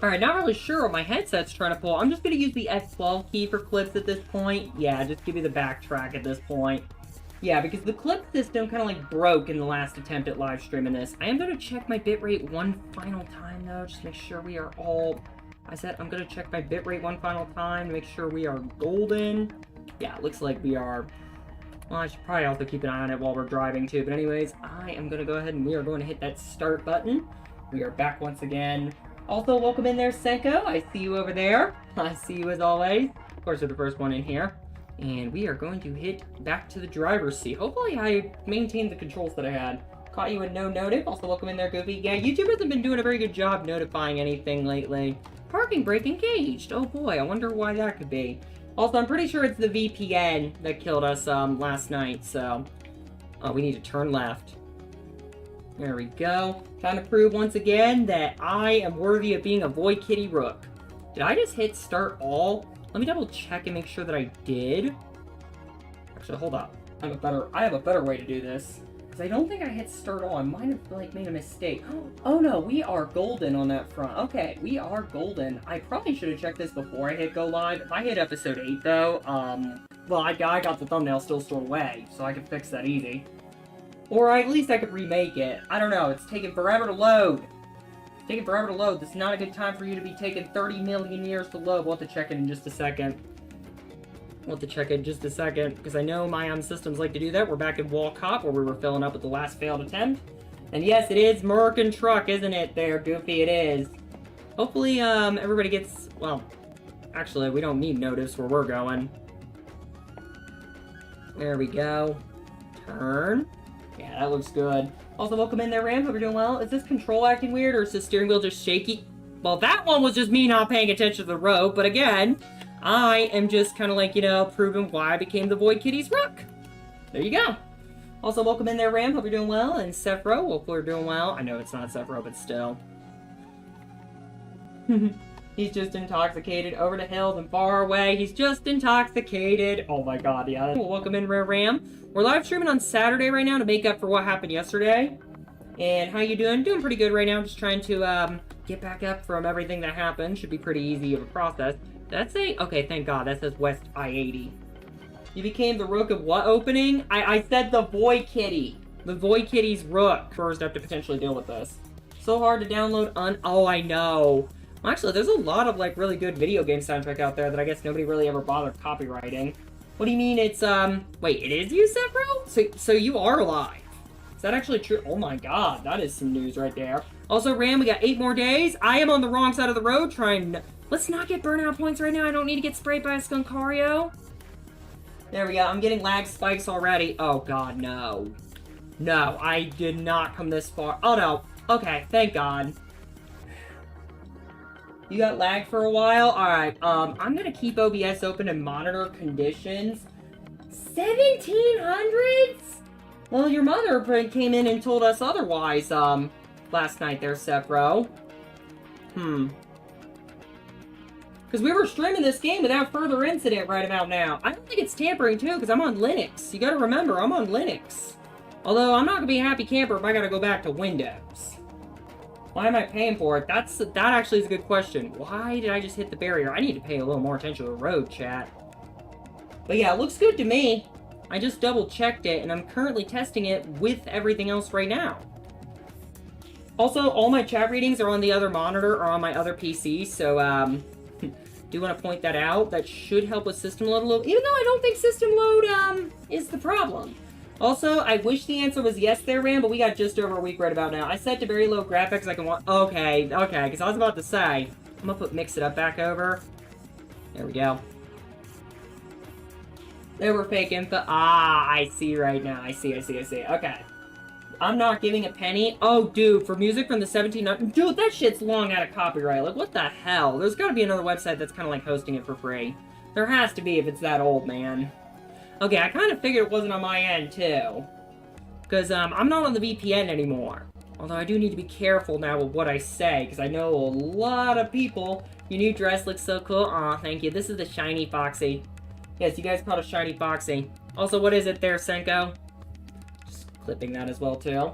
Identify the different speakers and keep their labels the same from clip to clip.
Speaker 1: Alright, not really sure what my headset's trying to pull. I'm just going to use the F12 key for clips at this point. Yeah, just give me the backtrack at this point. Yeah, because the clip system kind of like broke in the last attempt at live streaming this. I am going to check my bitrate one final time though, just to make sure we are all... I said I'm going to check my bitrate one final time to make sure we are golden. Yeah, it looks like we are. Well, I should probably also keep an eye on it while we're driving too. But anyways, I am going to go ahead and we are going to hit that start button. We are back once again. Also, welcome in there, Senko. I see you over there. I see you as always. Of course, you're the first one in here. And we are going to hit back to the driver's seat. Hopefully, I maintained the controls that I had. Caught you in no notif. Also, welcome in there, Goofy. Yeah, YouTubers have been doing a very good job notifying anything lately. Parking brake engaged. Oh boy, I wonder why that could be. Also, I'm pretty sure it's the VPN that killed us last night, so... Oh, we need to turn left. There we go. Time to prove once again that I am worthy of being a Boy Kitty Rook. Did I just hit start all? Let me double check and make sure that I did. Actually, hold up. I have a better way to do this. Because I don't think I hit start all. I might have like made a mistake. Oh no, we are golden on that front. Okay, we are golden. I probably should have checked this before I hit go live. If I hit episode 8 though, well I got the thumbnail still stored away, so I can fix that easy. Or at least I could remake it. I don't know, it's taking forever to load. It's taking forever to load. This is not a good time for you to be taking 30 million years to load. We'll have to check it in just a second. Because I know my systems like to do that. We're back in Walcott, where we were filling up with the last failed attempt. And yes, it is Merkin Truck, isn't it there, Goofy? It is. Hopefully, everybody gets... Well, actually, we don't need notice where we're going. There we go. Turn. Yeah, that looks good. Also, welcome in there, Ram. Hope you're doing well. Is this control acting weird, or is the steering wheel just shaky? Well, that one was just me not paying attention to the road, but again, I am just kind of like, you know, proving why I became the Void Kitty's Rook. There you go. Also, welcome in there, Ram. Hope you're doing well. And Sephro, hopefully you're doing well. I know it's not Sephro, but still. He's just intoxicated. Over the hills and far away. He's just intoxicated. Oh my god, yeah. Well, welcome in, Rare Ram. We're live streaming on Saturday right now to make up for what happened yesterday. And how you doing? Doing pretty good right now. Just trying to get back up from everything that happened. Should be pretty easy of a process. That's okay, thank god. That says West I-80. You became the Rook of what opening? I said the Void Kitty. The Void Kitty's Rook. First, I have to potentially deal with this. So hard to download Oh, I know. Actually, there's a lot of, like, really good video game soundtrack out there that I guess nobody really ever bothered copywriting. What do you mean it's, wait, it is you, Sephro? So you are alive. Is that actually true? Oh my god, that is some news right there. Also, Ram, we got 8 more days. I am on the wrong side of the road trying... Let's not get burnout points right now. I don't need to get sprayed by a Skunkario. There we go. I'm getting lag spikes already. Oh god, no. No, I did not come this far. Oh no. Okay, thank god. You got lag for a while? Alright, I'm gonna keep OBS open and monitor conditions. 1700s? Well, your mother came in and told us otherwise, last night there, Sephro. Because we were streaming this game without further incident right about now. I don't think it's tampering, too, because I'm on Linux. You gotta remember, I'm on Linux. Although, I'm not gonna be a happy camper if I gotta go back to Windows. Why am I paying for it? That actually is a good question. Why did I just hit the barrier? I need to pay a little more attention to the road, chat. But yeah, it looks good to me. I just double-checked it, and I'm currently testing it with everything else right now. Also, all my chat readings are on the other monitor or on my other PC, so, do want to point that out. That should help with system load a little, even though I don't think system load, is the problem. Also, I wish the answer was yes there, Ram, but we got just over a week right about now. I set to very low graphics. I can want... Okay, because I was about to say, I'm gonna put Mix It Up back over. There we go. There were fake info. Ah, I see right now. I see. Okay. I'm not giving a penny. Oh, dude, for music from the 1700s. Dude, that shit's long out of copyright. Like, what the hell? There's gotta be another website that's kind of like hosting it for free. There has to be if it's that old, man. Okay, I kind of figured it wasn't on my end, too. Because, I'm not on the VPN anymore. Although I do need to be careful now with what I say, because I know a lot of people... Your new dress looks so cool. Aw, thank you. This is the shiny Foxy. Yes, you guys called it shiny Foxy. Also, what is it there, Senko? Just clipping that as well, too.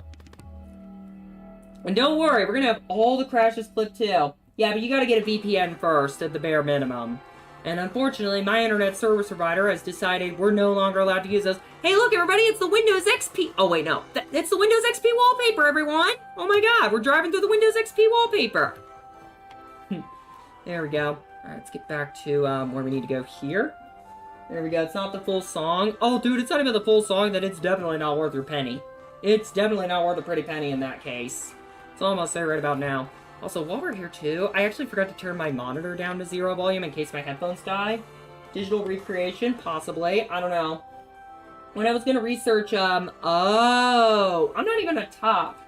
Speaker 1: And don't worry, we're gonna have all the crashes clipped, too. Yeah, but you gotta get a VPN first, at the bare minimum. And unfortunately, my internet service provider has decided we're no longer allowed to use those. Hey, look, everybody, it's the Windows XP. Oh, wait, no. It's the Windows XP wallpaper, everyone. Oh, my God. We're driving through the Windows XP wallpaper. There we go. All right, let's get back to where we need to go here. There we go. It's not the full song. Oh, dude, it's not even the full song. Then it's definitely not worth your penny. It's definitely not worth a pretty penny in that case. That's all I'm going to say right about now. Also, while we're here, too, I actually forgot to turn my monitor down to 0 volume in case my headphones die. Digital recreation, possibly. I don't know. When I was going to research, oh, I'm not even a top.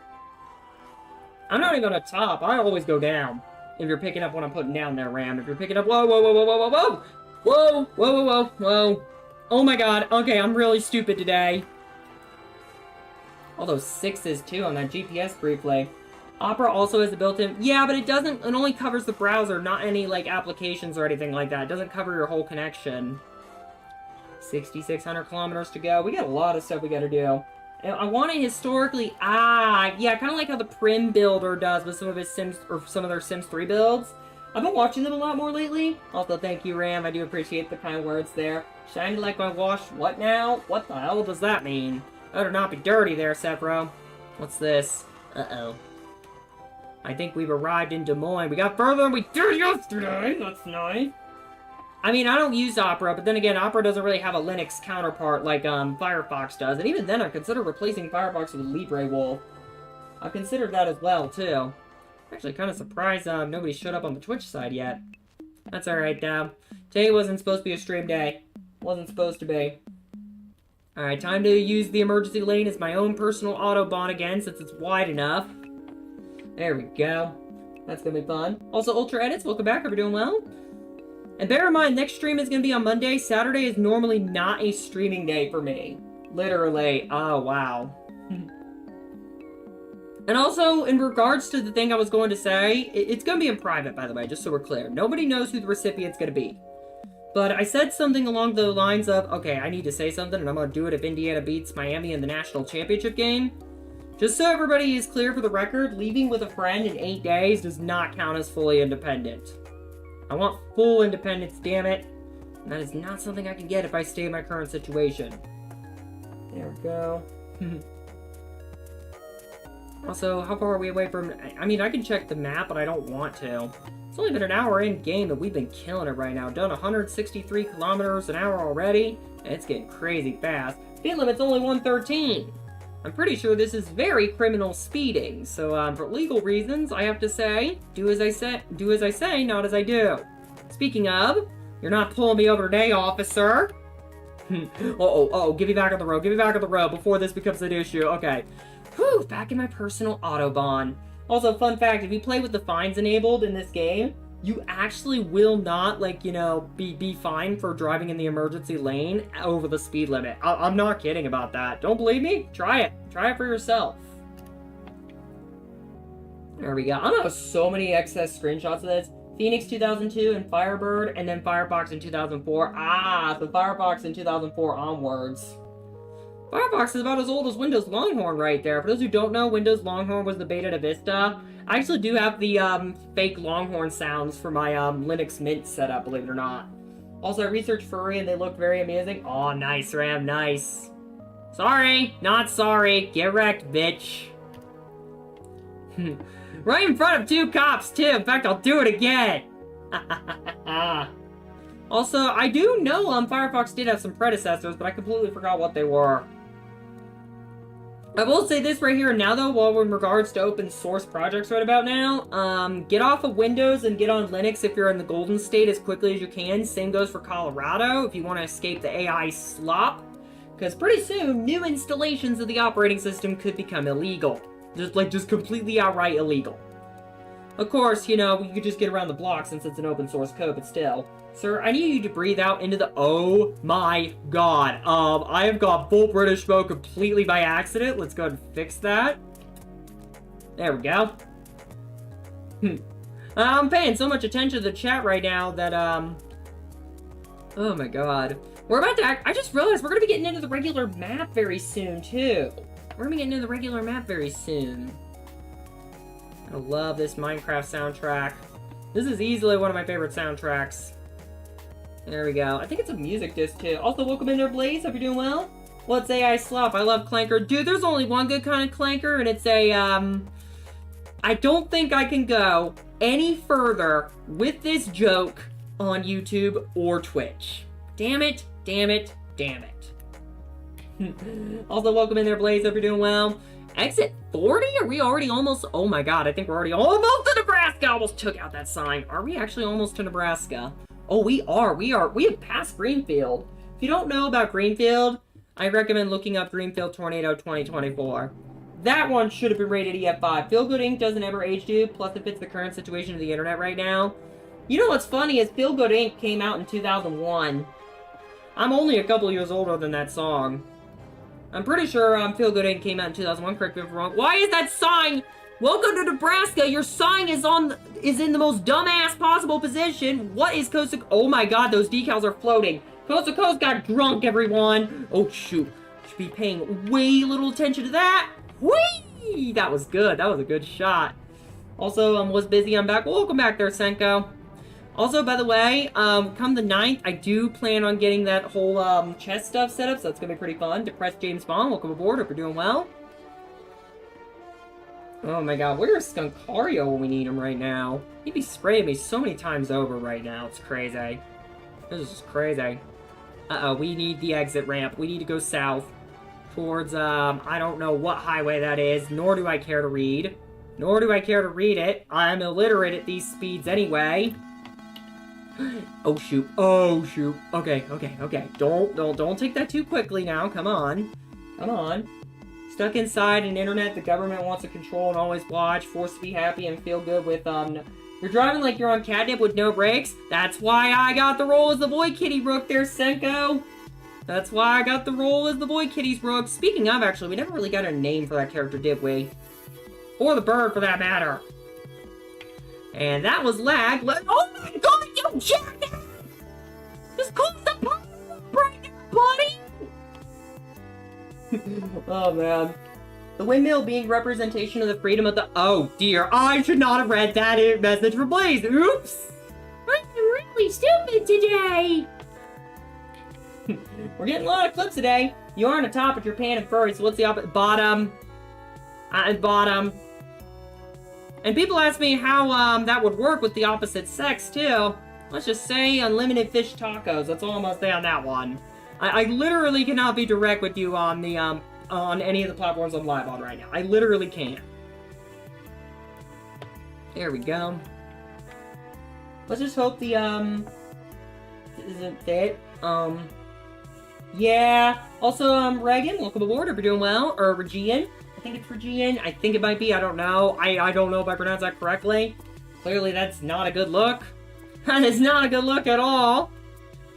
Speaker 1: I'm not even a top. I always go down. If you're picking up what I'm putting down there, Ram. If you're picking up, whoa, whoa, whoa, whoa, whoa, whoa, whoa. Whoa, whoa, whoa, whoa, whoa. Oh my God. Okay, I'm really stupid today. All those 6s, too, on that GPS briefly. Opera also has a built-in... Yeah, but it doesn't... It only covers the browser, not any, like, applications or anything like that. It doesn't cover your whole connection. 6,600 kilometers to go. We got a lot of stuff we gotta do. And I want to historically... yeah, kind of like how the Prim builder does with some of his Sims... Or some of their Sims 3 builds. I've been watching them a lot more lately. Also, thank you, Ram. I do appreciate the kind words there. Shined like my wash... What now? What the hell does that mean? Better not be dirty there, Sepro. What's this? Uh-oh. I think we've arrived in Des Moines. We got further than we did yesterday. That's nice. I mean, I don't use Opera, but then again, Opera doesn't really have a Linux counterpart like Firefox does. And even then, I consider replacing Firefox with LibreWolf. I've considered that as well, too. I'm actually kind of surprised nobody showed up on the Twitch side yet. That's alright, though. Today wasn't supposed to be a stream day. Wasn't supposed to be. Alright, time to use the emergency lane as my own personal Autobahn again, since it's wide enough. There we go. That's gonna be fun. Also, Ultra Edits, welcome back. Hope you're doing well. And bear in mind, next stream is gonna be on Monday. Saturday is normally not a streaming day for me. Literally. Oh, wow. And also, in regards to the thing I was going to say, it's gonna be in private, by the way, just so we're clear. Nobody knows who the recipient's gonna be. But I said something along the lines of, okay, I need to say something, and I'm gonna do it if Indiana beats Miami in the national championship game. Just so everybody is clear for the record, leaving with a friend in 8 days does not count as fully independent. I want full independence, damn it. And that is not something I can get if I stay in my current situation. There we go. Also, how far are we away from... I mean, I can check the map, but I don't want to. It's only been an hour in game, and we've been killing it right now. Done 163 kilometers an hour already, and it's getting crazy fast. Speed limit's only 113. I'm pretty sure this is very criminal speeding, so for legal reasons, I have to say, do as I say, not as I do. Speaking of, you're not pulling me over today, officer. Uh-oh, give me back on the road, before this becomes an issue. Okay. Whew, back in my personal Autobahn. Also, fun fact, if you play with the fines enabled in this game, you actually will not, like, you know, be fined for driving in the emergency lane over the speed limit. I'm not kidding about that. Don't believe me? Try it. Try it for yourself. There we go. I'm gonna have so many excess screenshots of this. Phoenix 2002 and Firebird, and then Firefox in 2004. So Firefox in 2004 onwards. Firefox is about as old as Windows Longhorn right there. For those who don't know, Windows Longhorn was the beta to Vista. I actually do have the fake Longhorn sounds for my Linux Mint setup, believe it or not. Also, I researched Furry and they look very amazing. Oh, nice, Ram, nice. Sorry, not sorry. Get wrecked, bitch. Right in front of 2 cops, too. In fact, I'll do it again. Also, I do know Firefox did have some predecessors, but I completely forgot what they were. I will say this right here and now, though, while we're in regards to open source projects right about now, get off of Windows and get on Linux if you're in the Golden State as quickly as you can. Same goes for Colorado if you want to escape the AI slop. Because pretty soon, new installations of the operating system could become illegal. Just completely outright illegal. Of course, you know, you could just get around the block since it's an open source code, but still. Sir, I need you to breathe out into the... Oh my god. I have got full British mode completely by accident. Let's go ahead and fix that. There we go. I'm paying so much attention to the chat right now that, oh my god. We're about to... I just realized we're going to be getting into the regular map very soon, too. We're going to be getting into the regular map very soon. I love this Minecraft soundtrack. This is easily one of my favorite soundtracks. There we go. I think it's a music disc, too. Also, welcome in there, Blaze. Hope you're doing well. What's AI Slop? I love Clanker. Dude, there's only one good kind of Clanker, and it's a, I don't think I can go any further with this joke on YouTube or Twitch. Damn it, damn it, damn it. Also, welcome in there, Blaze. Hope you're doing well. Exit 40? Are we already almost? Oh my god, I think we're already almost to Nebraska. Almost took out that sign. Are we actually almost to Nebraska? Oh, we are. We have passed Greenfield. If you don't know about Greenfield, I recommend looking up Greenfield Tornado 2024. That one should have been rated EF5. Feel Good Inc. doesn't ever age, dude. Plus, it fits the current situation of the internet right now. You know what's funny is Feel Good Inc. came out in 2001. I'm only a couple years older than that song. I'm pretty sure Feel Good Inc. came out in 2001. Correct me if I'm wrong. Why is that sign? Welcome to Nebraska. Your sign is in the most dumbass possible position. What is Coast to... Oh my god, those decals are floating. Coast to Coast got drunk, everyone. Oh shoot. Should be paying way little attention to that. Whee! That was good. That was a good shot. Also, was busy. I'm back. Welcome back there, Senko. Also, by the way, come the 9th, I do plan on getting that whole chest stuff set up, so that's going to be pretty fun. Depressed James Bond, welcome aboard. Hope you're doing well. Oh my god, where's Skunkario when we need him right now? He'd be spraying me so many times over right now. It's crazy. This is just crazy. Uh-oh, we need the exit ramp. We need to go south towards, I don't know what highway that is, nor do I care to read. Nor do I care to read it. I'm illiterate at these speeds anyway. Oh shoot. Oh shoot. Okay. Don't take that too quickly now. Come on. Come on. Stuck inside an internet the government wants to control and always watch, forced to be happy and feel good with, you're driving like you're on catnip with no brakes. That's why I got the role as the boy kitty rook there, Senko. That's why I got the role as the boy kitty's rook. Speaking of, actually, we never really got a name for that character, did we? Or the bird, for that matter. And that was lag. Oh my god, you jackass! Just close the pump right now, buddy! Oh, man. The windmill being representation of the freedom of the... Oh, dear. I should not have read that message for Blaze. Oops! I'm really stupid today! We're getting a lot of clips today. You are on the top, but you're pan and furry, so what's the opposite? Bottom. Bottom. And people ask me how that would work with the opposite sex, too. Let's just say unlimited fish tacos. That's all I'm gonna say on that one. I literally cannot be direct with you on the, on any of the platforms I'm live on right now. I literally can't. There we go. Let's just hope the, isn't fit. Yeah. Also, Reagan, welcome aboard. Hope you're doing well. Or Regian. I think it's Regian. I think it might be. I don't know. I don't know if I pronounced that correctly. Clearly, that's not a good look. That is not a good look at all.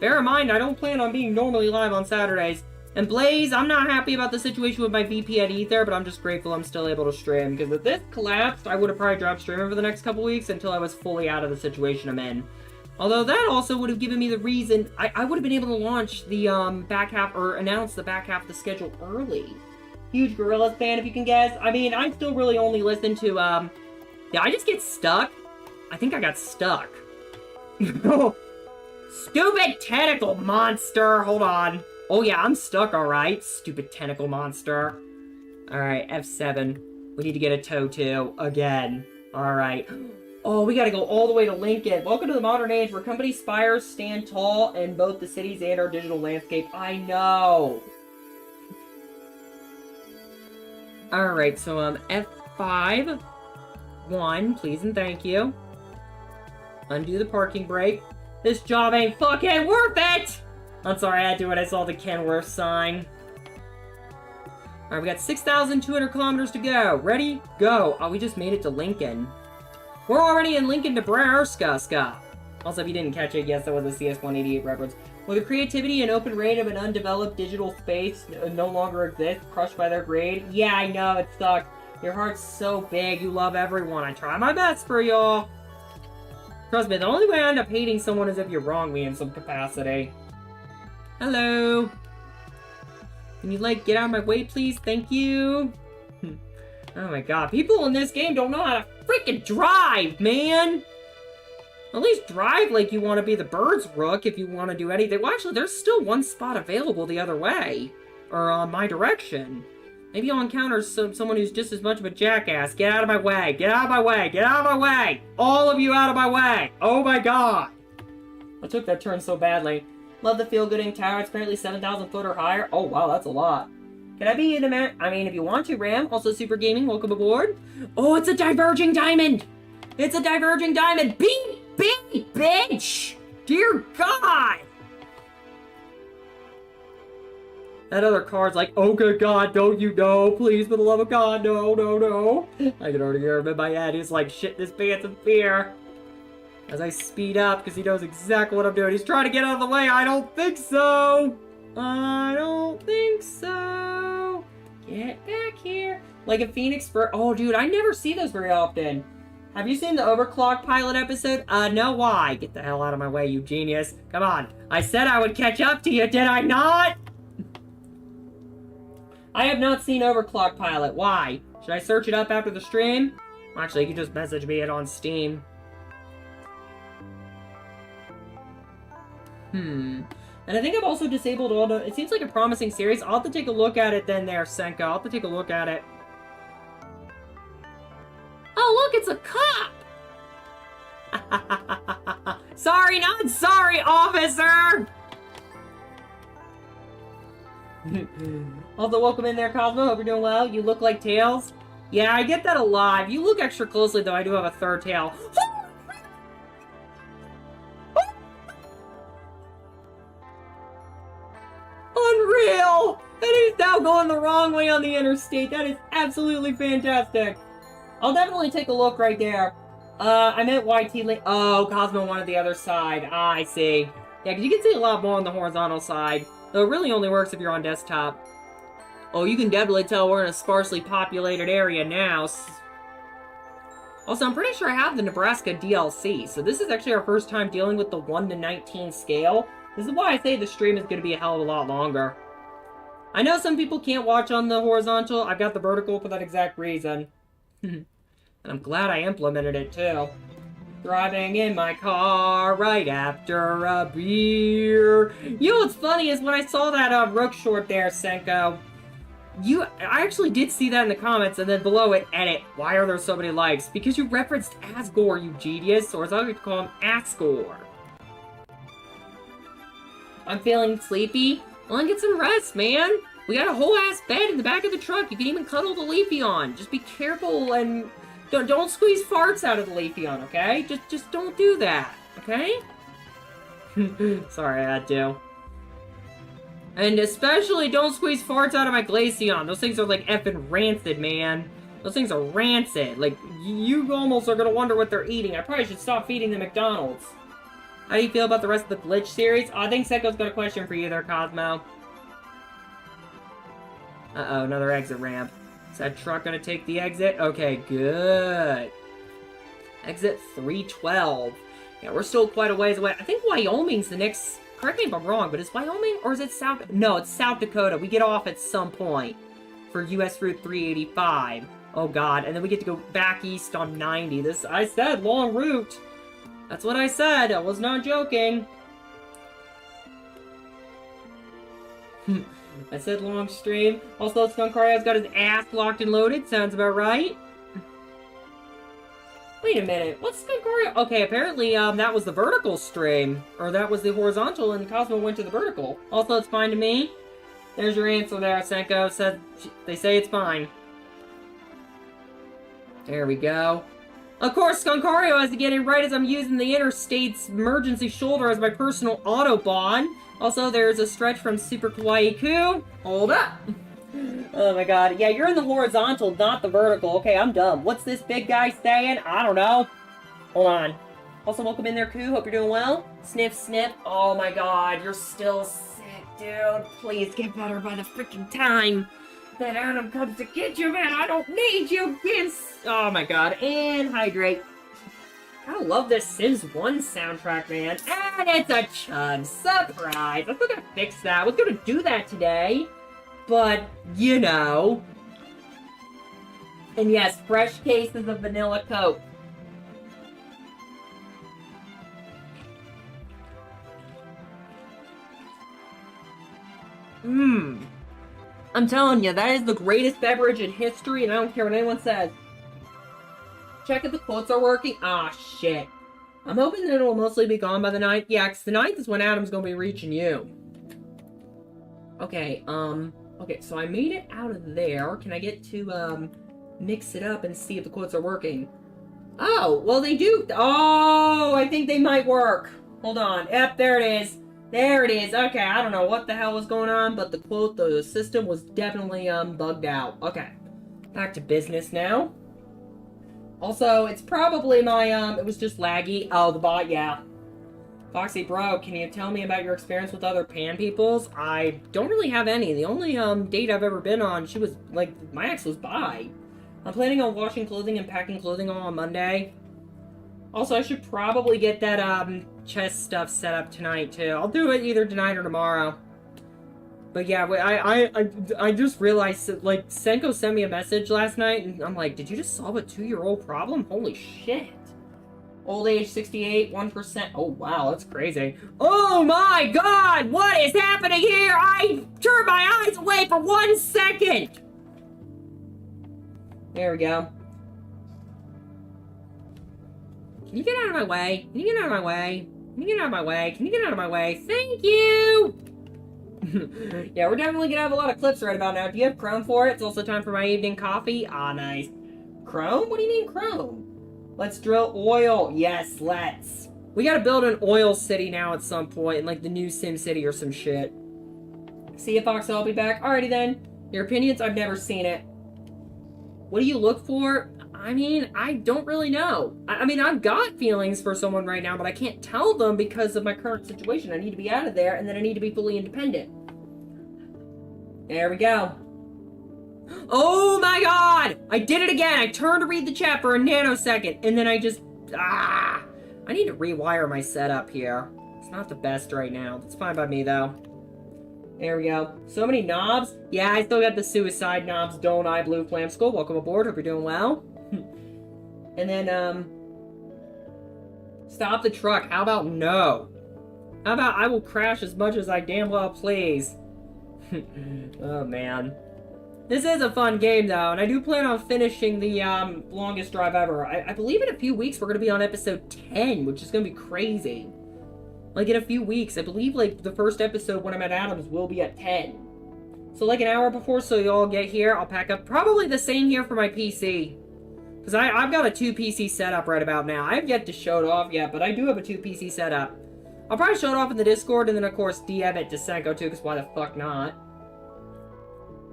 Speaker 1: Bear in mind, I don't plan on being normally live on Saturdays. And Blaze, I'm not happy about the situation with my VPN either, but I'm just grateful I'm still able to stream. Because if this collapsed, I would have probably dropped streaming for the next couple weeks until I was fully out of the situation I'm in. Although that also would have given me the reason, I would have been able to launch the back half, or announce the back half of the schedule early. Huge Gorillaz fan, if you can guess. I mean, I still really only listen to, did I just get stuck? I think I got stuck. Stupid tentacle monster! Hold on. Oh yeah, I'm stuck, alright. Stupid tentacle monster. Alright, F7. We need to get a toe too. Again. Alright. Oh, we gotta go all the way to Lincoln. Welcome to the modern age where company spires stand tall in both the cities and our digital landscape. I know. Alright, so F5. 1, please and thank you. Undo the parking brake. This job ain't fucking worth it! I'm sorry, I had to when I saw the Kenworth sign. Alright, we got 6,200 kilometers to go. Ready? Go. Oh, we just made it to Lincoln. We're already in Lincoln, Nebraska. Also, if you didn't catch it, yes, that was a CS188 reference. Where the creativity and open range of an undeveloped digital space no longer exists, crushed by their grade. Yeah, I know, it sucks. Your heart's so big, you love everyone. I try my best for y'all. Trust me, the only way I end up hating someone is if you wrong me in some capacity. Hello. Can you, like, get out of my way, please? Thank you. Oh my god, people in this game don't know how to freaking drive, man! At least drive like you want to be the bird's rook if you want to do anything. Well, actually, there's still one spot available the other way. Or on my direction. Maybe I'll encounter someone who's just as much of a jackass. Get out of my way. Get out of my way. Get out of my way. All of you out of my way. Oh my god. I took that turn so badly. Love the feel-gooding tower. It's apparently 7,000 foot or higher. Oh, wow, that's a lot. Can I be in a I mean, if you want to, Ram. Also, Super Gaming, welcome aboard. Oh, it's a diverging diamond. It's a diverging diamond. Beep, beep, bitch. Dear God. That other card's like, oh good God, don't you know? Please, for the love of God, no, no, no. I can already hear him in my head. He's like, shit this pants in fear. As I speed up, because he knows exactly what I'm doing. He's trying to get out of the way. I don't think so. I don't think so. Get back here. Like a phoenix for... Oh, dude, I never see those very often. Have you seen the Overclock pilot episode? No, why? Get the hell out of my way, you genius. Come on. I said I would catch up to you, did I not? I have not seen Overclock pilot. Why? Should I search it up after the stream? Actually, you can just message me it on Steam. And I think I've also disabled all the... It seems like a promising series. I'll have to take a look at it then there, Senka. I'll have to take a look at it. Oh, look, it's a cop! Sorry, not sorry, officer! Also, welcome in there, Cosmo. Hope you're doing well. You look like Tails. Yeah, I get that a lot. If you look extra closely, though, I do have a third tail. Unreal! And he's now going the wrong way on the interstate. That is absolutely fantastic. I'll definitely take a look right there. I meant YT link. Oh, Cosmo wanted the other side. Ah, I see. Yeah, because you can see a lot more on the horizontal side. Though it really only works if you're on desktop. Oh, you can definitely tell we're in a sparsely populated area now. Also, I'm pretty sure I have the Nebraska DLC. So this is actually our first time dealing with the 1:19 scale. This is why I say the stream is going to be a hell of a lot longer. I know some people can't watch on the horizontal. I've got the vertical for that exact reason. And I'm glad I implemented it, too. Driving in my car right after a beer. You know what's funny is when I saw that Rook short there, Senko, I actually did see that in the comments, and then below it, edit. Why are there so many likes? Because you referenced Asgore, you genius, or as I like to call him, Asgore. I'm feeling sleepy. Well, then get some rest, man. We got a whole ass bed in the back of the truck. You can even cuddle the Leafeon. Just be careful and don't squeeze farts out of the Leafeon, okay? Just don't do that, okay? Sorry, I had to. And especially don't squeeze farts out of my Glaceon. Those things are like effing rancid, man. Those things are rancid. Like, you almost are gonna wonder what they're eating. I probably should stop feeding them McDonald's. How do you feel about the rest of the Glitch series? Oh, I think Seko's got a question for you there, Cosmo. Uh-oh, another exit ramp. Is that truck gonna take the exit? Okay, good. Exit 312. Yeah, we're still quite a ways away. I think Wyoming's the next... Correct me if I'm wrong, but is Wyoming or is it South... No, it's South Dakota. We get off at some point for US Route 385. Oh, God. And then we get to go back east on 90. This, I said, long route. That's what I said. I was not joking. I said long stream. Also, Skunkario's got his ass locked and loaded. Sounds about right. Wait a minute. What's Skunkario? Okay, apparently that was the vertical stream. Or that was the horizontal and Cosmo went to the vertical. Also, it's fine to me. There's your answer there, Senko. Said they say it's fine. There we go. Of course, Skunkario has to get in right as I'm using the Interstate's emergency shoulder as my personal Autobahn. Also, there's a stretch from Super Kawaii Ku. Hold up. Oh my god. Yeah, you're in the horizontal, not the vertical. Okay, I'm dumb. What's this big guy saying? I don't know. Hold on. Also, welcome in there, Ku. Hope you're doing well. Sniff, sniff. Oh my god, you're still sick, dude. Please get better by the freaking time that Adam comes to get you, man. I don't need you again. Oh my god. And hydrate. I love this Sims 1 soundtrack, man. And it's a chug. Surprise. I'm still gonna fix that. I was gonna do that today. But, you know. And yes, fresh cases of vanilla Coke. Mmm. I'm telling you, that is the greatest beverage in history, and I don't care what anyone says. Check if the quotes are working. Ah, shit. I'm hoping that it'll mostly be gone by the 9th. Yeah, because the 9th is when Adam's gonna be reaching you. Okay, okay, so I made it out of there. Can I get to, mix it up and see if the quotes are working? Oh, well, they do. Oh, I think they might work. Hold on. Yep, there it is. There it is. Okay, I don't know what the hell was going on, but the system was definitely, bugged out. Okay. Back to business now. Also, it's probably my, it was just laggy. Oh, the bot, yeah. Foxy bro, can you tell me about your experience with other pan peoples? I don't really have any. The only, date I've ever been on, she was, like, my ex was bi. I'm planning on washing clothing and packing clothing all on Monday. Also, I should probably get that, chest stuff set up tonight, too. I'll do it either tonight or tomorrow. But yeah, I just realized that, like, Senko sent me a message last night, and I'm like, did you just solve a 2-year-old problem? Holy shit. Old age 68, 1%. Oh, wow, that's crazy. Oh my god, what is happening here? I turned my eyes away for 1 second. There we go. Can you get out of my way? Can you get out of my way? Can you get out of my way? Can you get out of my way? Thank you! Yeah, we're definitely gonna have a lot of clips right about now. Do you have Chrome for it? It's also time for my evening coffee. Ah, nice. Chrome? What do you mean Chrome? Let's drill oil. Yes, let's. We gotta build an oil city now at some point, in like the new Sim City or some shit. See you, Foxxo. I'll be back. Alrighty then. Your opinions? I've never seen it. What do you look for? I mean, I don't really know. I mean, I've got feelings for someone right now, but I can't tell them because of my current situation. I need to be out of there, and then I need to be fully independent. There we go. Oh my god! I did it again! I turned to read the chat for a nanosecond, and then I just... I need to rewire my setup here. It's not the best right now. That's fine by me, though. There we go. So many knobs. Yeah, I still got the suicide knobs, don't I, Blue Flam Skull? Welcome aboard. Hope you're doing well. And then, stop the truck. How about no? How about I will crash as much as I damn well please? Oh, man. This is a fun game, though, and I do plan on finishing the, longest drive ever. I believe in a few weeks we're gonna be on episode 10, which is gonna be crazy. Like, in a few weeks, I believe, like, the first episode when I'm at Adams will be at 10. So, like, an hour before, so you all get here, I'll pack up probably the same here for my PC. Because I've got a 2-PC setup right about now. I have yet to show it off yet, but I do have a 2-PC setup. I'll probably show it off in the Discord, and then, of course, DM it to Senko, too, because why the fuck not?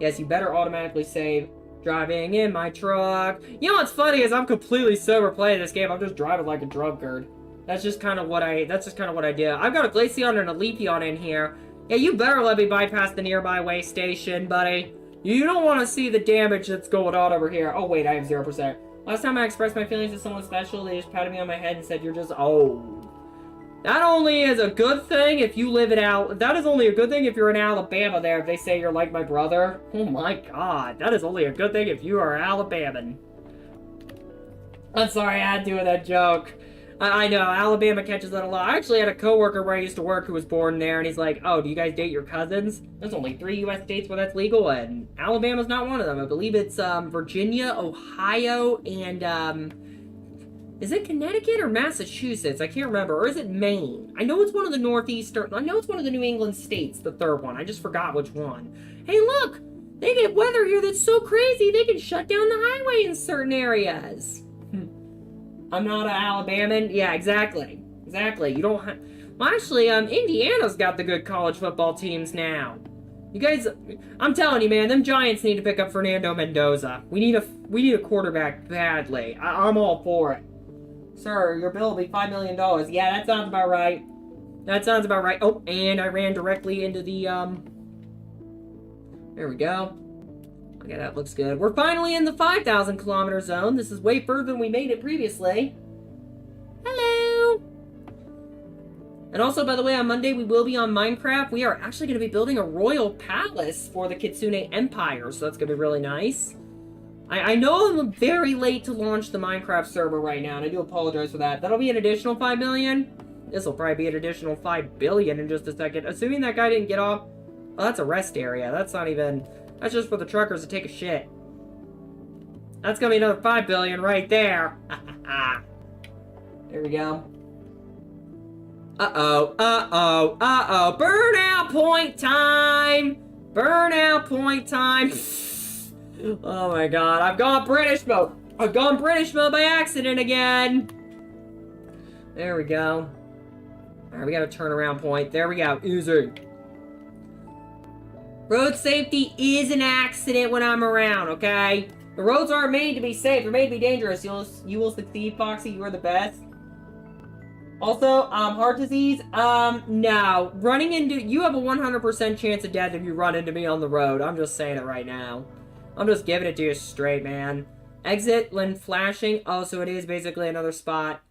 Speaker 1: Yes, you better automatically save driving in my truck. You know what's funny is I'm completely sober playing this game. I'm just driving like a drunkard. That's just kind of what I do. I've got a Glaceon and a Leafeon in here. Yeah, you better let me bypass the nearby way station, buddy. You don't want to see the damage that's going on over here. Oh, wait, I have 0%. Last time I expressed my feelings to someone special, they just patted me on my head and said, you're just... Oh. That only is a good thing if you live in that is only a good thing if you're in Alabama there, if they say you're like my brother. Oh my god. That is only a good thing if you are Alabaman. I'm sorry, I had to do that joke. I know, Alabama catches that a lot. I actually had a coworker where I used to work who was born there, and he's like, oh, do you guys date your cousins? There's only 3 U.S. states where that's legal, and Alabama's not one of them. I believe it's, Virginia, Ohio, and, is it Connecticut or Massachusetts? I can't remember. Or is it Maine? I know it's one of the northeastern... I know it's one of the New England states, the third one. I just forgot which one. Hey, look! They get weather here that's so crazy, they can shut down the highway in certain areas. I'm not an Alabaman. Yeah, exactly. Exactly. You don't have... Well, actually, Indiana's got the good college football teams now. You guys... I'm telling you, man, them Giants need to pick up Fernando Mendoza. We need a quarterback badly. I'm all for it. Sir, your bill will be $5 million. Yeah, that sounds about right. That sounds about right. Oh, and I ran directly into the, There we go. Okay, that looks good. We're finally in the 5,000 kilometer zone. This is way further than we made it previously. Hello! And also, by the way, on Monday we will be on Minecraft. We are actually going to be building a royal palace for the Kitsune Empire, so that's going to be really nice. I know I'm very late to launch the Minecraft server right now, and I do apologize for that. That'll be an additional 5 million. This will probably be an additional 5 billion in just a second. Assuming that guy didn't get off. Oh, that's a rest area. That's not even... That's just for the truckers to take a shit. That's gonna be another 5 billion right there. There we go. Uh-oh. Uh-oh. Uh-oh. Burnout point time! Burnout point time! Oh my god. I've gone British mode. I've gone British mode by accident again. There we go. Alright, we got a turnaround point. There we go. Easy. Road safety is an accident when I'm around, okay? The roads aren't made to be safe. They're made to be dangerous. You will succeed, Foxy. You are the best. Also, heart disease. No. Running into... You have a 100% chance of death if you run into me on the road. I'm just saying it right now. I'm just giving it to you straight, man. Exit when flashing. Oh, so it is basically another spot.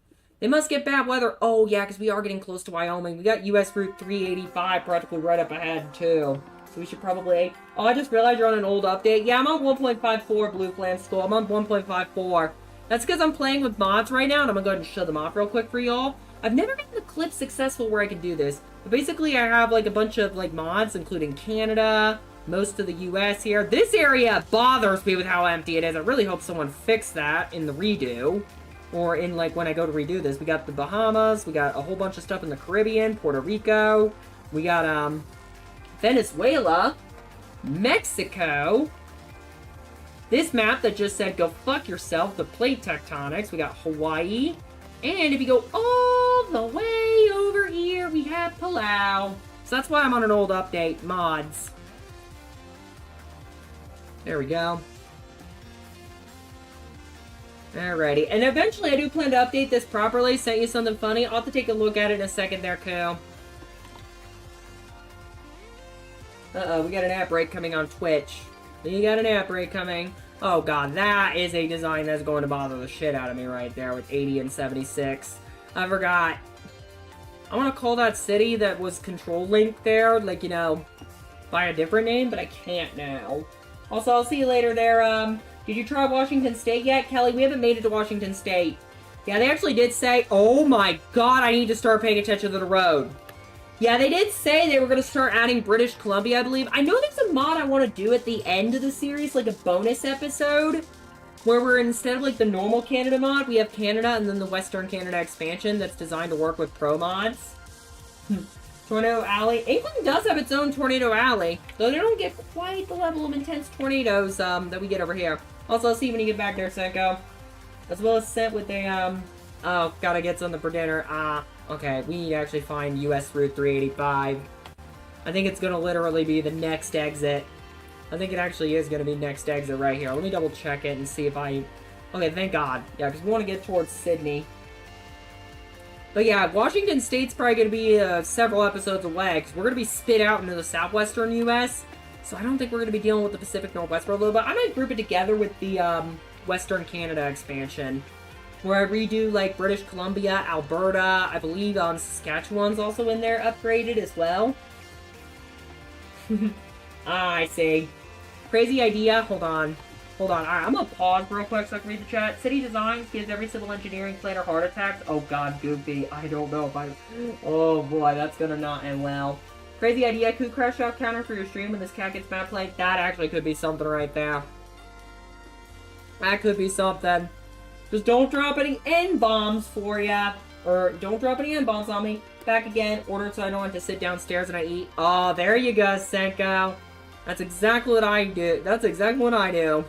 Speaker 1: They must get bad weather. Oh, yeah, because we are getting close to Wyoming. We got US Route 385 practically right up ahead, too. So we should probably... Oh, I just realized you're on an old update. Yeah, I'm on 1.54 Blue Flame School. I'm on 1.54. That's because I'm playing with mods right now, and I'm going to go ahead and show them off real quick for y'all. I've never gotten the clip successful where I can do this. But basically, I have, like, a bunch of, like, mods, including Canada, most of the US here. This area bothers me with how empty it is. I really hope someone fixed that in the redo. Or in, like, when I go to redo this. We got the Bahamas. We got a whole bunch of stuff in the Caribbean. Puerto Rico. We got, Venezuela. Mexico. This map that just said, go fuck yourself. The plate tectonics. We got Hawaii. And if you go all the way over here, we have Palau. So that's why I'm on an old update. Mods. There we go. Alrighty. And eventually I do plan to update this properly. Sent you something funny. I'll have to take a look at it in a second there, Koo. Uh-oh, we got an app break coming on Twitch. You got an app break coming. Oh god, that is a design that's going to bother the shit out of me right there with 80 and 76. I forgot. I want to call that city that was control linked there, like, you know, by a different name, but I can't now. Also, I'll see you later there, Did you try Washington State yet, Kelly? We haven't made it to Washington State. Yeah, they actually did say, oh my god, I need to start paying attention to the road. Yeah, they did say they were going to start adding British Columbia, I believe. I know there's a mod I want to do at the end of the series, like a bonus episode, where we're, instead of like the normal Canada mod, we have Canada and then the Western Canada expansion that's designed to work with pro mods. Tornado Alley. England does have its own Tornado Alley, though they don't get quite the level of intense tornadoes that we get over here. Also, I'll see you when you get back there, Senko. As well as sent with a, oh, gotta get something for dinner. Okay, we need to actually find US Route 385. I think it's gonna literally be the next exit. I think it actually is gonna be next exit right here. Let me double check it and see if I... Okay, thank God. Yeah, because we want to get towards Sydney. But yeah, Washington State's probably going to be several episodes away, because we're going to be spit out into the southwestern U.S., so I don't think we're going to be dealing with the Pacific Northwest for a little bit. I might group it together with the Western Canada expansion, where I redo, like, British Columbia, Alberta, I believe Saskatchewan's also in there, upgraded as well. I see. Crazy idea. Hold on. Alright, I'm gonna pause real quick so I can read the chat. City Designs gives every civil engineering planner heart attacks. Oh god, Goofy. I don't know if I... Oh boy, that's gonna not end well. Crazy idea. Could crash out counter for your stream when this cat gets map played. That actually could be something right there. That could be something. Just don't drop any N-bombs for ya. Or don't drop any N-bombs on me. Back again. Ordered so I don't have to sit downstairs and I eat. Oh, there you go, Senko. That's exactly what I do. That's exactly what I do.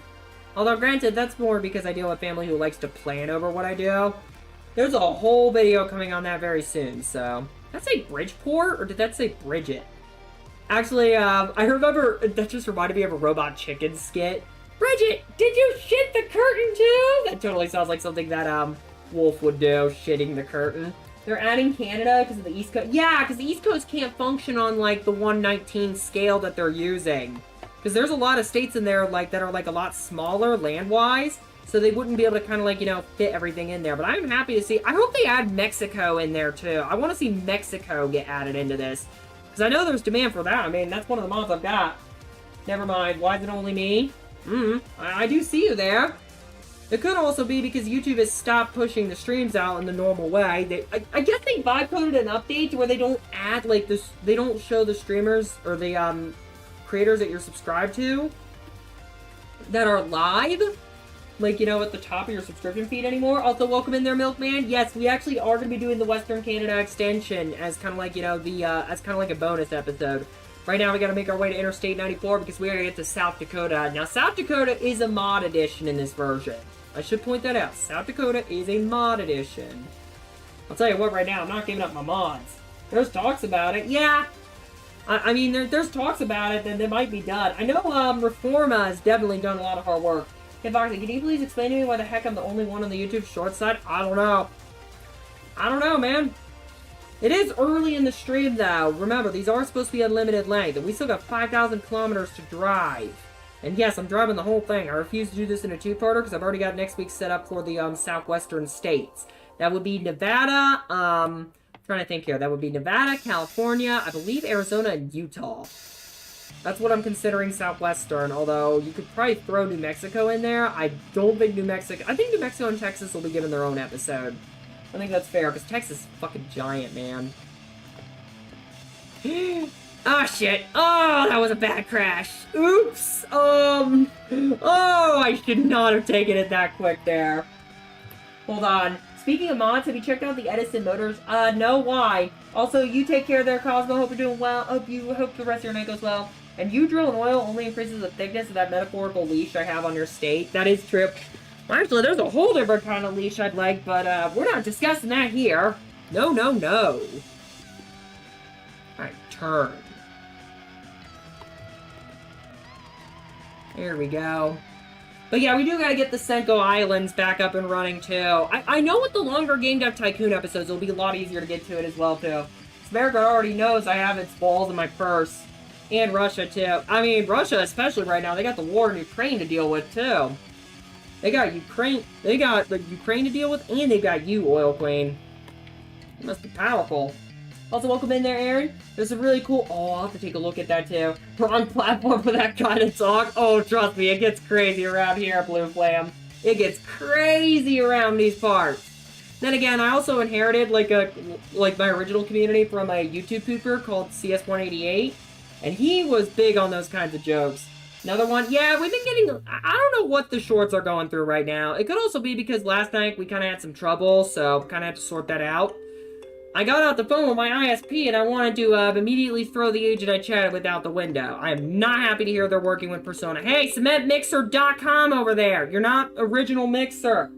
Speaker 1: Although, granted, that's more because I deal with family who likes to plan over what I do. There's a whole video coming on that very soon, so... Did that say Bridgeport, or did that say Bridget? Actually, I remember... That just reminded me of a Robot Chicken skit. Bridget, did you shit the curtain too? That totally sounds like something that, Wolf would do, shitting the curtain. They're adding Canada because of the East Coast. Yeah, because the East Coast can't function on, like, the 1/19 scale that they're using. Because there's a lot of states in there, like, that are, like, a lot smaller land-wise. So they wouldn't be able to kind of, like, you know, fit everything in there. But I'm happy to see... I hope they add Mexico in there, too. I want to see Mexico get added into this. Because I know there's demand for that. I mean, that's one of the mods I've got. Never mind. Why is it only me? I do see you there. It could also be because YouTube has stopped pushing the streams out in the normal way. I guess they vibe coded an update to where they don't add, like, this... They don't show the streamers, or the, creators that you're subscribed to that are live, like, you know, at the top of your subscription feed anymore. Also, welcome in there, Milkman. Yes, we actually are going to be doing the Western Canada extension as kind of like, you know, as kind of like a bonus episode. Right now, we got to make our way to Interstate 94 because we got to get to South Dakota. Now, South Dakota is a mod edition in this version. I should point that out. South Dakota is a mod edition. I'll tell you what, right now, I'm not giving up my mods. There's talks about it. Yeah. I mean, there's talks about it, then they might be done. I know Reforma has definitely done a lot of hard work. Hey, Foxy, can you please explain to me why the heck I'm the only one on the YouTube short side? I don't know. I don't know, man. It is early in the stream, though. Remember, these are supposed to be unlimited length, and we still got 5,000 kilometers to drive. And yes, I'm driving the whole thing. I refuse to do this in a two-parter because I've already got next week set up for the southwestern states. That would be Nevada, I'm trying to think here. That would be Nevada, California, I believe Arizona, and Utah. That's what I'm considering southwestern, although you could probably throw New Mexico in there. I don't think New Mexico... I think New Mexico and Texas will be given their own episode. I think that's fair, because Texas is fucking giant, man. Ah, shit. Oh, that was a bad crash. Oops. Oh, I should not have taken it that quick there. Hold on. Speaking of mods, have you checked out the Edison Motors? No, why? Also, you take care there, Cosmo. Hope you're doing well. Hope the rest of your night goes well. And you drill and oil only increases the thickness of that metaphorical leash I have on your state. That is true. Actually, there's a whole different kind of leash I'd like, but we're not discussing that here. No, no, no. Alright, turn. There we go. But yeah, we do gotta get the Senko Islands back up and running, too. I know with the longer Game Dev Tycoon episodes, it'll be a lot easier to get to it as well, too. America already knows I have its balls in my purse. And Russia, too. I mean, Russia especially right now, they got the war in Ukraine to deal with, too. They got Ukraine to deal with, and they've got you, Oil Queen. It must be powerful. Also, welcome in there, Aaron. There's a really cool... Oh, I'll have to take a look at that, too. Wrong platform for that kind of talk. Oh, trust me, it gets crazy around here, Blue Flam. It gets crazy around these parts. Then again, I also inherited, like my original community from a YouTube pooper called CS188. And he was big on those kinds of jokes. Another one, yeah, we've been getting... I don't know what the shorts are going through right now. It could also be because last night we kind of had some trouble, so kind of had to sort that out. I got out the phone with my ISP, and I wanted to immediately throw the agent I chatted with out the window. I am not happy to hear they're working with Persona. Hey, cementmixer.com over there. You're not Original Mixer.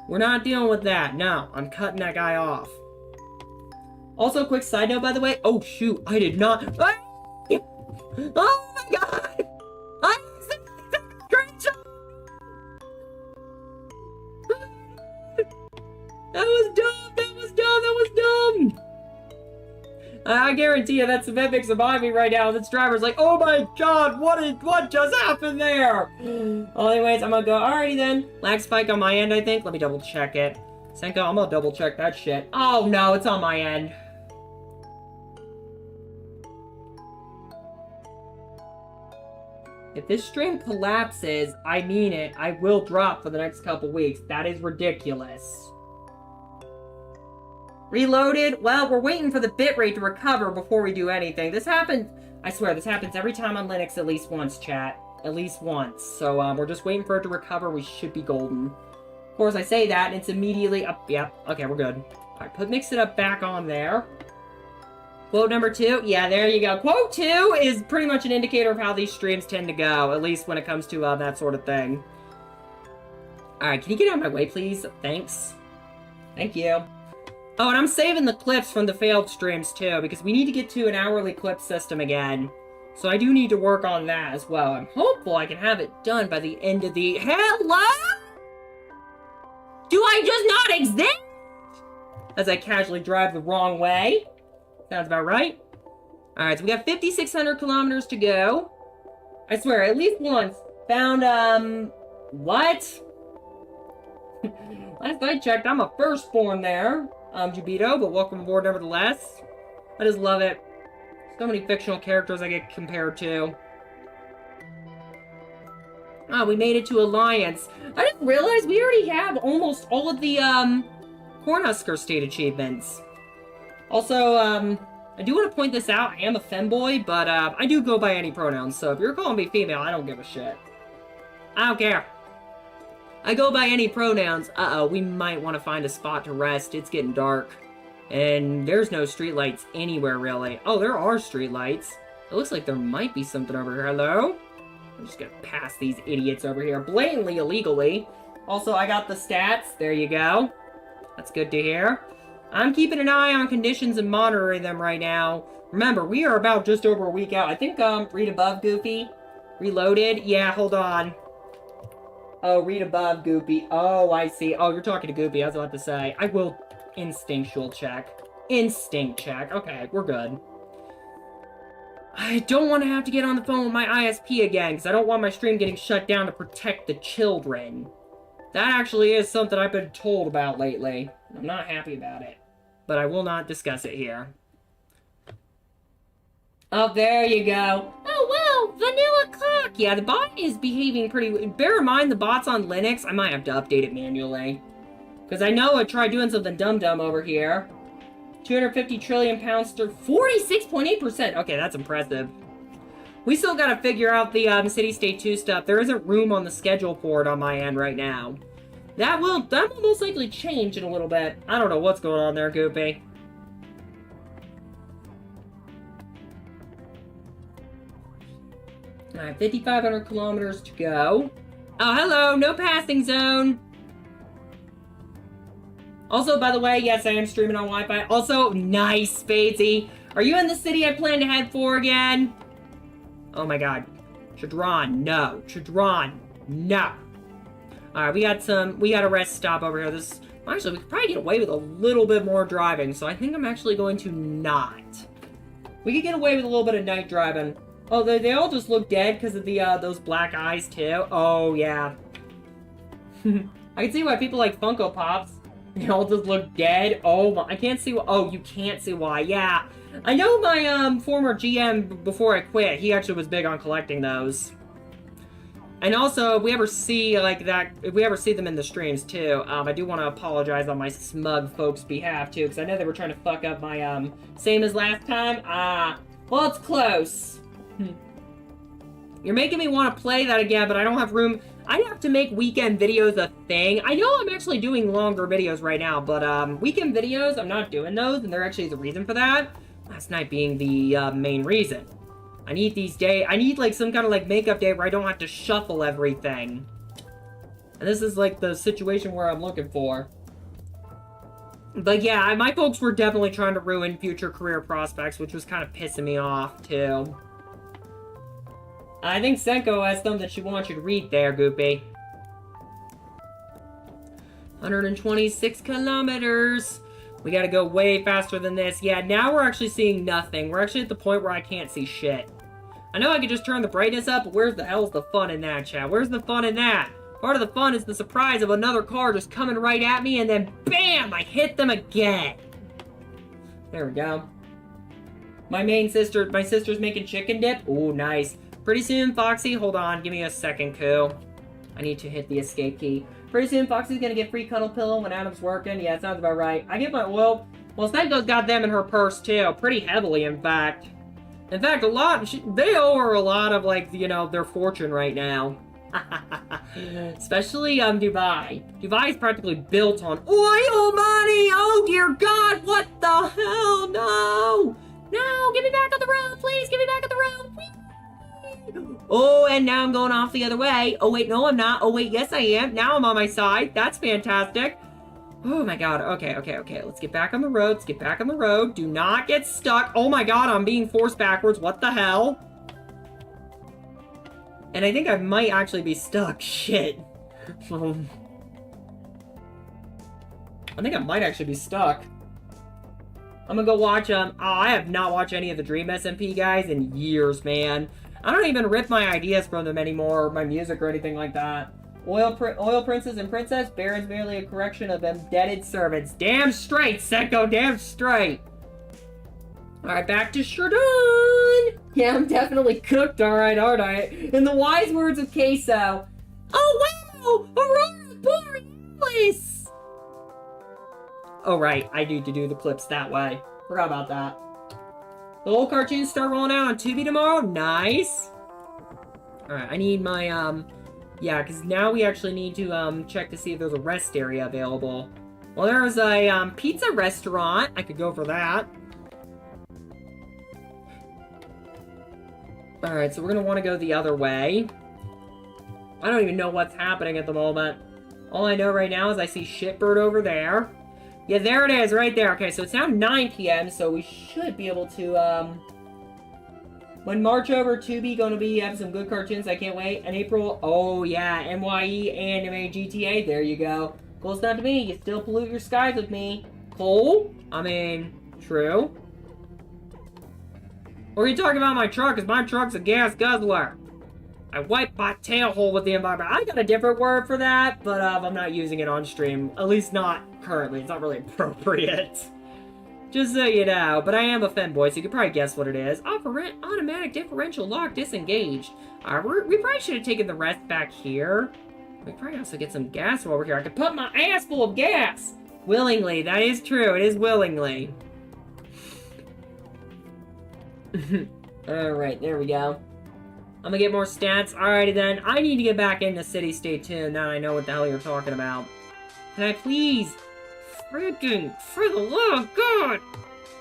Speaker 1: We're not dealing with that. No, I'm cutting that guy off. Also, quick side note, by the way. Oh, shoot. I did not... Oh, my God! I great job! That was dumb! That was dumb! That was dumb! I guarantee you that cement mixer behind me right now. This driver's like, oh my God, what just happened there? Well, anyways, I'm gonna go. Alrighty then. Lag spike on my end, I think. Let me double check it. Senko, I'm gonna double check that shit. Oh no, it's on my end. If this stream collapses, I mean it, I will drop for the next couple weeks. That is ridiculous. Reloaded? Well, we're waiting for the bitrate to recover before we do anything. This happens, I swear, this happens every time on Linux at least once, chat. At least once. So, we're just waiting for it to recover. We should be golden. Of course, I say that, and it's immediately up. Yep, okay, we're good. Alright, mix it up back on there. Quote number 2, yeah, there you go. Quote 2 is pretty much an indicator of how these streams tend to go, at least when it comes to that sort of thing. Alright, can you get out of my way, please? Thanks. Thank you. Oh, and I'm saving the clips from the failed streams, too, because we need to get to an hourly clip system again. So I do need to work on that as well. I'm hopeful I can have it done by the end of the... Hello? Do I just not exist? As I casually drive the wrong way. Sounds about right. Alright, so we got 5,600 kilometers to go. I swear, at least once. Found, what? Last I checked, I'm a firstborn there. Jubito, but welcome aboard nevertheless. I just love it. So many fictional characters I get compared to. Oh, we made it to Alliance. I didn't realize we already have almost all of the, Cornhusker state achievements. Also, I do want to point this out. I am a femboy, but I do go by any pronouns. So if you're calling me female, I don't give a shit. I don't care. I go by any pronouns. Uh-oh, we might want to find a spot to rest. It's getting dark. And there's no streetlights anywhere, really. Oh, there are streetlights. It looks like there might be something over here. Hello? I'm just gonna pass these idiots over here blatantly, illegally. Also, I got the stats. There you go. That's good to hear. I'm keeping an eye on conditions and monitoring them right now. Remember, we are about just over a week out. I think, read above, Goofy. Reloaded? Yeah, hold on. Oh, read above, Goopy. Oh, I see. Oh, you're talking to Goopy. I was about to say. I will instinctual check. Instinct check. Okay, we're good. I don't want to have to get on the phone with my ISP again, because I don't want my stream getting shut down to protect the children. That actually is something I've been told about lately. I'm not happy about it. But I will not discuss it here. Oh, there you go. Oh, wow, vanilla cock. Yeah, the bot is behaving pretty... Bear in mind, the bot's on Linux. I might have to update it manually. Because I know I tried doing something dumb-dumb over here. 250 trillion pounds to 46.8%. Okay, that's impressive. We still got to figure out the City State 2 stuff. There isn't room on the schedule for it on my end right now. That will most likely change in a little bit. I don't know what's going on there, Goopy. Alright, 5,500 kilometers to go. Oh, hello, no passing zone. Also, by the way, yes, I am streaming on Wi-Fi. Also, nice, Spadesy. Are you in the city I plan to head for again? Oh my god. Chadron, no. Chadron, no. Alright, we got a rest stop over here. Actually, we could probably get away with a little bit more driving, so I think I'm actually going to not. We could get away with a little bit of night driving. Oh, they all just look dead because of the, those black eyes, too. Oh, yeah. I can see why people like Funko Pops. They all just look dead. Oh, my, I can't see why. Oh, you can't see why. Yeah. I know my, former GM, before I quit, he actually was big on collecting those. And also, if we ever see, like, that, if we ever see them in the streams, too, I do want to apologize on my smug folks' behalf, too, because I know they were trying to fuck up my, same as last time. Well, it's close. You're making me want to play that again, but I don't have room. I have to make weekend videos a thing. I know I'm actually doing longer videos right now, but weekend videos, I'm not doing those, and there actually is a reason for that. Last night being the main reason. I need these days. I need like some kind of like makeup day where I don't have to shuffle everything. And this is like the situation where I'm looking for. But yeah, my folks were definitely trying to ruin future career prospects, which was kind of pissing me off too. I think Senko has something that she wants you to read there, Goopy. 126 kilometers. We gotta go way faster than this. Yeah, now we're actually seeing nothing. We're actually at the point where I can't see shit. I know I could just turn the brightness up, but where's the hell's the fun in that, chat? Where's the fun in that? Part of the fun is the surprise of another car just coming right at me, and then BAM! I hit them again. There we go. My sister's making chicken dip. Ooh, nice. Pretty soon, Foxy, hold on, give me a second, Koo. I need to hit the escape key. Pretty soon, Foxy's gonna get free cuddle pillow when Adam's working. Yeah, sounds about right. I get my oil. Well, Senko's got them in her purse, too. Pretty heavily, in fact. In fact, they owe her a lot of, like, you know, their fortune right now. Especially, Dubai. Dubai is practically built on oil money! Oh, dear God, what the hell? No! No, get me back on the road, please! Get me back on the road! Please. Oh, and now I'm going off the other way. Oh, wait, no, I'm not. Oh, wait, yes, I am. Now I'm on my side. That's fantastic. Oh, my God. Okay. Let's get back on the road. Let's get back on the road. Do not get stuck. Oh, my God, I'm being forced backwards. What the hell? And I think I might actually be stuck. Shit. I think I might actually be stuck. I'm gonna go watch, I have not watched any of the Dream SMP guys in years, man. I don't even rip my ideas from them anymore, or my music or anything like that. Oil Princes and Princess, Baron's merely a correction of indebted servants. Damn straight, Senko, damn straight. Alright, back to Sherdun. Yeah, I'm definitely cooked, alright, aren't I? In the wise words of Queso. Oh, wow! Aurora Borealis! Oh, right, I need to do the clips that way. Forgot about that. The whole cartoons start rolling out on Tubi tomorrow? Nice. Alright, I need my, yeah, because now we actually need to, check to see if there's a rest area available. Well, there's a, pizza restaurant. I could go for that. Alright, so we're gonna want to go the other way. I don't even know what's happening at the moment. All I know right now is I see Shitbird over there. Yeah, there it is, right there. Okay, so it's now 9 p.m., so we should be able to, when March over, Tubi gonna be have some good cartoons. I can't wait. In April, oh yeah, NYE, Anime, GTA. There you go. Cole's not to me. You still pollute your skies with me. Cole? I mean, true. Or are you talking about my truck? Because my truck's a gas guzzler. I wipe my tail hole with the environment. I got a different word for that, but I'm not using it on stream. At least not currently. It's not really appropriate. Just so you know. But I am a femboy, so you can probably guess what it is. Automatic differential lock disengaged. We probably should have taken the rest back here. We probably also get some gas while we're here. I could put my ass full of gas. Willingly. That is true. It is willingly. Alright, there we go. I'm gonna get more stats. Alrighty then. I need to get back into City. Stay tuned. Now I know what the hell you're talking about. Can I please? Freaking, for the love of God!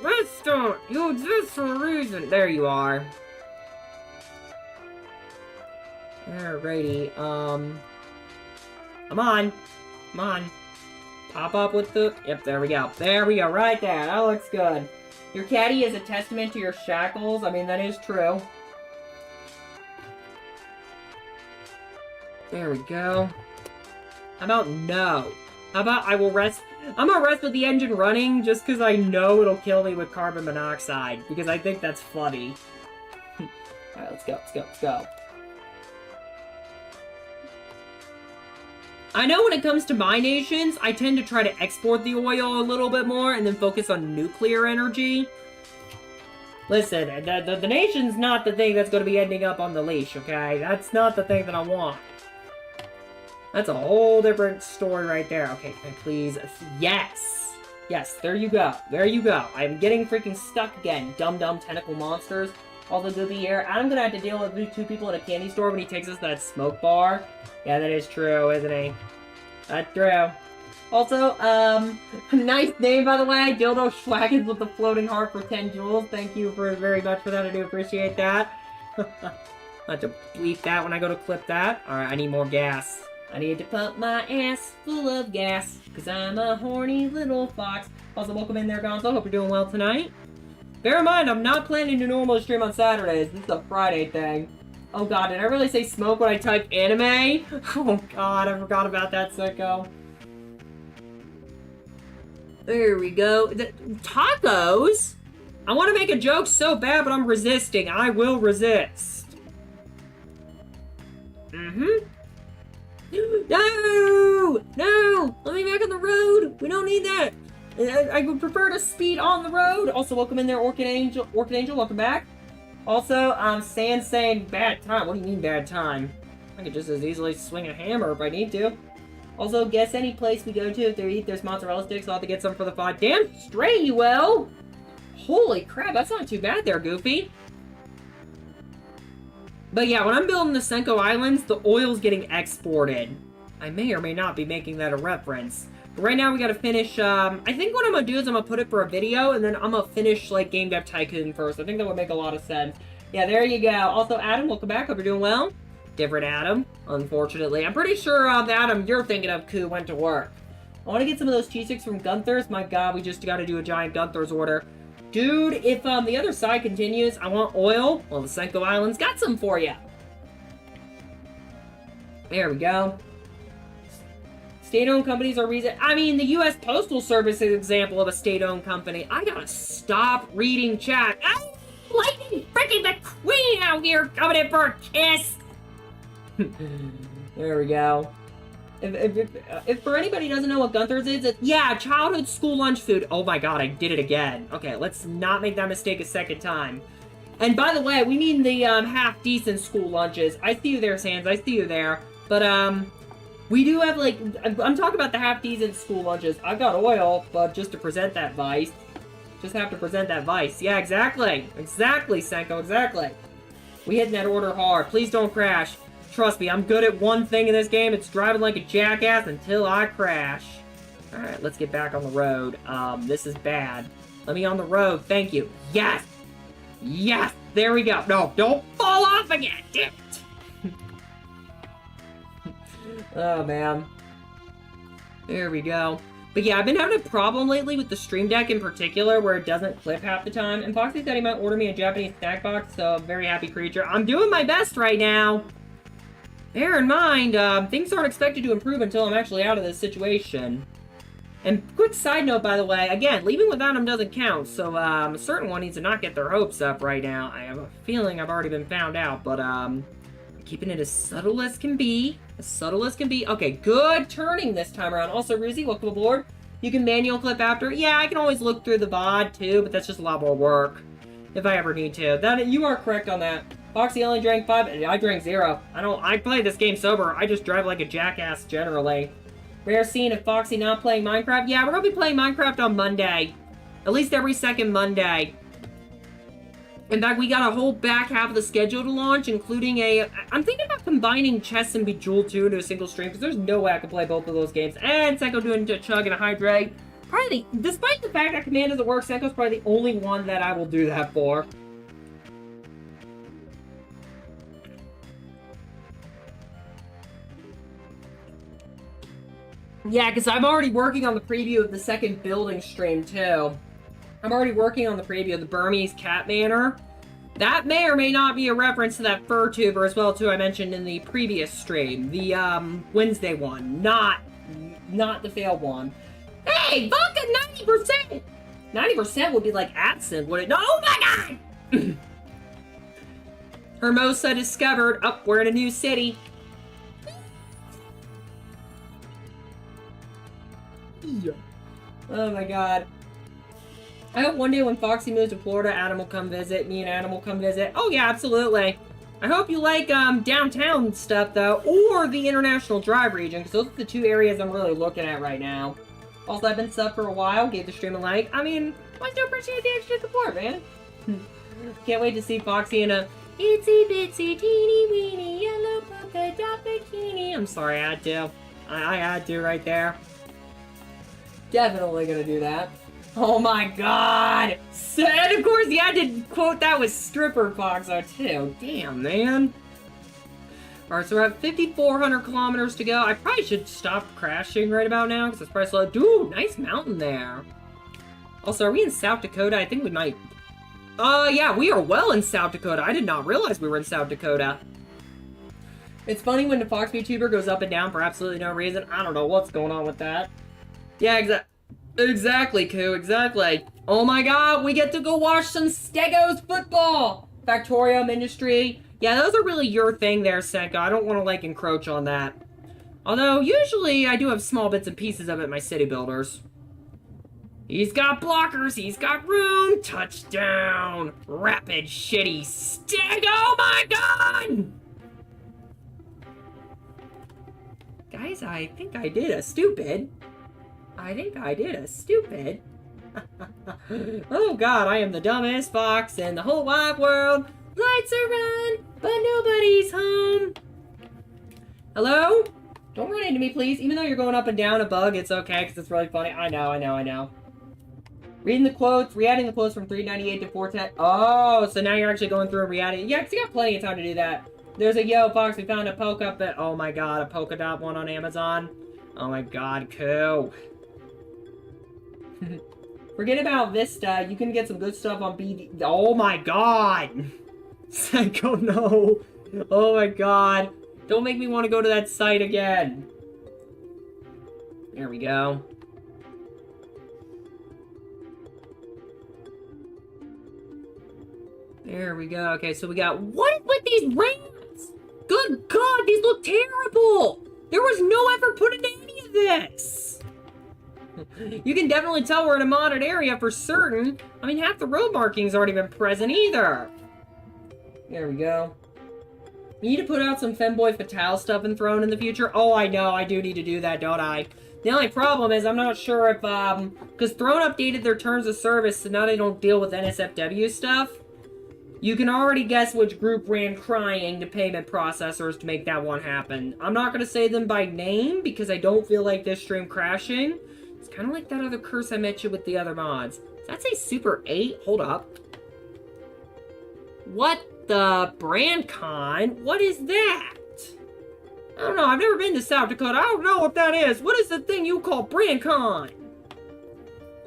Speaker 1: Restart! You exist for a reason! There you are. Alrighty, come on. Come on. Pop up with the... Yep, there we go. There we go, right there. That looks good. Your caddy is a testament to your shackles. I mean, that is true. There we go. How about no? How about I will rest... I'm gonna rest with the engine running just because I know it'll kill me with carbon monoxide. Because I think that's funny. Alright, let's go, let's go, let's go. I know when it comes to my nations, I tend to try to export the oil a little bit more and then focus on nuclear energy. Listen, the nation's not the thing that's going to be ending up on the leash, okay? That's not the thing that I want. That's a whole different story right there. Okay, can I please? Yes! Yes, there you go. There you go. I'm getting freaking stuck again. Dumb tentacle monsters. Also, good to be here. I'm gonna have to deal with 2 people in a candy store when he takes us to that smoke bar. Yeah, that is true, isn't he? That's true. Also, nice name, by the way. Dildo Schwaggins with the floating heart for 10 jewels. Thank you very much for that. I do appreciate that. I have to bleep that when I go to clip that. Alright, I need more gas. I need to pump my ass full of gas, because I'm a horny little fox. Also, welcome in there, Gonzo. Hope you're doing well tonight. Bear in mind, I'm not planning to normally stream on Saturdays. This is a Friday thing. Oh god, did I really say smoke when I typed anime? Oh god, I forgot about that, sicko. There we go. Tacos? I want to make a joke so bad, but I'm resisting. I will resist. No! No! Let me back on the road! We don't need that! I would prefer to speed on the road! Also, welcome in there, Orchid Angel, welcome back. Also, Sand saying bad time. What do you mean bad time? I could just as easily swing a hammer if I need to. Also, guess any place we go to, if they eat there's mozzarella sticks, I'll have to get some for the pod. Damn straight you will! Holy crap, that's not too bad there, Goofy. But yeah, when I'm building the Senko Islands, the oil's getting exported. I may or may not be making that a reference. But right now we gotta finish, I think what I'm gonna do is I'm gonna put it for a video, and then I'm gonna finish, like, Game Dev Tycoon first. I think that would make a lot of sense. Yeah, there you go. Also, Adam, welcome back. Hope you're doing well. Different Adam, unfortunately. I'm pretty sure, the Adam you're thinking of, Koo, went to work. I want to get some of those cheese sticks from Gunther's. My god, we just gotta do a giant Gunther's order. Dude, if the other side continues, I want oil. Well, the Senko Islands got some for you. There we go. State-owned companies are reason. I mean, the U.S. Postal Service is an example of a state-owned company. I gotta stop reading chat. I'm Lightning freaking McQueen out here coming in for a kiss. There we go. If for anybody who doesn't know what Gunther's is, it's, yeah, childhood school lunch food. Oh my god, I did it again. Okay, let's not make that mistake a second time. And by the way, we mean the half-decent school lunches. I see you there, Sans. I see you there. But, we do have, like, I'm talking about the half-decent school lunches. I've got oil, but just to present that vice. Just have to present that vice. Yeah, exactly. Exactly, Senko, exactly. We hitting that order hard. Please don't crash. Trust me, I'm good at one thing in this game. It's driving like a jackass until I crash. Alright, let's get back on the road. This is bad. Let me on the road. Thank you. Yes! Yes! There we go. No, don't fall off again! Damn it! Oh, man. There we go. But yeah, I've been having a problem lately with the Stream Deck in particular, where it doesn't clip half the time. And Foxy said he might order me a Japanese snack box, so I'm very happy creature. I'm doing my best right now! Bear in mind, things aren't expected to improve until I'm actually out of this situation. And quick side note, by the way, again, leaving without him doesn't count, so a certain one needs to not get their hopes up right now. I have a feeling I've already been found out, but keeping it as subtle as can be. As subtle as can be. Okay, good turning this time around. Also, Ruzy, welcome aboard. You can manual clip after. Yeah, I can always look through the VOD, too, but that's just a lot more work. If I ever need to. You are correct on that. Foxy only drank 5. I drank 0. I play this game sober. I just drive like a jackass, generally. Rare scene of Foxy not playing Minecraft. Yeah, we're gonna be playing Minecraft on Monday. At least every second Monday. In fact, we got a whole back half of the schedule to launch, including I'm thinking about combining Chess and Bejeweled 2 into a single stream, because there's no way I can play both of those games. And Senko doing a Chug and a Hydrate. Probably, despite the fact that Command doesn't work, Senko's probably the only one that I will do that for. Yeah, because I'm already working on the preview of the second building stream, too. I'm already working on the preview of the Burmese Cat Manor. That may or may not be a reference to that FurTuber as well, too, I mentioned in the previous stream. The, Wednesday one. Not the failed one. Hey, vodka 90%! 90% would be like absinthe, would it? No, oh my god! Hermosa discovered. Oh, we're in a new city. Oh my god. I hope one day when Foxy moves to Florida, Adam will come visit. Me and Adam will come visit. Oh yeah, absolutely. I hope you like downtown stuff though, or the International Drive region, because those are the two areas I'm really looking at right now. Also, I've been sub for a while, gave the stream a like. I mean, I still appreciate the extra support, man. Can't wait to see Foxy in a itsy bitsy teeny weeny yellow polka dot bikini. I'm sorry, I had to. I had to right there. Definitely gonna do that. Oh my god! And of course, you had to quote that with stripper Foxxo too. Damn, man. Alright, so we're at 5,400 kilometers to go. I probably should stop crashing right about now, because it's probably slow. Dude, nice mountain there. Also, are we in South Dakota? I think we might... yeah, we are well in South Dakota. I did not realize we were in South Dakota. It's funny when the Fox VTuber goes up and down for absolutely no reason. I don't know what's going on with that. Yeah, exactly, Koo, exactly. Oh my god, we get to go watch some Stegos football! Factorium Industry. Yeah, those are really your thing there, Senko. I don't want to, like, encroach on that. Although, usually, I do have small bits and pieces of it in my city builders. He's got blockers, he's got room, touchdown! Rapid shitty Steg, oh my god! Guys, I think I did a stupid. Oh god, I am the dumbest fox in the whole wide world. Lights are on, but nobody's home. Hello? Don't run into me, please. Even though you're going up and down a bug, it's okay, because it's really funny. I know. Reading the quotes, re-adding the quotes from 398 to 410. Oh, so now you're actually going through and re-adding. Yeah, because you got plenty of time to do that. There's a yo, Fox, we found a polka dot. Oh my god, a polka dot one on Amazon. Oh my god, cool. Forget about Vista. You can get some good stuff on BD. Oh my god! Senko, no! Oh my god. Don't make me want to go to that site again. There we go. There we go. Okay, so we got... What with these ramps? Good god, these look terrible! There was no effort put into any of this! You can definitely tell we're in a modded area for certain. I mean, half the road markings already been present either. There we go. You need to put out some Femboy Fatale stuff and Throne in the future. Oh, I know. I do need to do that, don't I? The only problem is I'm not sure if, because Throne updated their terms of service, so now they don't deal with NSFW stuff. You can already guess which group ran crying to payment processors to make that one happen. I'm not going to say them by name, because I don't feel like this stream crashing. It's kind of like that other curse I mentioned with the other mods. Does that say Super 8? Hold up. What the BrandCon? What is that? I don't know. I've never been to South Dakota. I don't know what that is. What is the thing you call BrandCon?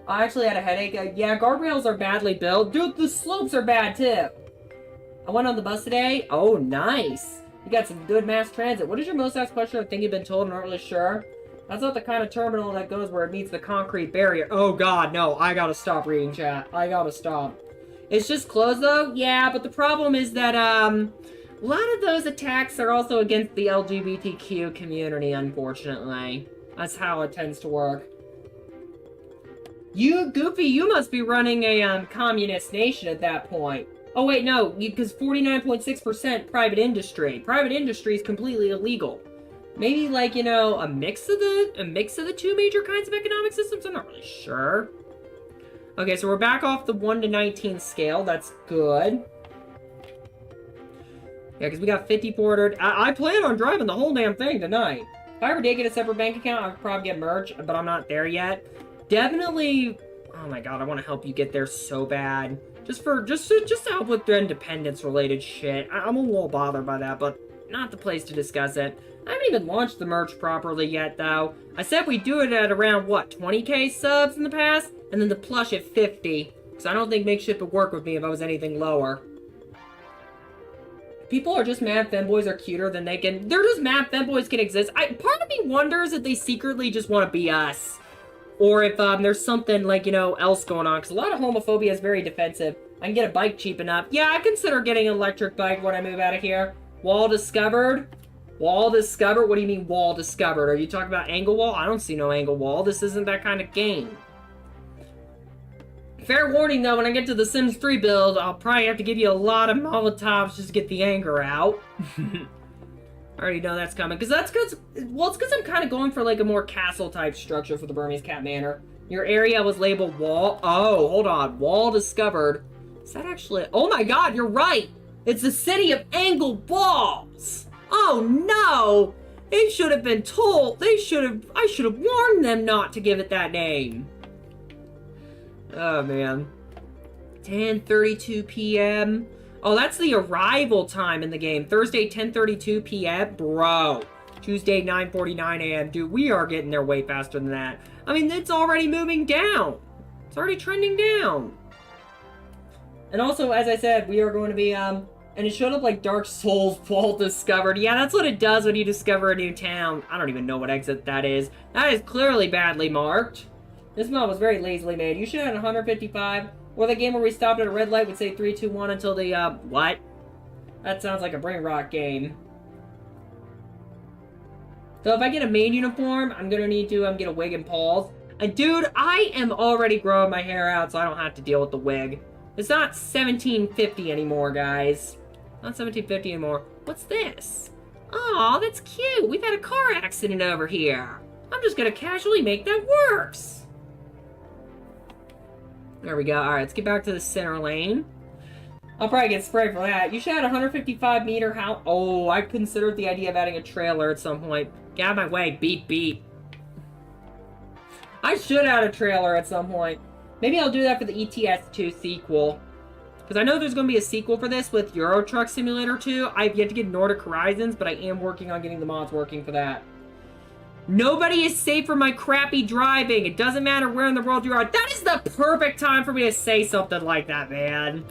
Speaker 1: I actually had a headache. Yeah, guardrails are badly built. Dude, the slopes are bad, too. I went on the bus today. Oh, nice. You got some good mass transit. What is your most asked question? I think you've been told. I'm not really sure. That's not the kind of terminal that goes where it meets the concrete barrier. Oh, God, no. I gotta stop reading chat. I gotta stop. It's just closed, though? Yeah, but the problem is that, a lot of those attacks are also against the LGBTQ community, unfortunately. That's how it tends to work. You, Goofy, you must be running a, communist nation at that point. Oh, wait, no, because 49.6% private industry. Private industry is completely illegal. Maybe, like, you know, a mix of the two major kinds of economic systems? I'm not really sure. Okay, so we're back off the 1 to 19 scale. That's good. Yeah, because we got 50 ordered. I plan on driving the whole damn thing tonight. If I ever did get a separate bank account, I'd probably get merch, but I'm not there yet. Definitely... Oh my god, I want to help you get there so bad. Just to help with the independence-related shit. I'm a little bothered by that, but not the place to discuss it. I haven't even launched the merch properly yet, though. I said we'd do it at around, what, 20k subs in the past? And then the plush at 50. Because I don't think Makeshift would work with me if I was anything lower. People are just mad femboys are cuter than they can... They're just mad femboys can exist. Part of me wonders if they secretly just want to be us. Or if there's something, like, you know, else going on. Because a lot of homophobia is very defensive. I can get a bike cheap enough. Yeah, I consider getting an electric bike when I move out of here. Wall discovered? Wall discovered? What do you mean wall discovered? Are you talking about angle wall? I don't see no angle wall. This isn't that kind of game. Fair warning, though, when I get to the Sims 3 build, I'll probably have to give you a lot of Molotovs just to get the anger out. I already know that's coming. Well, it's because I'm kind of going for, like, a more castle-type structure for the Burmese Cat Manor. Your area was labeled wall. Oh, hold on. Wall discovered. Is that actually... Oh, my God, you're right. It's the city of angled walls. Oh, no. They should have been told. I should have warned them not to give it that name. Oh, man. 10:32 p.m. Oh, that's the arrival time in the game. Thursday, 10:32 p.m. Bro. Tuesday, 9:49 a.m. Dude, we are getting there way faster than that. I mean, it's already moving down. It's already trending down. And also, as I said, we are going to be, and it showed up like Dark Souls Vault discovered. Yeah, that's what it does when you discover a new town. I don't even know what exit that is. That is clearly badly marked. This mod was very lazily made. You should have 155. Or the game where we stopped at a red light would say 3, 2, 1 until the, what? That sounds like a brain rot game. So if I get a maid uniform, I'm gonna need to get a wig and paws. And dude, I am already growing my hair out, so I don't have to deal with the wig. It's not 1750 anymore, guys. Not 1750 anymore. What's this? Aw, that's cute. We've had a car accident over here. I'm just gonna casually make that worse. There we go. Alright, let's get back to the center lane. I'll probably get sprayed for that. You should have 155 meter house. Oh, I considered the idea of adding a trailer at some point. Get out of my way. Beep, beep. I should add a trailer at some point. Maybe I'll do that for the ETS2 sequel. Because I know there's going to be a sequel for this with Euro Truck Simulator 2. I've yet to get Nordic Horizons, but I am working on getting the mods working for that. Nobody is safe from my crappy driving. It doesn't matter where in the world you are. That is the perfect time for me to say something like that, man.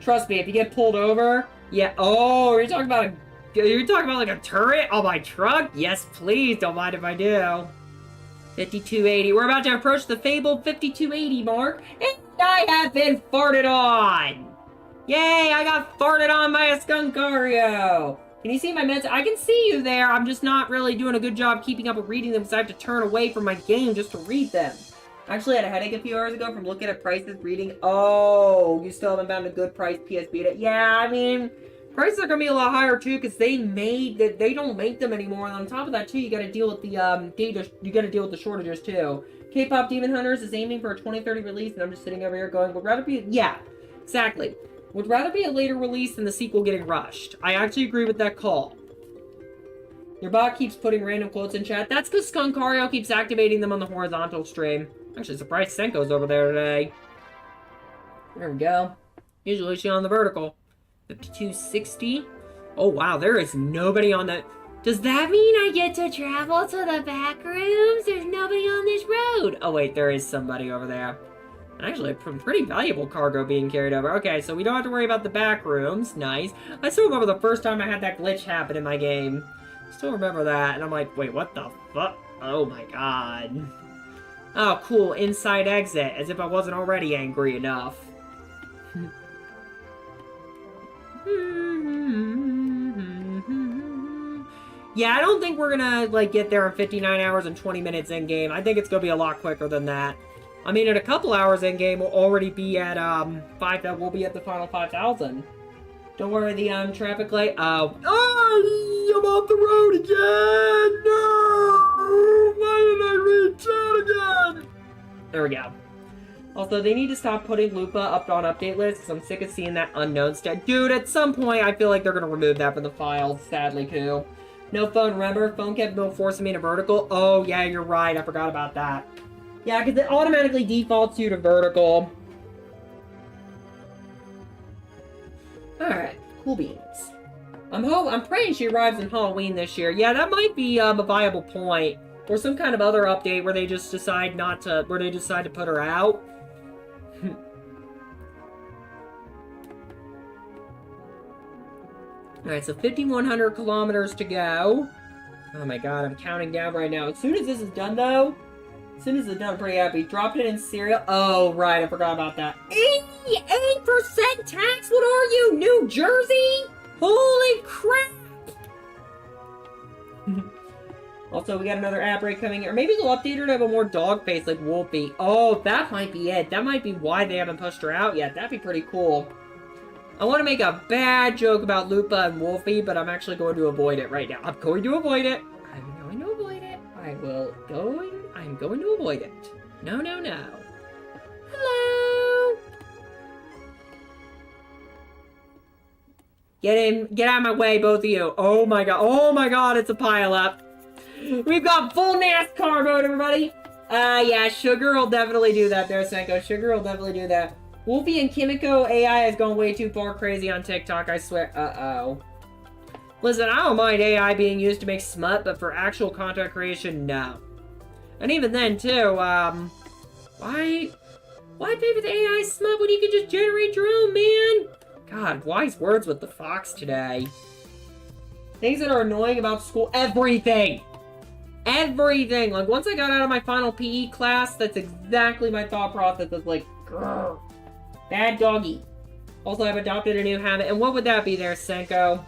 Speaker 1: Trust me, if you get pulled over, yeah. Oh, you're talking about like a turret on my truck? Yes, please. Don't mind if I do. 5280. We're about to approach the fabled 5280 mark, and I have been farted on. Yay! I got farted on by a Skunkario. Can you see my meds? I can see you there. I'm just not really doing a good job keeping up with reading them because I have to turn away from my game just to read them. I actually had a headache a few hours ago from looking at prices, reading. Oh, you still haven't found a good price PS Vita? Yeah, I mean, Prices are gonna be a lot higher too, because they don't make them anymore. And on top of that too, you gotta deal with the you gotta deal with the shortages too. K-pop Demon Hunters is aiming for a 2030 release, and I'm just sitting over here going, would rather be exactly. Would rather be a later release than the sequel getting rushed. I actually agree with that call. Your bot keeps putting random quotes in chat. That's because Skunkario keeps activating them on the horizontal stream. Actually surprised Senko's over there today. There we go. Usually she's on the vertical. 5260. Oh wow, there is nobody on that. Does that mean I get to travel to the back rooms? There's nobody on this road. Oh wait, there is somebody over there. Actually, pretty valuable cargo being carried over. Okay, so we don't have to worry about the back rooms. Nice. I still remember the first time I had that glitch happen in my game. Still remember that, and I'm like, wait, what the fuck? Oh my god. Oh, cool. Inside exit, as if I wasn't already angry enough. Yeah, I don't think we're gonna, like, get there in 59 hours and 20 minutes in-game. I think it's gonna be a lot quicker than that. I mean, in a couple hours in-game, we'll already be at, we'll be at the final 5,000. Don't worry, the, traffic light, I'm off the road again! No! Why did I reach out again? There we go. Also, they need to stop putting Lupa up on update lists, because I'm sick of seeing that unknown stat. Dude, at some point, I feel like they're gonna remove that from the files, sadly, too. No phone, remember? Phone kept forcing me to vertical. Oh, yeah, you're right. I forgot about that. Yeah, because it automatically defaults you to vertical. Alright, cool beans. I'm praying she arrives in Halloween this year. Yeah, that might be a viable point. Or some kind of other update where they just decide to put her out. Alright, so 5,100 kilometers to go. Oh my god, I'm counting down right now. As soon as this is done, though, I'm pretty happy. Dropped it in cereal. Oh, right, I forgot about that. 88% tax? What are you, New Jersey? Holy crap! Also, we got another ad break coming in. Or maybe they'll update her to have a more dog face like Wolfie. Oh, that might be it. That might be why they haven't pushed her out yet. That'd be pretty cool. I want to make a bad joke about Lupa and Wolfie, but I'm actually going to avoid it right now. I'm going to avoid it. I'm going to avoid it. I'm going to avoid it. No, no, no. Hello? Get out of my way, both of you. Oh my god, it's a pileup. We've got full NASCAR mode, everybody. Yeah, Sugar will definitely do that there, Senko. Sugar will definitely do that. Wolfie and Kimiko AI has gone way too far crazy on TikTok, I swear. Uh-oh. Listen, I don't mind AI being used to make smut, but for actual content creation, no. And even then, too, why pay for the AI smut when you can just generate your own, man? God, wise words with the Fox today. Things that are annoying about school, everything! Everything! Like, once I got out of my final PE class, that's exactly my thought process. It's like, grrr. Bad doggy. Also, I've adopted a new habit. And what would that be there, Senko?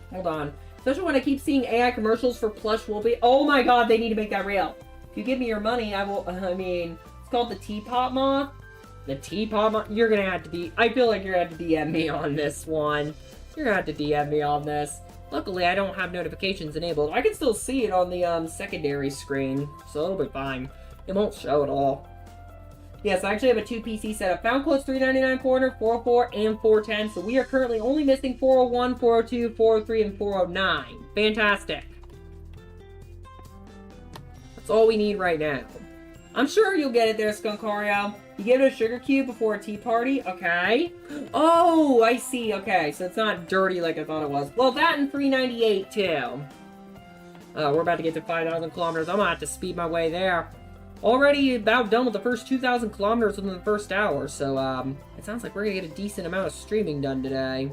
Speaker 1: Hold on. Especially when I keep seeing AI commercials for plush Wolfie. Oh my god, they need to make that real. If you give me your money, I will, it's called the Teapot Moth. The Teapot Moth? You're gonna have to I feel like you're gonna have to DM me on this one. You're gonna have to DM me on this. Luckily, I don't have notifications enabled. I can still see it on the, secondary screen. So it'll be fine. It won't show at all. Yes, I actually have a 2 PC setup. Found quotes 399, 400, 404, and 410. So we are currently only missing 401, 402, 403, and 409. Fantastic. That's all we need right now. I'm sure you'll get it there, Skunkario. You give it a sugar cube before a tea party? Okay. Oh, I see. Okay, so it's not dirty like I thought it was. Well, that and 398, too. We're about to get to 5,000 kilometers. I'm gonna have to speed my way there. Already about done with the first 2,000 kilometers within the first hour, so, it sounds like we're gonna get a decent amount of streaming done today.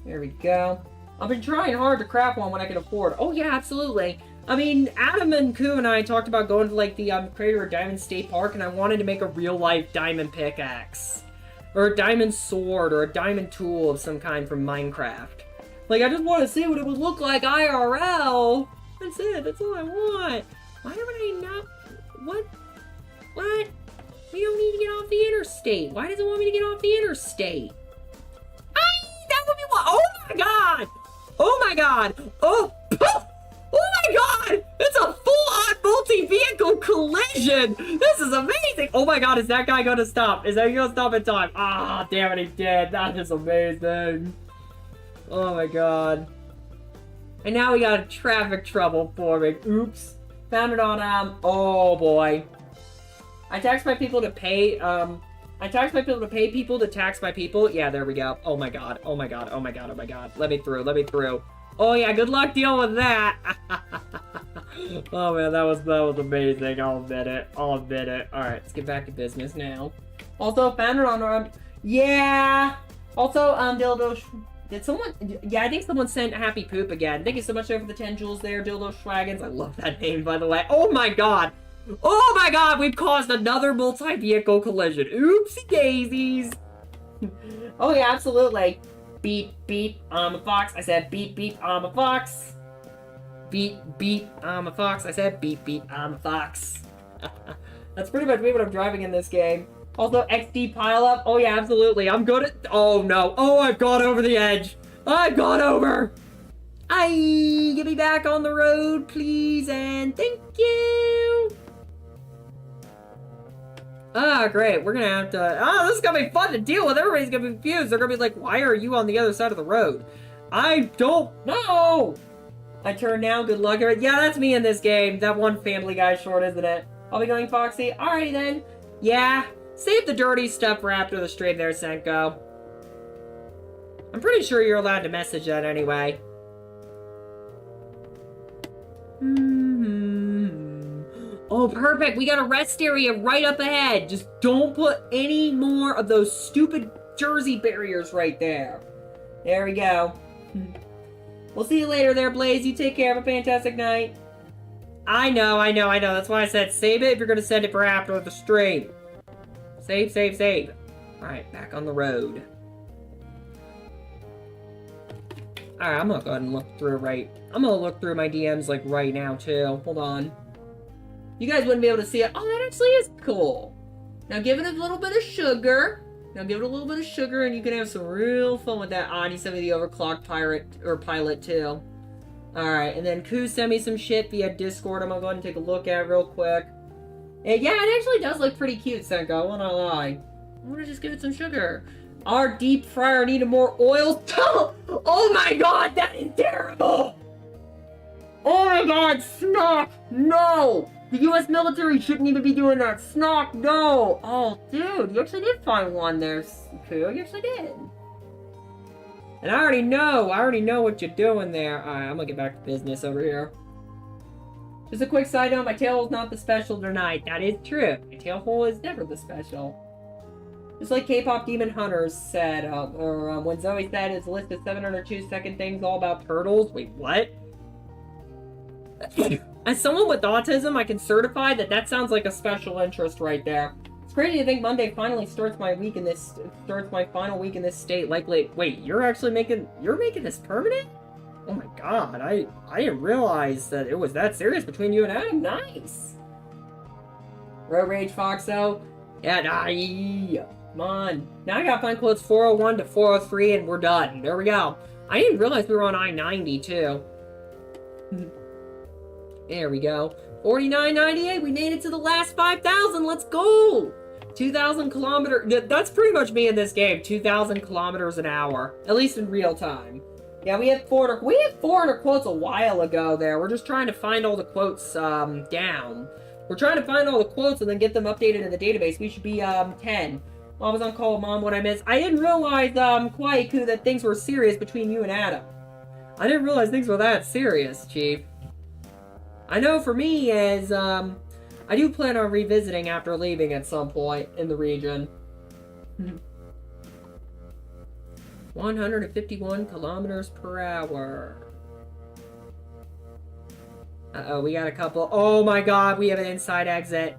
Speaker 1: There we go. I've been trying hard to craft one when I can afford. Oh, yeah, absolutely. I mean, Adam and Ku and I talked about going to, like, the, Crater of Diamond State Park, and I wanted to make a real-life diamond pickaxe. Or a diamond sword, or a diamond tool of some kind from Minecraft. Like, I just want to see what it would look like IRL! That's it. That's all I want. Why would I not... What? What? We don't need to get off the interstate. Why does it want me to get off the interstate? my god! Oh my god! Oh! Oh my god! It's a full-on multi-vehicle collision! This is amazing! Oh my god, is that guy gonna stop? Is that gonna stop in time? Ah, damn it, he did. That is amazing. Oh my god. And now we got a traffic trouble forming. Oops. Found it on, oh boy. I tax my people to pay, I tax my people to pay people to tax my people. Yeah, there we go. Oh my god. Oh my god. Oh my god. Oh my god. Let me through. Let me through. Oh yeah, good luck dealing with that. Oh man, that was amazing. I'll admit it. I'll admit it. All right, let's get back to business now. Also, found it on yeah. Also, Dildo. Did someone? Yeah, I think someone sent Happy Poop again. Thank you so much for the 10 jewels there, Dildo Schwagons. I love that name, by the way. Oh my god. Oh my god, we've caused another multi-vehicle collision. Oopsie daisies. Oh yeah, absolutely. Beep, beep, I'm a fox. I said beep, beep, I'm a fox. Beep, beep, I'm a fox. I said beep, beep, I'm a fox. That's pretty much me what I'm driving in this game. Also, XD pileup. Oh yeah, absolutely. I'm good at... Oh no. Oh, I've gone over the edge. I've gone over. Get me back on the road, please, and thank you. Ah, great. We're gonna have to... Oh, this is gonna be fun to deal with. Everybody's gonna be confused. They're gonna be like, why are you on the other side of the road? I don't know. I turn now. Good luck. Yeah, that's me in this game. That one Family Guy short, isn't it? I'll be going Foxy. Alrighty then. Yeah. Save the dirty stuff for after the stream there, Senko. I'm pretty sure you're allowed to message that anyway. Oh, perfect. We got a rest area right up ahead. Just don't put any more of those stupid Jersey barriers right there. There we go. We'll see you later there, Blaze. You take care. Have a fantastic night. I know. That's why I said save it if you're going to send it for after the stream. Save, save, save. Alright, back on the road. Alright, I'm gonna go ahead and look through I'm gonna look through my DMs like right now too. Hold on. You guys wouldn't be able to see it. Oh, that actually is cool. Now give it a little bit of sugar. And you can have some real fun with that. Ah, he sent me the overclocked pilot too. Alright, and then Koo sent me some shit via Discord. I'm gonna go ahead and take a look at it real quick. And yeah, it actually does look pretty cute, Senko. I won't lie. I want to just give it some sugar. Our deep fryer needed more oil. Oh my god, that is terrible! Oh my god, Snock! No! The US military shouldn't even be doing that. Snock, no! Oh, dude, you actually did find one there, Koo. You actually did. And I already know what you're doing there. Alright, I'm gonna get back to business over here. Just a quick side note, my tail is not the special tonight. That is true. My tail hole is never the special. Just like K-pop Demon Hunters said, when Zoe said his list of 702 second things all about turtles. Wait, what? As someone with autism, I can certify that sounds like a special interest right there. It's crazy to think Monday finally starts my final week in this state. Likely, wait, you're making this permanent? Oh my god, I didn't realize that it was that serious between you and Adam. Nice! Road Rage Foxxo. Yeah, come on. Now I gotta find quotes 401 to 403 and we're done. There we go. I didn't realize we were on I-90 too. There we go. 49.98, we made it to the last 5,000, let's go! 2,000 kilometers, that's pretty much me in this game, 2,000 kilometers an hour. At least in real time. Yeah, we had 400 quotes a while ago there. We're just trying to find all the quotes, down. We're trying to find all the quotes and then get them updated in the database. We should be, 10. Mom was on call with Mom, what I missed. I didn't realize, Kwaiku, that things were serious between you and Adam. I didn't realize things were that serious, Chief. I know for me, as, I do plan on revisiting after leaving at some point in the region. 151 kilometers per hour. Uh-oh, we got a couple. Oh my god, we have an inside exit.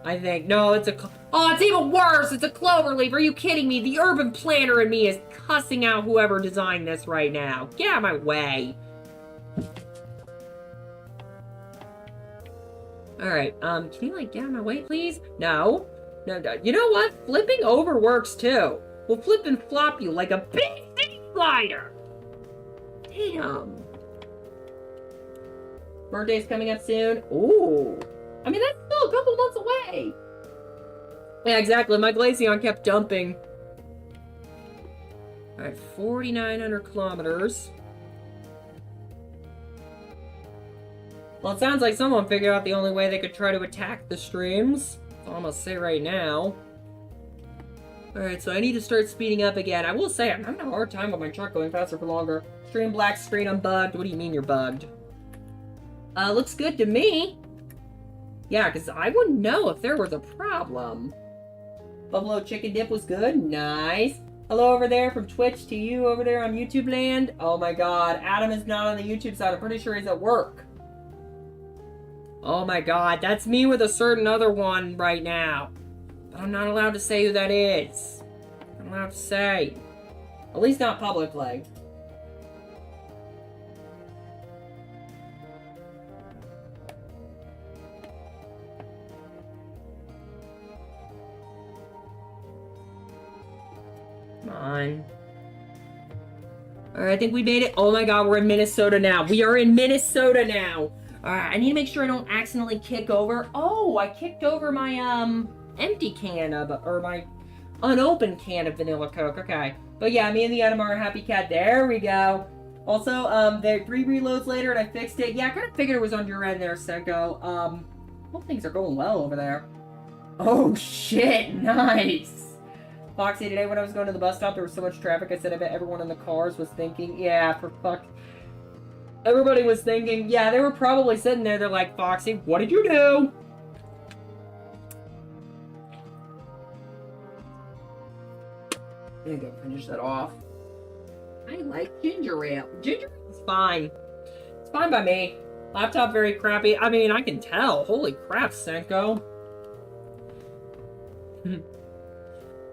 Speaker 1: I think. No, it's a... Oh, it's even worse! It's a cloverleaf! Are you kidding me? The urban planner in me is cussing out whoever designed this right now. Get out of my way. Alright, can you, like, get out of my way, please? No. No. You know what? Flipping over works, too. We'll flip and flop you like a big city slider. Damn. Birthday's coming up soon. Ooh. I mean, that's still a couple months away. Yeah, exactly. My Glaceon kept dumping. Alright, 4,900 kilometers. Well, it sounds like someone figured out the only way they could try to attack the streams. That's all I'm gonna say right now. Alright, so I need to start speeding up again. I will say, I'm having a hard time with my truck going faster for longer. Stream black screen, I'm bugged. What do you mean you're bugged? Looks good to me. Yeah, because I wouldn't know if there was a problem. Buffalo chicken dip was good. Nice. Hello over there from Twitch to you over there on YouTube land. Oh my god, Adam is not on the YouTube side. I'm pretty sure he's at work. Oh my god, that's me with a certain other one right now. But I'm not allowed to say who that is. I'm not allowed to say. At least not publicly. Come on. Alright, I think we made it. Oh my god, we're in Minnesota now. We are in Minnesota now. Alright, I need to make sure I don't accidentally kick over. Oh, I kicked over my, empty can of, or my unopened can of vanilla Coke. Okay. But yeah, me and the Adam are a happy cat. There we go. Also, there 3 reloads later and I fixed it. Yeah, I kind of figured it was on your end there, Senko. Hope things are going well over there. Oh, shit. Nice. Foxy, today when I was going to the bus stop, there was so much traffic, I said I bet everyone in the cars was thinking, yeah, for fuck. Everybody was thinking, yeah, they were probably sitting there, they're like, Foxy, what did you do? I'm gonna go finish that off. I like ginger ale. Ginger ale is fine. It's fine by me. Laptop very crappy. I mean, I can tell. Holy crap, Senko.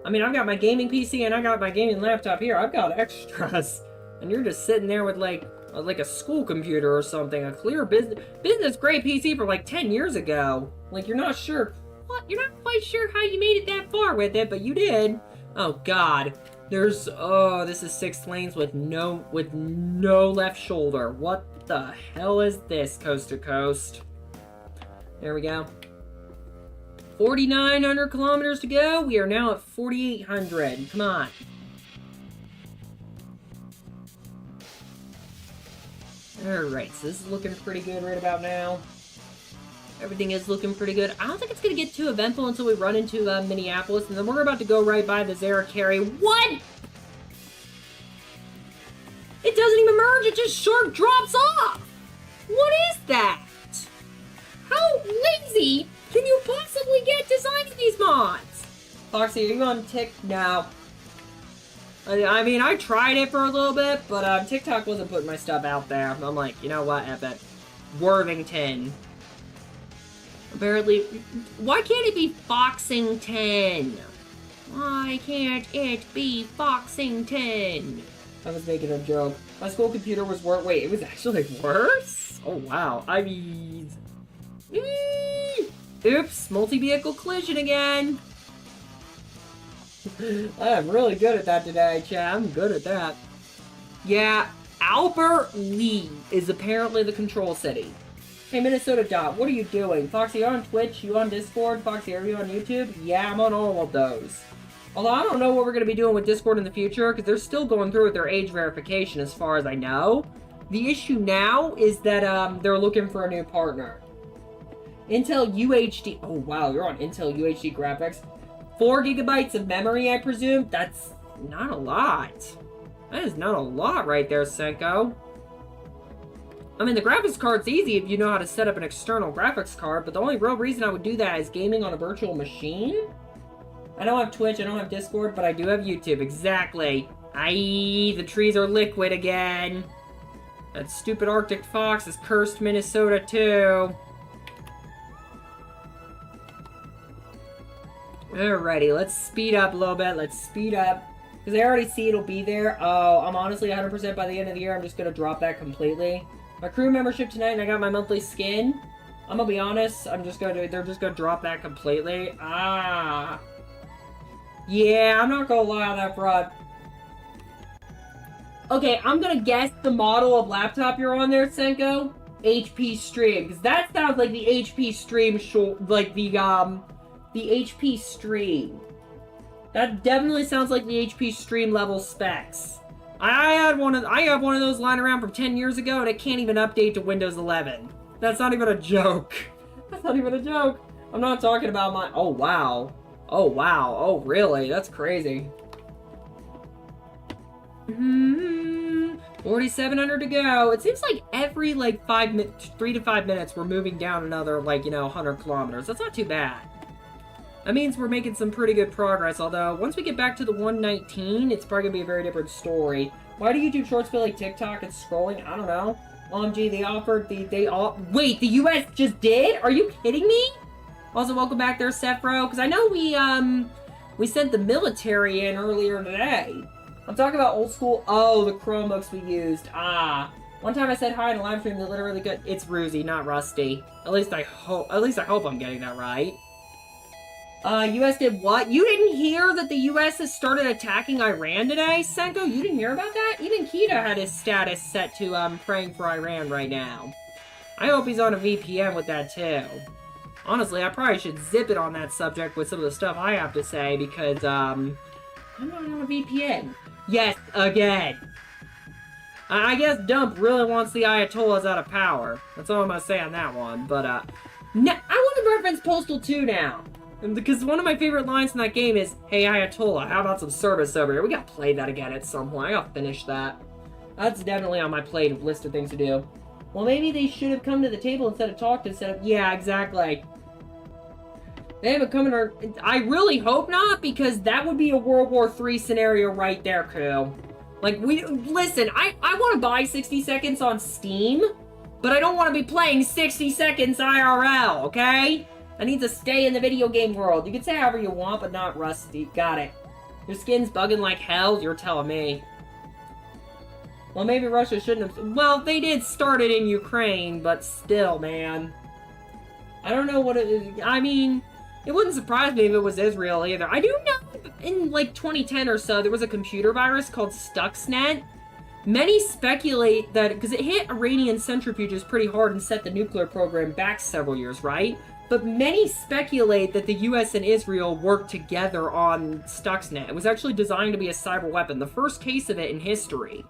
Speaker 1: I mean, I've got my gaming PC and I got my gaming laptop here. I've got extras. And you're just sitting there with like a school computer or something. A clear business grade PC for like 10 years ago. Like, you're not sure. What? You're not quite sure how you made it that far with it, but you did. Oh, God. There's, oh, this is 6 lanes with no left shoulder. What the hell is this, coast to coast? There we go. 4,900 kilometers to go. We are now at 4,800. Come on. Alright, so this is looking pretty good right about now. Everything is looking pretty good. I don't think it's going to get too eventful until we run into Minneapolis, and then we're about to go right by the FoxieHikari. What?! It doesn't even merge, it just sharp drops off! What is that? How lazy can you possibly get designing these mods? Foxy, are you on No. I mean, I tried it for a little bit, but TikTok wasn't putting my stuff out there. I'm like, you know what, F it. Worthington. Apparently, why can't it be Foxington? Why can't it be Foxington? I was making a joke. My school computer was worse. Wait, it was actually worse? Oh, wow. I mean... Oops, multi-vehicle collision again. I am really good at that today, chat. I'm good at that. Yeah, Albert Lee is apparently the control city. Hey, Minnesota Dot, what are you doing? Foxy, you on Twitch? You on Discord? Foxy, are you on YouTube? Yeah, I'm on all of those. Although I don't know what we're going to be doing with Discord in the future, because they're still going through with their age verification as far as I know. The issue now is that they're looking for a new partner. Intel UHD... Oh, wow, you're on Intel UHD graphics. 4 gigabytes of memory, I presume? That's not a lot. That is not a lot right there, Senko. I mean, the graphics card's easy if you know how to set up an external graphics card, but the only real reason I would do that is gaming on a virtual machine? I don't have Twitch, I don't have Discord, but I do have YouTube. Exactly. Aye, the trees are liquid again. That stupid Arctic fox has cursed Minnesota, too. Alrighty, let's speed up a little bit. Let's speed up. Because I already see it'll be there. Oh, I'm honestly 100% by the end of the year. I'm just going to drop that completely. My crew membership tonight, and I got my monthly skin. I'm going to be honest. They're just going to drop that completely. Ah. Yeah, I'm not going to lie on that front. Okay, I'm gonna guess the model of laptop you're on there, Senko. HP Stream, because that sounds like the HP Stream like the HP Stream. That definitely sounds like the HP Stream level specs. I have one of those lying around from 10 years ago, and it can't even update to Windows 11. That's not even a joke. That's not even a joke. I'm not talking about my... Oh, wow. Oh, wow. Oh, really? That's crazy. 4,700 to go. It seems like every, like, 3 to 5 minutes, we're moving down another, like, 100 kilometers. That's not too bad. That means we're making some pretty good progress, although once we get back to the 119, it's probably going to be a very different story. Why do YouTube Shorts feel like TikTok? It's scrolling? I don't know. OMG, they offered wait, the US just did? Are you kidding me? Also, welcome back there, Sephro, because I know we sent the military in earlier today. I'm talking about old school, the Chromebooks we used. One time I said hi in a live stream, they literally got, it's Roozy, not Rusty. At least I hope I'm getting that right. US did what? You didn't hear that the US has started attacking Iran today, Senko? You didn't hear about that? Even Kita had his status set to, praying for Iran right now. I hope he's on a VPN with that, too. Honestly, I probably should zip it on that subject with some of the stuff I have to say, because, I'm not on a VPN. Yes, again. I guess Dump really wants the Ayatollahs out of power. That's all I'm gonna say on that one, but, I want to reference Postal 2 now. Because one of my favorite lines in that game is, hey Ayatollah, how about some service over here? We gotta play that again at some point. I gotta finish that. That's definitely on my plate list of things to do. Well, maybe they should have come to the table instead of talked instead of... Yeah, exactly. They haven't come in our... I really hope not, because that would be a World War III scenario right there, Koo. Like, listen, I want to buy 60 seconds on Steam, but I don't want to be playing 60 seconds IRL, okay? I need to stay in the video game world. You can say however you want, but not Rusty. Got it. Your skin's bugging like hell? You're telling me. Well, maybe Russia shouldn't have... Well, they did start it in Ukraine, but still, man. I don't know what it is. I mean, it wouldn't surprise me if it was Israel either. I do know in, like, 2010 or so, there was a computer virus called Stuxnet. Many speculate that... Because it hit Iranian centrifuges pretty hard and set the nuclear program back several years, right? But many speculate that the US and Israel worked together on Stuxnet. It was actually designed to be a cyber weapon, the first case of it in history.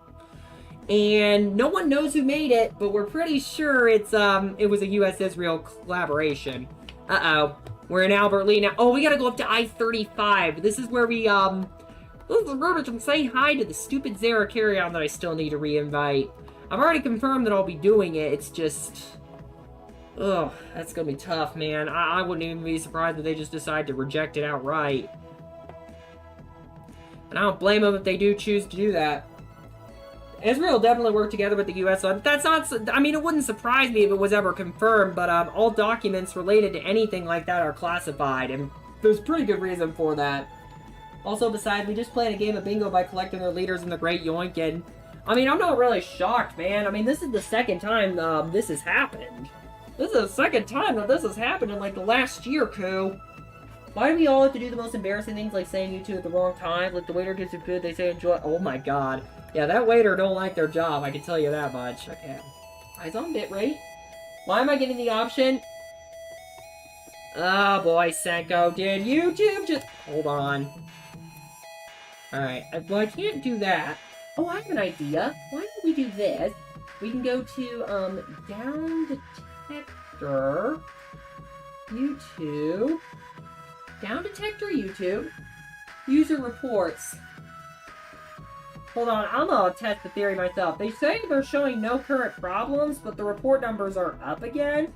Speaker 1: And no one knows who made it, but we're pretty sure it was a US-Israel collaboration. Uh-oh. We're in Albert Lee now. Oh, we gotta go up to I-35. This is where we, this is where we can say hi to the stupid Zara carry-on that I still need to re-invite. I've already confirmed that I'll be doing it, it's just... Ugh, that's gonna be tough, man. I wouldn't even be surprised if they just decide to reject it outright. And I don't blame them if they do choose to do that. Israel definitely worked together with the U.S. on... That's not... I mean, it wouldn't surprise me if it was ever confirmed, but all documents related to anything like that are classified, and there's pretty good reason for that. Also, besides, we just played a game of bingo by collecting their leaders in the Great Yoink, and... I mean, I'm not really shocked, man. I mean, this is the second time this has happened. This is the second time that this has happened in, like, the last year, Koo. Why do we all have to do the most embarrassing things, like saying you two at the wrong time? Like, the waiter gives you food, they say enjoy... Oh, my God. Yeah, that waiter don't like their job, I can tell you that much. Okay. Eyes on bitrate. Why am I getting the option? Oh, boy, Senko. Did YouTube just... Hold on. Alright. Well, I can't do that. Oh, I have an idea. Why don't we do this? We can go to, down detector, YouTube, down detector, YouTube, user reports. Hold on, I'm gonna test the theory myself. They say they're showing no current problems, but the report numbers are up again.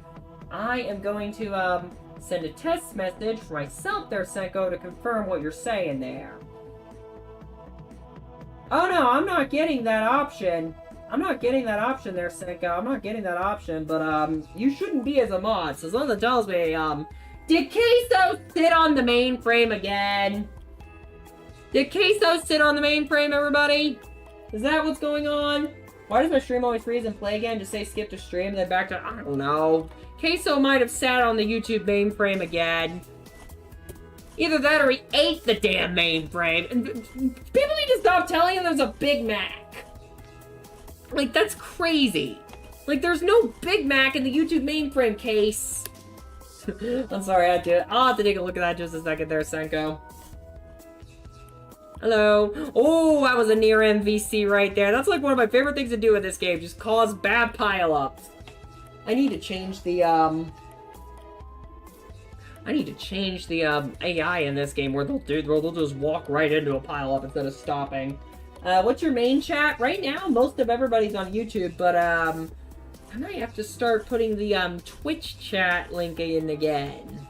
Speaker 1: I am going to, send a test message for myself there, Senko, to confirm what you're saying there. Oh no, I'm not getting that option. I'm not getting that option there, Senko. I'm not getting that option, but, you shouldn't be as a mod. So something tells me, did Queso sit on the mainframe again? Did Queso sit on the mainframe, everybody? Is that what's going on? Why does my stream always freeze and play again? Just say skip to stream and then back to... I don't know. Queso might have sat on the YouTube mainframe again. Either that or he ate the damn mainframe. And people need to stop telling him there's a Big Mac. Like, that's crazy. Like, there's no Big Mac in the YouTube mainframe case. I'm sorry, I'll have to take a look at that just a second there, Senko. Hello. Oh, that was a near MVC right there. That's like one of my favorite things to do in this game. Just cause bad pile-ups. I need to change the, AI in this game where they'll just walk right into a pile-up instead of stopping. What's your main chat? Right now, most of everybody's on YouTube, but, I might have to start putting the, Twitch chat link in again.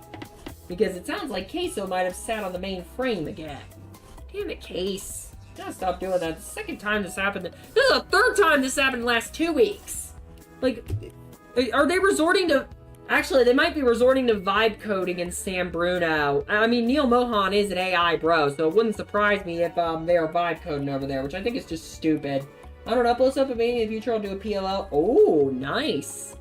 Speaker 1: Because it sounds like Queso might have sat on the main frame again. Damn it, Case. Gotta stop doing that. The second time this happened. This is the third time this happened in the last 2 weeks. Like, are they resorting to... Actually, they might be resorting to vibe coding in San Bruno. I mean, Neil Mohan is an AI bro, so it wouldn't surprise me if they are vibe coding over there, which I think is just stupid. I don't upload stuff, but maybe in the future I'll do a PLL. Oh, nice.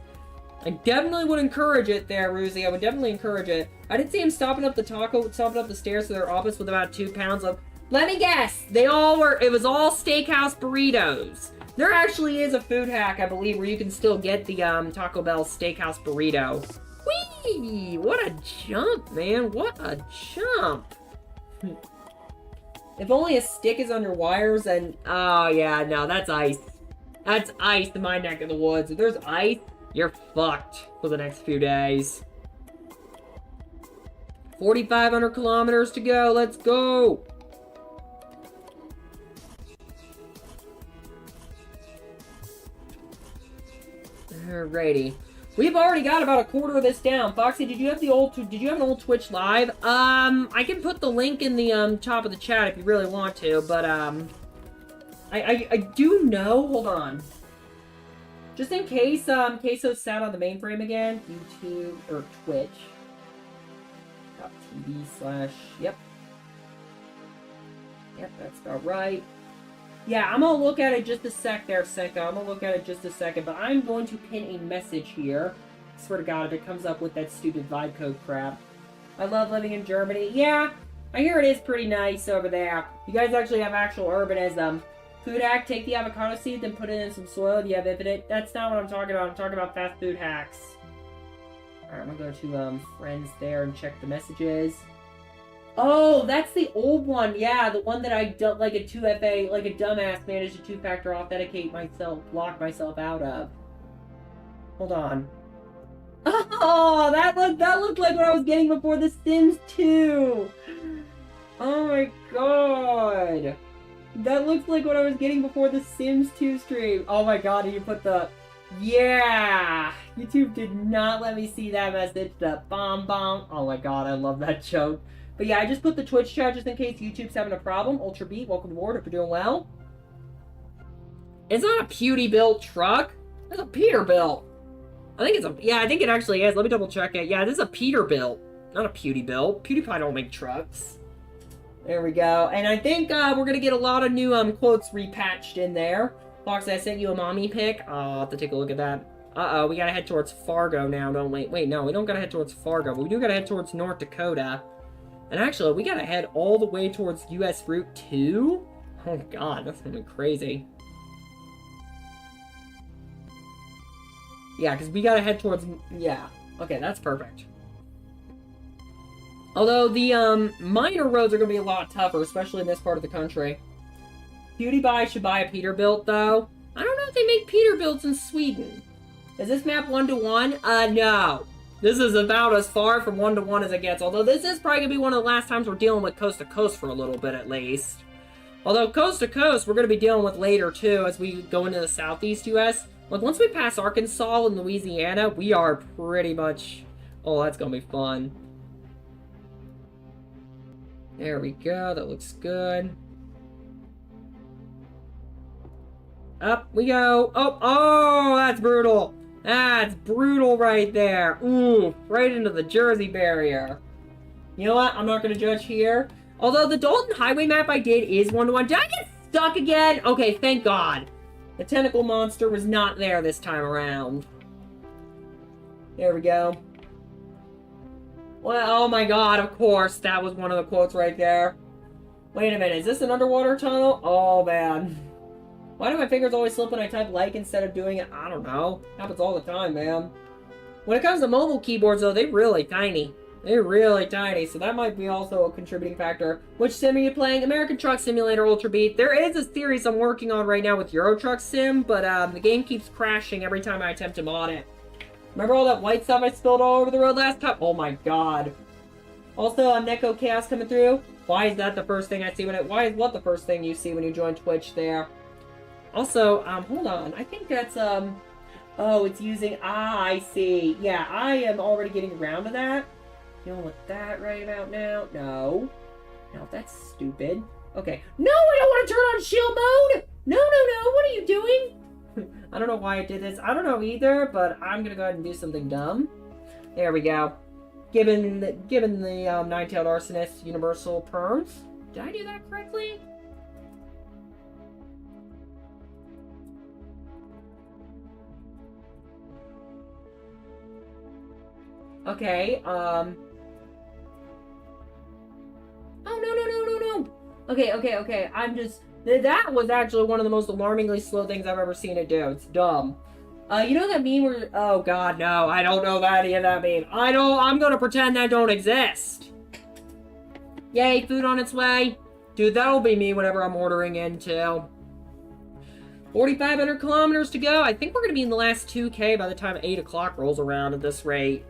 Speaker 1: I definitely would encourage it there, Ruzy. I would definitely encourage it. I did see him stopping up the stairs to their office with about 2 pounds of... Let me guess. It was all steakhouse burritos. There actually is a food hack, I believe, where you can still get the Taco Bell steakhouse burrito. Whee! What a jump, man. What a jump. If only a stick is on your wires and... Oh, yeah, no, that's ice. That's ice in my neck of the woods. If there's ice, you're fucked for the next few days. 4,500 kilometers to go. Let's go. Alrighty. We've already got about a quarter of this down. Foxy, did you have an old Twitch live? I can put the link in the top of the chat if you really want to, but I do know. Hold on. Just in case Queso sat on the mainframe again, YouTube or Twitch. .tv/ yep. Yep, that's about right. Yeah, I'm gonna look at it just a sec there, Senko. I'm gonna look at it just a second, but I'm going to pin a message here. I swear to God, if it comes up with that stupid vibe code crap. I love living in Germany. Yeah, I hear it is pretty nice over there. You guys actually have actual urbanism. Food hack, take the avocado seed, then put it in some soil. Do you have infinite? That's not what I'm talking about. I'm talking about fast food hacks. Alright, I'm gonna go to friends there and check the messages. Oh, that's the old one. Yeah, the one that I like a 2FA, like a dumbass managed to 2-factor authenticate myself, block myself out of. Hold on. Oh, that looked like what I was getting before The Sims 2. Oh my god. That looks like what I was getting before the Sims 2 stream. Oh my god, did you put the... Yeah! YouTube did not let me see that message. The bomb bomb. Oh my god, I love that joke. But yeah, I just put the Twitch chat just in case YouTube's having a problem. Ultra Beat, welcome to board if you're doing well. It's not a Peterbilt truck. It's a Peterbilt. I think it's a... Yeah, I think it actually is. Let me double check it. Yeah, this is a Peterbilt. Not a Peterbilt. PewDiePie don't make trucks. There we go. And I think we're going to get a lot of new quotes repatched in there. Fox, I sent you a mommy pic. I'll have to take a look at that. Uh-oh, we got to head towards Fargo now, don't we? Wait, no, we don't got to head towards Fargo, but we do got to head towards North Dakota. And actually, we got to head all the way towards US Route 2? Oh, God, that's going to be crazy. Yeah, because we got to head towards... Yeah. Okay, that's perfect. Although, the minor roads are going to be a lot tougher, especially in this part of the country. PewDiePie should buy a Peterbilt, though. I don't know if they make Peterbilts in Sweden. Is this map 1-to-1? No. This is about as far from 1-to-1 as it gets. Although this is probably going to be one of the last times we're dealing with coast to coast for a little bit, at least. Although coast to coast, we're going to be dealing with later, too, as we go into the southeast U.S. Like, once we pass Arkansas and Louisiana, we are pretty much... Oh, that's going to be fun. There we go. That looks good. Up we go. Oh, that's brutal. That's brutal right there. Ooh, right into the Jersey barrier. You know what? I'm not going to judge here. Although the Dalton Highway map I did is 1-to-1. Did I get stuck again? Okay, thank God. The tentacle monster was not there this time around. There we go. Well, oh my God, of course. That was one of the quotes right there. Wait a minute. Is this an underwater tunnel? Oh, man. Why do my fingers always slip when I type like instead of doing it? I don't know. Happens all the time, man. When it comes to mobile keyboards, though, they're really tiny. They're really tiny, so that might be also a contributing factor. Which sim are you playing? American Truck Simulator Ultra Beat. There is a series I'm working on right now with Euro Truck Sim, but the game keeps crashing every time I attempt to mod it. Remember all that white stuff I spilled all over the road last time? Oh my god. Also, Neko Chaos coming through. Why is that the first thing I see when it... Why is what the first thing you see when you join Twitch there? Also, hold on. I think that's, oh, it's using... Ah, I see. Yeah, I am already getting around to that. Dealing with that right about now. No. No, that's stupid. Okay. No, I don't want to turn on shield mode! No, no, no, what are you doing? I don't know why I did this. I don't know either, but I'm gonna go ahead and do something dumb. There we go. Given the Nine-Tailed Arsonist Universal Perms. Did I do that correctly? Okay, Oh, no. Okay. I'm just... That was actually one of the most alarmingly slow things I've ever seen it do. It's dumb. You know that meme where... Oh, God, no. I don't know any of that meme. I'm gonna pretend that don't exist. Yay, food on its way. Dude, that'll be me whenever I'm ordering in, too. 4,500 kilometers to go. I think we're gonna be in the last 2K by the time 8 o'clock rolls around at this rate.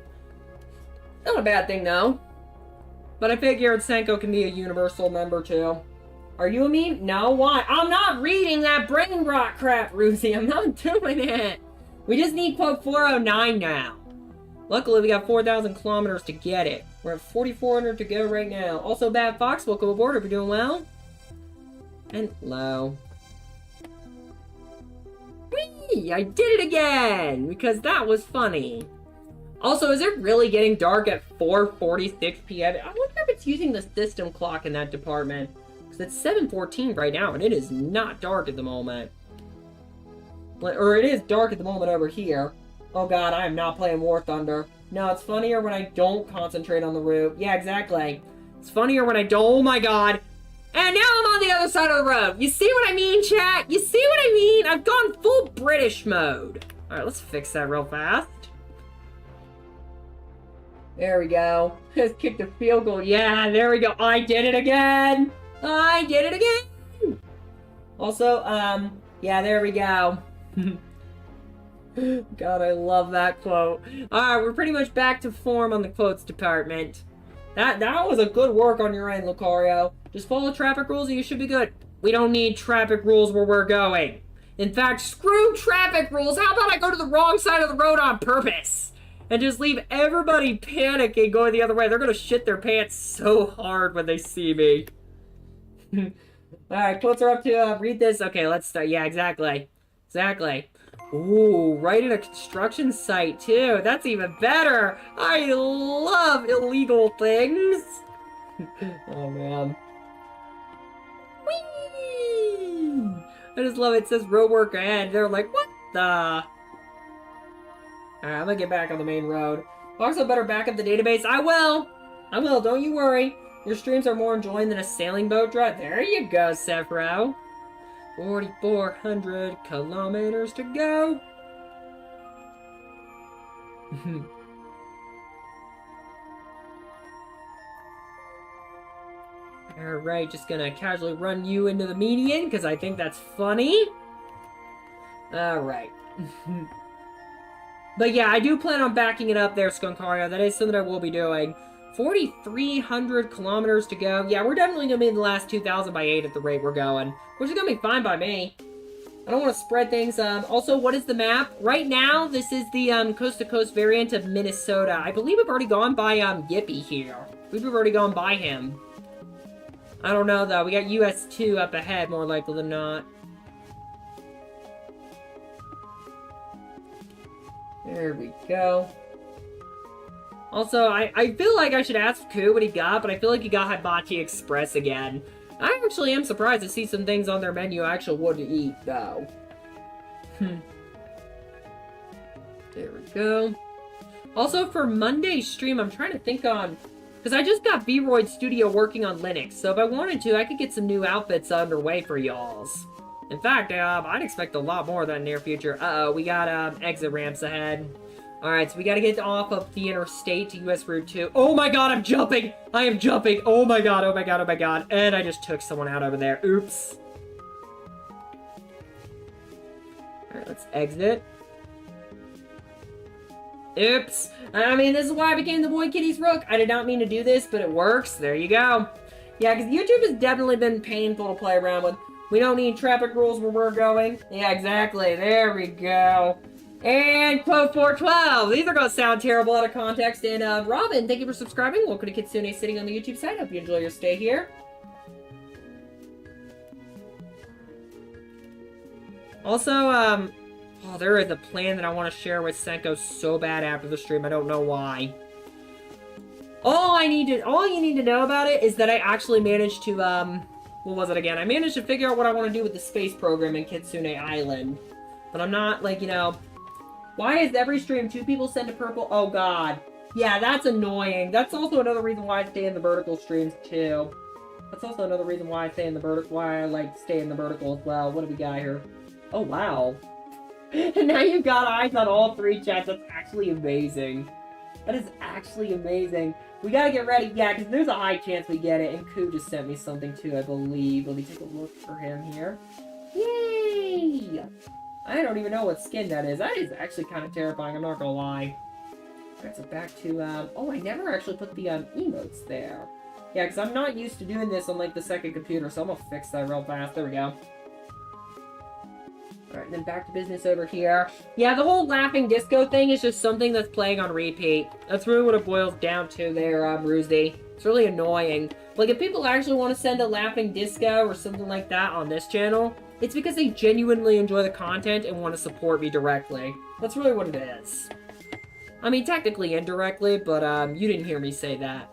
Speaker 1: Not a bad thing, though. But I figured Senko can be a universal member, too. Are you a meme? No, why? I'm not reading that brain rot crap, Ruthie. I'm not doing it. We just need quote 409 now. Luckily, we got 4,000 kilometers to get it. We're at 4,400 to go right now. Also, Bad Fox, welcome aboard. Are we doing well? And low. Whee! I did it again! Because that was funny. Also, is it really getting dark at 4:46 p.m.? I wonder if it's using the system clock in that department. Because it's 7:14 right now, and it is not dark at the moment. Or it is dark at the moment over here. Oh god, I am not playing War Thunder. No, it's funnier when I don't concentrate on the route. Yeah, exactly. It's funnier when I don't... Oh my god. And now I'm on the other side of the road. You see what I mean, chat? You see what I mean? I've gone full British mode. Alright, let's fix that real fast. There we go. Just kicked a field goal. Yeah, there we go. I did it again. I did it again. Also, yeah, there we go. God, I love that quote. Alright, we're pretty much back to form on the quotes department. That was a good work on your end, Lucario. Just follow traffic rules and you should be good. We don't need traffic rules where we're going. In fact, screw traffic rules. How about I go to the wrong side of the road on purpose? And just leave everybody panicking going the other way. They're gonna shit their pants so hard when they see me. Alright, quotes are up to read this. Okay, let's start. Yeah, exactly. Exactly. Ooh, right in a construction site, too. That's even better. I love illegal things. Oh, man. Whee! I just love it. It says road work ahead. They're like, what the... Alright, I'm gonna get back on the main road. Also, better back up the database. I will! I will, don't you worry. Your streams are more enjoying than a sailing boat drive. There you go, Sephiroth. 4,400 kilometers to go. Alright, just gonna casually run you into the median, because I think that's funny. Alright. But yeah, I do plan on backing it up there, Skunkario. That is something I will be doing. 4,300 kilometers to go. Yeah, we're definitely going to be in the last 2,000 by 8 at the rate we're going. Which is going to be fine by me. I don't want to spread things. Also, what is the map? Right now, this is the coast-to-coast variant of Minnesota. I believe we've already gone by Yippee here. We've already gone by him. I don't know, though. We got US 2 up ahead, more likely than not. There we go. Also, I feel like I should ask Koo what he got, but I feel like he got Hibachi Express again. I actually am surprised to see some things on their menu I actually would eat, though. There we go. Also, for Monday's stream, I'm trying to think on... Because I just got V-Roid Studio working on Linux, so if I wanted to, I could get some new outfits underway for y'alls. In fact, I'd expect a lot more of that in the near future. Uh-oh, we got, exit ramps ahead. Alright, so we gotta get off of the interstate to US Route 2. Oh my god, I'm jumping! I am jumping! Oh my god, oh my god, oh my god. And I just took someone out over there. Oops. Alright, let's exit. Oops. I mean, this is why I became the Boy Kitty's Rook. I did not mean to do this, but it works. There you go. Yeah, because YouTube has definitely been painful to play around with. We don't need traffic rules where we're going. Yeah, exactly. There we go. And quote 412. These are going to sound terrible out of context. And Robin, thank you for subscribing. Welcome to Kitsune sitting on the YouTube side. Hope you enjoy your stay here. Also, oh, there is a plan that I want to share with Senko so bad after the stream. I don't know why. All you need to know about it is that I actually managed to, what was it again? I managed to figure out what I want to do with the space program in Kitsune Island. But I'm not, like, you know... Why is every stream 2 people send to purple? Oh, God. Yeah, that's annoying. That's also another reason why I stay in the vertical streams, too. That's also another reason why I stay in the vertical, stay in the vertical as well. What do we got here? Oh, wow. And now you've got eyes on all 3 chats. That's actually amazing. That is actually amazing. We gotta get ready. Yeah, because there's a high chance we get it. And Koo just sent me something, too, I believe. Let me take a look for him here. Yay! I don't even know what skin that is. That is actually kind of terrifying, I'm not gonna lie. Alright, so back to, oh, I never actually put the, emotes there. Yeah, because I'm not used to doing this on, like, the second computer, so I'm gonna fix that real fast. There we go. Alright, and then back to business over here. Yeah, the whole laughing disco thing is just something that's playing on repeat. That's really what it boils down to there, Ruzy. It's really annoying. Like, if people actually want to send a laughing disco or something like that on this channel, it's because they genuinely enjoy the content and want to support me directly. That's really what it is. I mean, technically indirectly, but, you didn't hear me say that.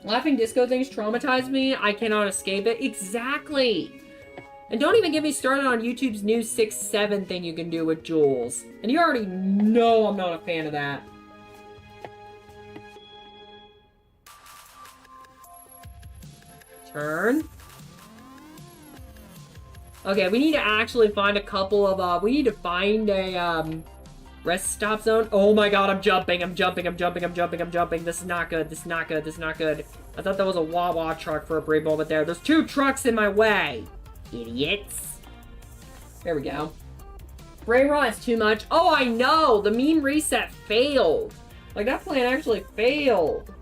Speaker 1: Laughing disco things traumatize me. I cannot escape it. Exactly! And don't even get me started on YouTube's new 6-7 thing you can do with Jules. And you already know I'm not a fan of that. Turn. Okay, we need to actually find a couple of, we need to find a, rest stop zone. Oh my god, I'm jumping, I'm jumping, I'm jumping, I'm jumping, I'm jumping. This is not good, this is not good, this is not good. I thought that was a Wawa truck for a brief moment there. There's 2 trucks in my way. Idiots. There we go. Brain rot is too much. Oh, I know! The meme reset failed. Like, that plan actually failed.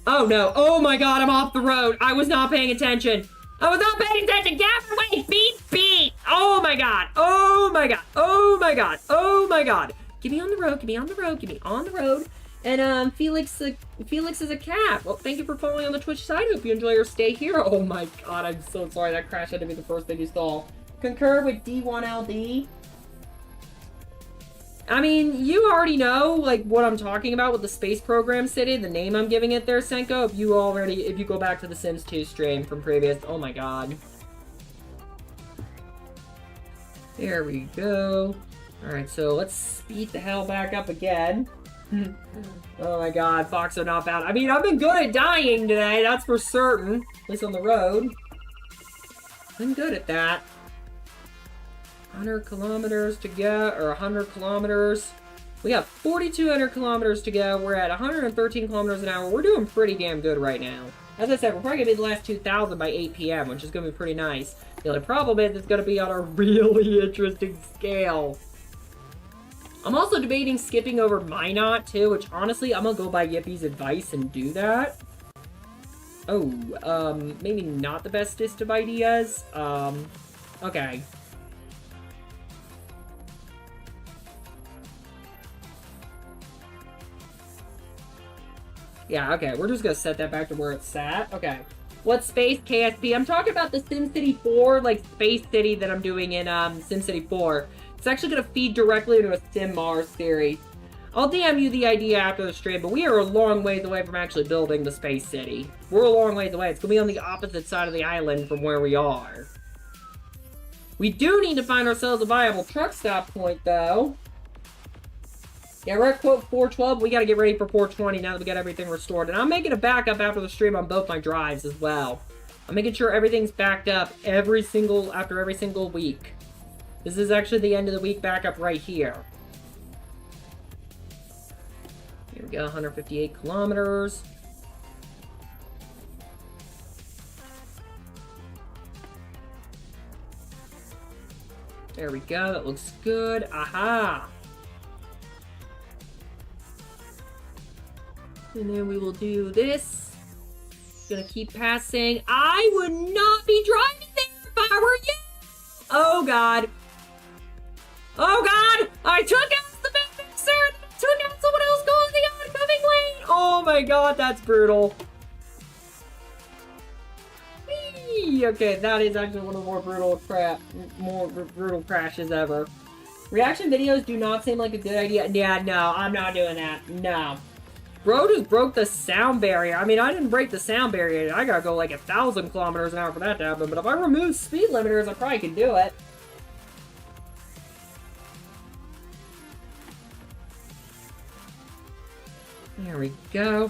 Speaker 1: Oh no, oh my god, I'm off the road. I was not paying attention. I was not paying attention. Get out of the way. Beep, beep. Oh my god. Oh my god. Oh my god. Oh my god. Get me on the road. Get me on the road. Get me on the road. And, Felix is a cat. Well, thank you for following on the Twitch side. Hope you enjoy your stay here. Oh my god, I'm so sorry. That crash had to be the first thing you saw. Concur with D1LD. I mean, you already know, like, what I'm talking about with the space program city, the name I'm giving it there, Senko, if you go back to the Sims 2 stream from previous, oh my god. There we go. Alright, so let's speed the hell back up again. Oh my god, Foxxo not bad. I mean, I've been good at dying today, that's for certain. At least on the road. Been good at that. 100 kilometers to go, or 100 kilometers. We got 4,200 kilometers to go. We're at 113 kilometers an hour. We're doing pretty damn good right now. As I said, we're probably going to be the last 2,000 by 8 p.m., which is going to be pretty nice. The only problem is it's going to be on a really interesting scale. I'm also debating skipping over Minot, too, which honestly, I'm going to go by Yippie's advice and do that. Oh, maybe not the bestest of ideas. Okay. Yeah, okay, we're just gonna set that back to where it's sat. Okay. What space KSP? I'm talking about the SimCity 4, like, space city that I'm doing in, SimCity 4. It's actually gonna feed directly into a Sim Mars series. I'll DM you the idea after the stream, but we are a long ways away from actually building the space city. We're a long ways away. It's gonna be on the opposite side of the island from where we are. We do need to find ourselves a viable truck stop point, though. Yeah, we're at quote 412. We gotta get ready for 420 now that we got everything restored. And I'm making a backup after the stream on both my drives as well. I'm making sure everything's backed up after every single week. This is actually the end of the week backup right here. Here we go, 158 kilometers. There we go, that looks good. Aha! And then we will do this. Gonna keep passing. I would not be driving there if I were you! Oh god. Oh god! I took out the back mixer and took out someone else going the oncoming lane! Oh my god, that's brutal. Whee! Okay, that is actually one of the more brutal crashes ever. Reaction videos do not seem like a good idea. Yeah, no, I'm not doing that. No. Bro just broke the sound barrier. I mean, I didn't break the sound barrier. I gotta go like 1,000 kilometers an hour for that to happen. But if I remove speed limiters, I probably can do it. There we go.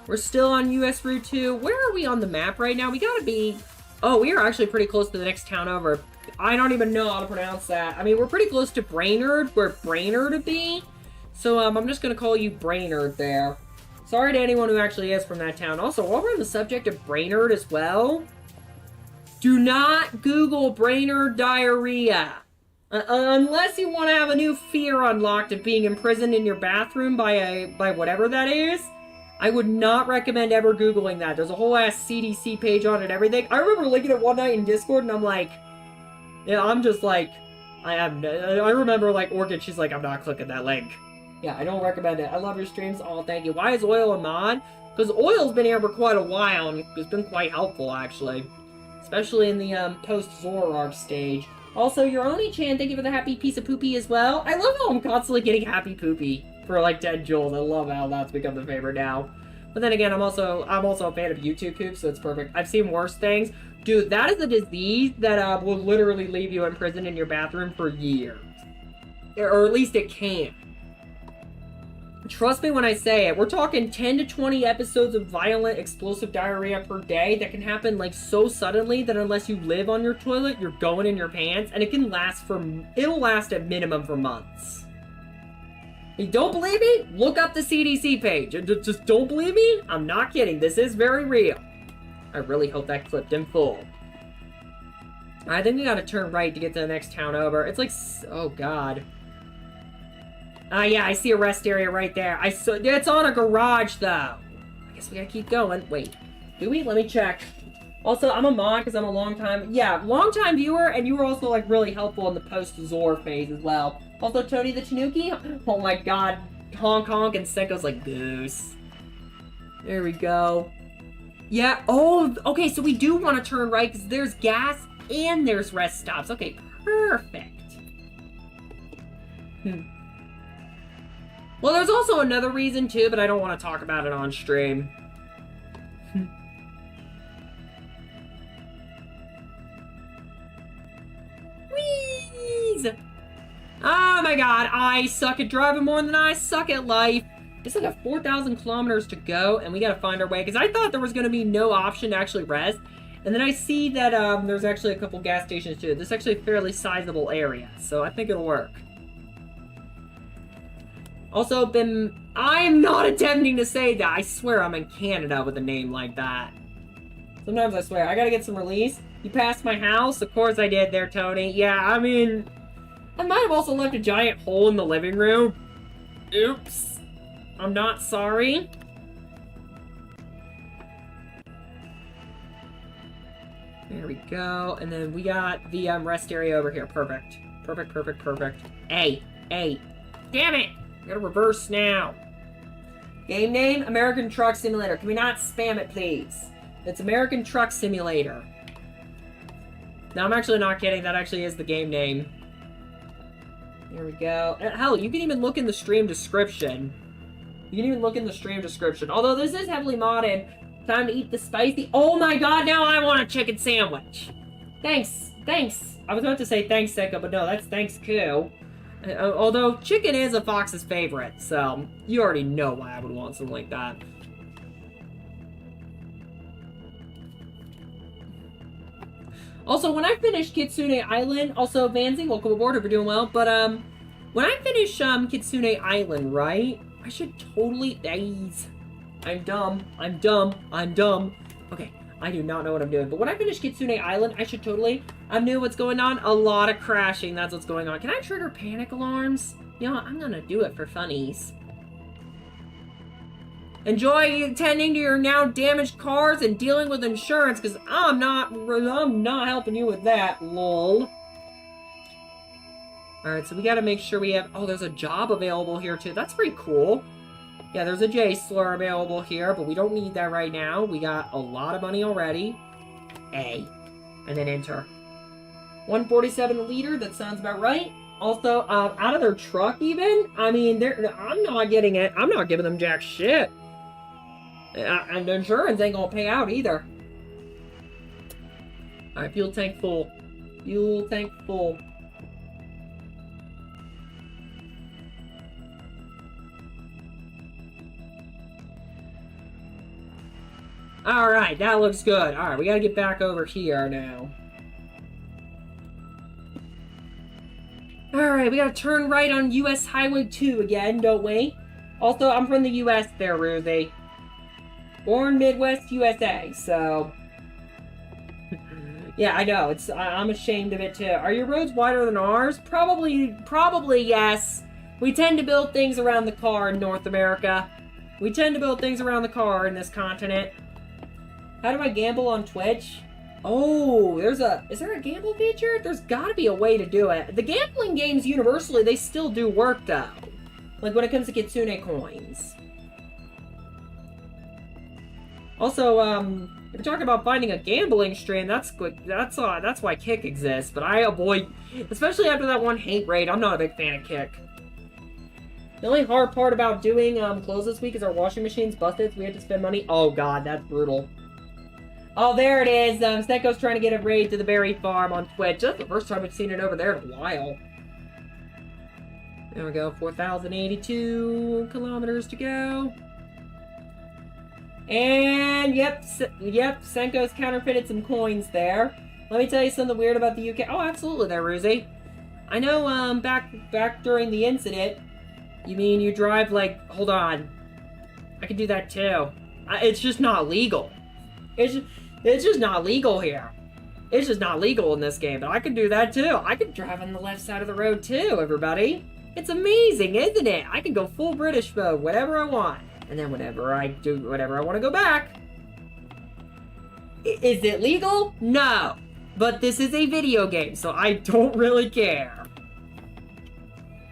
Speaker 1: We're still on US Route 2. Where are we on the map right now? We gotta be... Oh, we are actually pretty close to the next town over. I don't even know how to pronounce that. I mean, we're pretty close to Brainerd, where Brainerd would be. So, I'm just gonna call you Brainerd there. Sorry to anyone who actually is from that town. Also, while we're on the subject of Brainerd as well, do not Google Brainerd diarrhea. Unless you want to have a new fear unlocked of being imprisoned in your bathroom by whatever that is, I would not recommend ever Googling that. There's a whole ass CDC page on it and everything. I remember linking it one night in Discord and I'm like, yeah, I'm just like, I remember like Orchid, she's like, I'm not clicking that link. Yeah, I don't recommend it. I love your streams. Oh, thank you. Why is Oil a mod? Because Oil's been here for quite a while and it's been quite helpful actually. Especially in the post-Zoroark stage. Also, your Oni-chan, thank you for the happy piece of poopy as well. I love how I'm constantly getting happy poopy for like 10 joules. I love how that's become the favorite now. But then again, I'm also a fan of YouTube poop, so it's perfect. I've seen worse things. Dude, that is a disease that will literally leave you imprisoned in your bathroom for years. Or at least it can. Trust me when I say it, we're talking 10 to 20 episodes of violent, explosive diarrhea per day that can happen, like, so suddenly that unless you live on your toilet, you're going in your pants, and it'll last at minimum for months. You don't believe me? Look up the CDC page. Just don't believe me? I'm not kidding. This is very real. I really hope that clipped in full. I think we gotta turn right to get to the next town over. It's like, oh god. Yeah, I see a rest area right there. It's on a garage, though. I guess we gotta keep going. Wait, do we? Let me check. Also, I'm a mod because I'm a long-time viewer, and you were also, like, really helpful in the post-Zor phase as well. Also, Tony the Tanuki. Oh my god. Honk honk, and Senko's like, goose. There we go. Yeah, oh, okay, so we do want to turn right, because there's gas and there's rest stops. Okay, perfect. Well, there's also another reason, too, but I don't want to talk about it on stream. Wheeze! Oh my god, I suck at driving more than I suck at life. It's like a 4,000 kilometers to go, and we gotta find our way, because I thought there was gonna be no option to actually rest. And then I see that there's actually a couple gas stations, too. This is actually a fairly sizable area, so I think it'll work. Also, I'm not attempting to say that. I swear I'm in Canada with a name like that. Sometimes I swear. I gotta get some release. You passed my house? Of course I did there, Tony. Yeah, I mean, I might have also left a giant hole in the living room. Oops. I'm not sorry. There we go. And then we got the rest area over here. Perfect. Perfect, perfect, perfect. Hey. Damn it! I gotta reverse now. Game name, American Truck Simulator. Can we not spam it, please? It's American Truck Simulator. No, I'm actually not kidding. That actually is the game name. There we go. Hell, you can even look in the stream description. Although this is heavily modded. Time to eat the spicy... Oh my god, now I want a chicken sandwich. Thanks. I was about to say thanks, Seka, but no, that's thanks, Koo. Although, chicken is a Fox's favorite, so you already know why I would want something like that. Also, when I finish Kitsune Island, also Vanzi, welcome aboard, hope you're doing well. But when I finish Kitsune Island, right? I should totally. I'm dumb. I'm dumb. I'm dumb. Okay, I do not know what I'm doing. But when I finish Kitsune Island, I should totally. I knew what's going on. A lot of crashing. That's what's going on. Can I trigger panic alarms? You know what? I'm gonna do it for funnies. Enjoy tending to your now damaged cars and dealing with insurance, because I'm not helping you with that, lol. Alright, so we gotta make sure we have... Oh, there's a job available here, too. That's pretty cool. Yeah, there's a J slur available here, but we don't need that right now. We got a lot of money already. A. And then enter. 147 a liter, that sounds about right. Also, out of their truck, even? I mean, I'm not getting it. I'm not giving them jack shit. And the insurance ain't gonna pay out either. Alright, fuel tank full. Fuel tank full. Alright, that looks good. Alright, we gotta get back over here now. Alright, we gotta turn right on US Highway 2 again, don't we? Also, I'm from the US there, Ruthie. Born Midwest, USA, so... Yeah, I know, I'm ashamed of it too. Are your roads wider than ours? Probably yes. We tend to build things around the car in North America. We tend to build things around the car in this continent. How do I gamble on Twitch? Oh, is there a gamble feature? There's gotta be a way to do it. The gambling games universally, they still do work though. Like when it comes to Kitsune coins. Also, if you're talking about finding a gambling stream, that's why Kick exists. But I avoid, especially after that one hate raid, I'm not a big fan of Kick. The only hard part about doing clothes this week is our washing machine's busted, so we had to spend money. Oh god, that's brutal. Oh, there it is. Senko's trying to get a raid to the berry farm on Twitch. That's the first time I've seen it over there in a while. There we go, 4,082 kilometers to go. And, yep, Senko's counterfeited some coins there. Let me tell you something weird about the UK. Oh, absolutely there, Ruzy. I know, back during the incident, you mean you drive, like, hold on. I can do that, too. It's just not legal. It's just not legal here. It's just not legal in this game, but I can do that, too. I can drive on the left side of the road, too, everybody. It's amazing, isn't it? I can go full British mode, whatever I want. And then whenever I want to go back. Is it legal? No. But this is a video game, so I don't really care.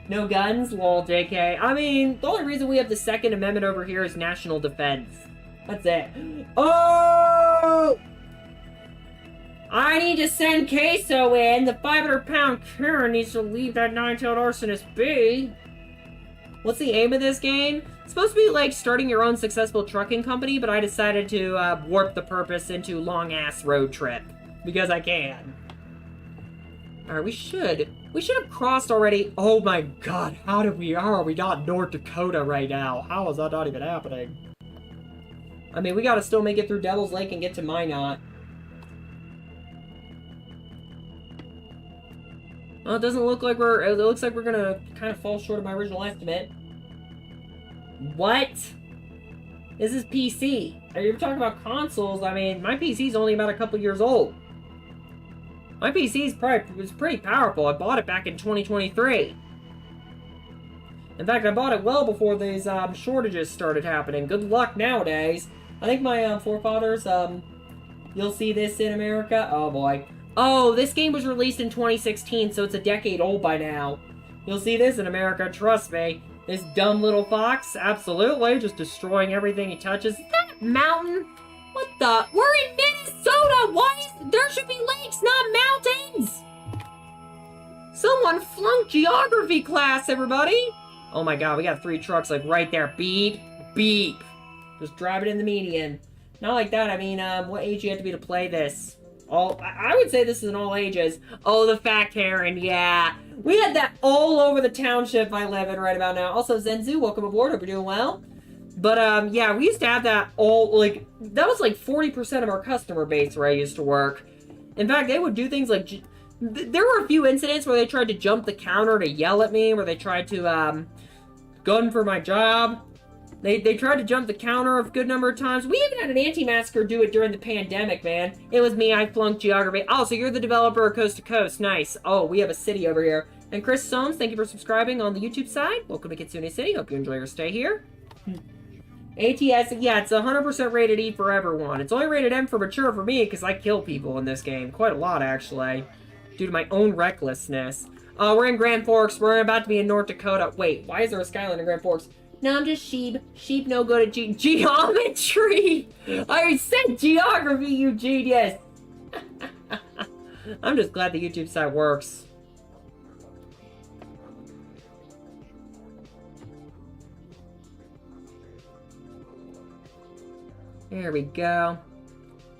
Speaker 1: No guns? Lol, JK. I mean, the only reason we have the Second Amendment over here is national defense. That's it. Oh! I need to send Queso in. The 500-pound Karen needs to leave that nine-tailed arsonist be. What's the aim of this game? It's supposed to be like starting your own successful trucking company, but I decided to warp the purpose into long-ass road trip. Because I can. Alright, we should have crossed already. Oh my god, how are we not in North Dakota right now? How is that not even happening? I mean, we gotta still make it through Devil's Lake and get to Minot. Well, it doesn't look like it looks like we're gonna kind of fall short of my original estimate. What? This is PC. You're talking about consoles, I mean, my PC's only about a couple years old. My PC was pretty powerful. I bought it back in 2023. In fact, I bought it well before these shortages started happening. Good luck nowadays. I think my forefathers, you'll see this in America. Oh boy. Oh, this game was released in 2016, so it's a decade old by now. You'll see this in America, trust me. This dumb little fox, absolutely, just destroying everything he touches. Is that a mountain? What the? We're in Minnesota! Why is... There should be lakes, not mountains! Someone flunked geography class, everybody! Oh my god, we got 3 trucks, like, right there. Beep, beep. Just drive it in the median. Not like that, I mean, what age you have to be to play this? I would say this is an all ages. Oh, the fat Karen, yeah. We had that all over the township I live in right about now. Also, Zenzu, welcome aboard. Hope you're doing well. But, yeah, we used to have that all, like, that was like 40% of our customer base where I used to work. In fact, they would do things like... There were a few incidents where they tried to jump the counter to yell at me, where they tried to, gun for my job. They tried to jump the counter a good number of times. We even had an anti-masker do it during the pandemic, man. It was me, I flunked geography. Oh, so you're the developer of Coast to Coast. Nice. Oh, we have a city over here. And Chris Soames, thank you for subscribing on the YouTube side. Welcome to Kitsune City. Hope you enjoy your stay here. ATS, yeah, it's 100% rated E for everyone. It's only rated M for mature for me because I kill people in this game. Quite a lot, actually. Due to my own recklessness. We're in Grand Forks. We're about to be in North Dakota. Wait, why is there a skyline in Grand Forks? No, I'm just sheep. Sheep no good at geometry. I said geography, you genius. I'm just glad the YouTube site works. There we go.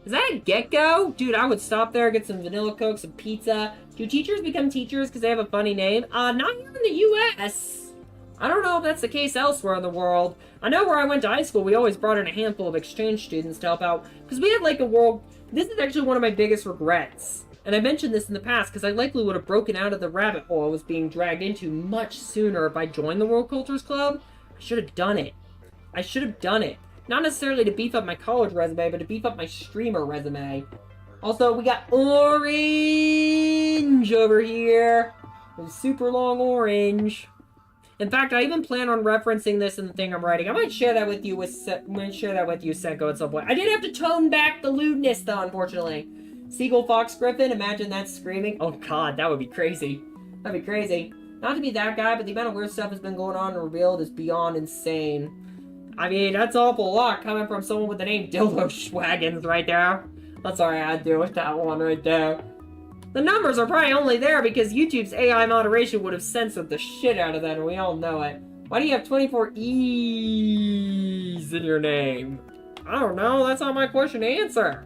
Speaker 1: Is that a gecko? Dude, I would stop there, get some vanilla Coke, some pizza. Do teachers become teachers because they have a funny name? Not here in the U.S. I don't know if that's the case elsewhere in the world. I know where I went to high school, we always brought in a handful of exchange students to help out. Because we had like a world... This is actually one of my biggest regrets. And I mentioned this in the past because I likely would have broken out of the rabbit hole I was being dragged into much sooner if I joined the World Cultures Club. I should have done it. I should have done it. Not necessarily to beef up my college resume, but to beef up my streamer resume. Also, we got orange over here. A super long orange. In fact, I even plan on referencing this in the thing I'm writing. I might share that with you Senko, at some point. I did have to tone back the lewdness, though, unfortunately. Seagull Fox Griffin, imagine that screaming. Oh, God, that would be crazy. That'd be crazy. Not to be that guy, but the amount of weird stuff that's been going on and revealed is beyond insane. I mean, that's an awful lot coming from someone with the name Dildo Schwaggins right there. That's all I had to do with that one right there. The numbers are probably only there because YouTube's AI moderation would have censored the shit out of that, and we all know it. Why do you have 24 E's in your name? I don't know, that's not my question to answer.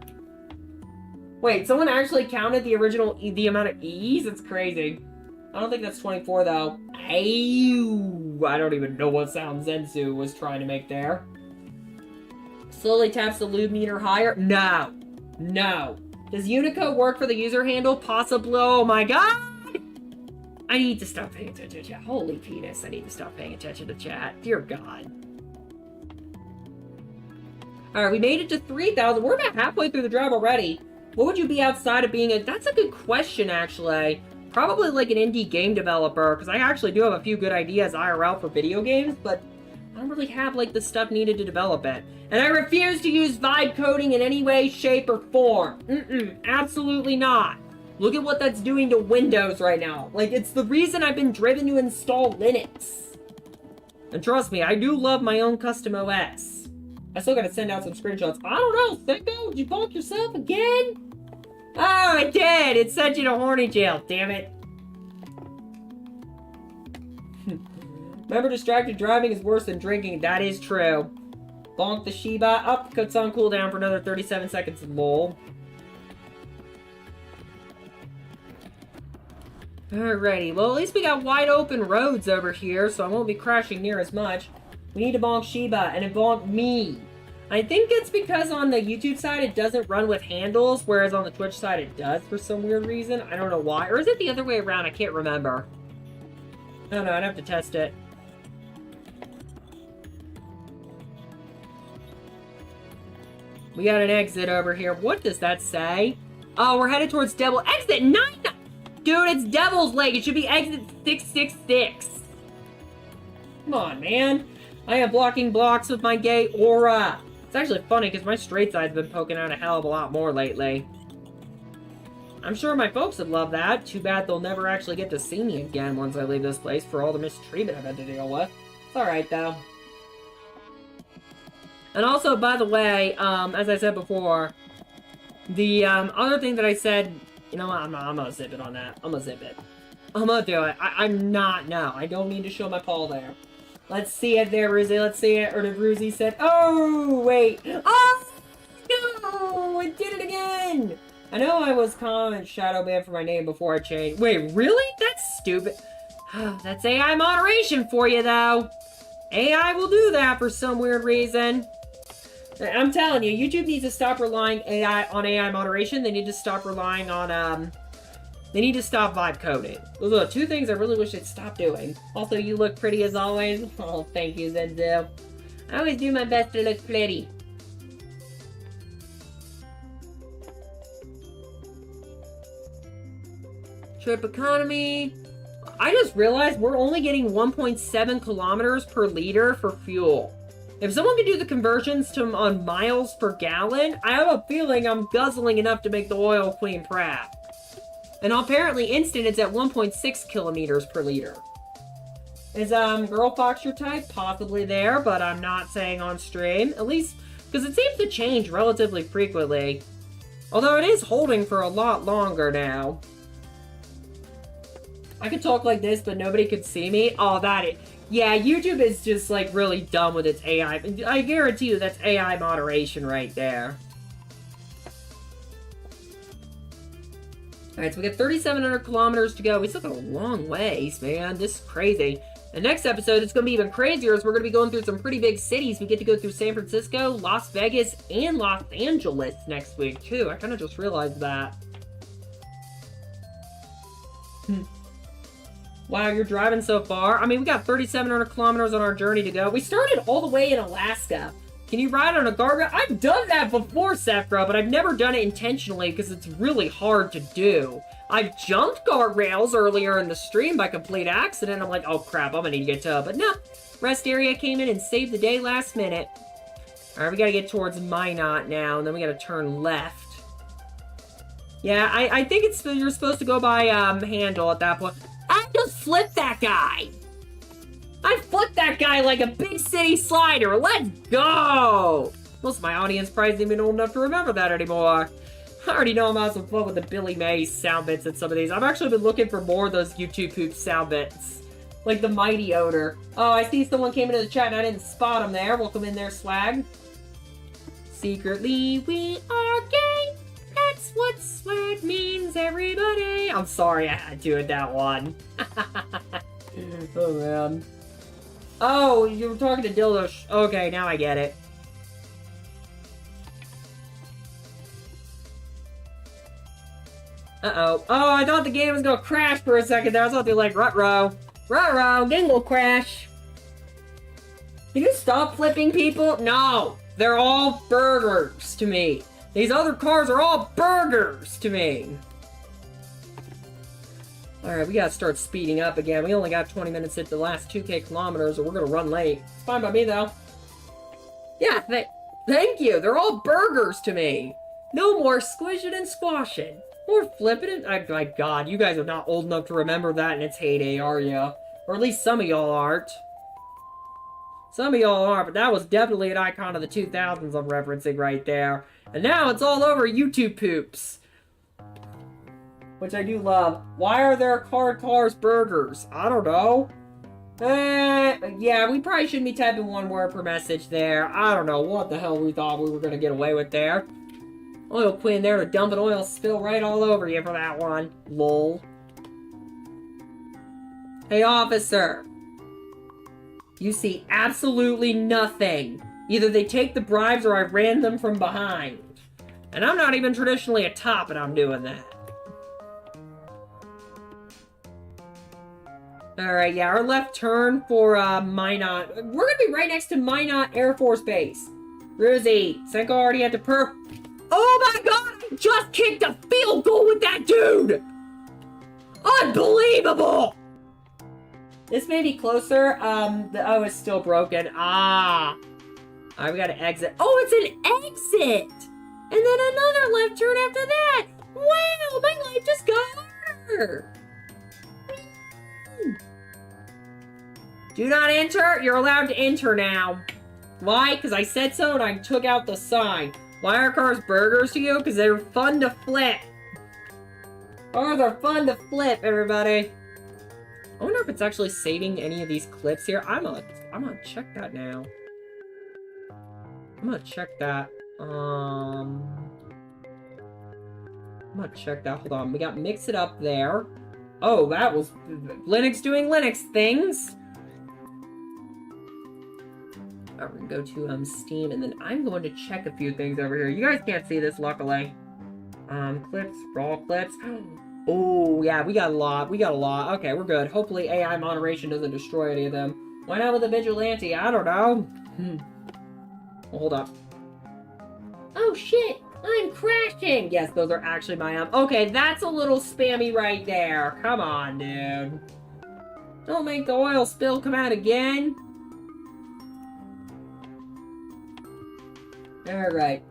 Speaker 1: Wait, someone actually counted the amount of E's? It's crazy. I don't think that's 24, though. Ew. I don't even know what sound Zensu was trying to make there. Slowly taps the lube meter higher. No. No. Does Unicode work for the user handle? Possibly. Oh my god! I need to stop paying attention to chat. Holy penis, I need to stop paying attention to chat. Dear God. Alright, we made it to 3,000. We're about halfway through the drive already. What would you be outside of being a... That's a good question, actually. Probably like an indie game developer, because I actually do have a few good ideas IRL for video games, but I don't really have like the stuff needed to develop it. And I refuse to use vibe coding in any way, shape, or form. Absolutely not. Look at what that's doing to Windows right now. Like, it's the reason I've been driven to install Linux. And trust me, I do love my own custom OS. I still gotta send out some screenshots. I don't know, Sicko, did you bonk yourself again? Oh, it did! It sent you to horny jail, damn it. Remember, distracted driving is worse than drinking. That is true. Bonk the Shiba. Up, cuts on cooldown for another 37 seconds. Lol. Alrighty, well, at least we got wide open roads over here, so I won't be crashing near as much. We need to bonk Shiba, and it bonked me. I think it's because on the YouTube side it doesn't run with handles, whereas on the Twitch side it does for some weird reason. I don't know why. Or is it the other way around? I can't remember. I don't know, I'd have to test it. We got an exit over here. What does that say? Oh, we're headed towards Devil. Exit 9! Dude, it's Devil's Lake. It should be exit 666. Come on, man. I am blocking blocks with my gay aura. It's actually funny because my straight side's been poking out a hell of a lot more lately. I'm sure my folks would love that. Too bad they'll never actually get to see me again once I leave this place for all the mistreatment I've had to deal with. It's alright, though. And also, by the way, as I said before, the other thing that I said, you know what, I'm gonna zip it on that. I'm gonna zip it. I'm gonna do it. I'm not, no. I don't need to show my paw there. Let's see it there, Ruzy. Let's see it. Or did Ruzy said, oh, wait. Oh, no! It did it again! I know I was comment shadow banned for my name before I changed. Wait, really? That's stupid. That's AI moderation for you, though. AI will do that for some weird reason. I'm telling you, YouTube needs to stop relying on AI moderation. They need to stop relying on, they need to stop vibe coding. Those are the two things I really wish they'd stop doing. Also, you look pretty as always. Oh, thank you, Zenzo. I always do my best to look pretty. Trip economy. I just realized we're only getting 1.7 kilometers per liter for fuel. If someone could do the conversions to on miles per gallon, I have a feeling I'm guzzling enough to make the oil queen proud. And apparently instant it's at 1.6 kilometers per liter. Is Girl Fox your type? Possibly there, but I'm not saying on stream. At least, because it seems to change relatively frequently. Although it is holding for a lot longer now. I could talk like this, but nobody could see me. Oh, yeah, YouTube is just, like, really dumb with its AI. I guarantee you that's AI moderation right there. Alright, so we got 3,700 kilometers to go. We still got a long ways, man. This is crazy. The next episode is going to be even crazier as we're going to be going through some pretty big cities. We get to go through San Francisco, Las Vegas, and Los Angeles next week, too. I kind of just realized that. Wow, you're driving so far. I mean, we got 3,700 kilometers on our journey to go. We started all the way in Alaska. Can you ride on a guardrail? I've done that before, Sephra, but I've never done it intentionally because it's really hard to do. I've jumped guardrails earlier in the stream by complete accident. I'm like, oh crap, I'm gonna need to get to it. But no, rest area came in and saved the day last minute. All right, we gotta get towards Minot now, and then we gotta turn left. Yeah, I think you're supposed to go by Handle at that point. I just flipped that guy. I flipped that guy like a big city slider. Let's go. Most of my audience probably isn't even old enough to remember that anymore. I already know I'm having some fun with the Billy Mays sound bits and some of these. I've actually been looking for more of those YouTube poop sound bits. Like the Mighty Odor. Oh, I see someone came into the chat and I didn't spot him there. Welcome in there, swag. Secretly, we are gay. That's what swag means, everybody. I'm sorry I had to do it that one. Oh, man. Oh, you were talking to Dildo. Okay, now I get it. Uh-oh. Oh, I thought the game was gonna crash for a second there. I thought they were like, ruh-roh. Ruh-roh, dingle crash. Can you stop flipping people? No. They're all burgers to me. These other cars are all burgers to me. Alright, we gotta start speeding up again. We only got 20 minutes hit the last 2K kilometers, or we're gonna run late. It's fine by me, though. Yeah, thank you. They're all burgers to me. No more squishing and squashing. Or flipping it. Oh, my God, you guys are not old enough to remember that in its heyday, are you? Or at least some of y'all aren't. Some of y'all are, but that was definitely an icon of the 2000s I'm referencing right there. And now it's all over YouTube poops. Which I do love. Why are there cars burgers? I don't know. Yeah, we probably shouldn't be typing one word per message there. I don't know what the hell we thought we were going to get away with there. Oil Queen there to dump an oil spill right all over you for that one. Lol. Hey, officer. You see absolutely nothing. Either they take the bribes or I ran them from behind. And I'm not even traditionally a top and I'm doing that. Alright, yeah, our left turn for Minot. We're gonna be right next to Minot Air Force Base. Rosie, Senko already had to Oh my God! I just kicked a field goal with that dude! Unbelievable! This may be closer. The O is still broken. Ah. Alright, we gotta exit. Oh, it's an exit! And then another left turn after that! Wow, my life just got harder! Do not enter? You're allowed to enter now. Why? Because I said so and I took out the sign. Why are cars burgers to you? Because they're fun to flip. Cars are fun to flip, everybody. I wonder if it's actually saving any of these clips here. I'm gonna check that now. I'm gonna check that. I'm gonna check that. Hold on. We got Mix It Up there. Oh, that was Linux doing Linux things. Alright, we're gonna go to Steam, and then I'm going to check a few things over here. You guys can't see this, luckily. Clips, raw clips. Oh, yeah, we got a lot. We got a lot. Okay, we're good. Hopefully AI moderation doesn't destroy any of them. Why not with a vigilante? I don't know. Well, hold up. Oh, shit! I'm crashing! Yes, those are actually my, Okay, that's a little spammy right there. Come on, dude. Don't make the oil spill come out again. Alright.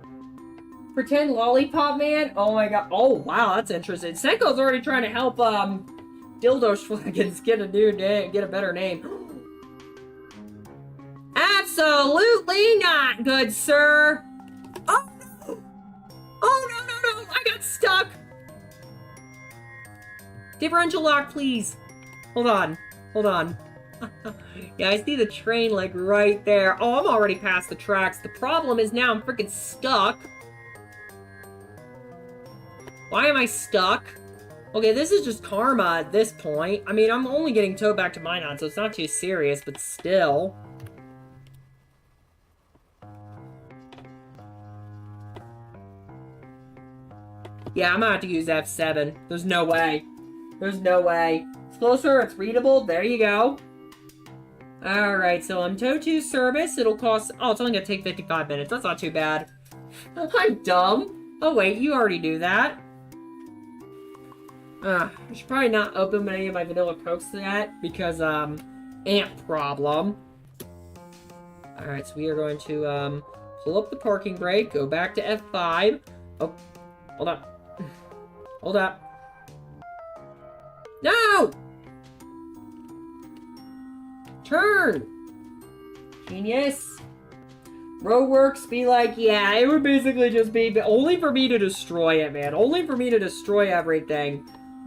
Speaker 1: Pretend Lollipop Man? Oh my god. Oh, wow, that's interesting. Senko's already trying to help, Dildo Schwagans get a new name, get a better name. Absolutely not, good sir! Oh, no! Oh, no, I got stuck! Differential lock, please. Hold on. Yeah, I see the train, like, right there. Oh, I'm already past the tracks. The problem is now I'm freaking stuck. Why am I stuck? Okay, this is just karma at this point. I mean, I'm only getting towed back to Minot, so it's not too serious, but still. Yeah, I'm gonna have to use F7. There's no way. There's no way. It's closer, it's readable. There you go. Alright, so I'm tow to service. It'll cost... Oh, it's only gonna take 55 minutes. That's not too bad. I'm dumb. Oh, wait, you already do that. I should probably not open any of my vanilla cokes yet, because, amp problem. Alright, so we are going to, pull up the parking brake, go back to F5. Oh, hold up. Hold up. No! Turn! Genius. Roadworks be like, yeah, it would basically just be only for me to destroy it, man. Only for me to destroy everything.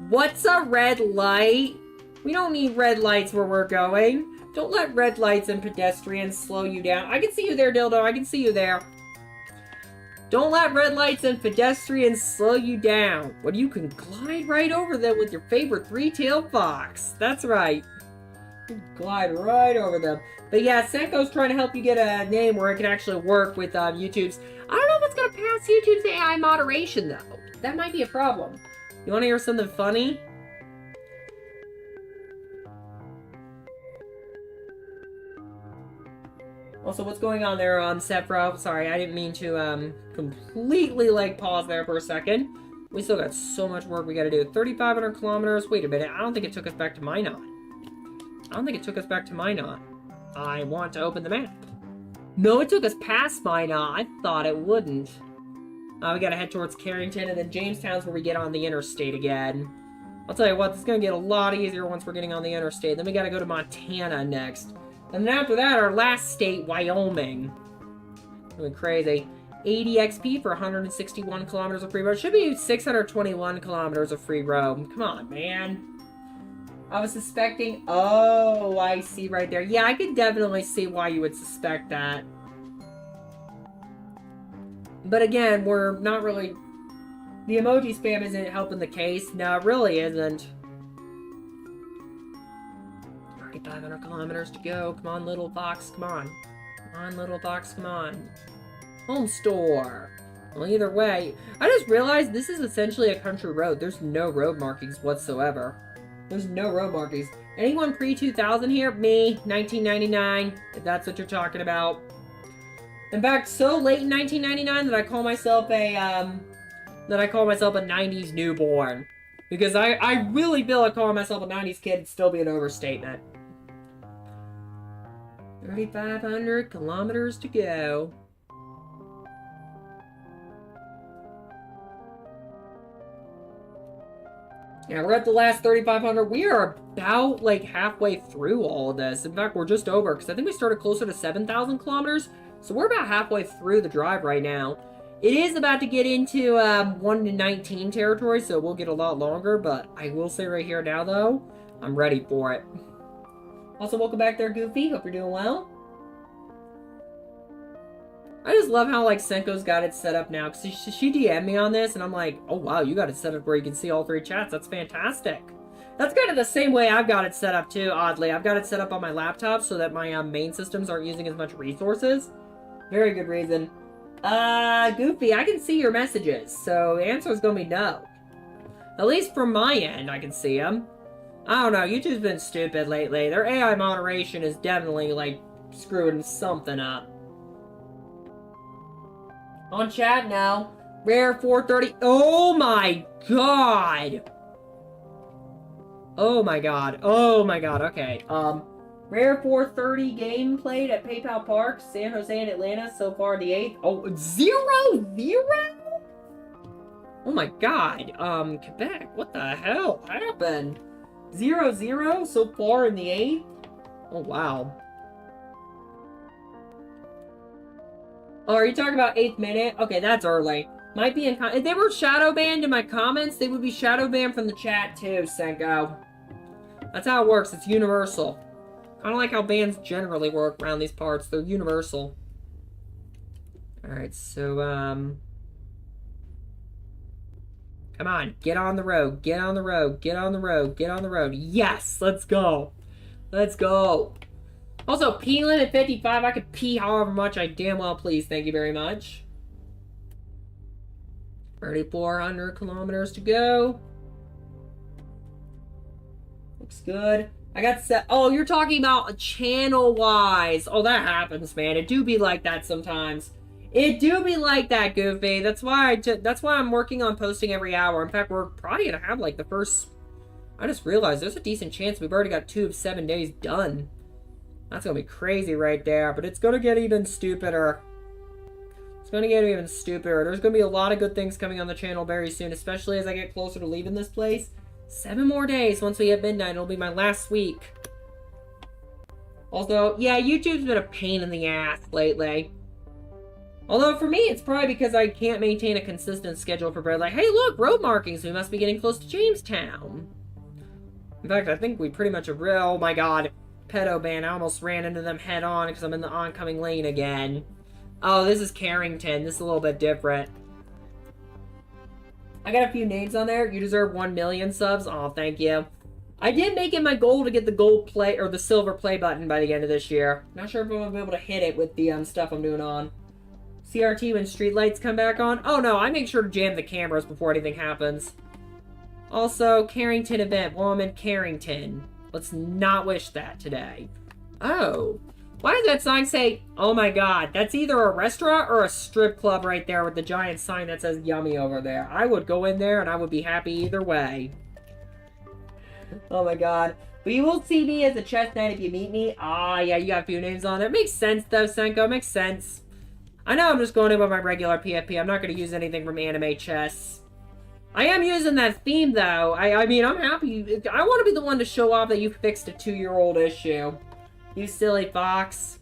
Speaker 1: What's a red light? We don't need red lights where we're going. Don't let red lights and pedestrians slow you down. I can see you there, Dildo. I can see you there. Don't let red lights and pedestrians slow you down. Well, you can glide right over them with your favorite three-tailed fox. That's right. You can glide right over them. But yeah, Senko's trying to help you get a name where it can actually work with YouTube's... I don't know if it's going to pass YouTube's AI moderation, though. That might be a problem. You want to hear something funny? Also, what's going on there, Sepro? Sorry, I didn't mean to, completely, like, pause there for a second. We still got so much work we gotta do. 3,500 kilometers. Wait a minute. I don't think it took us back to Minot. I want to open the map. No, it took us past Minot. I thought it wouldn't. We gotta head towards Carrington, and then Jamestown's where we get on the interstate again. I'll tell you what, this is gonna get a lot easier once we're getting on the interstate. Then we gotta go to Montana next. And then after that, our last state, Wyoming. Going crazy. 80 XP for 161 kilometers of free roam. Should be 621 kilometers of free roam. Come on, man. I was suspecting... Oh, I see right there. Yeah, I could definitely see why you would suspect that. But again, we're not really... The emoji spam isn't helping the case. No, it really isn't. 3,500 kilometers to go. Come on, little fox, come on. Come on, little fox, come on. Home store. Well, either way, I just realized this is essentially a country road. There's no road markings whatsoever. There's no road markings. Anyone pre-2000 here? Me, 1999, if that's what you're talking about. In fact, so late in 1999 that I call myself a 90s newborn. Because I really feel like calling myself a 90s kid would still be an overstatement. 3,500 kilometers to go. Yeah, we're at the last 3,500. We are about, like, halfway through all of this. In fact, we're just over, because I think we started closer to 7,000 kilometers. So we're about halfway through the drive right now. It is about to get into 1 to 19 territory, so we'll get a lot longer. But I will say right here now, though, I'm ready for it. Also, welcome back there, Goofy. Hope you're doing well. I just love how, like, Senko's got it set up now. Because she DM'd me on this, and I'm like, oh, wow, you got it set up where you can see all three chats. That's fantastic. That's kind of the same way I've got it set up too, oddly. I've got it set up on my laptop so that my main systems aren't using as much resources. Very good reason. Goofy, I can see your messages, so the answer is going to be no. At least from my end, I can see them. I don't know, YouTube's been stupid lately. Their AI moderation is definitely, like, screwing something up. On chat now. Rare 430. Oh my god! Oh my god. Oh my god, okay. Rare 430 game played at PayPal Park, San Jose and Atlanta, so far the 8th. Oh, 0-0? Oh my god. Quebec, what the hell happened? 0-0 so far in the 8th? Oh, wow. Oh, are you talking about 8th minute? Okay, that's early. Might be in if they were shadow banned in my comments, they would be shadow banned from the chat too, Senko. That's how it works. It's universal. Kind of like how bans generally work around these parts. They're universal. Alright, so, come on. Get on the road. Get on the road. Get on the road. Get on the road. Yes! Let's go. Let's go. Also, pee limit 55. I could pee however much I damn well please. Thank you very much. 3,400 kilometers to go. Looks good. I got set. Oh, you're talking about channel-wise. Oh, that happens, man. It do be like that sometimes. It do be like that, Goofy. That's why I'm working on posting every hour. In fact, we're probably gonna have like the first. I just realized there's a decent chance we've already got 2 of 7 days done. That's gonna be crazy right there. But it's gonna get even stupider. It's gonna get even stupider. There's gonna be a lot of good things coming on the channel very soon, especially as I get closer to leaving this place. 7 more days once we hit midnight. It'll be my last week. Also, yeah, YouTube's been a pain in the ass lately. Although for me, it's probably because I can't maintain a consistent schedule for bread. Like, hey, look, road markings. We must be getting close to Jamestown. In fact, I think we pretty much have. Oh my god, pedo ban. I almost ran into them head on because I'm in the oncoming lane again. Oh, this is Carrington. This is a little bit different. I got a few names on there. You deserve 1 million subs. Oh, thank you. I did make it my goal to get the gold play or the silver play button by the end of this year. Not sure if I'm gonna be able to hit it with the stuff I'm doing on. CRT when street lights come back on. Oh no, I make sure to jam the cameras before anything happens. Also, Carrington event. Well, I'm in Carrington. Let's not wish that today. Oh. Why does that sign say, oh my god, that's either a restaurant or a strip club right there with the giant sign that says yummy over there. I would go in there and I would be happy either way. Oh my god. But you will see me as a chess knight if you meet me. Ah, yeah, you got a few names on there. Makes sense though, Senko. Makes sense. I know I'm just going in with my regular PFP. I'm not going to use anything from anime chess. I am using that theme though. I mean, I'm happy. I want to be the one to show off that you fixed a 2-year-old issue. You silly fox.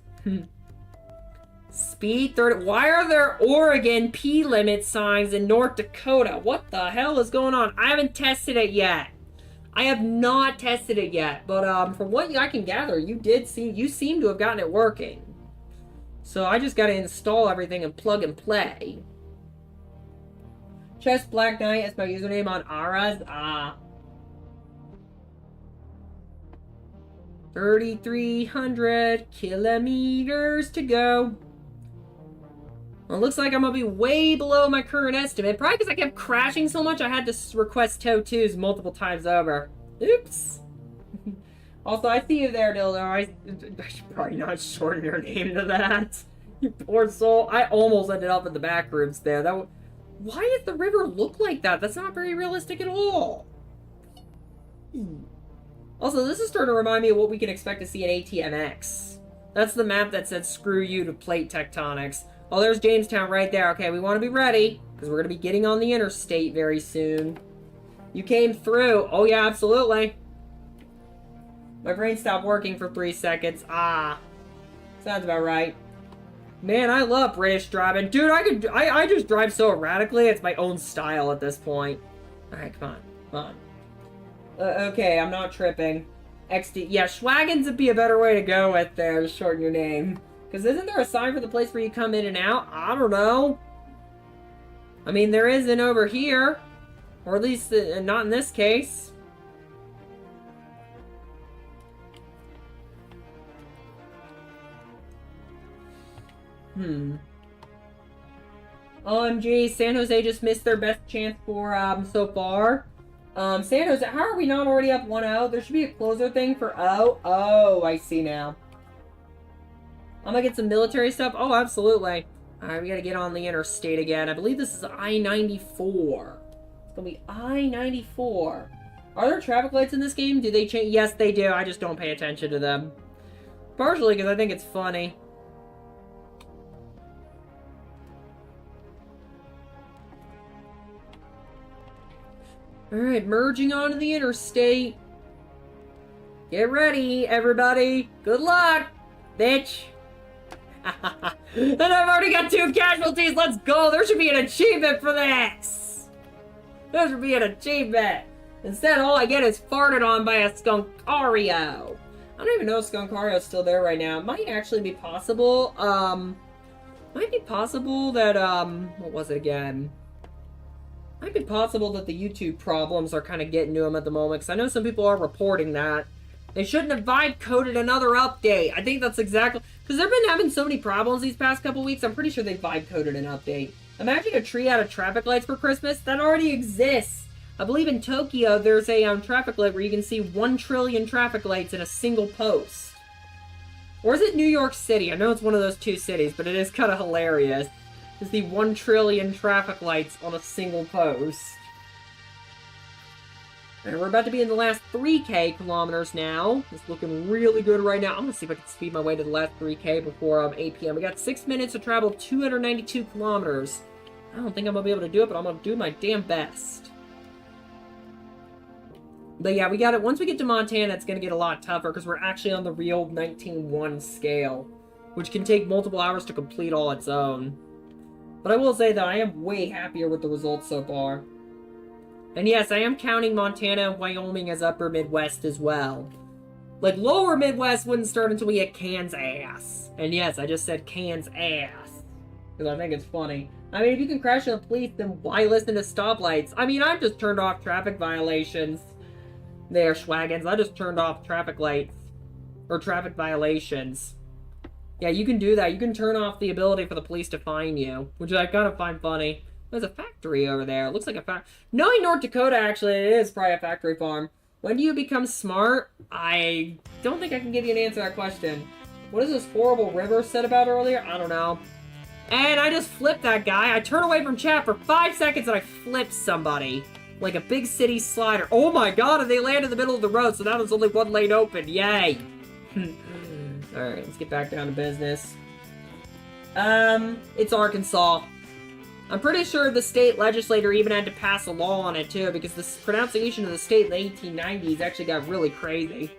Speaker 1: Speed 30. Why are there Oregon P limit signs in North Dakota? What the hell is going on? I haven't tested it yet. I have not tested it yet. But from what I can gather, you seem to have gotten it working. So I just got to install everything and plug and play. Chess Black Knight is my username on Aras. Ah. 3,300 kilometers to go. Well, it looks like I'm going to be way below my current estimate. Probably because I kept crashing so much I had to request TOE2s multiple times over. Oops. Also, I see you there, Dildo. I should probably not shorten your name to that. You poor soul. I almost ended up in the back rooms there. Why does the river look like that? That's not very realistic at all. Also, this is starting to remind me of what we can expect to see at ATMX. That's the map that said screw you to plate tectonics. Oh, there's Jamestown right there. Okay, we want to be ready, because we're going to be getting on the interstate very soon. You came through. Oh, yeah, absolutely. My brain stopped working for 3 seconds. Ah. Sounds about right. Man, I love British driving. Dude, I just drive so erratically, it's my own style at this point. Alright, come on. Come on. Okay, I'm not tripping. XD. Yeah, Schwaggins would be a better way to go with there to shorten your name. Because isn't there a sign for the place where you come in and out? I don't know. I mean, there isn't over here. Or at least not in this case. OMG, San Jose just missed their best chance for, so far. San Jose, how are we not already up 1-0? There should be a closer thing for O. Oh, I see now. I'm gonna get some military stuff. Oh, absolutely. Alright, we gotta get on the interstate again. I believe this is I-94. It's gonna be I-94. Are there traffic lights in this game? Do they change? Yes, they do. I just don't pay attention to them. Partially because I think it's funny. Alright, merging onto the interstate. Get ready, everybody. Good luck, bitch. And I've already got 2 casualties. Let's go. There should be an achievement for this. There should be an achievement. Instead, all I get is farted on by a Skunkario. I don't even know if Skunkario's still there right now. It might actually be possible. Might be possible that, what was it again? Might be possible that the YouTube problems are kind of getting to him at the moment, because I know some people are reporting that. They shouldn't have vibe coded another update. I think that's exactly... Because they've been having so many problems these past couple weeks, I'm pretty sure they vibe coded an update. Imagine a tree out of traffic lights for Christmas. That already exists. I believe in Tokyo, there's a traffic light where you can see 1 trillion traffic lights in a single post. Or is it New York City? I know it's one of those 2 cities, but it is kind of hilarious. It's the 1 trillion traffic lights on a single post. And we're about to be in the last 3K kilometers now. It's looking really good right now. I'm going to see if I can speed my way to the last 3K before 8 p.m. We got 6 minutes to travel 292 kilometers. I don't think I'm going to be able to do it, but I'm going to do my damn best. But yeah, we got it. Once we get to Montana, it's going to get a lot tougher because we're actually on the real 19-1 scale, which can take multiple hours to complete all its own. But I will say that I am way happier with the results so far. And yes, I am counting Montana and Wyoming as upper Midwest as well. Like, lower Midwest wouldn't start until we hit Kansas. And yes, I just said Kansas. Because I think it's funny. I mean, if you can crash into the police, then why listen to stoplights? I mean, I've just turned off traffic violations. There, Schwaggins. I just turned off traffic lights. Or traffic violations. Yeah, you can do that. You can turn off the ability for the police to fine you. Which I kind of find funny. There's a factory over there. It looks like a factory. Knowing North Dakota, actually, it is probably a factory farm. When do you become smart? I don't think I can give you an answer to that question. What is this horrible river said about earlier? I don't know. And I just flipped that guy. I turn away from chat for 5 seconds and I flipped somebody. Like a big city slider. Oh my god, and they land in the middle of the road, so now there's only 1 lane open. Yay! Alright, let's get back down to business. It's Arkansas. I'm pretty sure the state legislature even had to pass a law on it, too, because the pronunciation of the state in the 1890s actually got really crazy.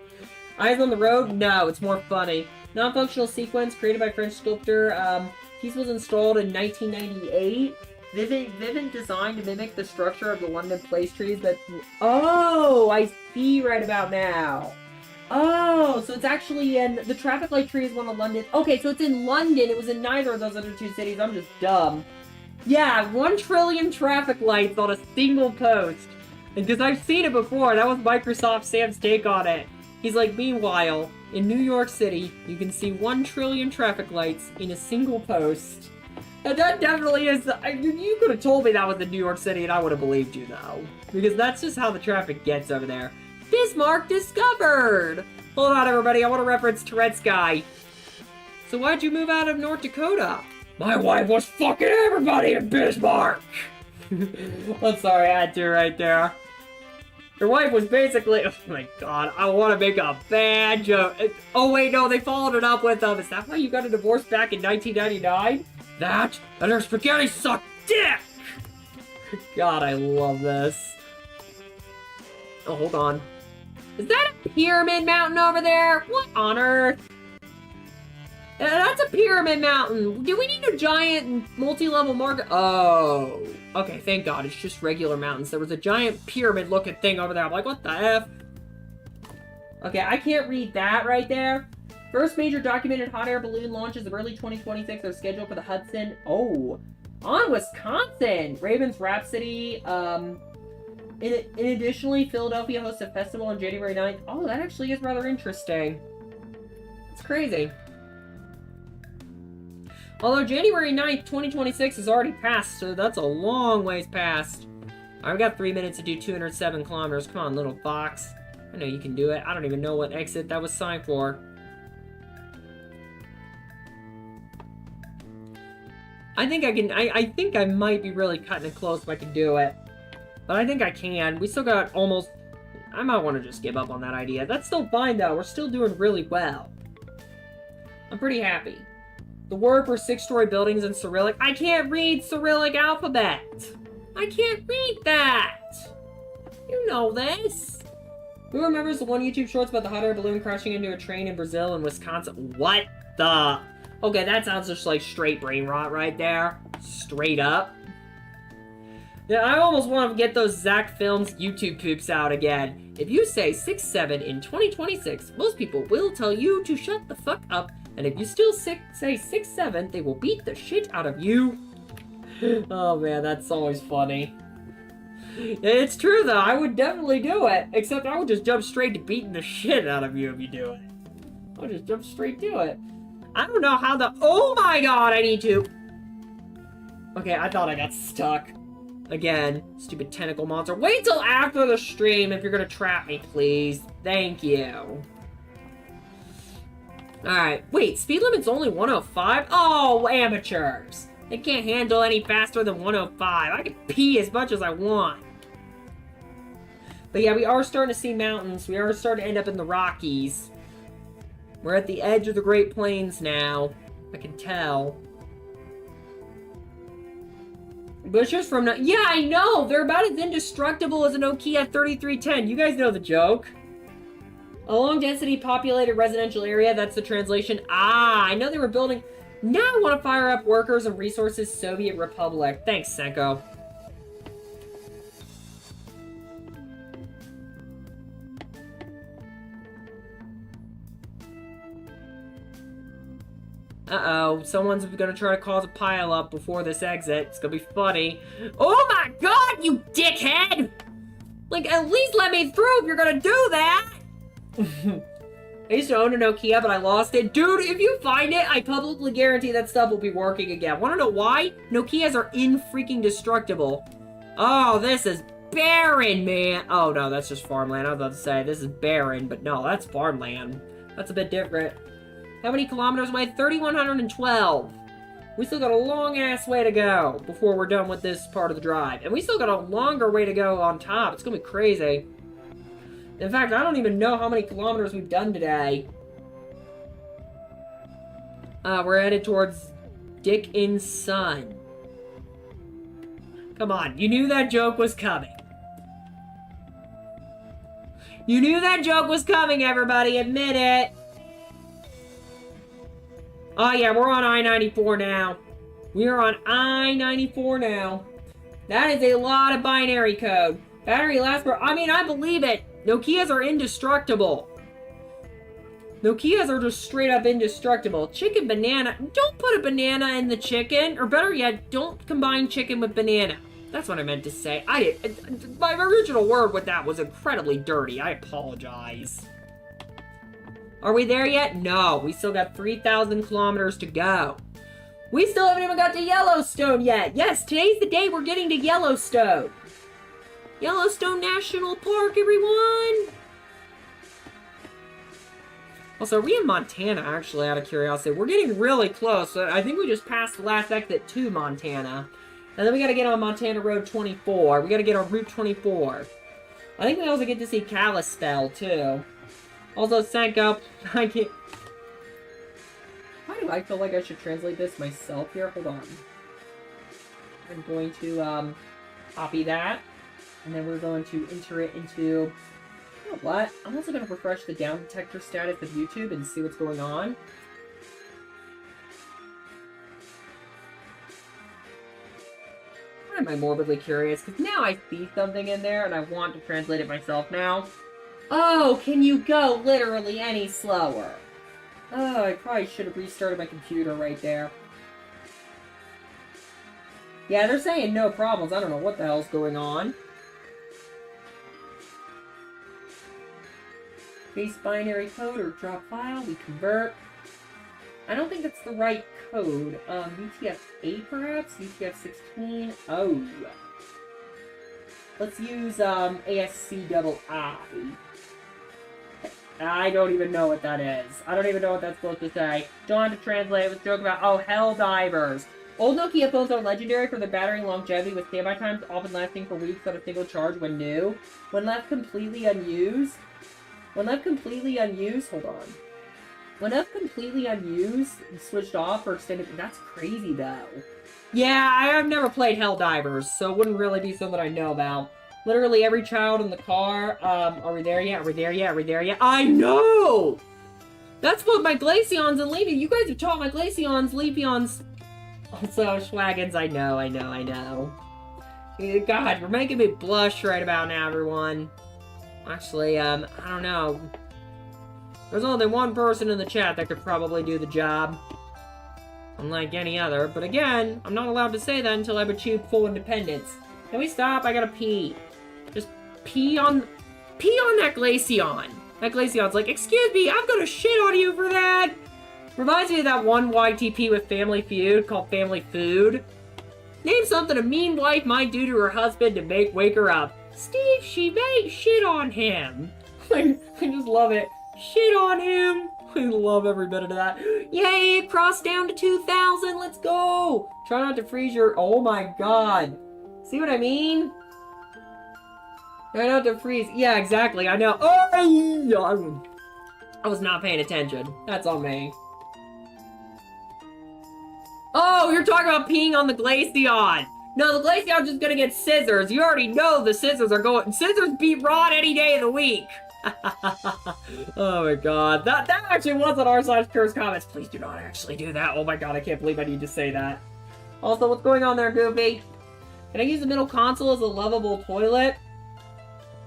Speaker 1: Eyes on the road? No, it's more funny. Non-functional sequence created by French sculptor. Piece was installed in 1998. Vivid design to mimic the structure of the London place trees that... Oh, I see right about now. Oh, so it's actually in... The traffic light tree is one of London... Okay, so it's in London. It was in neither of those other 2 cities. I'm just dumb. Yeah, 1 trillion traffic lights on a single post. Because I've seen it before. That was Microsoft Sam's take on it. He's like, meanwhile, in New York City, you can see 1 trillion traffic lights in a single post. And that definitely is... You could have told me that was in New York City and I would have believed you, though. Because that's just how the traffic gets over there. Bismarck discovered! Hold on, everybody. I want to reference Tourette's guy. So why'd you move out of North Dakota? My wife was fucking everybody in Bismarck! I'm sorry, I had to right there. Your wife was basically... Oh my god, I want to make a bad joke. Oh wait, no, they followed it up with, is that why you got a divorce back in 1999? That, and her spaghetti sucked dick! God, I love this. Oh, hold on. Is that a pyramid mountain over there? What on earth? That's a pyramid mountain. Do we need a giant multi-level market? Oh. Okay, thank God. It's just regular mountains. There was a giant pyramid-looking thing over there. I'm like, what the F? Okay, I can't read that right there. First major documented hot air balloon launches of early 2026 are scheduled for the Hudson. Oh. On Wisconsin. Ravens Rhapsody. Additionally, Philadelphia hosts a festival on January 9th. Oh, that actually is rather interesting. It's crazy. Although January 9th, 2026 has already passed, so that's a long ways past. I've got 3 minutes to do 207 kilometers. Come on, little fox. I know you can do it. I don't even know what exit that was signed for. I think I can, I think I might be really cutting it close if I can do it. But I think I can. We still got almost, I might want to just give up on that idea. That's still fine though. We're still doing really well. I'm pretty happy. The word for 6-story buildings in Cyrillic. I can't read Cyrillic alphabet. I can't read that. You know this. Who remembers the one YouTube shorts about the hot air balloon crashing into a train in Brazil and Wisconsin? What the? Okay, that sounds just like straight brain rot right there. Straight up. Yeah, I almost want to get those Zach Films YouTube poops out again. If you say 6'7" in 2026, most people will tell you to shut the fuck up. And if you still say 6'7", they will beat the shit out of you. Oh man, that's always funny. It's true though, I would definitely do it. Except I would just jump straight to beating the shit out of you if you do it. I would just jump straight to it. I don't know how the— oh my god, I need to— okay, I thought I got stuck. Again, stupid tentacle monster. Wait till after the stream if you're gonna trap me, please. Thank you. Alright, wait, speed limit's only 105? Oh, amateurs! They can't handle any faster than 105. I can pee as much as I want. But yeah, we are starting to see mountains. We are starting to end up in the Rockies. We're at the edge of the Great Plains now. I can tell. Bushes from— yeah, I know! They're about as indestructible as a Nokia 3310. You guys know the joke. A long-density populated residential area, that's the translation. Ah, I know they were building— now I want to fire up workers and resources Soviet Republic. Thanks, Senko. Uh-oh, someone's gonna try to cause a pile-up before this exit. It's gonna be funny. Oh my god, you dickhead! Like, at least let me through if you're gonna do that! I used to own a Nokia, but I lost it. Dude, if you find it, I publicly guarantee that stuff will be working again. Wanna know why? Nokias are in-freaking-destructible. Oh, this is barren, man. Oh, no, that's just farmland. I was about to say, this is barren, but no, that's farmland. That's a bit different. How many kilometers away? 3,112. We still got a long-ass way to go before we're done with this part of the drive. And we still got a longer way to go on top. It's gonna be crazy. In fact, I don't even know how many kilometers we've done today. We're headed towards Dickens Sun. Come on, you knew that joke was coming. You knew that joke was coming, everybody. Admit it. Oh yeah, we're on I-94 now. We are on I-94 now. That is a lot of binary code. Battery lasts for— I mean, I believe it. Nokias are indestructible. Nokias are just straight up indestructible. Chicken banana. Don't put a banana in the chicken. Or better yet, don't combine chicken with banana. That's what I meant to say. My original word with that was incredibly dirty. I apologize. Are we there yet? No. We still got 3,000 kilometers to go. We still haven't even got to Yellowstone yet. Yes, today's the day we're getting to Yellowstone. Yellowstone National Park, everyone! Also, are we in Montana, actually, out of curiosity? We're getting really close. I think we just passed the last exit to Montana. And then we gotta get on Montana Road 24. We gotta get on Route 24. I think we also get to see Kalispell, too. Also, Senko, I can't— why do I feel like I should translate this myself here? Hold on. I'm going to, copy that. And then we're going to enter it into— you know what? I'm also going to refresh the down detector status of YouTube and see what's going on. Why am I morbidly curious? Because now I see something in there and I want to translate it myself now. Oh, can you go literally any slower? Oh, I probably should have restarted my computer right there. Yeah, they're saying no problems. I don't know what the hell's going on. Base binary code or drop file, we convert. I don't think that's the right code. UTF-8 perhaps? UTF-16? Oh. Let's use, ASCII. I don't even know what that is. I don't even know what that's supposed to say. Don't have to translate. It was a joke about, oh, hell divers. Old Nokia phones are legendary for their battery longevity, with standby times often lasting for weeks on a single charge when new. When left completely unused, hold on. When left completely unused and switched off for extended, that's crazy though. Yeah, I've never played Helldivers, so it wouldn't really be something I know about. Literally every child in the car, are we there yet? Are we there yet? Are we there yet? I know! That's what my Glaceons and Leafeons, you guys have taught my Glaceons, Leafeons. Also, Schwaggins, I know. God, you're making me blush right about now, everyone. Actually, I don't know. There's only one person in the chat that could probably do the job. Unlike any other. But again, I'm not allowed to say that until I've achieved full independence. Can we stop? I gotta pee. Just pee on that Glaceon. That Glaceon's like, excuse me, I'm gonna shit on you for that. Reminds me of that one YTP with Family Feud called Family Food. Name something a mean wife might do to her husband to wake her up. Steve, she may shit on him. I just love it. Shit on him. I love every bit of that. Yay, cross down to 2,000. Let's go. Try not to freeze your... Oh my god. See what I mean? Try not to freeze. Yeah, exactly. I know. Oh, I was not paying attention. That's on me. Oh, you're talking about peeing on the Glaceon. No, the Glaceon's just gonna get scissors. You already know the scissors are going... Scissors beat Rod any day of the week. Oh my god. That actually was on r/curse comments. Please do not actually do that. Oh my god, I can't believe I need to say that. Also, what's going on there, Goofy? Can I use the middle console as a lovable toilet?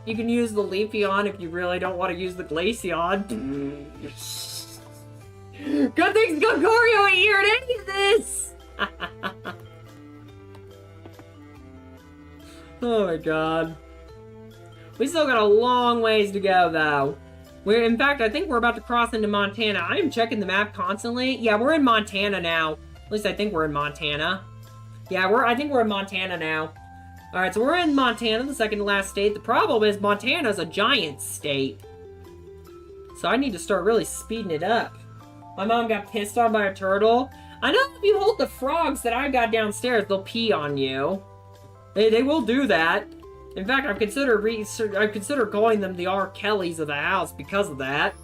Speaker 1: You can use the Leafeon if you really don't want to use the Glaceon. Good things Gogorio ain't here at any of this! Oh my god. We still got a long ways to go, though. In fact, I think we're about to cross into Montana. I am checking the map constantly. Yeah, we're in Montana now. At least I think we're in Montana. Yeah, I think we're in Montana now. Alright, so we're in Montana, the second to last state. The problem is Montana's a giant state. So I need to start really speeding it up. My mom got pissed on by a turtle. I know if you hold the frogs that I got downstairs, they'll pee on you. They will do that. In fact, I've considered calling them the R. Kellys of the house because of that.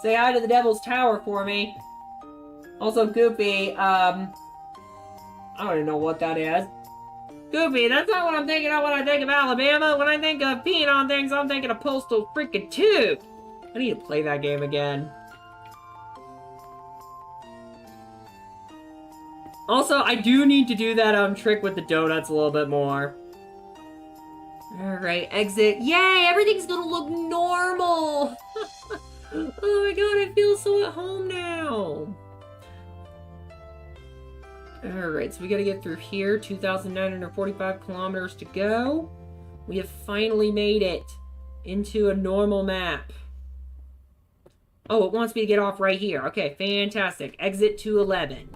Speaker 1: Say hi to the Devil's Tower for me. Also, Goopy, I don't even know what that is. Goofy, that's not what I'm thinking of when I think of Alabama. When I think of peeing on things, I'm thinking of Postal freaking 2. I need to play that game again. Also, I do need to do that trick with the donuts a little bit more. Alright, exit. Yay! Everything's gonna look normal! Oh my god, I feel so at home now! Alright, so we gotta get through here. 2,945 kilometers to go. We have finally made it into a normal map. Oh, it wants me to get off right here. Okay, fantastic. Exit 211.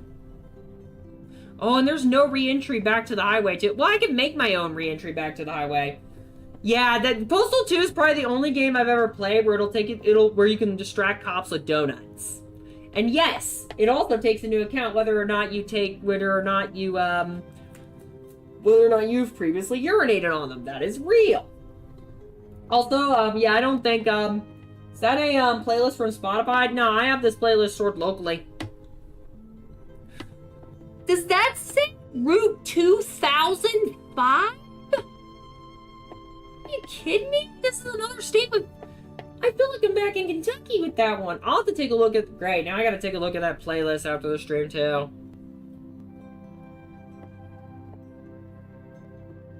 Speaker 1: Oh, and there's no re-entry back to the highway, too. Well, I can make my own re-entry back to the highway. Yeah, that Postal 2 is probably the only game I've ever played where where you can distract cops with donuts. And yes, it also takes into account whether or not you've previously urinated on them. That is real. Also, yeah, I don't think, is that a, playlist from Spotify? No, I have this playlist stored locally. Does that say Route 2005? Are you kidding me? This is another state with... I feel like I'm back in Kentucky with that one. I'll have to take a look at... Great, now I gotta take a look at that playlist after the stream, too.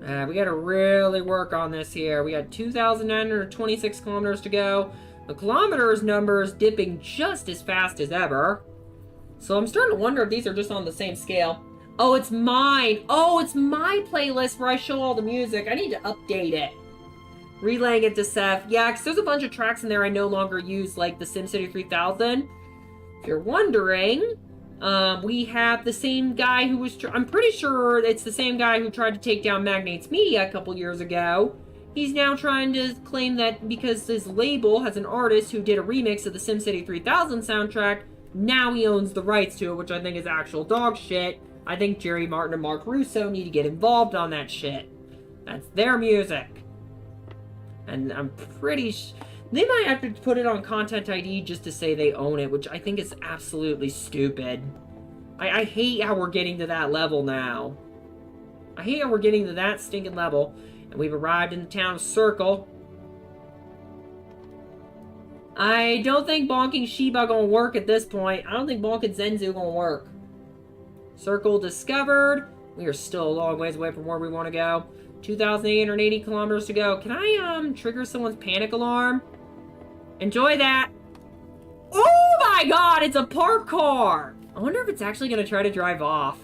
Speaker 1: We gotta really work on this here. We got 2,926 kilometers to go. The kilometers number is dipping just as fast as ever. So I'm starting to wonder if these are just on the same scale. Oh, it's mine. Oh, it's my playlist where I show all the music. I need to update it. Relaying it to Seth. Yeah, because there's a bunch of tracks in there I no longer use, like the SimCity 3000. If you're wondering, we have the same guy who was... I'm pretty sure it's the same guy who tried to take down Magnates Media a couple years ago. He's now trying to claim that because his label has an artist who did a remix of the SimCity 3000 soundtrack, now he owns the rights to it, which I think is actual dog shit. I think Jerry Martin and Mark Russo need to get involved on that shit. That's their music. And I'm pretty they might have to put it on Content ID just to say they own it, which I think is absolutely stupid. I hate how we're getting to that level now. I hate how we're getting to that stinking level. And we've arrived in the town of Circle. I don't think bonking Shiba gonna work at this point. I don't think bonking Zenzu gonna work. Circle discovered. We are still a long ways away from where we want to go. 2,880 kilometers to go. Can I, trigger someone's panic alarm? Enjoy that. Oh my god, it's a park car! I wonder if it's actually gonna try to drive off.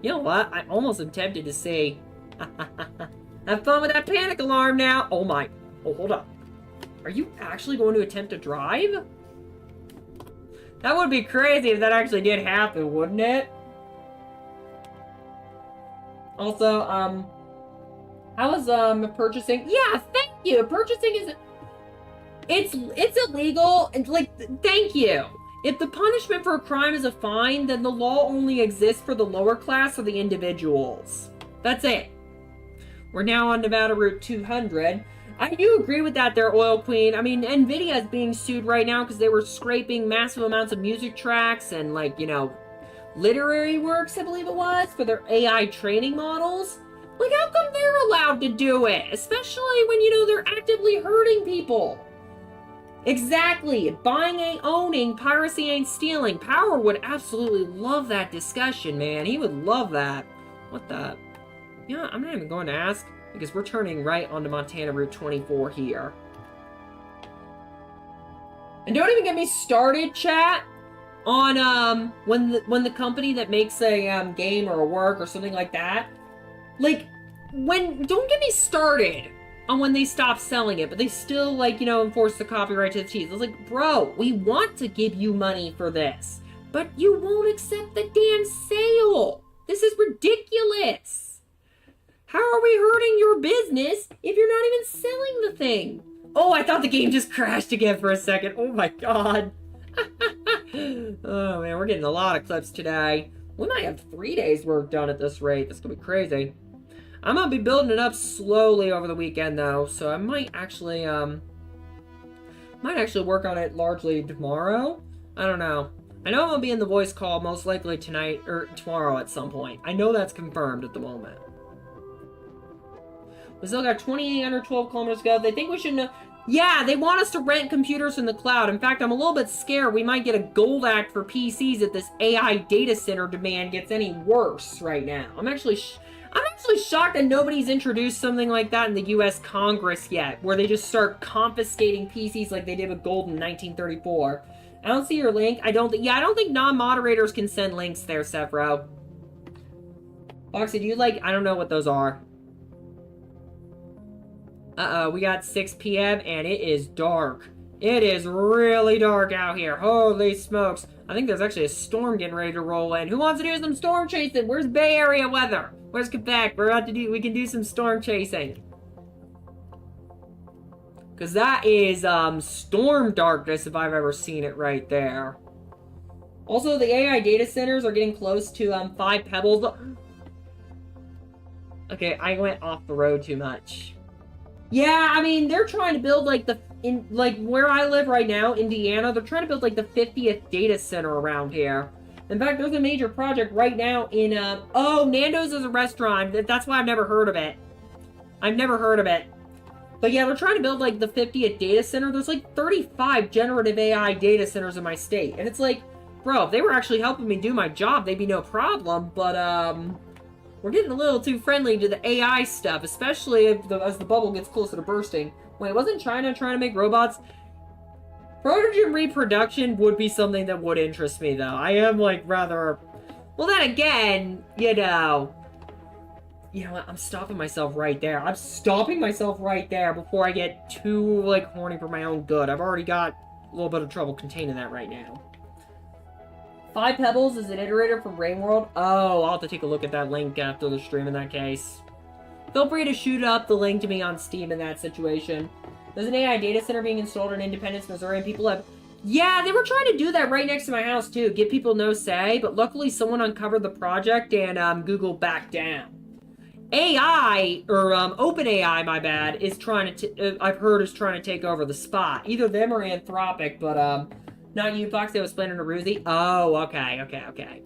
Speaker 1: You know what? I almost am tempted to say... Have fun with that panic alarm now. Oh my. Oh, hold up. Are you actually going to attempt to drive? That would be crazy if that actually did happen, wouldn't it? Also, how was, purchasing? Yeah, thank you. Purchasing is... It's illegal. And, like, thank you. If the punishment for a crime is a fine, then the law only exists for the lower class or the individuals. That's it. We're now on Nevada Route 200. I do agree with that there, Oil Queen. I mean, NVIDIA is being sued right now because they were scraping massive amounts of music tracks and, like, you know, literary works, I believe it was, for their AI training models. Like, how come they're allowed to do it? Especially when, you know, they're actively hurting people. Exactly. Buying ain't owning, piracy ain't stealing. Power would absolutely love that discussion, man. He would love that. What the... Yeah, I'm not even going to ask, because we're turning right onto Montana Route 24 here. And don't even get me started, chat, on, when the company that makes a, game or a work or something like that, like, don't get me started on when they stop selling it, but they still, like, you know, enforce the copyright to the cheese. I was like, bro, we want to give you money for this, but you won't accept the damn sale. This is ridiculous. How are we hurting your business if you're not even selling the thing? Oh, I thought the game just crashed again for a second. Oh my god. Oh man, we're getting a lot of clips today. We might have 3 days work done at this rate. That's gonna be crazy. I'm gonna be building it up slowly over the weekend though, so I might actually work on it largely tomorrow. I don't know. I know I'm gonna be in the voice call most likely tonight or tomorrow at some point. I know that's confirmed at the moment. We still got 2,812 kilometers to go. They think we should know. Yeah, they want us to rent computers in the cloud. In fact, I'm a little bit scared we might get a gold act for PCs if this AI data center demand gets any worse right now. I'm actually shocked that nobody's introduced something like that in the U.S. Congress yet, where they just start confiscating PCs like they did with gold in 1934. I don't see your link. I don't think non-moderators can send links there, Severo. Foxy, do you like... I don't know what those are. Uh-oh, we got 6 p.m. and it is dark. It is really dark out here. Holy smokes. I think there's actually a storm getting ready to roll in. Who wants to do some storm chasing? Where's Bay Area weather? Where's Quebec? We can do some storm chasing. Because that is, storm darkness if I've ever seen it right there. Also, the AI data centers are getting close to, 5 Pebbles. Okay, I went off the road too much. Yeah, I mean, they're trying to build, like, where I live right now, Indiana, they're trying to build, like, the 50th data center around here. In fact, there's a major project right now in, oh, Nando's is a restaurant. That's why I've never heard of it. I've never heard of it. But yeah, they're trying to build, like, the 50th data center. There's, like, 35 generative AI data centers in my state. And it's like, bro, if they were actually helping me do my job, they'd be no problem. But, we're getting a little too friendly to the AI stuff, especially as the bubble gets closer to bursting. Wait, wasn't China trying to make robots? Protogen reproduction would be something that would interest me, though. I am, like, rather... Well, then again, you know... You know what? I'm stopping myself right there. I'm stopping myself right there before I get too, like, horny for my own good. I've already got a little bit of trouble containing that right now. 5 Pebbles is an iterator from Rain World. Oh, I'll have to take a look at that link after the stream in that case. Feel free to shoot up the link to me on Steam in that situation. There's an AI data center being installed in Independence, Missouri, and people have... Yeah, they were trying to do that right next to my house, too. Give people no say, but luckily someone uncovered the project and Google backed down. AI, or OpenAI, my bad, is trying to... I've heard is trying to take over the spot. Either them or Anthropic, but not you, Foxxo, was planning a Ruthie. Oh, okay.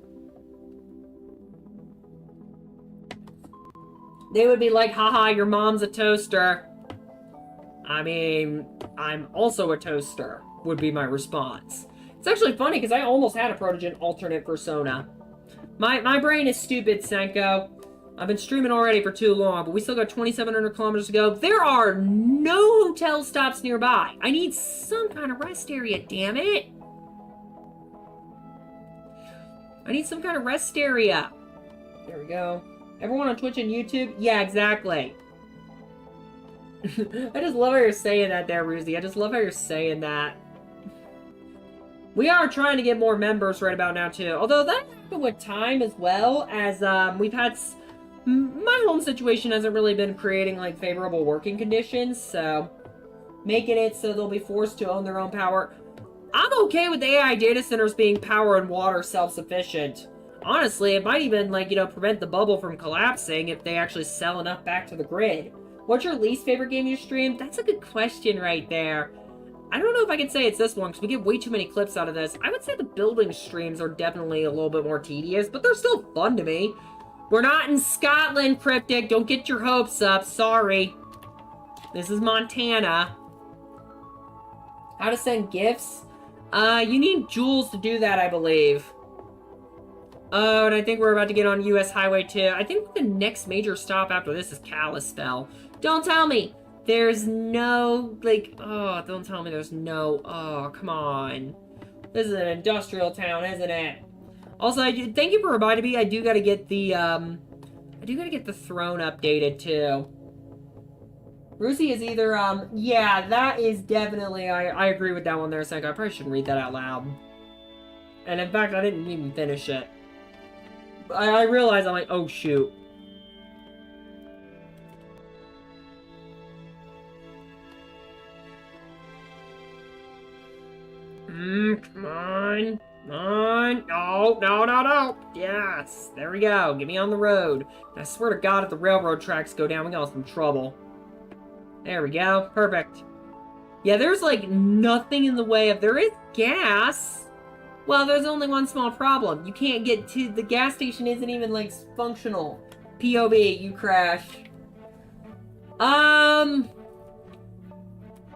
Speaker 1: They would be like, haha, your mom's a toaster. I mean, I'm also a toaster, would be my response. It's actually funny, because I almost had a Protogen alternate persona. My brain is stupid, Senko. I've been streaming already for too long, but we still got 2,700 kilometers to go. There are no hotel stops nearby. I need some kind of rest area, damn it. I need some kind of rest area. There we go. Everyone on Twitch and YouTube? Yeah, exactly. I just love how you're saying that there, Ruzy. I just love how you're saying that. We are trying to get more members right about now, too. Although that happened with time as well, as we've had... My home situation hasn't really been creating, like, favorable working conditions, so... Making it so they'll be forced to own their own power. I'm okay with AI data centers being power and water self-sufficient. Honestly, it might even, like, you know, prevent the bubble from collapsing if they actually sell enough back to the grid. What's your least favorite game you streamed? That's a good question right there. I don't know if I can say it's this one, because we get way too many clips out of this. I would say the building streams are definitely a little bit more tedious, but they're still fun to me. We're not in Scotland, Cryptic. Don't get your hopes up. Sorry. This is Montana. How to send gifts? You need jewels to do that, I believe. Oh, and I think we're about to get on US Highway 2. I think the next major stop after this is Kalispell. Don't tell me there's no, like, oh, don't tell me there's no, oh, come on. This is an industrial town, isn't it? Also, thank you for reminding me, I do gotta get the throne updated, too. Rusi is either, yeah, that is definitely, I agree with that one there, Senko. I probably shouldn't read that out loud. And in fact, I didn't even finish it. I realized, I'm like, oh, shoot. Come on. Come on. No. Yes. There we go. Get me on the road. I swear to God, if the railroad tracks go down, we got some trouble. There we go. Perfect. Yeah, there's, like, nothing in the way of... There is gas. Well, there's only one small problem. You can't get to... The gas station isn't even, like, functional. POV, you crash.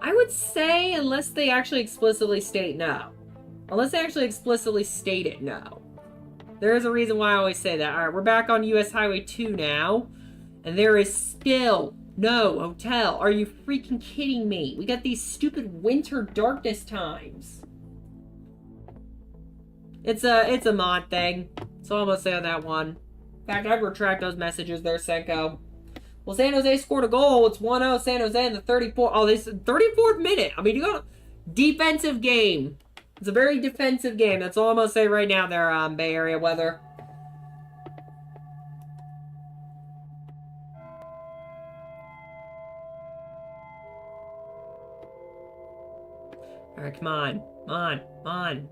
Speaker 1: I would say unless they actually explicitly state no. Unless they actually explicitly state it no. There is a reason why I always say that. Alright, we're back on US Highway 2 now. And there is still no hotel. Are you freaking kidding me? We got these stupid winter darkness times. It's a mod thing. So I'm gonna say on that one. In fact, I'd retract those messages there, Senko. Well, San Jose scored a goal. It's 1-0 San Jose in the 34th. Oh, this is 34th minute. I mean, you got a defensive game. It's a very defensive game. That's all I'm gonna say right now there, Bay Area weather. Alright, come on. Come on.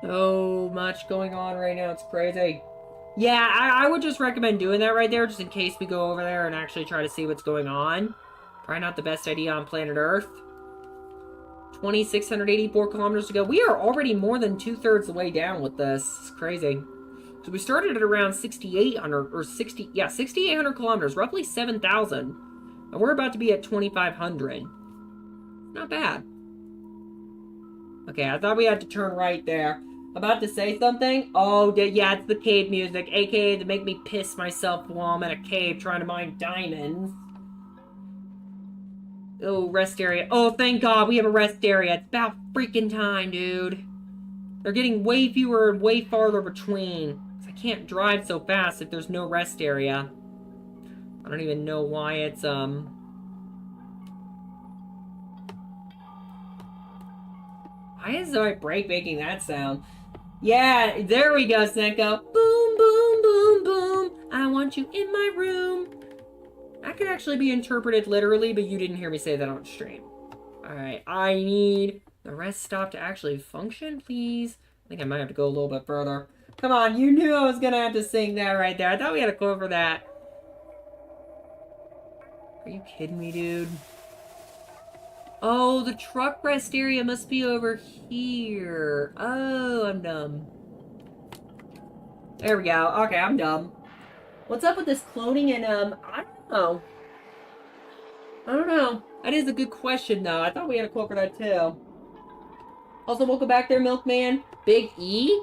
Speaker 1: So much going on right now, it's crazy. Yeah, I would just recommend doing that right there, just in case we go over there and actually try to see what's going on. Probably not the best idea on planet Earth. 2,684 kilometers to go. We are already more than 2/3 the way down with this. It's crazy. So we started at around 6,800, or 6,800 kilometers, roughly 7,000. And we're about to be at 2,500. Not bad. Okay, I thought we had to turn right there. About to say something? Oh, yeah, it's the cave music, aka to make me piss myself while I'm at a cave trying to mine diamonds. Oh, rest area. Oh, thank God we have a rest area. It's about freaking time, dude. They're getting way fewer and way farther between. I can't drive so fast if there's no rest area. I don't even know why it's, Why is my break making that sound? Yeah, there we go, Senko. Boom, boom, boom, boom. I want you in my room. That could actually be interpreted literally, but you didn't hear me say that on stream. Alright, I need the rest stop to actually function, please. I think I might have to go a little bit further. Come on, you knew I was gonna have to sing that right there. I thought we had a quote for that. Are you kidding me, dude? Oh, the truck rest area must be over here. Oh, I'm dumb. There we go. Okay, I'm dumb. What's up with this cloning and, I don't know. I don't know. That is a good question, though. I thought we had a quote for that, too. Also, welcome back there, Milkman. Big E?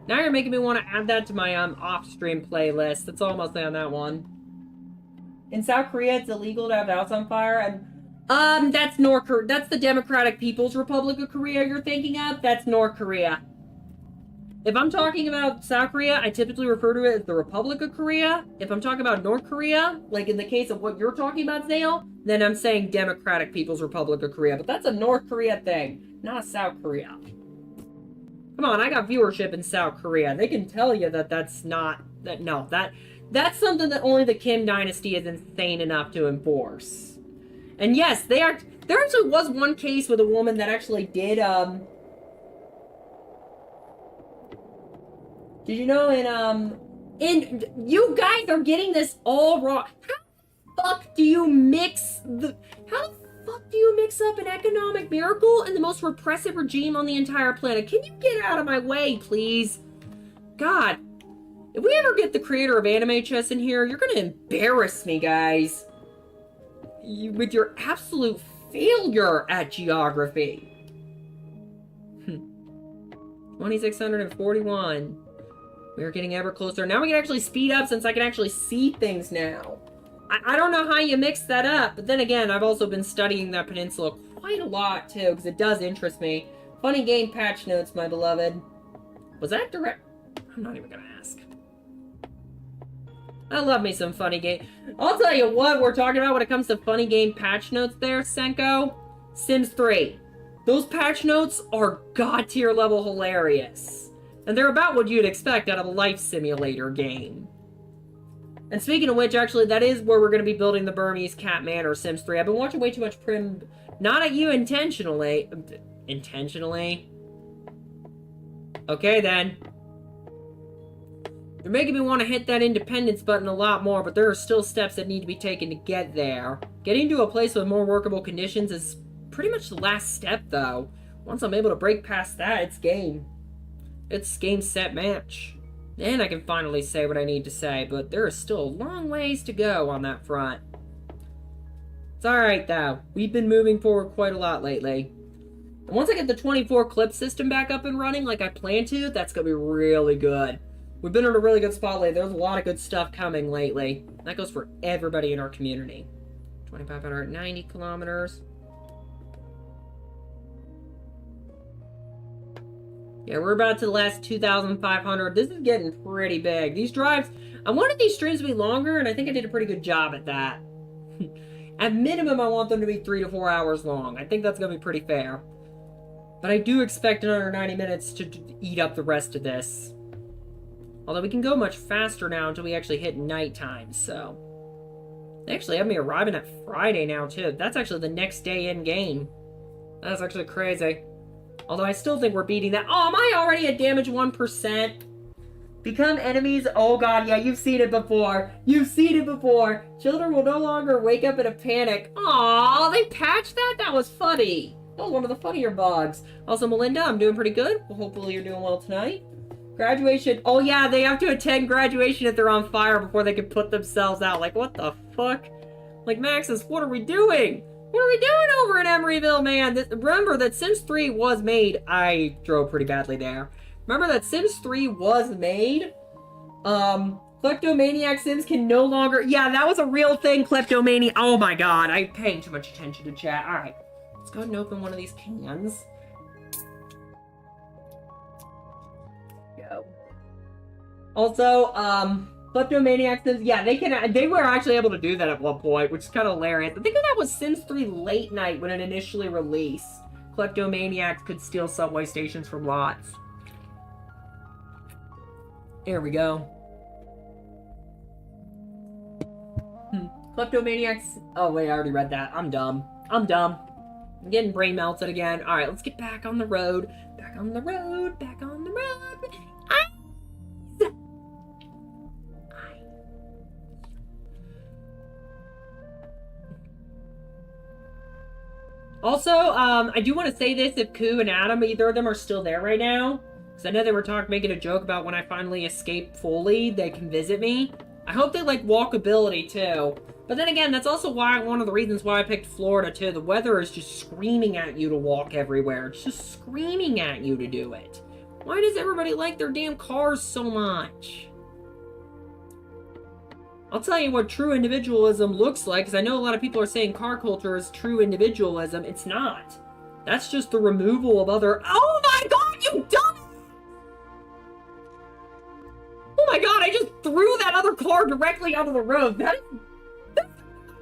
Speaker 1: Now you're making me want to add that to my, off-stream playlist. That's almost on that one. In South Korea, it's illegal to have the house on fire, and, that's North Korea. That's the Democratic People's Republic of Korea you're thinking of? That's North Korea. If I'm talking about South Korea, I typically refer to it as the Republic of Korea. If I'm talking about North Korea, like in the case of what you're talking about, Zale, then I'm saying Democratic People's Republic of Korea. But that's a North Korea thing, not a South Korea. Come on, I got viewership in South Korea. They can tell you that that's not... That's something that only the Kim Dynasty is insane enough to enforce. And yes, there actually was one case with a woman that actually did, did you know you guys are getting this all wrong. How the fuck do you mix up an economic miracle and the most repressive regime on the entire planet? Can you get out of my way, please? God. If we ever get the creator of Anime Chess in here, you're gonna embarrass me, guys. With your absolute failure at geography. 2641. We're getting ever closer. Now we can actually speed up since I can actually see things now. I don't know how you mix that up, but then again, I've also been studying that peninsula quite a lot, too, because it does interest me. Funny game patch notes, my beloved. Was that direct? I'm not even gonna ask. I love me some funny game. I'll tell you what we're talking about when it comes to funny game patch notes there, Senko. Sims 3. Those patch notes are god-tier level hilarious. And they're about what you'd expect out of a life simulator game. And speaking of which, actually, that is where we're going to be building the Burmese Cat Manor, Sims 3. I've been watching way too much Prim... Not at you intentionally. Intentionally? Okay, then. You're making me want to hit that independence button a lot more, but there are still steps that need to be taken to get there. Getting to a place with more workable conditions is pretty much the last step, though. Once I'm able to break past that, it's game. It's game, set, match. Then I can finally say what I need to say, but there is still a long ways to go on that front. It's alright, though. We've been moving forward quite a lot lately. And once I get the 24 clip system back up and running like I plan to, that's going to be really good. We've been in a really good spot lately. There's a lot of good stuff coming lately. That goes for everybody in our community. 2,590 kilometers. Yeah, we're about to the last 2,500. This is getting pretty big. These drives, I wanted these streams to be longer, and I think I did a pretty good job at that. At minimum, I want them to be 3 to 4 hours long. I think that's going to be pretty fair. But I do expect another 90 minutes to eat up the rest of this. Although we can go much faster now until we actually hit nighttime, so... They actually have me arriving at Friday now, too. That's actually the next day in-game. That's actually crazy. Although I still think we're beating that. Oh, am I already at damage 1%? Become enemies? Oh god, yeah, you've seen it before. You've seen it before. Children will no longer wake up in a panic. Aw, they patched that? That was funny. That was one of the funnier bugs. Also, Melinda, I'm doing pretty good. Well, hopefully you're doing well tonight. Graduation. Oh yeah, they have to attend graduation if they're on fire before they can put themselves out. Like, what the fuck? Like, Maxis, what are we doing? What are we doing over in Emeryville, man? Remember that Sims 3 was made. I drove pretty badly there. Remember that Sims 3 was made? Kleptomaniac Sims can no longer... Yeah, that was a real thing, Kleptomaniac. Oh my god, I'm paying too much attention to chat. Alright, let's go ahead and open one of these cans. Go. Also, Kleptomaniac Sims, yeah, they were actually able to do that at one point, which is kind of hilarious. I think that was Sims 3 Late Night when it initially released. kleptomaniacs could steal subway stations from lots. There we go. Kleptomaniacs. Oh, wait, I already read that. I'm dumb. I'm getting brain melted again. Alright, let's get back on the road. Back on the road. Back on the road. Also, I do want to say this if Koo and Adam, either of them, are still there right now. Because I know they were making a joke about when I finally escape fully, they can visit me. I hope they like walkability too. But then again, that's also one of the reasons why I picked Florida too. The weather is just screaming at you to walk everywhere. It's just screaming at you to do it. Why does everybody like their damn cars so much? I'll tell you what true individualism looks like, because I know a lot of people are saying car culture is true individualism. It's not. That's just the removal of other... Oh my god, you dumb... Oh my god, I just threw that other car directly onto the road. That's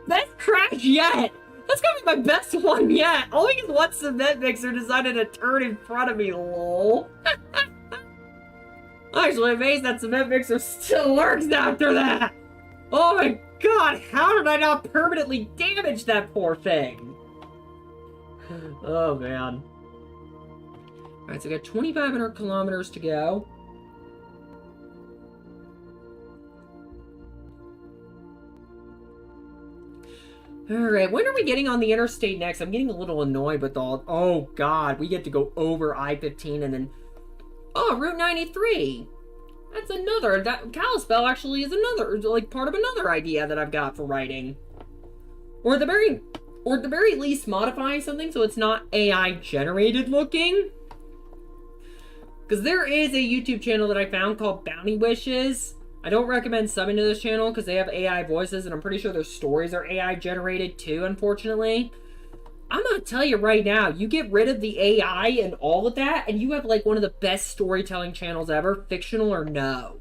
Speaker 1: best crash yet. That's gonna be my best one yet. Only because one cement mixer decided to turn in front of me, lol. I'm actually amazed that cement mixer still works after that. Oh my god, how did I not permanently damage that poor thing? Oh man. Alright, so I got 2,500 kilometers to go. Alright, when are we getting on the interstate next? I'm getting a little annoyed with all... Oh god, we get to go over I-15 and then... Oh, Route 93! That's another... Kalispell actually is another... Like, part of another idea that I've got for writing. Or at the very least modifying something so it's not AI-generated looking. Because there is a YouTube channel that I found called Bounty Wishes. I don't recommend subbing to this channel because they have AI voices and I'm pretty sure their stories are AI generated too, unfortunately. I'm gonna tell you right now, you get rid of the AI and all of that and you have like one of the best storytelling channels ever, fictional or no.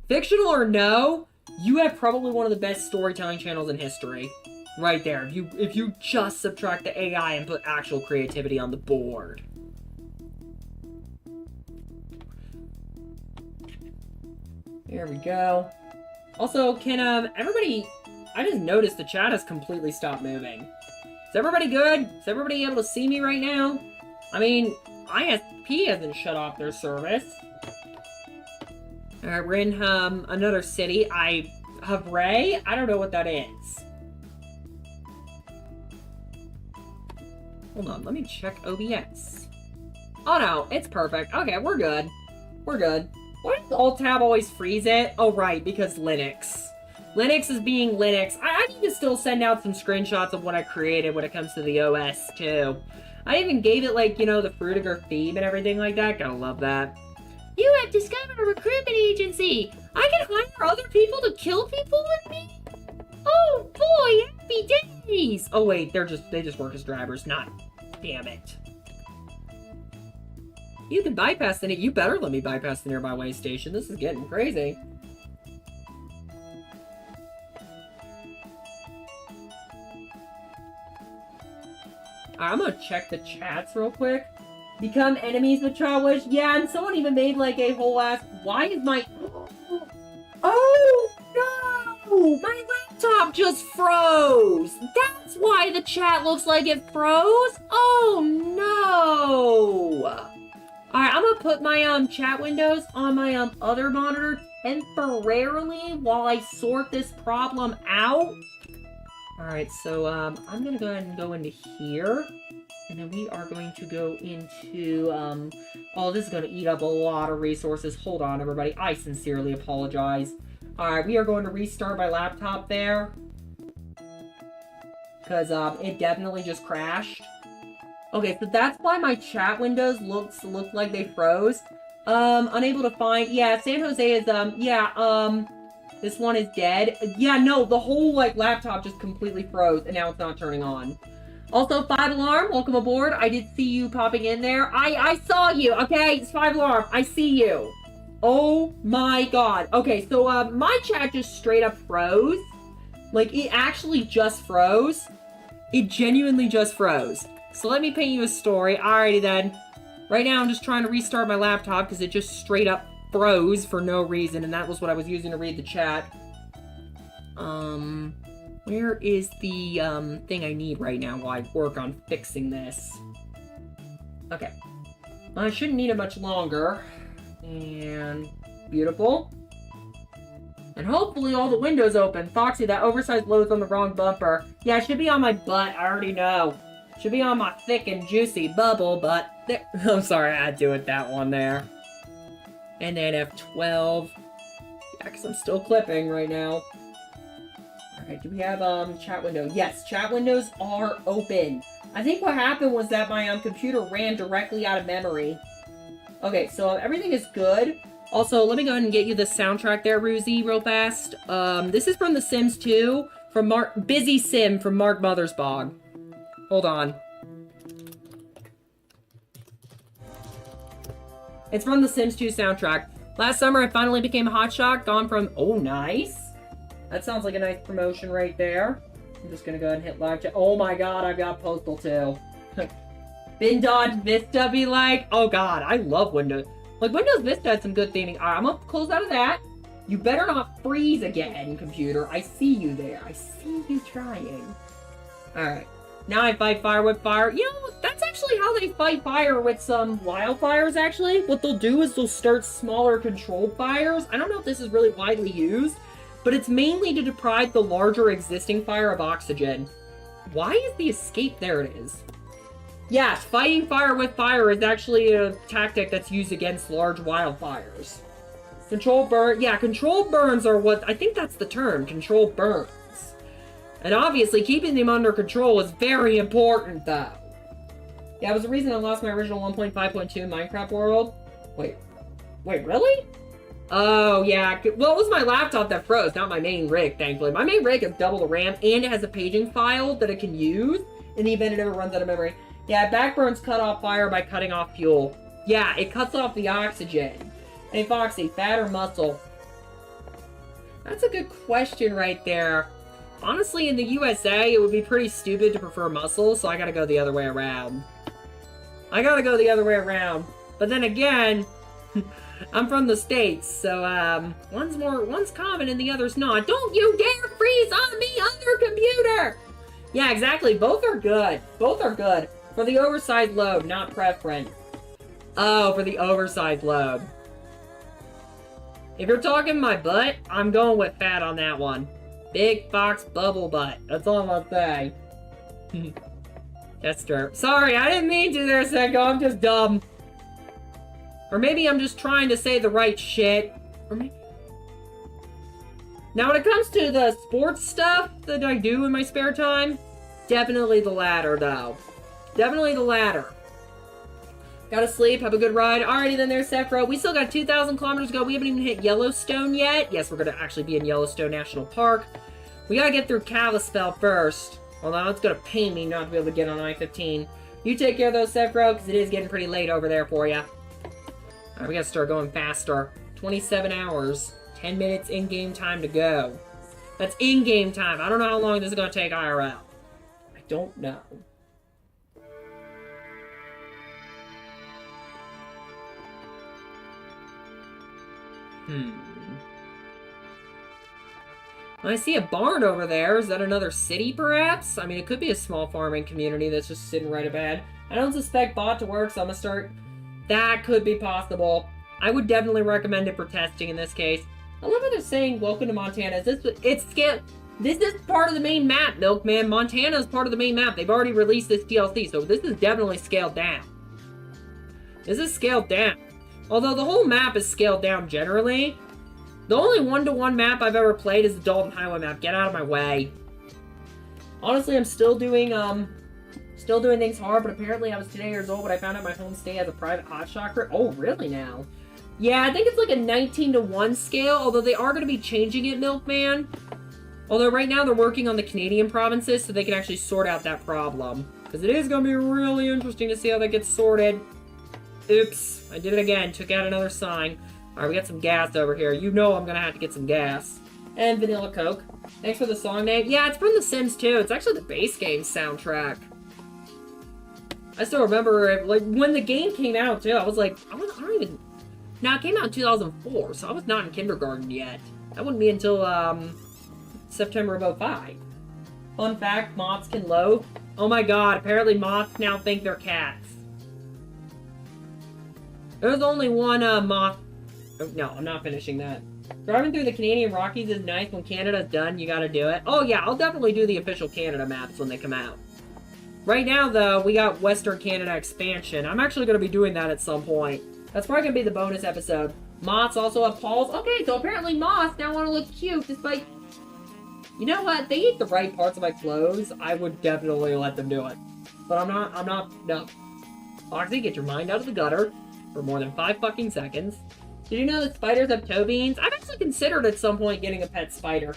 Speaker 1: Fictional or no, you have probably one of the best storytelling channels in history. Right there, if you just subtract the AI and put actual creativity on the board. There we go. Also, can, everybody... I just noticed the chat has completely stopped moving. Is everybody good? Is everybody able to see me right now? I mean, ISP hasn't shut off their service. Alright, we're in, another city. Havre? I don't know what that is. Hold on, let me check OBS. Oh no, it's perfect. Okay, we're good. We're good. Why does Alt-Tab always freeze it? Oh, right, because Linux. Linux is being Linux. I need to still send out some screenshots of what I created when it comes to the OS, too. I even gave it, like, you know, the Frutiger theme and everything like that. Gotta love that. You have discovered a recruitment agency. I can hire other people to kill people with me? Oh, boy, happy days. Oh, wait, they just work as drivers. Not. Damn it. You can bypass the... You better let me bypass the nearby way station. This is getting crazy. I'm gonna check the chats real quick. Become enemies with Childish. Yeah, and someone even made like a whole ass... Why is my... Oh, no! My laptop just froze! That's why the chat looks like it froze? Oh, no! Alright, I'm gonna put my chat windows on my other monitor temporarily while I sort this problem out. Alright, so I'm gonna go ahead and go into here. And then we are going to go into oh, this is gonna eat up a lot of resources. Hold on, everybody. I sincerely apologize. Alright, we are going to restart my laptop there. Because it definitely just crashed. Okay, so that's why my chat windows look like they froze. Unable to find... Yeah, San Jose is, this one is dead. Yeah, no, the whole, like, laptop just completely froze, and now it's not turning on. Also, 5 Alarm, welcome aboard. I did see you popping in there. I saw you, okay? It's 5 Alarm. I see you. Oh, my God. Okay, so, my chat just straight up froze. Like, it actually just froze. It genuinely just froze. So let me paint you a story. Alrighty then. Right now I'm just trying to restart my laptop because it just straight up froze for no reason, and that was what I was using to read the chat. Where is the, thing I need right now while I work on fixing this? Okay. I shouldn't need it much longer. And... beautiful. And hopefully all the windows open. Foxy, that oversized load's on the wrong bumper. Yeah, it should be on my butt. I already know. Should be on my thick and juicy bubble butt. There. I'm sorry, I had to do it that one there. And then F12. Yeah, because I'm still clipping right now. Alright, do we have, chat window? Yes, chat windows are open. I think what happened was that my, computer ran directly out of memory. Okay, so everything is good. Also, let me go ahead and get you the soundtrack there, Ruzy, real fast. This is from The Sims 2, from Busy Sim from Mark Mothersbaugh. Hold on. It's from The Sims 2 soundtrack. Last summer, I finally became a hotshot, gone from... Oh, nice. That sounds like a nice promotion right there. I'm just gonna go ahead and hit live chat. Oh my god, I've got Postal too. Bin Dodge Vista be like... Oh god, I love Windows. Like, Windows Vista had some good theming. Alright, I'm gonna close out of that. You better not freeze again, computer. I see you there. I see you trying. Alright. Now I fight fire with fire. You know, that's actually how they fight fire with some wildfires, actually. What they'll do is they'll start smaller controlled fires. I don't know if this is really widely used, but it's mainly to deprive the larger existing fire of oxygen. Why is the escape? There it is. Yes, fighting fire with fire is actually a tactic that's used against large wildfires. Controlled burn, yeah, controlled burns are what, I think that's the term, controlled burns. And obviously, keeping them under control is very important, though. Yeah, it was the reason I lost my original 1.5.2 Minecraft world. Wait, really? Oh, yeah, well, it was my laptop that froze, not my main rig, thankfully. My main rig has double the RAM, and it has a paging file that it can use in the event it ever runs out of memory. Yeah, backburns cut off fire by cutting off fuel. Yeah, it cuts off the oxygen. Hey, Foxy, fat or muscle? That's a good question right there. Honestly, in the USA, it would be pretty stupid to prefer muscle, so I gotta go the other way around. But then again, I'm from the States, so, one's common and the other's not. Don't you dare freeze on me, other computer! Yeah, exactly. Both are good. For the oversized load, not preference. Oh, for the oversized load. If you're talking my butt, I'm going with fat on that one. Big Fox bubble butt. That's all I'm gonna say. Tester. Sorry, I didn't mean to there, Seko. I'm just dumb. Or maybe I'm just trying to say the right shit. Or maybe... Now, when it comes to the sports stuff that I do in my spare time, definitely the latter, though. Definitely the latter. Gotta sleep, have a good ride. Alrighty then there's Sephiroth. We still got 2,000 kilometers to go. We haven't even hit Yellowstone yet. Yes, we're gonna actually be in Yellowstone National Park. We gotta get through Kalispell first. Although it's gonna pain me not to be able to get on I-15. You take care of those, Sephiroth, because it is getting pretty late over there for you. Alright, we gotta start going faster. 27 hours. 10 minutes in-game time to go. That's in-game time. I don't know how long this is gonna take IRL. I don't know. I see a barn over there. Is that another city, perhaps? I mean, it could be a small farming community that's just sitting right ahead. I don't suspect bot to work, so I'm gonna start... That could be possible. I would definitely recommend it for testing in this case. I love how they're saying, welcome to Montana. This is part of the main map, Milkman. Montana is part of the main map. They've already released this DLC, so this is definitely scaled down. This is scaled down. Although the whole map is scaled down generally. The only one-to-one map I've ever played is the Dalton Highway map. Get out of my way. Honestly, I'm still doing things hard, but apparently I was 10 years old when I found out my homestay has a private hotshot crew. Oh, really now? Yeah, I think it's like a 19-to-1 scale, although they are going to be changing it, Milkman. Although right now they're working on the Canadian provinces so they can actually sort out that problem. Because it is going to be really interesting to see how that gets sorted. Oops, I did it again. Took out another sign. Alright, we got some gas over here. You know I'm gonna have to get some gas. And vanilla Coke. Thanks for the song name. Yeah, it's from The Sims 2. It's actually the base game soundtrack. I still remember it, like, when the game came out, too. I was like, I don't even... No, it came out in 2004, so I was not in kindergarten yet. That wouldn't be until, September of 05. Fun fact, moths can loaf. Oh my god, apparently moths now think they're cats. There's only one, moth... Oh, no, I'm not finishing that. Driving through the Canadian Rockies is nice. When Canada's done, you gotta do it. Oh yeah, I'll definitely do the official Canada maps when they come out. Right now, though, we got Western Canada expansion. I'm actually gonna be doing that at some point. That's probably gonna be the bonus episode. Moths also have paws. Okay, so apparently moths now want to look cute despite... You know what? They eat the right parts of my clothes. I would definitely let them do it. But I'm not, no. Foxy, get your mind out of the gutter for more than 5 fucking seconds. Did you know that spiders have toe beans? I've actually considered at some point getting a pet spider.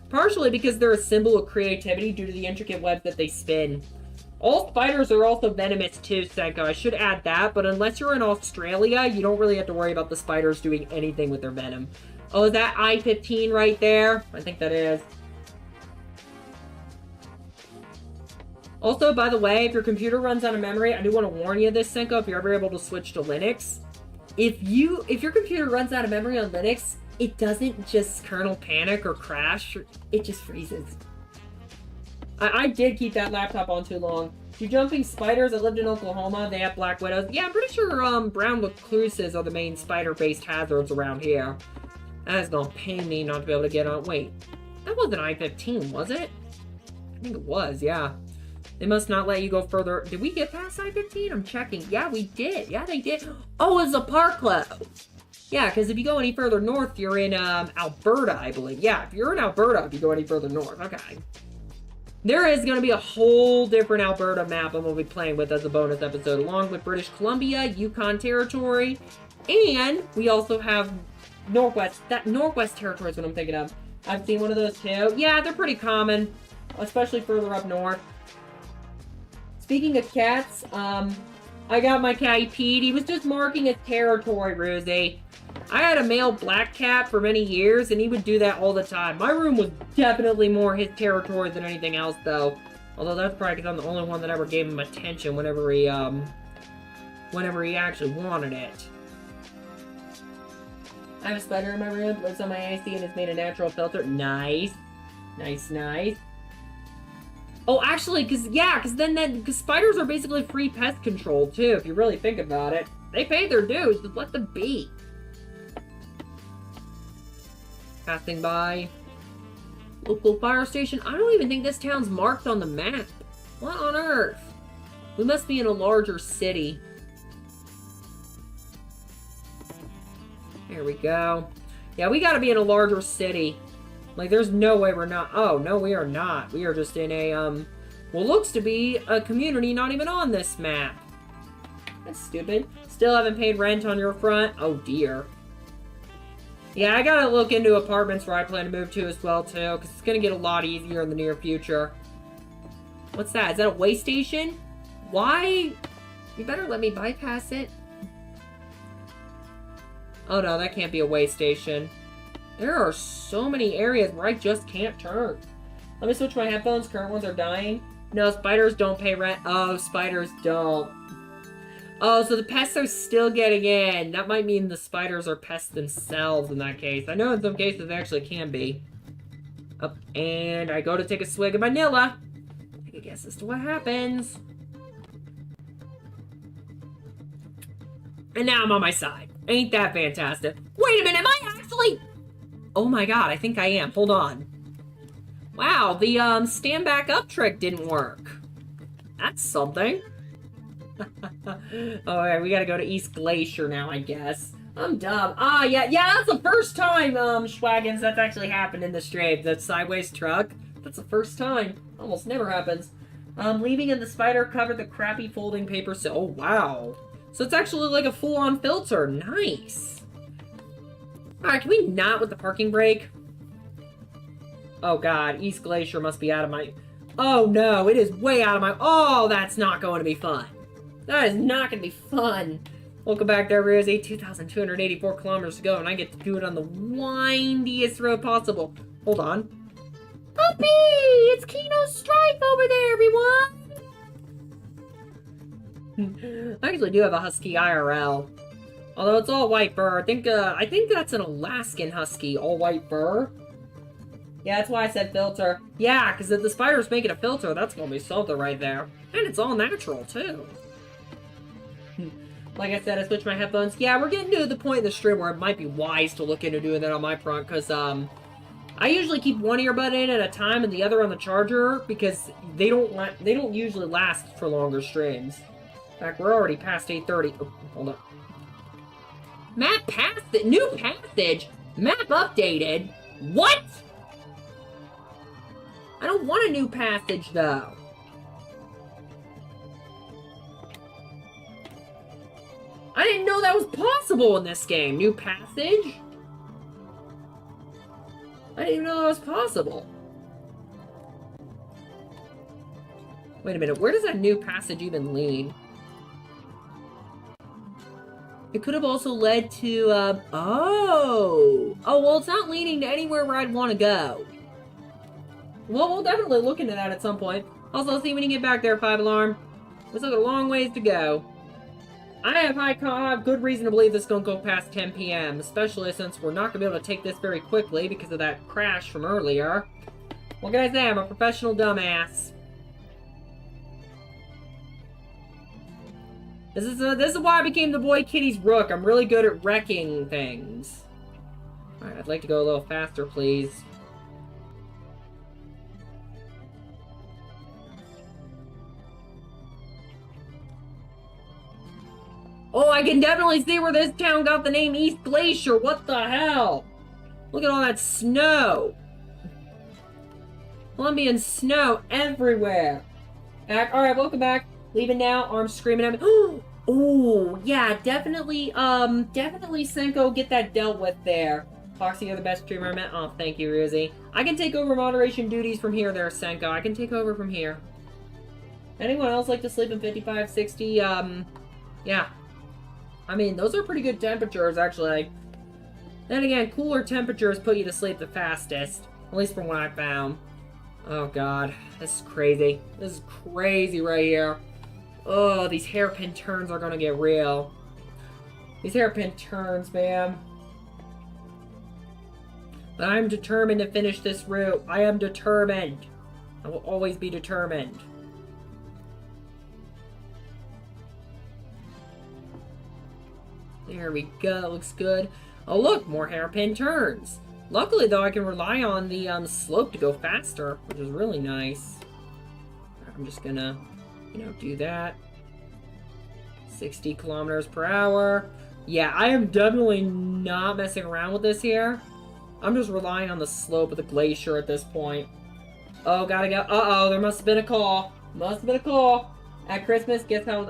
Speaker 1: Partially because they're a symbol of creativity due to the intricate webs that they spin. All spiders are also venomous too, Senko. I should add that, but unless you're in Australia, you don't really have to worry about the spiders doing anything with their venom. Oh, is that I-15 right there? I think that is. Also, by the way, if your computer runs out of memory, I do want to warn you of this, Senko, if you're ever able to switch to Linux. If your computer runs out of memory on Linux, it doesn't just kernel panic or crash, it just freezes. I did keep that laptop on too long. Do jumping spiders? I lived in Oklahoma. They have black widows. Yeah, I'm pretty sure brown recluses are the main spider-based hazards around here. That is gonna pain me not to be able to get on. Wait, that wasn't I-15, was it? I think it was, yeah. They must not let you go further. Did we get past I-15? I'm checking. Yeah, we did. Yeah, they did. Oh, it's a park close. Yeah, because if you go any further north, you're in Alberta, I believe. Yeah, if you're in Alberta, if you go any further north. Okay. There is going to be a whole different Alberta map I'm going to be playing with as a bonus episode, along with British Columbia, Yukon Territory, and we also have Northwest. That Northwest Territory is what I'm thinking of. I've seen one of those too. Yeah, they're pretty common, especially further up north. Speaking of cats, I got my cat Pete. He was just marking his territory, Rosie. I had a male black cat for many years, and he would do that all the time. My room was definitely more his territory than anything else, though. Although that's probably because I'm the only one that ever gave him attention whenever he actually wanted it. I have a spider in my room, lives on my AC, and it's made a natural filter. Nice. Nice, nice. Oh, actually, because spiders are basically free pest control, too, if you really think about it. They pay their dues, just let them be. Passing by. Local fire station. I don't even think this town's marked on the map. What on earth? We must be in a larger city. There we go. Yeah, we gotta be in a larger city. Like, there's no way we're not. Oh, no, we are not. We are just in a, well, looks to be a community not even on this map. That's stupid. Still haven't paid rent on your front? Oh, dear. Yeah, I gotta look into apartments where I plan to move to as well, too, because it's gonna get a lot easier in the near future. What's that? Is that a way station? Why? You better let me bypass it. Oh, no, that can't be a way station. There are so many areas where I just can't turn. Let me switch my headphones. Current ones are dying. No, spiders don't pay rent. Oh, spiders don't. Oh, so the pests are still getting in. That might mean the spiders are pests themselves in that case. I know in some cases they actually can be. Up, and I go to take a swig of vanilla. Take a guess as to what happens. And now I'm on my side. Ain't that fantastic? Wait a minute, am I actually... Oh my god, I think I am. Hold on. Wow, the stand back up trick didn't work. That's something. Alright, we gotta go to East Glacier now, I guess. I'm dumb. Ah, yeah, that's the first time, Schwaggins, that's actually happened in the stream. That sideways truck. That's the first time. Almost never happens. Leaving in the spider covered the crappy folding paper, so, oh, wow. So it's actually like a full-on filter. Nice. Alright, can we not with the parking brake? Oh god, East Glacier must be out of my... Oh no, it is way out of my... Oh, that's not going to be fun. That is not going to be fun. Welcome back there, Rosie. 2,284 kilometers to go, and I get to do it on the windiest road possible. Hold on. Puppy! It's Kino's Strife over there, everyone! I actually do have a husky IRL. Although it's all white fur. I think that's an Alaskan husky, all white fur. Yeah, that's why I said filter. Yeah, because if the spider's making a filter, that's gonna be something right there. And it's all natural, too. Like I said, I switched my headphones. Yeah, we're getting to the point in the stream where it might be wise to look into doing that on my front, because, I usually keep one earbud in at a time and the other on the charger, because they don't usually last for longer streams. In fact, we're already past 8:30. Oh, hold on. Map passed new passage? Map updated? What? I don't want a new passage, though. I didn't know that was possible in this game. New passage? I didn't even know that was possible. Wait a minute, where does that new passage even lead? It could have also led to, oh, well, it's not leading to anywhere where I'd want to go. Well, we'll definitely look into that at some point. Also, see when you get back there, 5 Alarm. Looks like a long ways to go. I have good reason to believe this is going to go past 10 p.m., especially since we're not going to be able to take this very quickly because of that crash from earlier. What can I say? I'm a professional dumbass. This is why I became the Boy Kitty's Rook. I'm really good at wrecking things. Alright, I'd like to go a little faster, please. Oh, I can definitely see where this town got the name East Glacier. What the hell? Look at all that snow. Colombian snow everywhere. Alright, welcome back. Leaving now. Arms screaming at me. Oh, yeah, definitely Senko, get that dealt with there. Foxy, you're the best streamer I met. Oh, thank you, Rizzy. I can take over moderation duties from here there, Senko. I can take over from here. Anyone else like to sleep in 55, 60? Yeah. I mean, those are pretty good temperatures, actually. Then again, cooler temperatures put you to sleep the fastest. At least from what I found. Oh, God. This is crazy. This is crazy right here. Oh, these hairpin turns are gonna get real. These hairpin turns, man. But I'm determined to finish this route. I am determined. I will always be determined. There we go. Looks good. Oh, look. More hairpin turns. Luckily, though, I can rely on the slope to go faster, which is really nice. I'm just gonna, do that. 60 kilometers per hour. Yeah, I am definitely not messing around with this here. I'm just relying on the slope of the glacier at this point. Oh, gotta go. Uh-oh, there must have been a call. Must have been a call. At Christmas, guess how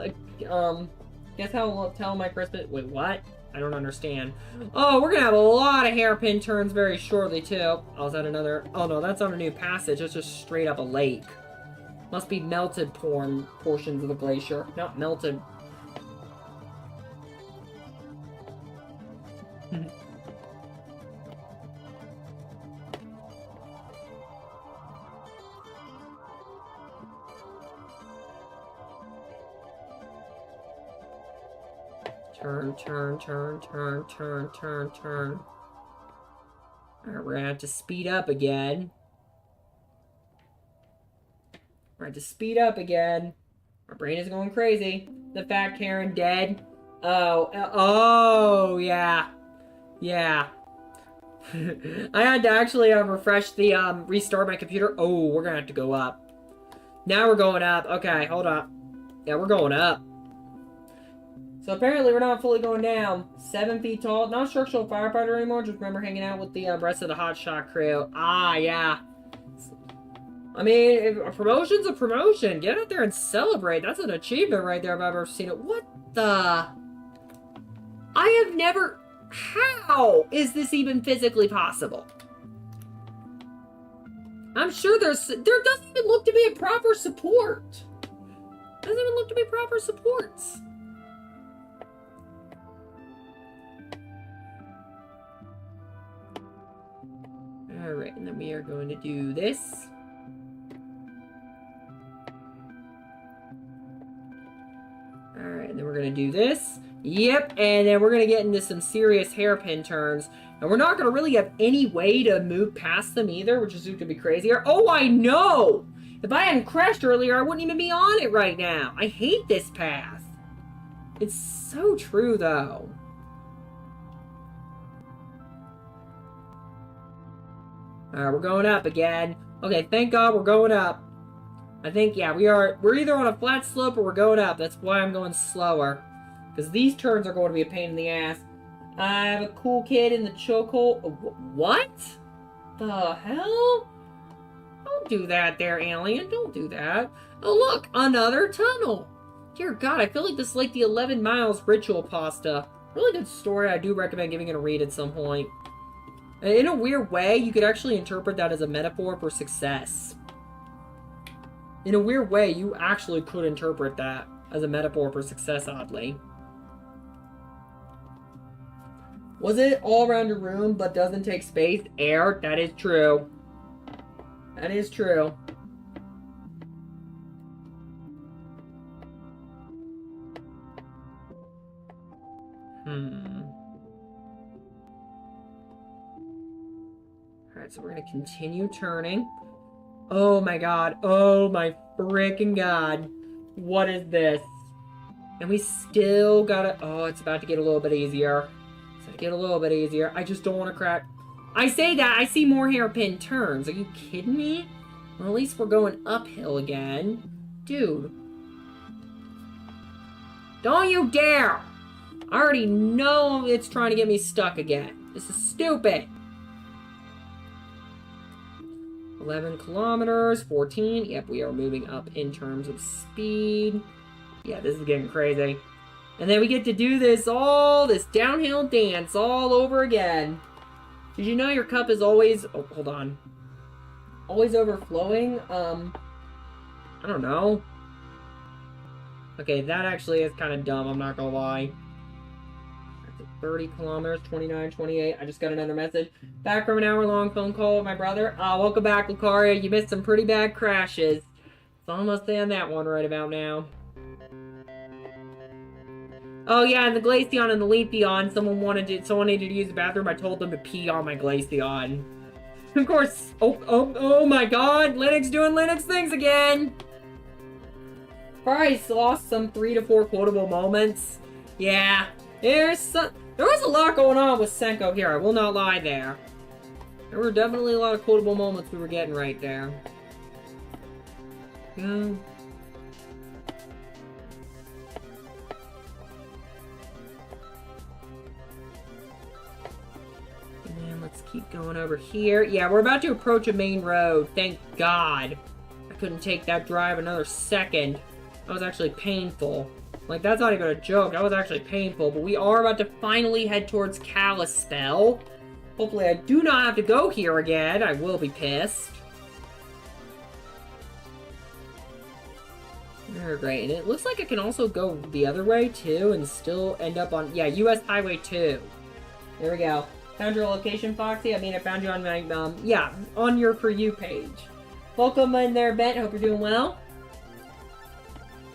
Speaker 1: I'll tell my Christmas... Wait, what? I don't understand. Oh, we're gonna have a lot of hairpin turns very shortly, too. Oh, is that another... Oh, no, that's not a new passage. It's just straight up a lake. Must be melted portions of the glacier. Not melted. Turn, turn, turn, turn, turn, turn, turn. Alright, we're gonna have to speed up again. We're gonna have to speed up again. My brain is going crazy. The fat Karen dead. Oh, yeah. Yeah. I had to actually refresh the, restart my computer. Oh, we're gonna have to go up. Now we're going up. Okay, hold up. Yeah, we're going up. So apparently we're not fully going down. 7 feet tall. Not a structural firefighter anymore. Just remember hanging out with the rest of the hotshot crew. Ah, yeah. I mean, a promotion's a promotion. Get out there and celebrate. That's an achievement right there if I've ever seen it. What the... I have never... How is this even physically possible? I'm sure there doesn't even look to be a proper support. Doesn't even look to be proper supports. Alright, and then we are going to do this. And then we're going to do this. Yep, and then we're going to get into some serious hairpin turns. And we're not going to really have any way to move past them either, which is going to be crazier. Oh, I know! If I hadn't crashed earlier, I wouldn't even be on it right now. I hate this path. It's so true, though. Alright, we're going up again. Okay, thank God we're going up. I think, yeah, we're either on a flat slope or we're going up. That's why I'm going slower. Because these turns are going to be a pain in the ass. I have a cool kid in the chokehold. What? The hell? Don't do that there, alien. Don't do that. Oh, look, another tunnel. Dear God, I feel like this is like the 11 miles ritual pasta. Really good story. I do recommend giving it a read at some point. In a weird way, you could actually interpret that as a metaphor for success. In a weird way, you actually could interpret that as a metaphor for success, oddly. Was it all around your room, but doesn't take space? Air, that is true. That is true. Alright, so we're going to continue turning. Oh my God. Oh my freaking God. What is this? And we still gotta... Oh, it's about to get a little bit easier. It's about to get a little bit easier. I just don't want to crack... I say that, I see more hairpin turns. Are you kidding me? Well, at least we're going uphill again. Dude. Don't you dare! I already know it's trying to get me stuck again. This is stupid. 11 kilometers, 14. Yep, we are moving up in terms of speed. Yeah, this is getting crazy. And then we get to do this downhill dance all over again. Did you know your cup is always... Oh, hold on. Always overflowing? I don't know. Okay, that actually is kind of dumb, I'm not gonna lie. 30 kilometers, 29, 28. I just got another message. Back from an hour-long phone call with my brother. Welcome back, Lucaria. You missed some pretty bad crashes. So I'm almost on that one right about now. Oh yeah, and the Glaceon and the Leafeon. Someone needed to use the bathroom. I told them to pee on my Glaceon. Of course. Oh my God. Linux doing Linux things again. Probably lost some 3 to 4 quotable moments. Yeah. There was a lot going on with Senko here, I will not lie there. There were definitely a lot of quotable moments we were getting right there. Yeah. And then let's keep going over here. Yeah, we're about to approach a main road, thank God. I couldn't take that drive another second. That was actually painful. Like, that's not even a joke. That was actually painful. But we are about to finally head towards Kalispell. Hopefully I do not have to go here again. I will be pissed. Very great. And it looks like I can also go the other way, too, and still end up on... Yeah, US Highway 2. There we go. Found your location, Foxy. I mean, I found you on my... yeah, on your For You page. Welcome in there, Ben. Hope you're doing well.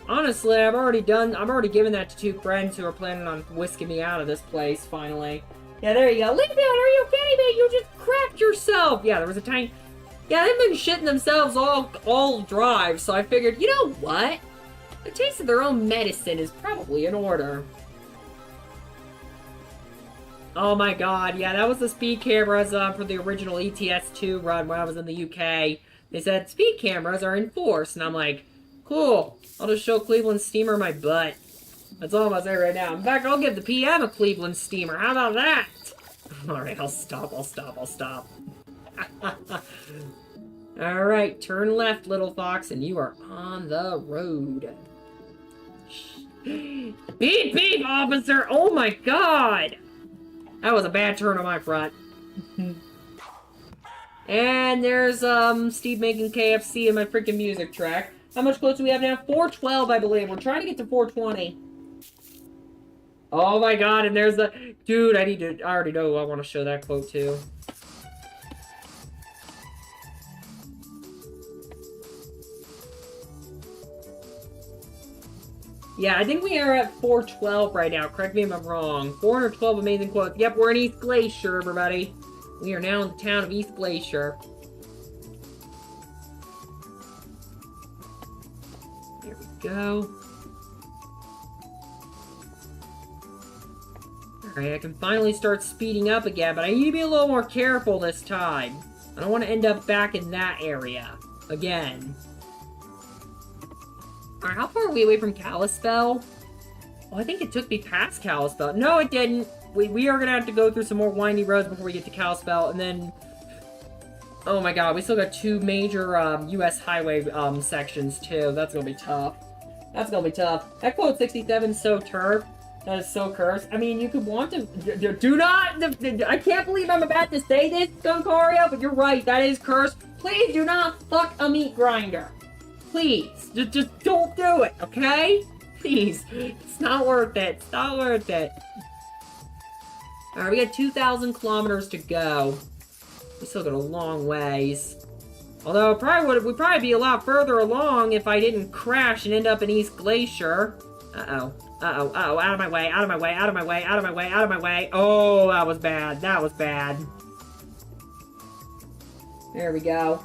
Speaker 1: Honestly, I've already given that to 2 friends who are planning on whisking me out of this place, finally. Yeah, there you go. Leave it, are you kidding me? You just cracked yourself! Yeah, there was a tiny... Yeah, they've been shitting themselves all drive, so I figured, you know what? The taste of their own medicine is probably in order. Oh my God, yeah, that was the speed cameras for the original ETS2 run when I was in the UK. They said, speed cameras are enforced, and I'm like, cool. I'll just show Cleveland Steamer my butt. That's all I'm gonna say right now. In fact, I'll give the PM a Cleveland Steamer. How about that? Alright, I'll stop. Alright, turn left, little fox, and you are on the road. Beep, beep, officer! Oh my God! That was a bad turn on my front. And there's, Steve making KFC in my freaking music track. How much closer do we have now? 412, I believe. We're trying to get to 420. Oh my God, and there's the... Dude, I already know I want to show that quote too. Yeah, I think we are at 412 right now. Correct me if I'm wrong. 412 amazing quotes. Yep, we're in East Glacier, everybody. We are now in the town of East Glacier. Here we go. Alright, I can finally start speeding up again, but I need to be a little more careful this time. I don't want to end up back in that area. Again. Alright, how far are we away from Kalispell? Oh, I think it took me past Kalispell. No, it didn't. We are going to have to go through some more windy roads before we get to Kalispell, and then... Oh my god, we still got 2 major U.S. highway sections, too. That's going to be tough. That's going to be tough. That quote 67 is so turf. That is so cursed. I mean, you could want to... Do not... I can't believe I'm about to say this, Gunkario, but you're right. That is cursed. Please do not fuck a meat grinder. Please. Just don't do it, okay? Please. It's not worth it. It's not worth it. Alright, we got 2,000 kilometers to go. We still got a long ways. Although, we'd probably be a lot further along if I didn't crash and end up in East Glacier. Uh-oh. Uh-oh, uh-oh, out of my way, out of my way, out of my way, out of my way, out of my way. Oh, that was bad, that was bad. There we go.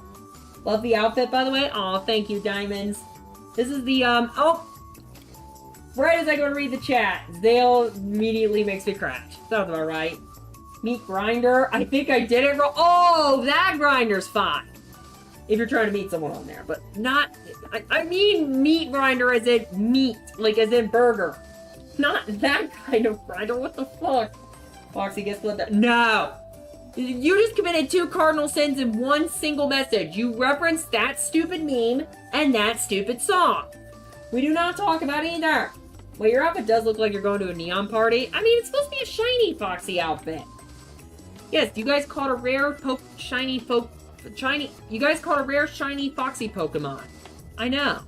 Speaker 1: Love the outfit, by the way. Aw, thank you, Diamonds. This is the, oh! Right as I go to read the chat, Zale immediately makes me crash. Sounds about right. Meat grinder, I think I did it wrong. Oh, that grinder's fine. If you're trying to meet someone on there, but not... I mean meat grinder as in meat, like as in burger. Not that kind of grinder, what the fuck? Foxy gets blood that. No! You just committed 2 cardinal sins in one single message. You referenced that stupid meme and that stupid song. We do not talk about either. Well, your outfit does look like you're going to a neon party. I mean, it's supposed to be a shiny Foxy outfit. Yes, you guys caught a rare shiny you guys caught a rare shiny Foxy Pokemon. I know.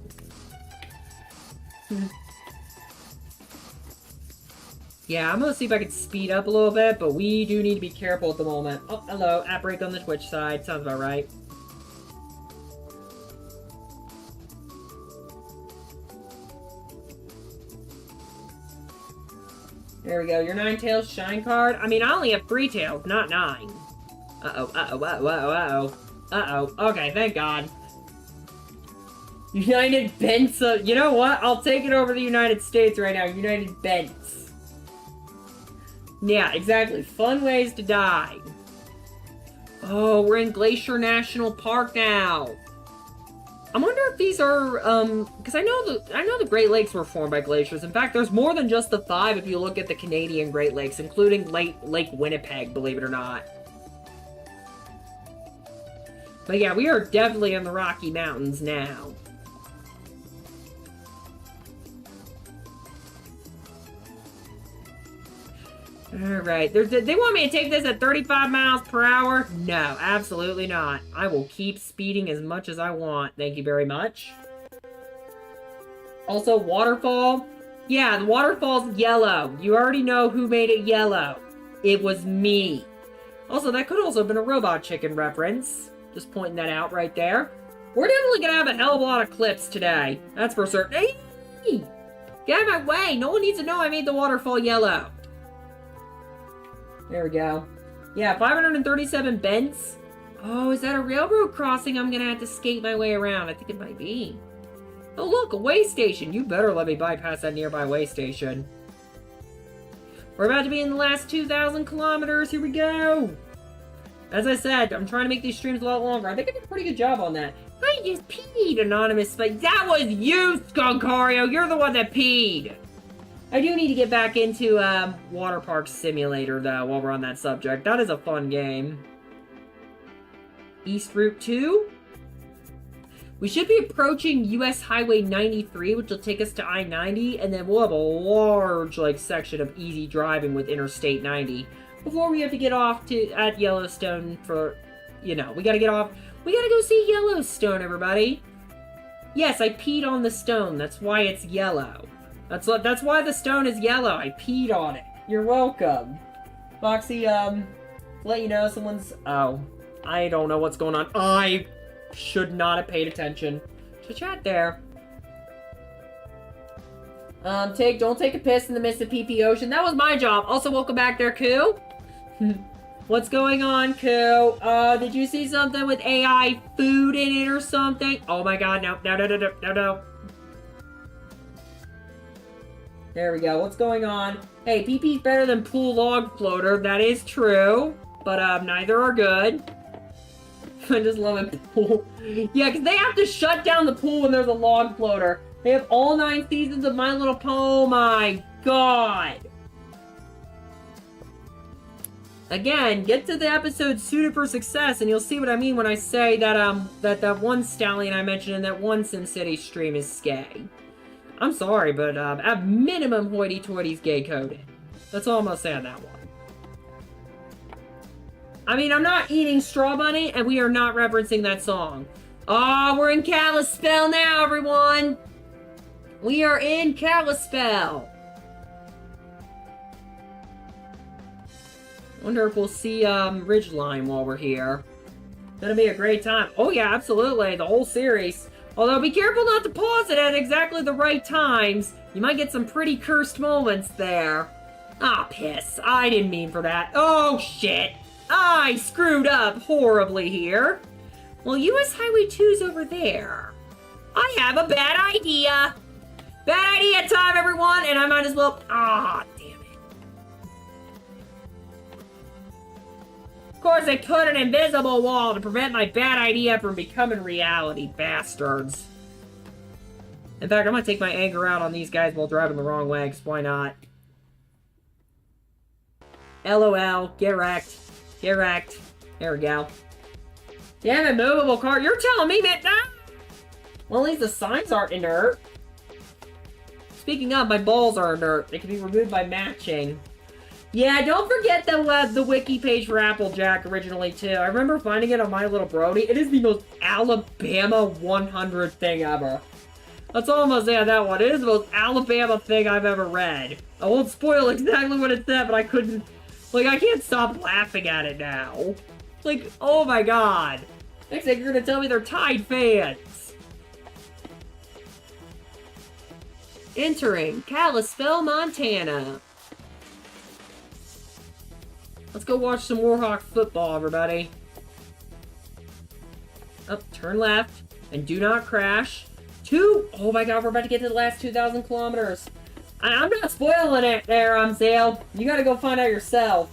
Speaker 1: Yeah, I'm gonna see if I can speed up a little bit, but we do need to be careful at the moment. Oh, hello. App break on the Twitch side. Sounds about right. There we go. Your 9-tails shine card. I mean, I only have 3 tails, not 9. Uh-oh, uh-oh, uh-oh, uh-oh, uh-oh. Uh-oh. Okay, thank God. United Bents. You know what? I'll take it over the United States right now. United Bents. Yeah, exactly. Fun ways to die. Oh, we're in Glacier National Park now. I wonder if these are, because I know the Great Lakes were formed by glaciers. In fact, there's more than just the 5 if you look at the Canadian Great Lakes, including Lake Winnipeg, believe it or not. But yeah, we are definitely in the Rocky Mountains now. Alright, they want me to take this at 35 miles per hour? No, absolutely not. I will keep speeding as much as I want. Thank you very much. Also, waterfall. Yeah, the waterfall's yellow. You already know who made it yellow. It was me. Also, that could also have been a Robot Chicken reference. Just pointing that out right there. We're definitely gonna have a hell of a lot of clips today. That's for certain. Hey! Get out of my way! No one needs to know I made the waterfall yellow. There we go. Yeah, 537 bends. Oh, is that a railroad crossing I'm gonna have to skate my way around? I think it might be. Oh, look, a way station. You better let me bypass that nearby way station. We're about to be in the last 2,000 kilometers. Here we go. As I said, I'm trying to make these streams a lot longer. I think I did a pretty good job on that. I just peed, anonymous. But that was you, Skunkario. You're the one that peed. I do need to get back into Water Park Simulator, though, while we're on that subject. That is a fun game. East Route 2. We should be approaching US Highway 93, which will take us to I-90, and then we'll have a large, section of easy driving with Interstate 90 before we have to get off at Yellowstone for, we gotta get off. We gotta go see Yellowstone, everybody. Yes, I peed on the stone. That's why it's yellow. That's why the stone is yellow. I peed on it. You're welcome. Foxy, let you know someone's... Oh, I don't know what's going on. I should not have paid attention to chat there. Don't take a piss in the Mississippi Ocean. That was my job. Also, welcome back there, Koo. What's going on, Koo? Did you see something with AI food in it or something? Oh my god, no. There we go. What's going on? Hey, PP's better than pool log floater. That is true. But, neither are good. I just love it. Pool. Yeah, because they have to shut down the pool when there's a log floater. They have all 9 seasons of My Little Pony. Oh my god. Again, get to the episode Suited for Success, and you'll see what I mean when I say that, that one stallion I mentioned in that one SimCity stream is skay. I'm sorry, but, at minimum, hoity-toity's gay-coded. That's all I'm gonna say on that one. I mean, I'm not eating Straw Bunny, and we are not referencing that song. Ah, we're in Kalispell now, everyone! We are in Kalispell! Wonder if we'll see, Ridgeline while we're here. Gonna be a great time. Oh yeah, absolutely, the whole series. Although, be careful not to pause it at exactly the right times. You might get some pretty cursed moments there. Ah, piss. I didn't mean for that. Oh, shit. I screwed up horribly here. Well, US Highway 2's over there. I have a bad idea. Bad idea time, everyone, and I might as well... Ah, damn it. Of course, I put an invisible wall to prevent my bad idea from becoming reality, bastards. In fact, I'm gonna take my anger out on these guys while driving the wrong way, because why not? LOL, get wrecked. Get wrecked. There we go. Damn it, movable car. You're telling me, man. Ah! Well, at least the signs aren't inert. Speaking of, my balls are inert. They can be removed by matching. Yeah, don't forget the wiki page for Applejack originally, too. I remember finding it on My Little Brody. It is the most Alabama 100 thing ever. That's all I'm gonna say on that one. It is the most Alabama thing I've ever read. I won't spoil exactly what it said, but I couldn't... Like, I can't stop laughing at it now. Like, oh my god. Next thing you're gonna tell me they're Tide fans. Entering Kalispell, Montana. Let's go watch some Warhawk football, everybody. Up, turn left, and do not crash. Oh my god, we're about to get to the last 2,000 kilometers. I'm not spoiling it there, Zale. You gotta go find out yourself.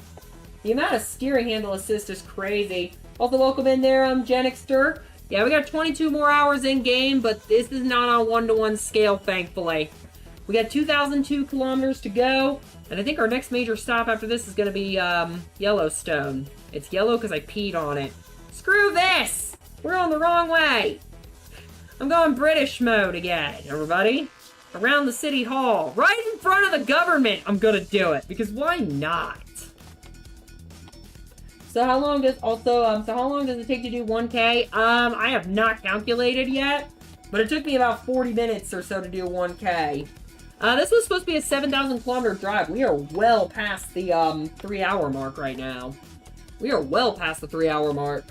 Speaker 1: The amount of steering handle assist is crazy. Also, welcome in there, Genixter. Yeah, we got 22 more hours in-game, but this is not on one-to-one scale, thankfully. We got 2,002 kilometers to go, and I think our next major stop after this is gonna be, Yellowstone. It's yellow because I peed on it. Screw this! We're on the wrong way! I'm going British mode again, everybody. Around the city hall, right in front of the government, I'm gonna do it, because why not? So how long does it take to do 1K? I have not calculated yet, but it took me about 40 minutes or so to do 1K. This was supposed to be a 7,000 kilometer drive. We are well past the, 3-hour mark right now. We are well past the 3-hour mark.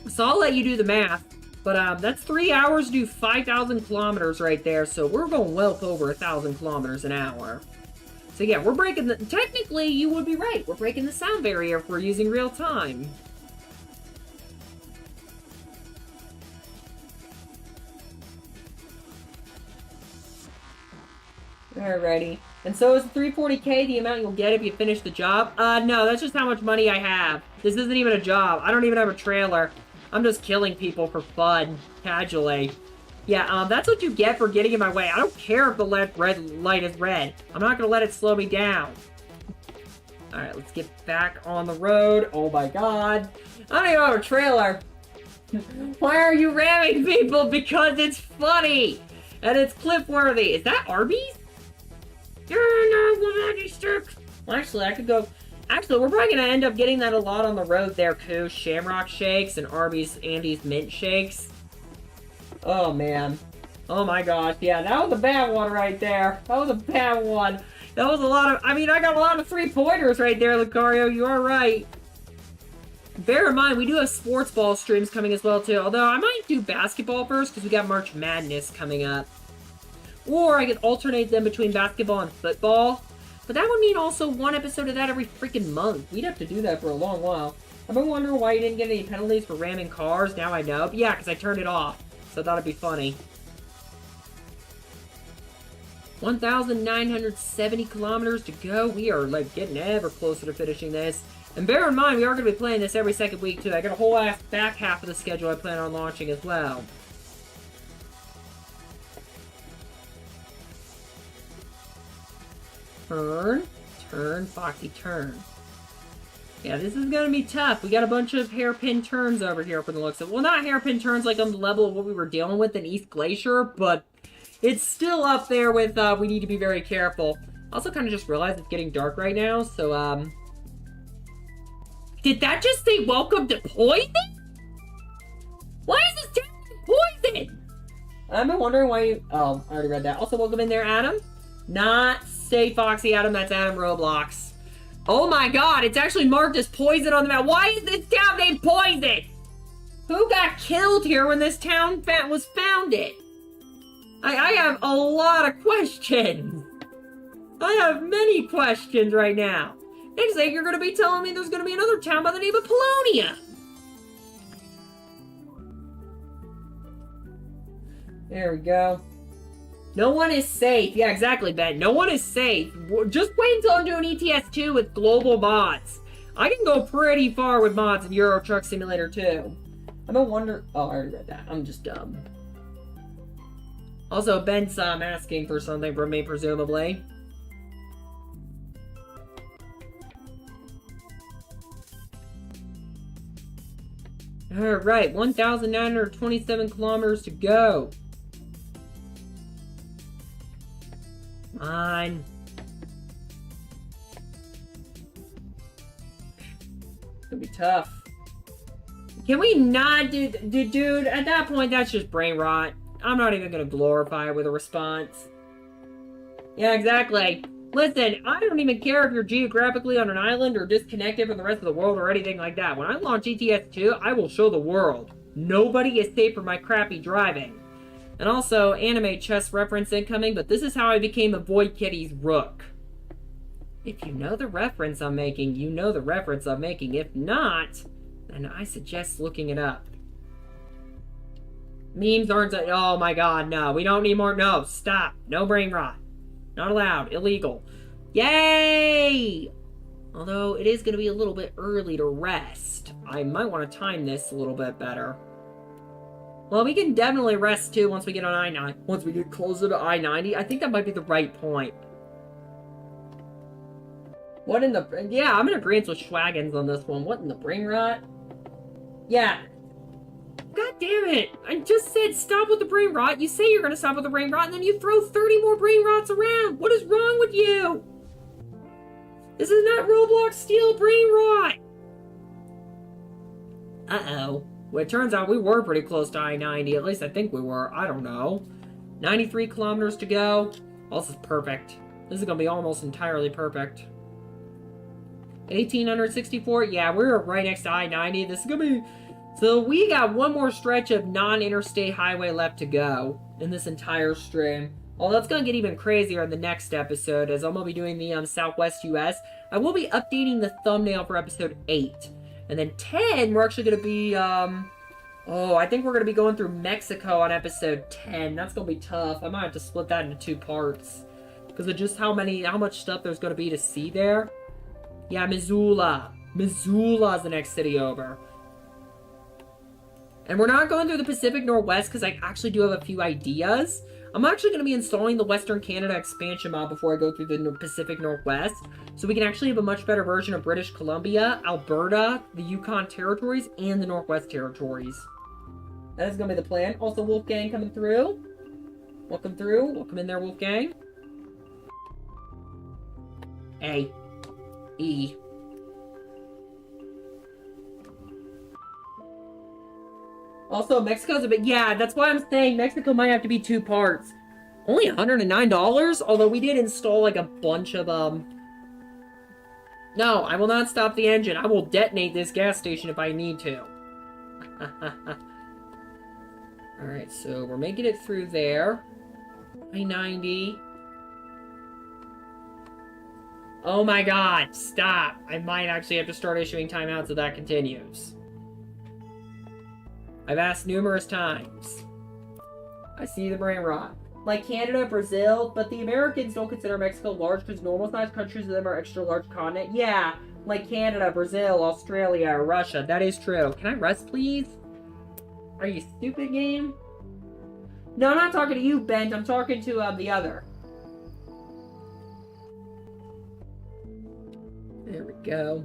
Speaker 1: So I'll let you do the math. But, that's 3 hours to do 5,000 kilometers right there, so we're going well over 1,000 kilometers an hour. So yeah, we're breaking the... Technically, you would be right. We're breaking the sound barrier if we're using real time. Alrighty. And so is 340k the amount you'll get if you finish the job? No, that's just how much money I have. This isn't even a job. I don't even have a trailer. I'm just killing people for fun, casually. Yeah, that's what you get for getting in my way. I don't care if the red light is red. I'm not gonna let it slow me down. Alright, let's get back on the road. Oh my god. I don't even have a trailer. Why are you ramming people? Because it's funny! And it's clip-worthy. Is that Arby's? Well, actually, I could go... Actually, we're probably going to end up getting that a lot on the road there, too. Shamrock Shakes and Andy's Mint Shakes. Oh, man. Oh, my gosh. Yeah, that was a bad one right there. That was a bad one. That was a lot of... I mean, I got a lot of three-pointers right there, Lucario. You are right. Bear in mind, we do have sports ball streams coming as well, too. Although, I might do basketball first, because we got March Madness coming up. Or I could alternate them between basketball and football. But that would mean also one episode of that every freaking month. We'd have to do that for a long while. I've been wondering why you didn't get any penalties for ramming cars. Now I know. But yeah, because I turned it off. So I thought it'd be funny. 1,970 kilometers to go. We are, like, getting ever closer to finishing this. And bear in mind, we are going to be playing this every second week, too. I got a whole back half of the schedule I plan on launching as well. Turn, turn, Foxy, turn. Yeah, this is going to be tough. We got a bunch of hairpin turns over here for the looks of it. Well, not hairpin turns like on the level of what we were dealing with in East Glacier, but it's still up there with, we need to be very careful. Also kind of just realized it's getting dark right now, so, did that just say welcome to poison? Why is this poison? I've been wondering why you... Oh, I already read that. Also, welcome in there, Adam. Not say Foxy Adam, that's Adam Roblox. Oh my god, it's actually marked as poison on the map. Why is this town named Poison? Who got killed here when this town was founded? I have a lot of questions. I have many questions right now. Next thing you're going to be telling me there's going to be another town by the name of Polonia. There we go. No one is safe. Yeah, exactly, Ben. No one is safe. Just wait until I'm doing ETS2 with global mods. I can go pretty far with mods in Euro Truck Simulator 2. I don't wonder... Oh, I already read that. I'm just dumb. Also, Ben's asking for something from me, presumably. Alright, 1,927 kilometers to go. Come on. It's gonna be tough. Can we not do... Dude, at that point, that's just brain rot. I'm not even gonna glorify it with a response. Yeah, exactly. Listen, I don't even care if you're geographically on an island or disconnected from the rest of the world or anything like that. When I launch ETS2, I will show the world. Nobody is safe from my crappy driving. And also, anime chess reference incoming, but this is how I became a Boy Kitty's Rook. If you know the reference I'm making, you know the reference I'm making. If not, then I suggest looking it up. Memes aren't... Oh my god, no. We don't need more... No, stop. No brain rot. Not allowed. Illegal. Yay! Although, it is going to be a little bit early to rest. I might want to time this a little bit better. Well, we can definitely rest, too, once we get on I-90. Once we get closer to I-90. I think that might be the right point. What in the... Yeah, I'm in agreement with Schwaggins on this one. What in the brain rot? Yeah. God damn it! I just said stop with the brain rot. You say you're gonna stop with the brain rot, and then you throw 30 more brain rots around. What is wrong with you? This is not Roblox steel brain rot. Uh-oh. Well, it turns out we were pretty close to I-90. At least I think we were. I don't know. 93 kilometers to go. Well, this is perfect. This is gonna be almost entirely perfect. 1,864. Yeah, we're right next to I-90. This is gonna be... So we got one more stretch of non-interstate highway left to go in this entire stream. Well, that's going to get even crazier in the next episode, as I'm going to be doing the Southwest US. I will be updating the thumbnail for episode 8. And then 10, we're actually going to be, oh, I think we're going to be going through Mexico on episode 10. That's going to be tough. I might have to split that into 2 parts. Because of just how much stuff there's going to be to see there. Yeah, Missoula. Missoula is the next city over. And we're not going through the Pacific Northwest because I actually do have a few ideas. I'm actually going to be installing the Western Canada expansion mod before I go through the Pacific Northwest. So we can actually have a much better version of British Columbia, Alberta, the Yukon Territories, and the Northwest Territories. That is going to be the plan. Also, Wolfgang coming through. Welcome through. Welcome in there, Wolfgang. A. E. Also, Mexico's a bit... Yeah, that's why I'm saying Mexico might have to be 2 parts. Only $109? Although we did install, like, a bunch of, No, I will not stop the engine. I will detonate this gas station if I need to. Alright, so we're making it through there. I-90. Oh my god, stop. I might actually have to start issuing timeouts if that continues. I've asked numerous times. I see the brain rot. Like Canada, Brazil, but the Americans don't consider Mexico large because normal-sized countries of them are extra large continent. Yeah, like Canada, Brazil, Australia, Russia. That is true. Can I rest, please? Are you stupid, game? No, I'm not talking to you, Bent. I'm talking to the other. There we go.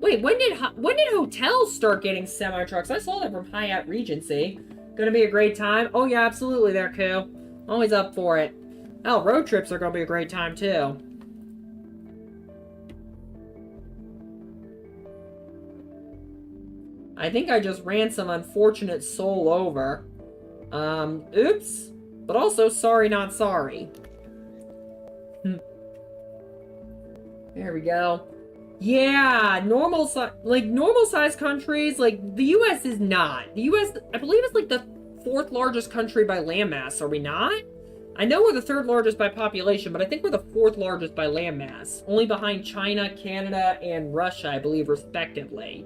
Speaker 1: Wait, when did hotels start getting semi-trucks? I saw that from Hyatt Regency. Gonna be a great time? Oh yeah, absolutely there, Koo. Always up for it. Oh, road trips are gonna be a great time, too. I think I just ran some unfortunate soul over. Oops. But also, sorry not sorry. There we go. Yeah, normal-sized countries, like, the U.S. is not. The U.S., I believe, is, like, the 4th largest country by landmass, are we not? I know we're the 3rd largest by population, but I think we're the 4th largest by landmass. Only behind China, Canada, and Russia, I believe, respectively.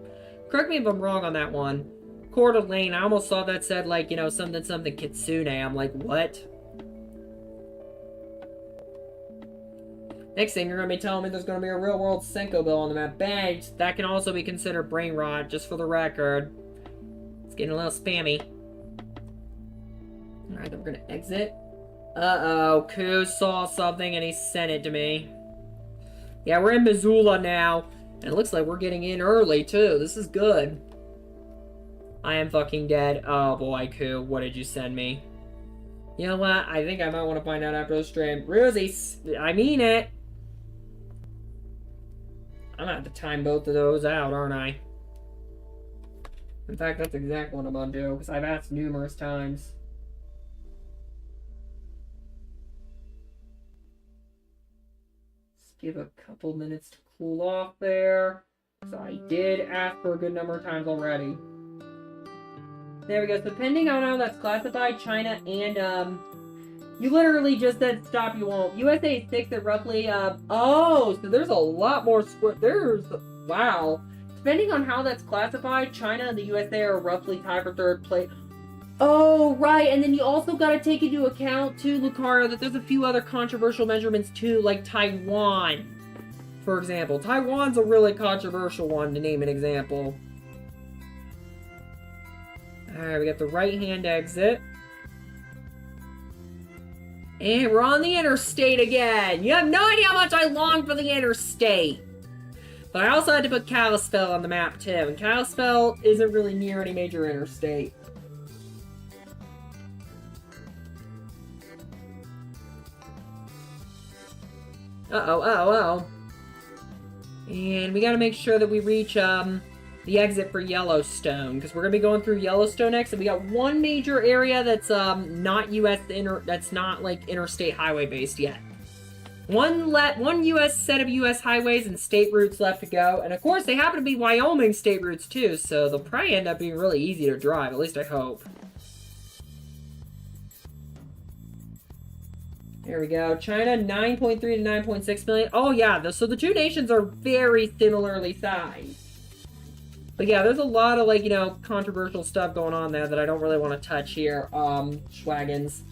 Speaker 1: Correct me if I'm wrong on that one. Coeur d'Alene, I almost saw that said, like, you know, something Kitsune. I'm like, what? Next thing, you're going to be telling me there's going to be a real-world Senko bill on the map. Bang! That can also be considered brain rot, just for the record. It's getting a little spammy. Alright, then we're going to exit. Uh-oh, Koo saw something and he sent it to me. Yeah, we're in Missoula now. And it looks like we're getting in early, too. This is good. I am fucking dead. Oh, boy, Koo. What did you send me? You know what? I think I might want to find out after the stream. Rosie, I mean it. I'm going to have to time both of those out, aren't I? In fact, that's exactly what I'm going to do, because I've asked numerous times. Let's give a couple minutes to cool off there. So I did ask for a good number of times already. There we go. So depending on how that's classified, China and, you literally just said stop, you won't. USA is 6 at roughly, oh, so there's a lot more wow. Depending on how that's classified, China and the USA are roughly tied for 3rd place. Oh, right, and then you also got to take into account, too, Lucario, that there's a few other controversial measurements, too, like Taiwan, for example. Taiwan's a really controversial one, to name an example. Alright, we got the right-hand exit. And we're on the interstate again. You have no idea how much I long for the interstate. But I also had to put Kalispell on the map, too. And Kalispell isn't really near any major interstate. Uh-oh. And we gotta make sure that we reach, the exit for Yellowstone, because we're gonna be going through Yellowstone next, and we got one major area that's not that's not like interstate highway based yet. One U.S. set of U.S. highways and state routes left to go, and of course they happen to be Wyoming state routes too, so they'll probably end up being really easy to drive. At least I hope. There we go. China 9.3 to 9.6 million. Oh yeah, so the two nations are very similarly sized. But yeah, there's a lot of, like, you know, controversial stuff going on there that I don't really want to touch here, Schwaggens.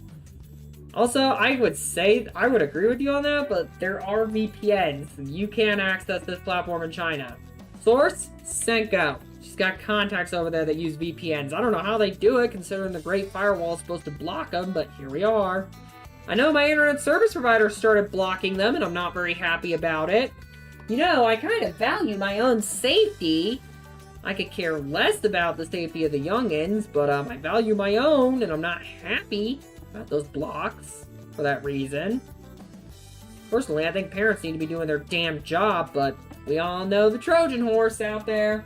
Speaker 1: Also, I would agree with you on that, but there are VPNs. You can access this platform in China. Source? Senko. She's got contacts over there that use VPNs. I don't know how they do it, considering the Great Firewall is supposed to block them, but here we are. I know my internet service provider started blocking them, and I'm not very happy about it. You know, I kind of value my own safety. I could care less about the safety of the youngins, but I value my own, and I'm not happy about those blocks for that reason. Personally, I think parents need to be doing their damn job, but we all know the Trojan horse out there.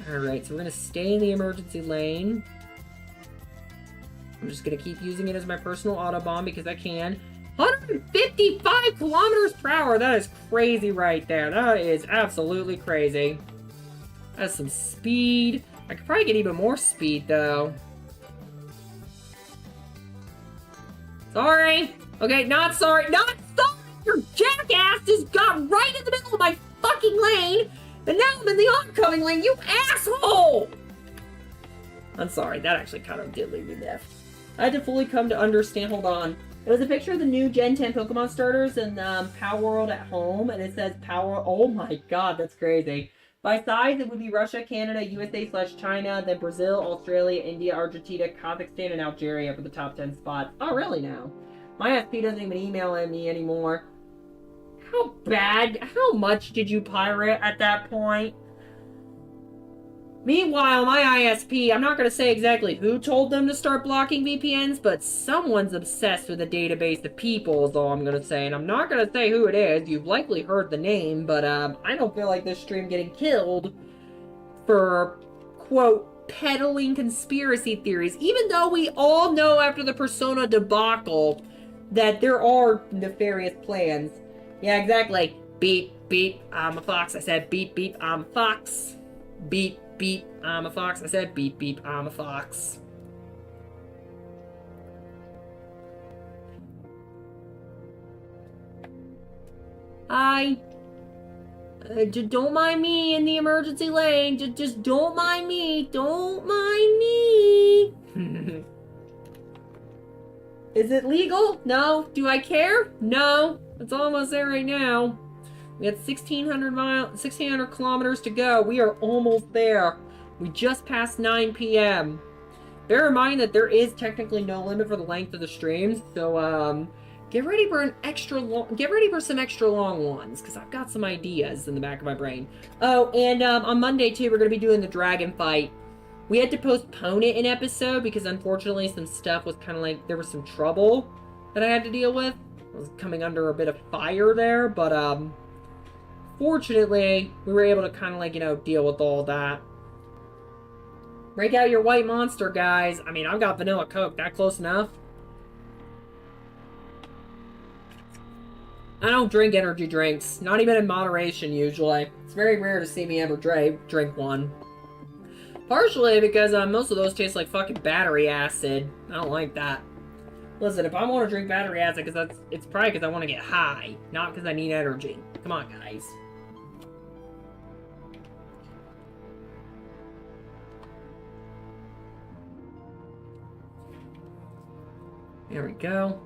Speaker 1: Alright, so we're going to stay in the emergency lane. I'm just going to keep using it as my personal Autobahn because I can. 155 kilometers per hour! That is crazy right there. That is absolutely crazy. That's some speed. I could probably get even more speed, though. Sorry. Okay, not sorry. Not sorry! Your jackass just got right in the middle of my fucking lane, and now I'm in the oncoming lane, you asshole! I'm sorry, that actually kind of did leave me miffed. I had to fully come to understand, hold on. It was a picture of the new Gen 10 Pokemon starters in Power World at home, and it says Power, oh my god, that's crazy. By size, it would be Russia, Canada, USA/China, then Brazil, Australia, India, Argentina, Kazakhstan, and Algeria for the top 10 spots. Oh, really now? My SP doesn't even email me anymore. How bad, how much did you pirate at that point? Meanwhile, my ISP, I'm not going to say exactly who told them to start blocking VPNs, but someone's obsessed with a database of people is all I'm going to say. And I'm not going to say who it is. You've likely heard the name, but I don't feel like this stream getting killed for, quote, peddling conspiracy theories. Even though we all know after the Persona debacle that there are nefarious plans. Yeah, exactly. Beep, beep, I'm a fox. I said beep, beep, I'm a fox. Beep, beep, I'm a fox. I said beep, beep, I'm a fox. Don't mind me in the emergency lane. Just don't mind me. Don't mind me. Is it legal? No. Do I care? No. It's almost there right now. We got 1,600 kilometers to go. We are almost there. We just passed 9 p.m. Bear in mind that there is technically no limit for the length of the streams, so get ready for some extra long ones, because I've got some ideas in the back of my brain. Oh, and on Monday too, we're gonna be doing the dragon fight. We had to postpone it an episode because unfortunately some stuff was kind of like there was some trouble that I had to deal with. I was coming under a bit of fire there, but fortunately, we were able to kind of like, deal with all that. Break out your white monster, guys. I mean, I've got vanilla Coke. That close enough? I don't drink energy drinks. Not even in moderation, usually. It's very rare to see me ever drink one. Partially because most of those taste like fucking battery acid. I don't like that. Listen, if I want to drink battery acid, it's probably because I want to get high, not because I need energy. Come on, guys. There we go.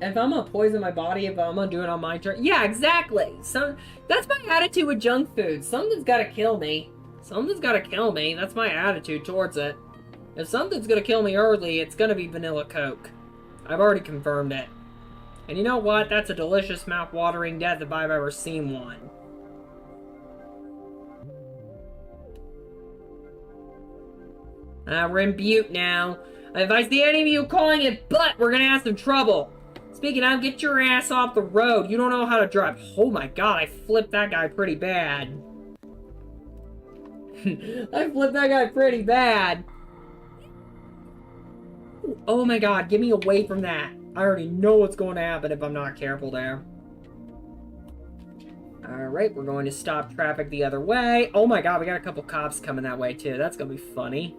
Speaker 1: If I'm gonna poison my body, if I'm gonna do it on my turn. Yeah, exactly. That's my attitude with junk food. Something's gotta kill me. Something's gotta kill me. That's my attitude towards it. If something's gonna kill me early, it's gonna be vanilla Coke. I've already confirmed it. And you know what? That's a delicious, mouth-watering death if I've ever seen one. We're in Butte now. If I see any of you calling it butt, we're gonna have some trouble. Speaking of, get your ass off the road. You don't know how to drive. Oh my god, I flipped that guy pretty bad. I flipped that guy pretty bad. Oh my god, get me away from that. I already know what's going to happen if I'm not careful there. Alright, we're going to stop traffic the other way. Oh my god, we got a couple cops coming that way too. That's gonna be funny.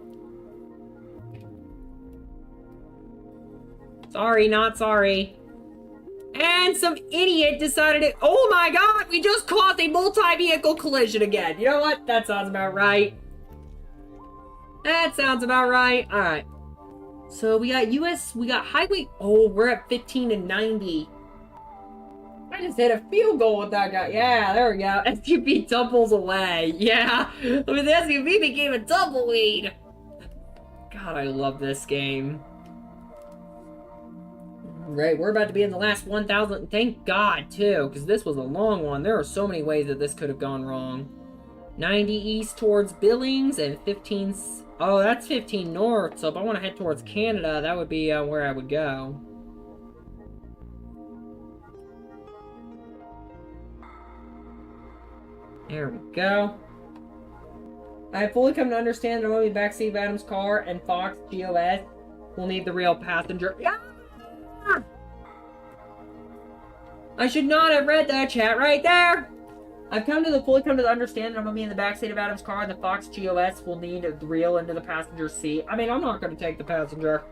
Speaker 1: Sorry, not sorry. And some idiot decided to... Oh my god, we just caused a multi-vehicle collision again. You know what? That sounds about right. That sounds about right. Alright. So we got highway... Oh, we're at 15 and 90. I just hit a field goal with that guy. Yeah, there we go. SUV tumbles away. Yeah. I mean, the SUV became a tumbleweed. God, I love this game. Right, we're about to be in the last 1,000. Thank God, too, because this was a long one. There are so many ways that this could have gone wrong. 90 east towards Billings and 15... Oh, that's 15 north, so if I want to head towards Canada, that would be where I would go. There we go. I have fully come to understand that only the backseat of Adam's car and Fox GOS will need the real passenger. Yeah! I should not have read that chat right there. I've fully come to understand that I'm gonna be in the backseat of Adam's car and the Fox GOS will need to reel into the passenger seat. I mean, I'm not gonna take the passenger.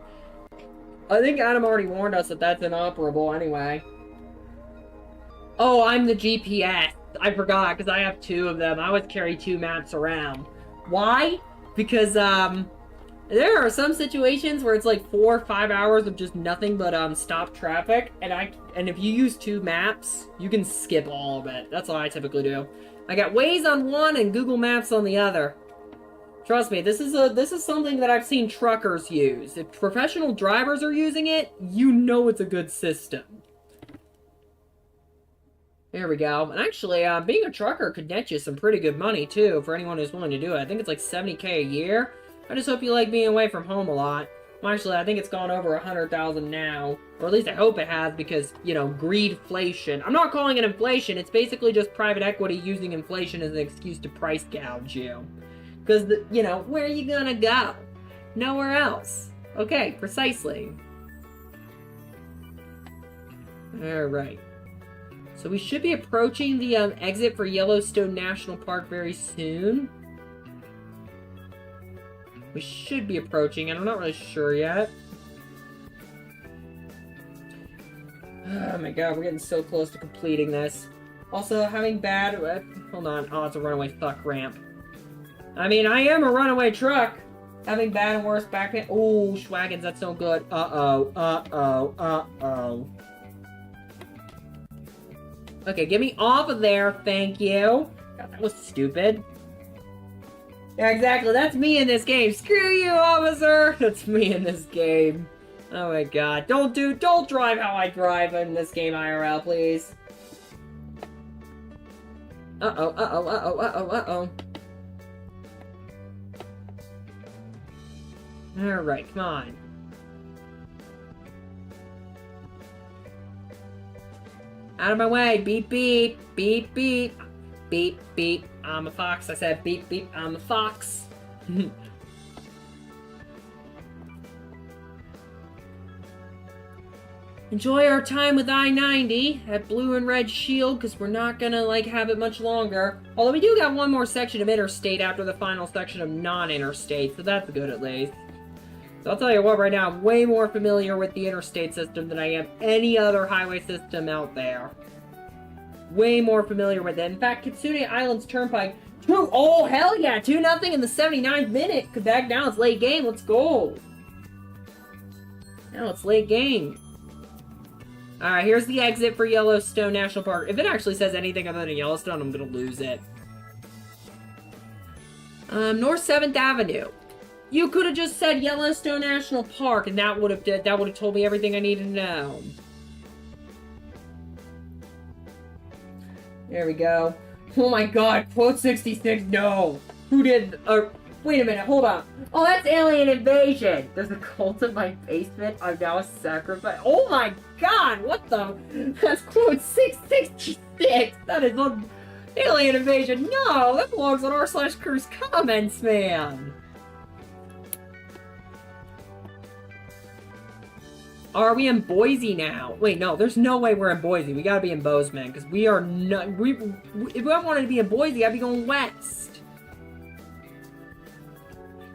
Speaker 1: I think Adam already warned us that that's inoperable anyway. Oh, I'm the GPS. I forgot, because I have 2 of them. I always carry 2 maps around. Why? Because, there are some situations where it's like 4 or 5 hours of just nothing but, stopped traffic, and if you use 2 maps, you can skip all of it. That's what I typically do. I got Waze on one and Google Maps on the other. Trust me, this is something that I've seen truckers use. If professional drivers are using it, you know it's a good system. There we go. And actually, being a trucker could net you some pretty good money, too, for anyone who's willing to do it. I think it's like $70K a year. I just hope you like being away from home a lot. Well, actually, I think it's gone over 100,000 now. Or at least I hope it has, because, you know, greedflation. I'm not calling it inflation. It's basically just private equity using inflation as an excuse to price gouge you. Because, you know, where are you gonna go? Nowhere else. Okay, precisely. Alright. So we should be approaching the exit for Yellowstone National Park very soon. We should be approaching, and I'm not really sure yet. Oh my god, we're getting so close to completing this. Also, having bad... hold on. Oh, it's a runaway fuck ramp. I mean, I am a runaway truck. Having bad and worse back pain. Oh, Schwaggins, that's no good. Uh-oh, uh-oh, uh-oh. Okay, get me off of there, thank you. God, that was stupid. Yeah, exactly, that's me in this game. Screw you, officer! That's me in this game. Oh my god. Don't drive how I drive in this game IRL, please. Uh-oh, uh-oh, uh-oh, uh-oh, uh-oh. Alright, come on. Out of my way! Beep, beep! Beep, beep! Beep, beep! I'm a fox. I said beep, beep. I'm a fox. Enjoy our time with I-90 at Blue and Red Shield, because we're not gonna, like, have it much longer. Although we do got one more section of interstate after the final section of non-interstate, so that's good at least. So I'll tell you what, right now, I'm way more familiar with the interstate system than I am any other highway system out there. Way more familiar with it. In fact, Kitsune Island's Turnpike, oh, hell yeah, 2-0 in the 79th minute. Quebec, now it's late game, let's go. Now it's late game. Alright, here's the exit for Yellowstone National Park. If it actually says anything other than Yellowstone, I'm gonna lose it. North 7th Avenue. You could have just said Yellowstone National Park, and that would have told me everything I needed to know. There we go. Oh my god, quote 66, no! Who did, wait a minute, hold on. Oh, that's alien invasion! There's a cult in my basement, I'm now a sacrifice. Oh my god, what the? That's quote 666! That is on alien invasion, no! That belongs on r/cruise comments, man! Are we in Boise now? Wait, no, there's no way we're in Boise. We gotta be in Bozeman, because we are not... if I wanted to be in Boise, I'd be going west.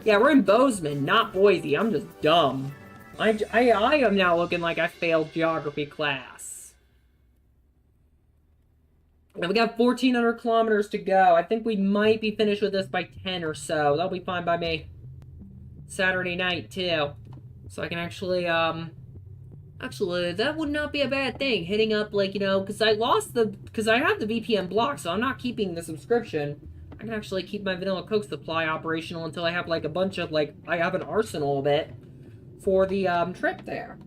Speaker 1: Yeah, we're in Bozeman, not Boise. I'm just dumb. I am now looking like I failed geography class. Now we got 1,400 kilometers to go. I think we might be finished with this by 10 or so. That'll be fine by me. Saturday night, too. So I can actually, Actually, that would not be a bad thing, hitting up, like, you know, because I have the VPN blocked, so I'm not keeping the subscription. I can actually keep my Vanilla Coke supply operational until I have, like, a bunch of, like, I have an arsenal of it for the, trip there.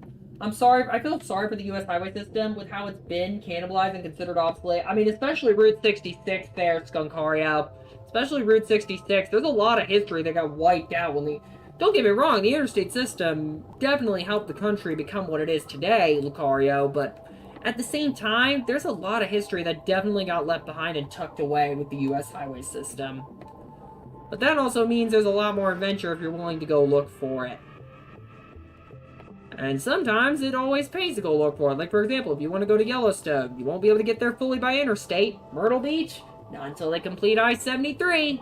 Speaker 1: I'm sorry, I feel sorry for the U.S. highway system with how it's been cannibalized and considered obsolete. I mean, especially Route 66 there, Skunkario. Especially Route 66. There's a lot of history that got wiped out when the... Don't get me wrong, the interstate system definitely helped the country become what it is today, Lucario, but at the same time, there's a lot of history that definitely got left behind and tucked away with the U.S. highway system. But that also means there's a lot more adventure if you're willing to go look for it. And sometimes it always pays to go look for it. Like, for example, if you want to go to Yellowstone, you won't be able to get there fully by interstate. Myrtle Beach? Not until they complete I-73.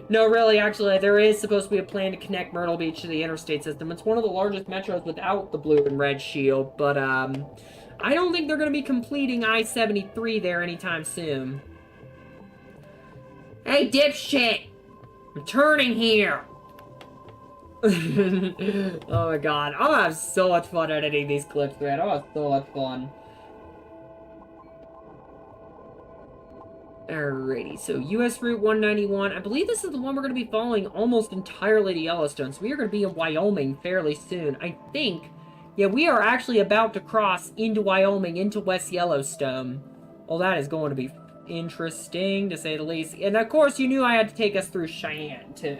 Speaker 1: No, really, actually, there is supposed to be a plan to connect Myrtle Beach to the interstate system. It's one of the largest metros without the blue and red shield, but, I don't think they're going to be completing I-73 there anytime soon. Hey, dipshit! I'm turning here! Oh my god, I'll have so much fun editing these clips, man. I'll have so much fun. Alrighty, so US Route 191. I believe this is the one we're going to be following almost entirely to Yellowstone. So we are going to be in Wyoming fairly soon. I think, yeah, we are actually about to cross into Wyoming, into West Yellowstone. Well, that is going to be interesting, to say the least. And of course, you knew I had to take us through Cheyenne, too.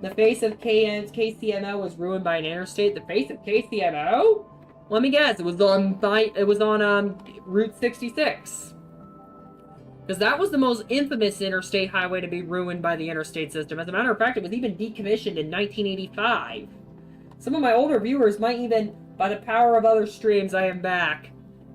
Speaker 1: The face of KCMO was ruined by an interstate. The face of KCMO? Let me guess, it was on Route 66. Because that was the most infamous interstate highway to be ruined by the interstate system. As a matter of fact, it was even decommissioned in 1985. Some of my older viewers might even, by the power of other streams, I am back.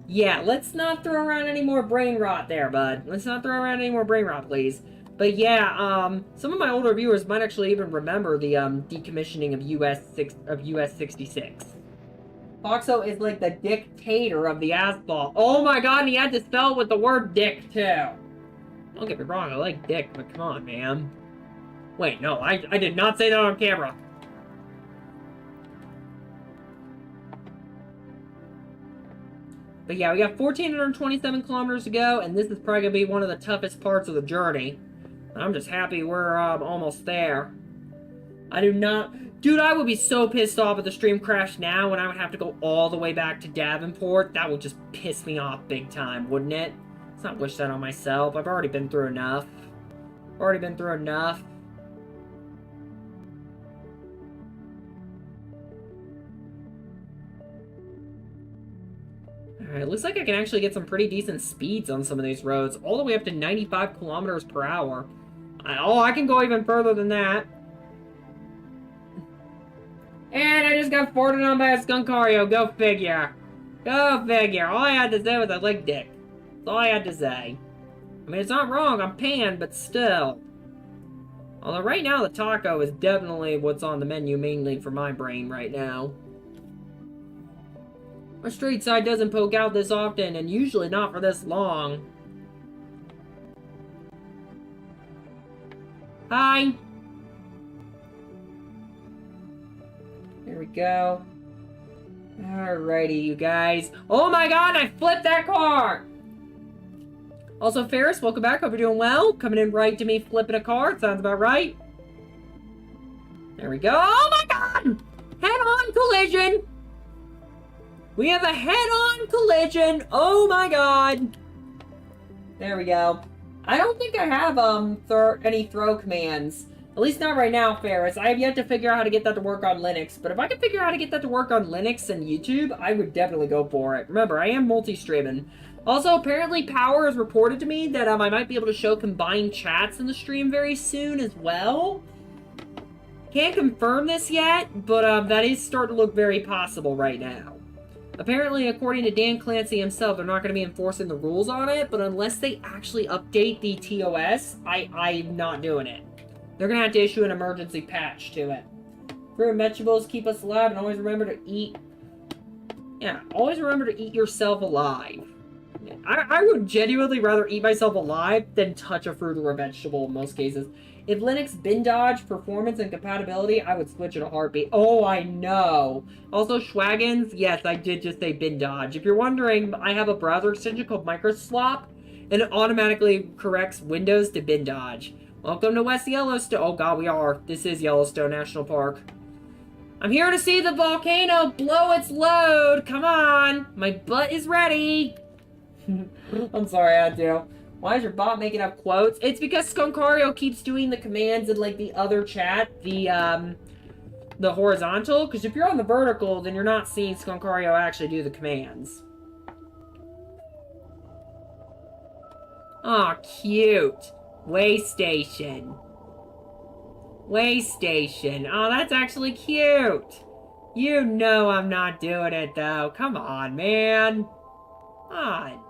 Speaker 1: Yeah, let's not throw around any more brain rot there, bud. Let's not throw around any more brain rot, please. But yeah, some of my older viewers might actually even remember the decommissioning of US 66. Foxxo is like the dictator of the asphalt. Oh my god, and he had to spell it with the word dick, too. Don't get me wrong, I like dick, but come on, man. Wait, no, I did not say that on camera. But yeah, we got 1,427 kilometers to go, and this is probably going to be one of the toughest parts of the journey. I'm just happy we're almost there. I do not... Dude, I would be so pissed off if the stream crashed now when I would have to go all the way back to Davenport. That would just piss me off big time, wouldn't it? Let's not wish that on myself. I've already been through enough. Already been through enough. Alright, looks like I can actually get some pretty decent speeds on some of these roads. All the way up to 95 kilometers per hour. I can go even further than that. And I just got forwarded on by a Skunkario. Go figure. Go figure. All I had to say was I like dick. That's all I had to say. I mean, it's not wrong. I'm panned, but still. Although right now the taco is definitely what's on the menu mainly for my brain right now. My straight side doesn't poke out this often, and usually not for this long. Hi. There we go. Alrighty, you guys. Oh my god, I flipped that car! Also, Ferris, welcome back. Hope you're doing well. Coming in right to me flipping a car. Sounds about right. There we go. Oh my god! Head-on collision! We have a head-on collision! Oh my god! There we go. I don't think I have any throw commands. At least not right now, Ferris. I have yet to figure out how to get that to work on Linux. But if I could figure out how to get that to work on Linux and YouTube, I would definitely go for it. Remember, I am multi-streaming. Also, apparently Power has reported to me that I might be able to show combined chats in the stream very soon as well. Can't confirm this yet, but that is starting to look very possible right now. Apparently, according to Dan Clancy himself, they're not going to be enforcing the rules on it, but unless they actually update the TOS, I'm not doing it. They're going to have to issue an emergency patch to it. Fruit and vegetables keep us alive, and always remember to eat... Yeah, always remember to eat yourself alive. I would genuinely rather eat myself alive than touch a fruit or a vegetable in most cases. If Linux bin dodge, performance, and compatibility, I would switch in a heartbeat. Oh, I know. Also, Schwaggins, yes, I did just say bin dodge. If you're wondering, I have a browser extension called Microslop, and it automatically corrects Windows to bin dodge. Welcome to West Yellowstone. Oh god, we are. This is Yellowstone National Park. I'm here to see the volcano blow its load. Come on. My butt is ready. I'm sorry, I had to. Why is your bot making up quotes? It's because Skunkario keeps doing the commands in, like, the other chat, the horizontal. Because if you're on the vertical, then you're not seeing Skunkario actually do the commands. Aw, cute. Way station. Way station. Oh, that's actually cute. You know I'm not doing it, though. Come on, man. Come on.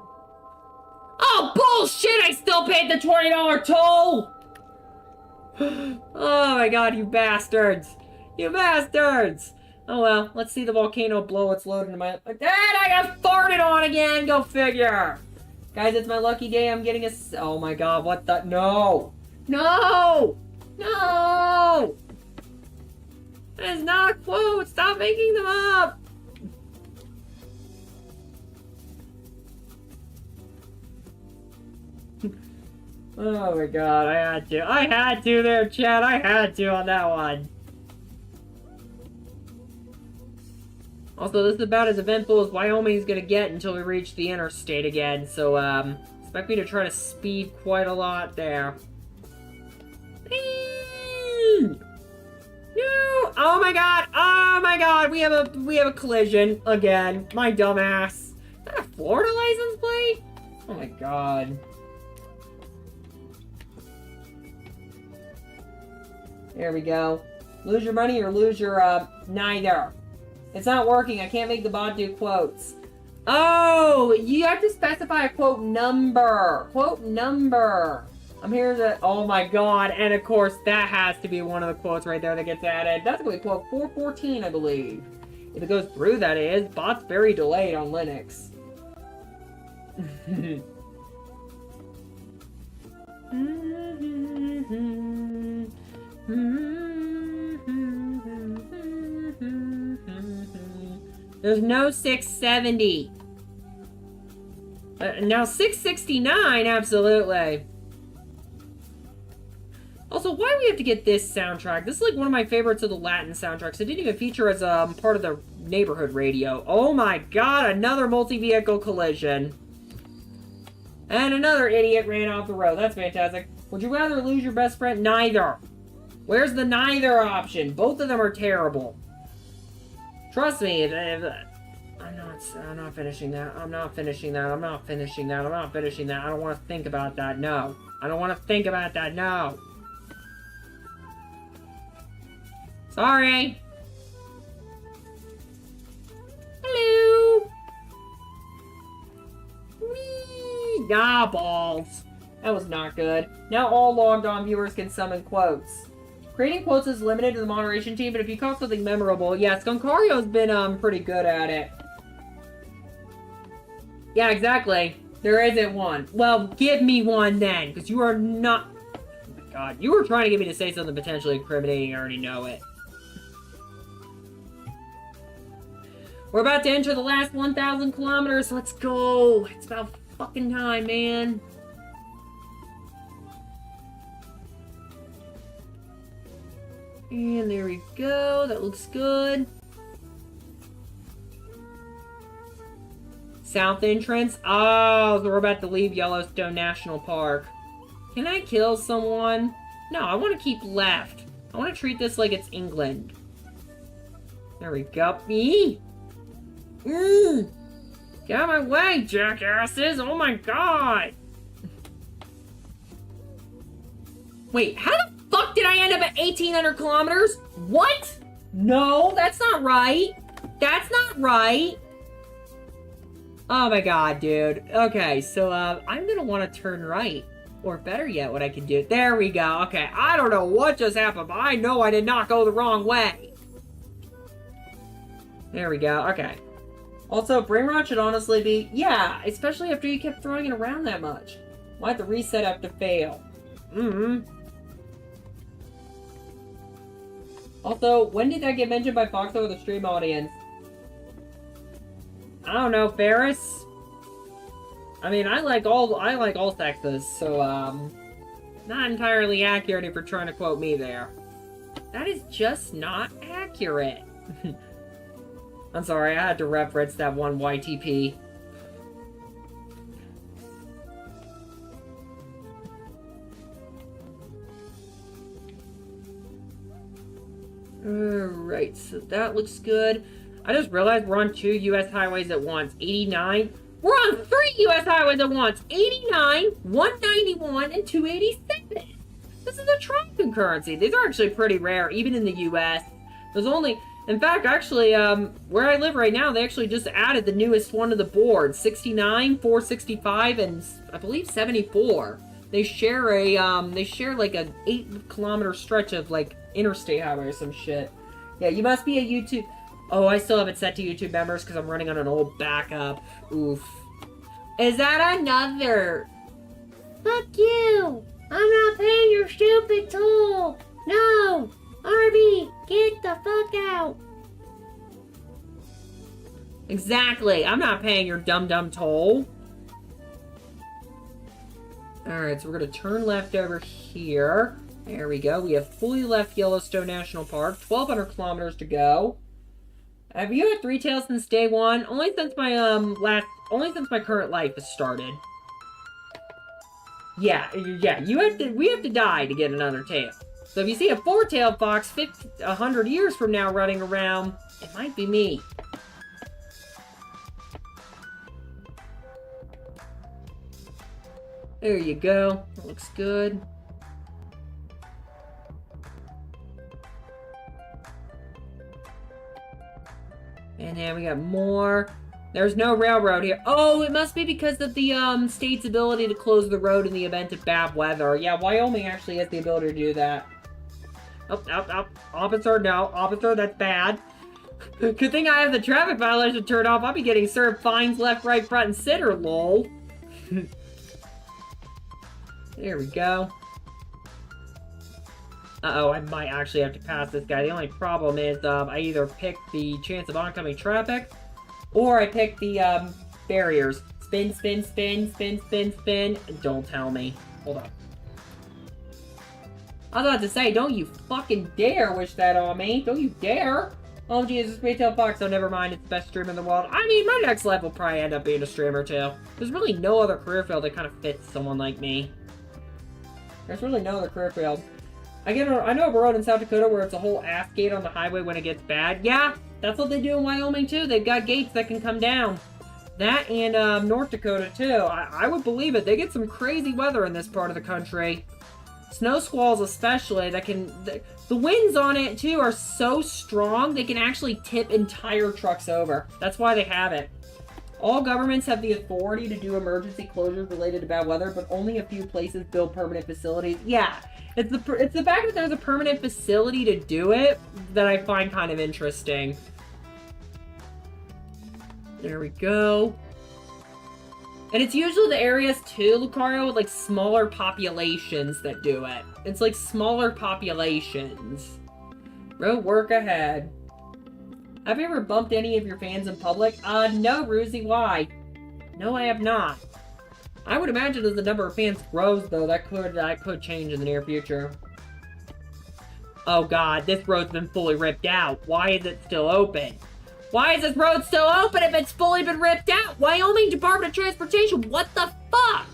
Speaker 1: Oh, bullshit! I still paid the $20 toll! Oh my god, you bastards! You bastards! Oh well, let's see the volcano blow its load into my... Dad, I got farted on again! Go figure! Guys, it's my lucky day. I'm getting a... Oh my god, what the... No! No! No! That is not a quote! Stop making them up! Oh my god, I had to. I had to there, chat. I had to on that one. Also, this is about as eventful as Wyoming's gonna get until we reach the interstate again, so, expect me to try to speed quite a lot there. No! Oh my god! Oh my god! We have a collision again. My dumbass. Is that a Florida license plate? Oh my god. There we go. Lose your money or lose your, neither. It's not working. I can't make the bot do quotes. Oh, you have to specify a quote number. Quote number. I'm here to... Oh my god. And of course, that has to be one of the quotes right there that gets added. That's going to be quote 414, I believe. If it goes through, that is. Bot's very delayed on Linux. There's no 670. Now 669, absolutely. Also, why do we have to get this soundtrack? This is like one of my favorites of the Latin soundtracks. It didn't even feature as part of the neighborhood radio. Oh my god, another multi-vehicle collision. And another idiot ran off the road. That's fantastic. Would you rather lose your best friend? Neither. Where's the neither option? Both of them are terrible. Trust me, I'm not finishing that. I'm not finishing that. I'm not finishing that. I'm not finishing that. I don't want to think about that. No. I don't want to think about that. No. Sorry. Hello. Whee! Ah, balls. That was not good. Now all logged on viewers can summon quotes. Creating quotes is limited to the moderation team, but if you call something memorable, yeah, Skunkario's been pretty good at it. Yeah, exactly. There isn't one. Well, give me one then, because you are not... Oh my god, you were trying to get me to say something potentially incriminating. I already know it. We're about to enter the last 1,000 kilometers. Let's go. It's about fucking time, man. And there we go. That looks good. South entrance. Oh, so we're about to leave Yellowstone National Park. Can I kill someone? No, I want to keep left. I want to treat this like it's England. There we go. Me. Get out of my way, jackasses. Oh my god. Wait, how the fuck did I end up at 1,800 kilometers? What? No, that's not right. That's not right. Oh my god, dude. Okay, so, I'm gonna want to turn right. Or better yet, what I can do... There we go. Okay, I don't know what just happened, but I know I did not go the wrong way. There we go. Okay. Also, Brain Rot should honestly be... Yeah, especially after you kept throwing it around that much. Why'd the reset have to fail? Also, when did that get mentioned by Foxxo or the stream audience? I don't know, Ferris. I mean, I like all sexes, so not entirely accurate if you're trying to quote me there. That is just not accurate. I'm sorry, I had to reference that one YTP. Alright, so that looks good. I just realized we're on 2 U.S. highways at once. 89. We're on 3 U.S. highways at once. 89, 191, and 287. This is a Trump concurrency. These are actually pretty rare, even in the U.S. There's only... In fact, actually, where I live right now, they actually just added the newest one to the board. 69, 465, and I believe 74. They share like an 8-kilometer stretch of, like, interstate highway or some shit. Yeah, you must be a YouTube... Oh, I still have it set to YouTube members because I'm running on an old backup. Oof. Is that another? Fuck you! I'm not paying your stupid toll! No! Arby, get the fuck out! Exactly, I'm not paying your dumb toll. Alright, so we're gonna turn left over here. There we go. We have fully left Yellowstone National Park. 1,200 kilometers to go. Have you had 3 tails since day 1? Only since my current life has started. Yeah, we have to die to get another tail. So if you see a 4-tailed fox 100 years from now running around, it might be me. There you go. That looks good. And then we got more. There's no railroad here. Oh, it must be because of the state's ability to close the road in the event of bad weather. Yeah, Wyoming actually has the ability to do that. Oh. Officer, no. Officer, that's bad. Good thing I have the traffic violation turned off. I'll be getting served fines left, right, front, and center, lol. There we go. Uh-oh, I might actually have to pass this guy. The only problem is I either pick the chance of oncoming traffic, or I pick the barriers. Spin, spin, spin, spin, spin, spin. Don't tell me. Hold on. I was about to say, don't you fucking dare wish that on me. Don't you dare. Oh, Jesus, Retail Fox. Oh, never mind. It's the best streamer in the world. I mean, my next life will probably end up being a streamer, too. There's really no other career field that kind of fits someone like me. There's really no other career field. I know of a road in South Dakota where it's a whole ass gate on the highway when it gets bad. Yeah, that's what they do in Wyoming, too. They've got gates that can come down. That and North Dakota, too. I would believe it. They get some crazy weather in this part of the country. Snow squalls especially. The winds on it, too, are so strong, they can actually tip entire trucks over. That's why they have it. All governments have the authority to do emergency closures related to bad weather, but only a few places build permanent facilities. Yeah, it's the fact that there's a permanent facility to do it that I find kind of interesting. There we go. And it's usually the areas, too, Lucario, with, like, smaller populations that do it. It's, like, smaller populations. Road work ahead. Have you ever bumped any of your fans in public? No, Ruzy, why? No, I have not. I would imagine as the number of fans grows, though, that could change in the near future. Oh, God, this road's been fully ripped out. Why is it still open? Why is this road still open if it's fully been ripped out? Wyoming Department of Transportation, what the fuck?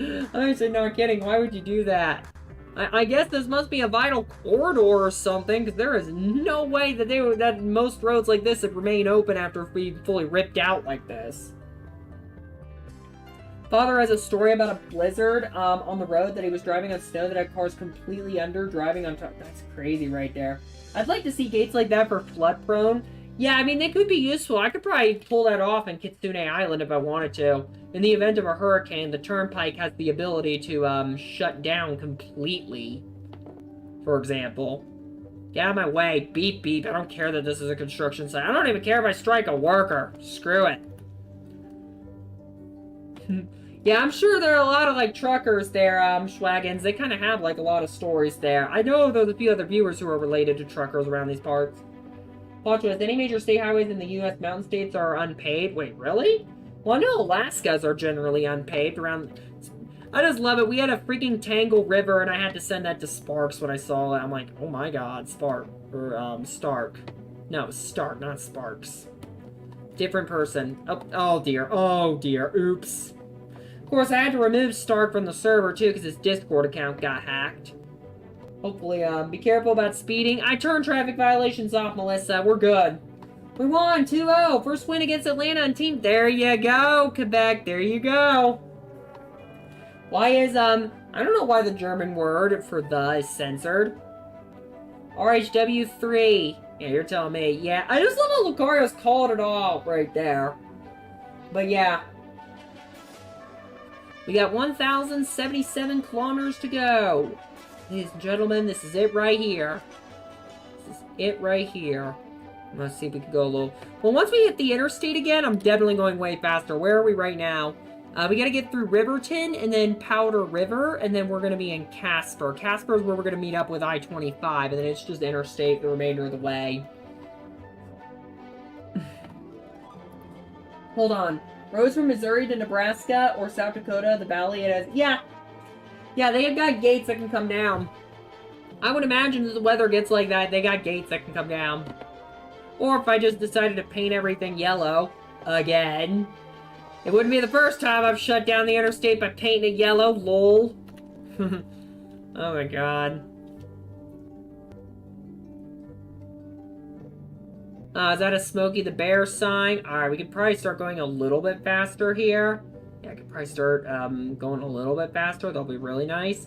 Speaker 1: I'm actually not kidding. Why would you do that? I guess this must be a vital corridor or something, because there is no way that most roads like this would remain open after being fully ripped out like this. Father has a story about a blizzard on the road that he was driving on snow that had cars completely under, driving on top. That's crazy right there. I'd like to see gates like that for flood prone. Yeah, I mean, they could be useful. I could probably pull that off in Kitsune Island if I wanted to. In the event of a hurricane, the turnpike has the ability to shut down completely, for example. Get out of my way. Beep, beep. I don't care that this is a construction site. I don't even care if I strike a worker. Screw it. Yeah, I'm sure there are a lot of, like, truckers there, Schwaggens. They kind of have, like, a lot of stories there. I know there's a few other viewers who are related to truckers around these parts. Watch with any major state highways in the U.S. mountain states are unpaved. Wait, really? Well, I know Alaska's are generally unpaved around... I just love it. We had a freaking Tangle River, and I had to send that to Sparks when I saw it. I'm like, oh my god, Stark. No, Stark, not Sparks. Different person. Oh dear. Oh dear. Oops. Of course, I had to remove Stark from the server, too, because his Discord account got hacked. Hopefully, be careful about speeding. I turned traffic violations off, Melissa. We're good. We won 2-0. First win against Atlanta on team. There you go, Quebec. There you go. Why is, I don't know why the German word for the is censored. RHW3. Yeah, you're telling me. Yeah, I just love how Lucario's called it all right there. But yeah. We got 1,077 kilometers to go. Ladies and gentlemen, this is it right here. This is it right here. Let's see if we can go a little... Well, once we hit the interstate again, I'm definitely going way faster. Where are we right now? We gotta get through Riverton and then Powder River, and then we're gonna be in Casper. Casper is where we're gonna meet up with I-25, and then it's just interstate the remainder of the way. Hold on. Roads from Missouri to Nebraska or South Dakota, the valley it has... Yeah. Yeah, they have got gates that can come down. I would imagine if the weather gets like that, they got gates that can come down. Or if I just decided to paint everything yellow again. It wouldn't be the first time I've shut down the interstate by painting it yellow, lol. Oh my god. Is that a Smokey the Bear sign? Alright, we could probably start going a little bit faster here. Yeah, I could probably start going a little bit faster. That'll be really nice.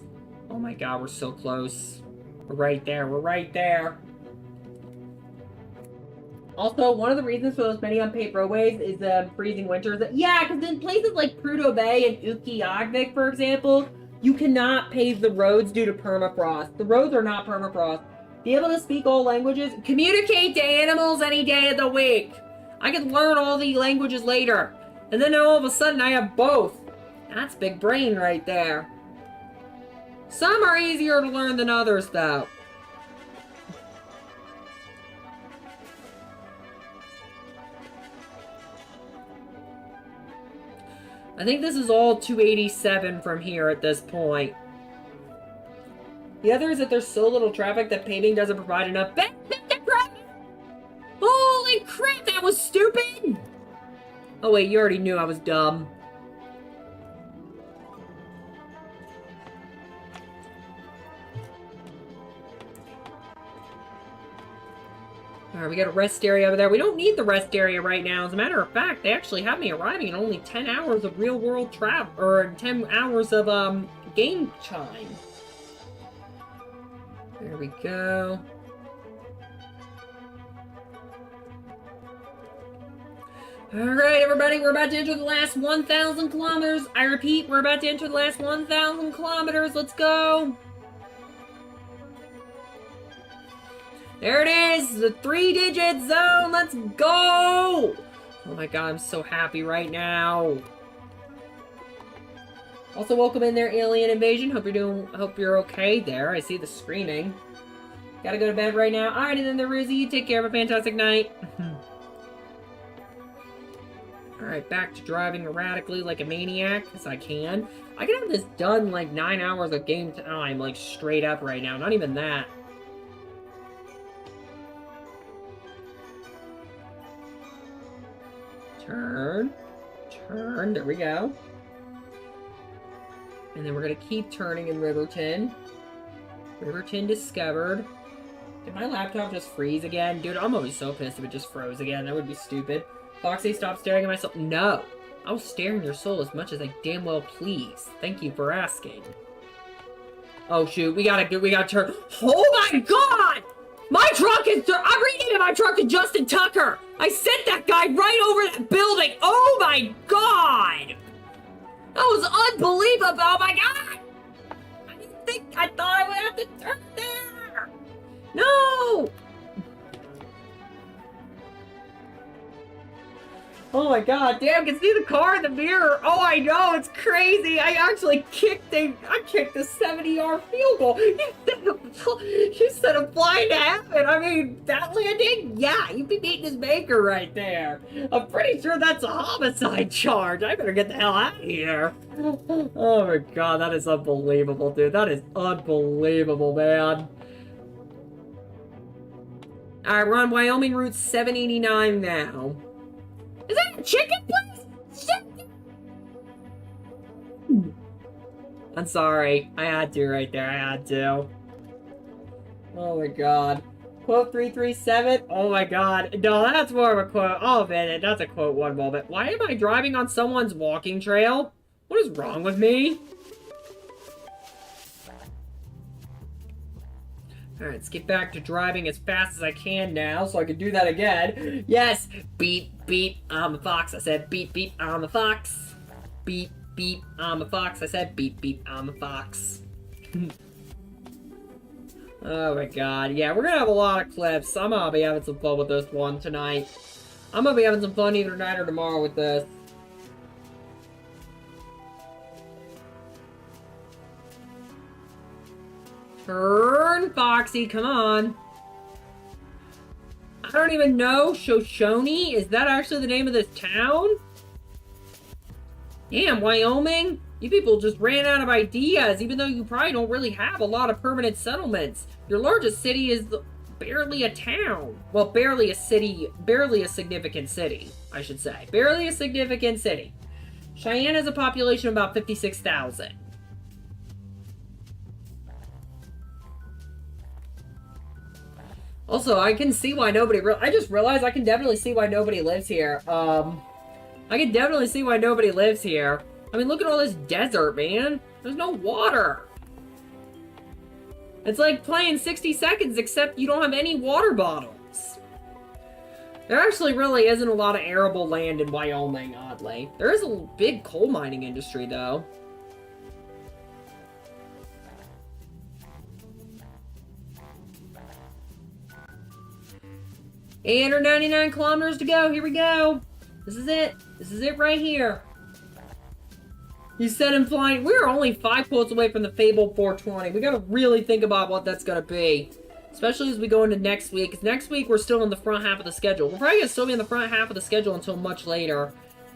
Speaker 1: Oh my god, we're so close. We're right there. We're right there. Also, one of the reasons for those many unpaved roadways is freezing winters. Yeah, because in places like Prudhoe Bay and Utqiagvik, for example, you cannot pave the roads due to permafrost. The roads are not permafrost. Be able to speak all languages. Communicate to animals any day of the week. I can learn all the languages later. And then all of a sudden I have both. That's big brain right there. Some are easier to learn than others, though. I think this is all 287 from here at this point. The other is that there's so little traffic that paving doesn't provide enough. Holy crap, that was stupid! Oh wait, you already knew I was dumb. Alright, we got a rest area over there. We don't need the rest area right now. As a matter of fact, they actually have me arriving in only 10 hours of real-world travel, or 10 hours of, game time. There we go. Alright, everybody, we're about to enter the last 1,000 kilometers. I repeat, we're about to enter the last 1,000 kilometers. Let's go. There it is, the 3-digit zone. Let's go. Oh my god, I'm so happy right now. Also, welcome in there, Alien Invasion. Hope you're okay there. I see the screaming. Gotta go to bed right now. Alrighty then, there, Rizzy. You take care. Have a fantastic night. Alright, back to driving erratically like a maniac, as I can. I can have this done like 9 hours of game time, like straight up right now. Not even that. Turn. Turn. There we go. And then we're going to keep turning in Riverton. Riverton discovered. Did my laptop just freeze again? Dude, I'm always so pissed if it just froze again. That would be stupid. Foxy, stop staring at myself. No! I will stare in your soul as much as I damn well please. Thank you for asking. Oh shoot, we gotta turn. Oh my god! My truck is. I'm renaming my truck to Justin Tucker! I sent that guy right over that building! Oh my god! That was unbelievable! Oh my god! I thought I would have to turn there! No! Oh my god, damn, I can see the car in the mirror. Oh, I know, it's crazy. I actually kicked a 70-yard field goal. You said a flying to heaven. I mean, that landing? Yeah, you'd be beating his maker right there. I'm pretty sure that's a homicide charge. I better get the hell out of here. Oh my god, that is unbelievable, dude. That is unbelievable, man. Alright, we're on Wyoming Route 789 now. Is that a chicken place? Chicken! I'm sorry. I had to right there. I had to. Oh my god. Quote 337? Oh my god. No, that's more of a quote. I'll admit it. That's a quote one moment. Why am I driving on someone's walking trail? What is wrong with me? Alright, let's get back to driving as fast as I can now, so I can do that again. Yes! Beep, beep, I'm a fox. I said beep, beep, I'm a fox. Beep, beep, I'm a fox. I said beep, beep, I'm a fox. Oh my god. Yeah, we're gonna have a lot of clips. I'm gonna be having some fun with this one tonight. I'm gonna be having some fun either tonight or tomorrow with this. Turn, Foxy, come on. I don't even know. Shoshone? Is that actually the name of this town? Damn, Wyoming? You people just ran out of ideas, even though you probably don't really have a lot of permanent settlements. Your largest city is barely a town. Well, barely a city, barely a significant city, I should say. Barely a significant city. Cheyenne has a population of about 56,000. Also, I can see why nobody... I just realized I can definitely see why nobody lives here. I can definitely see why nobody lives here. I mean, look at all this desert, man. There's no water. It's like playing 60 Seconds, except you don't have any water bottles. There actually really isn't a lot of arable land in Wyoming, oddly. There is a big coal mining industry, though. 899 kilometers to go. Here we go. This is it. This is it right here. You said I'm flying. We're only 5 quotes away from the fabled 420. We gotta really think about what that's gonna be. Especially as we go into next week. Because next week we're still in the front half of the schedule. We're probably gonna still be in the front half of the schedule until much later.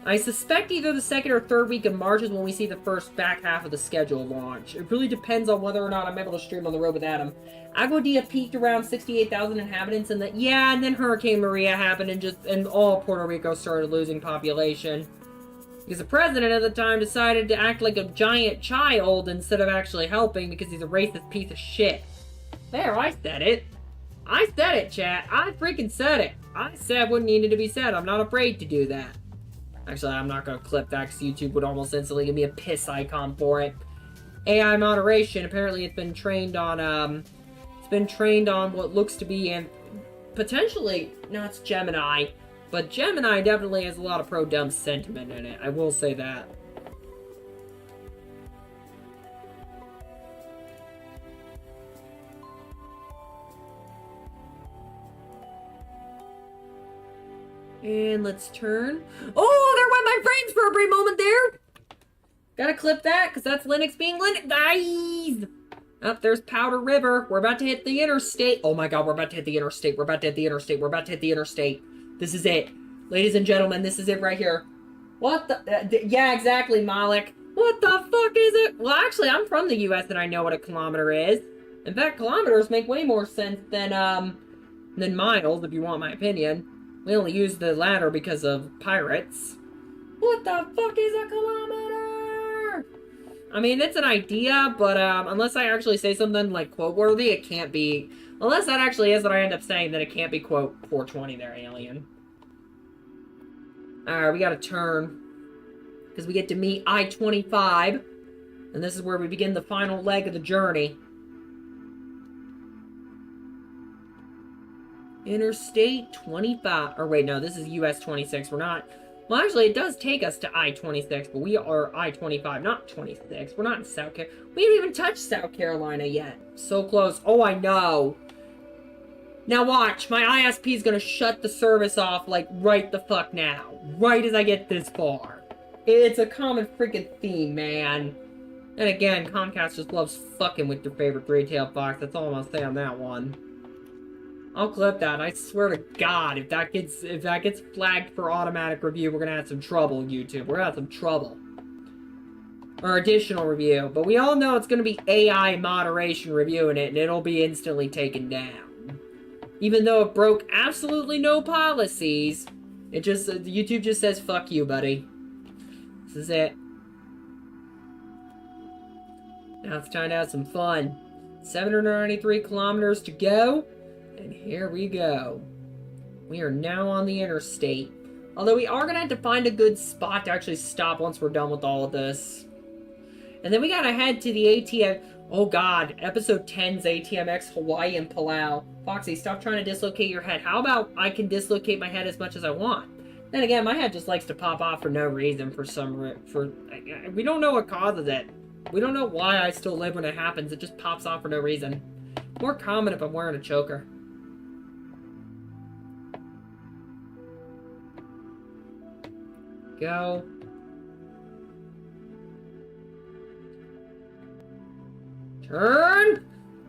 Speaker 1: I suspect either the second or third week of March is when we see the first back half of the schedule launch. It really depends on whether or not I'm able to stream on the road with Adam. Aguadilla peaked around 68,000 inhabitants, and then Hurricane Maria happened, and all Puerto Rico started losing population. Because the president at the time decided to act like a giant child instead of actually helping because he's a racist piece of shit. There, I said it. I said it, chat. I freaking said it. I said what needed to be said. I'm not afraid to do that. Actually, I'm not going to clip that because YouTube would almost instantly give me a piss icon for it. AI moderation. Apparently, it's been trained on what looks to be, and potentially, no, it's Gemini. But Gemini definitely has a lot of pro-dumb sentiment in it. I will say that. And let's turn. Oh, there went my frames for a brief moment there. Gotta clip that, because that's Linux being Linux. Guys! Oh, there's Powder River. We're about to hit the interstate. Oh my god, we're about to hit the interstate. We're about to hit the interstate. We're about to hit the interstate. This is it. Ladies and gentlemen, this is it right here. What the... yeah, exactly, Malik. What the fuck is it? Well, actually, I'm from the US and I know what a kilometer is. In fact, kilometers make way more sense than miles, if you want my opinion. We only use the latter because of pirates. What the fuck is a kilometer? I mean, it's an idea, but unless I actually say something like quote-worthy, it can't be. Unless that actually is what I end up saying, then it can't be quote 420 there, alien. Alright, we gotta turn. Because we get to meet I-25. And this is where we begin the final leg of the journey. Interstate 25. Or wait, no, this is US 26. We're not... Well, actually, it does take us to I-26, but we are I-25, not 26. We're not in South Carolina. We haven't even touched South Carolina yet. So close. Oh, I know. Now watch. My ISP is going to shut the service off, like, right the fuck now. Right as I get this far. It's a common freaking theme, man. And again, Comcast just loves fucking with your favorite three-tailed fox. That's all I'm going to say on that one. I'll clip that. I swear to God, if that gets flagged for automatic review, we're gonna have some trouble, YouTube. We're gonna have some trouble. Or additional review. But we all know it's gonna be AI moderation reviewing it, and it'll be instantly taken down. Even though it broke absolutely no policies, it just YouTube just says fuck you, buddy. This is it. Now it's time to have some fun. 793 kilometers to go. And here we go. We are now on the interstate. Although we are going to have to find a good spot to actually stop once we're done with all of this. And then we got to head to the ATF. Oh god, episode 10's ATMX Hawaii and Palau. Foxy, stop trying to dislocate your head. How about I can dislocate my head as much as I want? Then again, my head just likes to pop off for no reason we don't know what causes it. We don't know why I still live when it happens. It just pops off for no reason. More common if I'm wearing a choker. Go. Turn!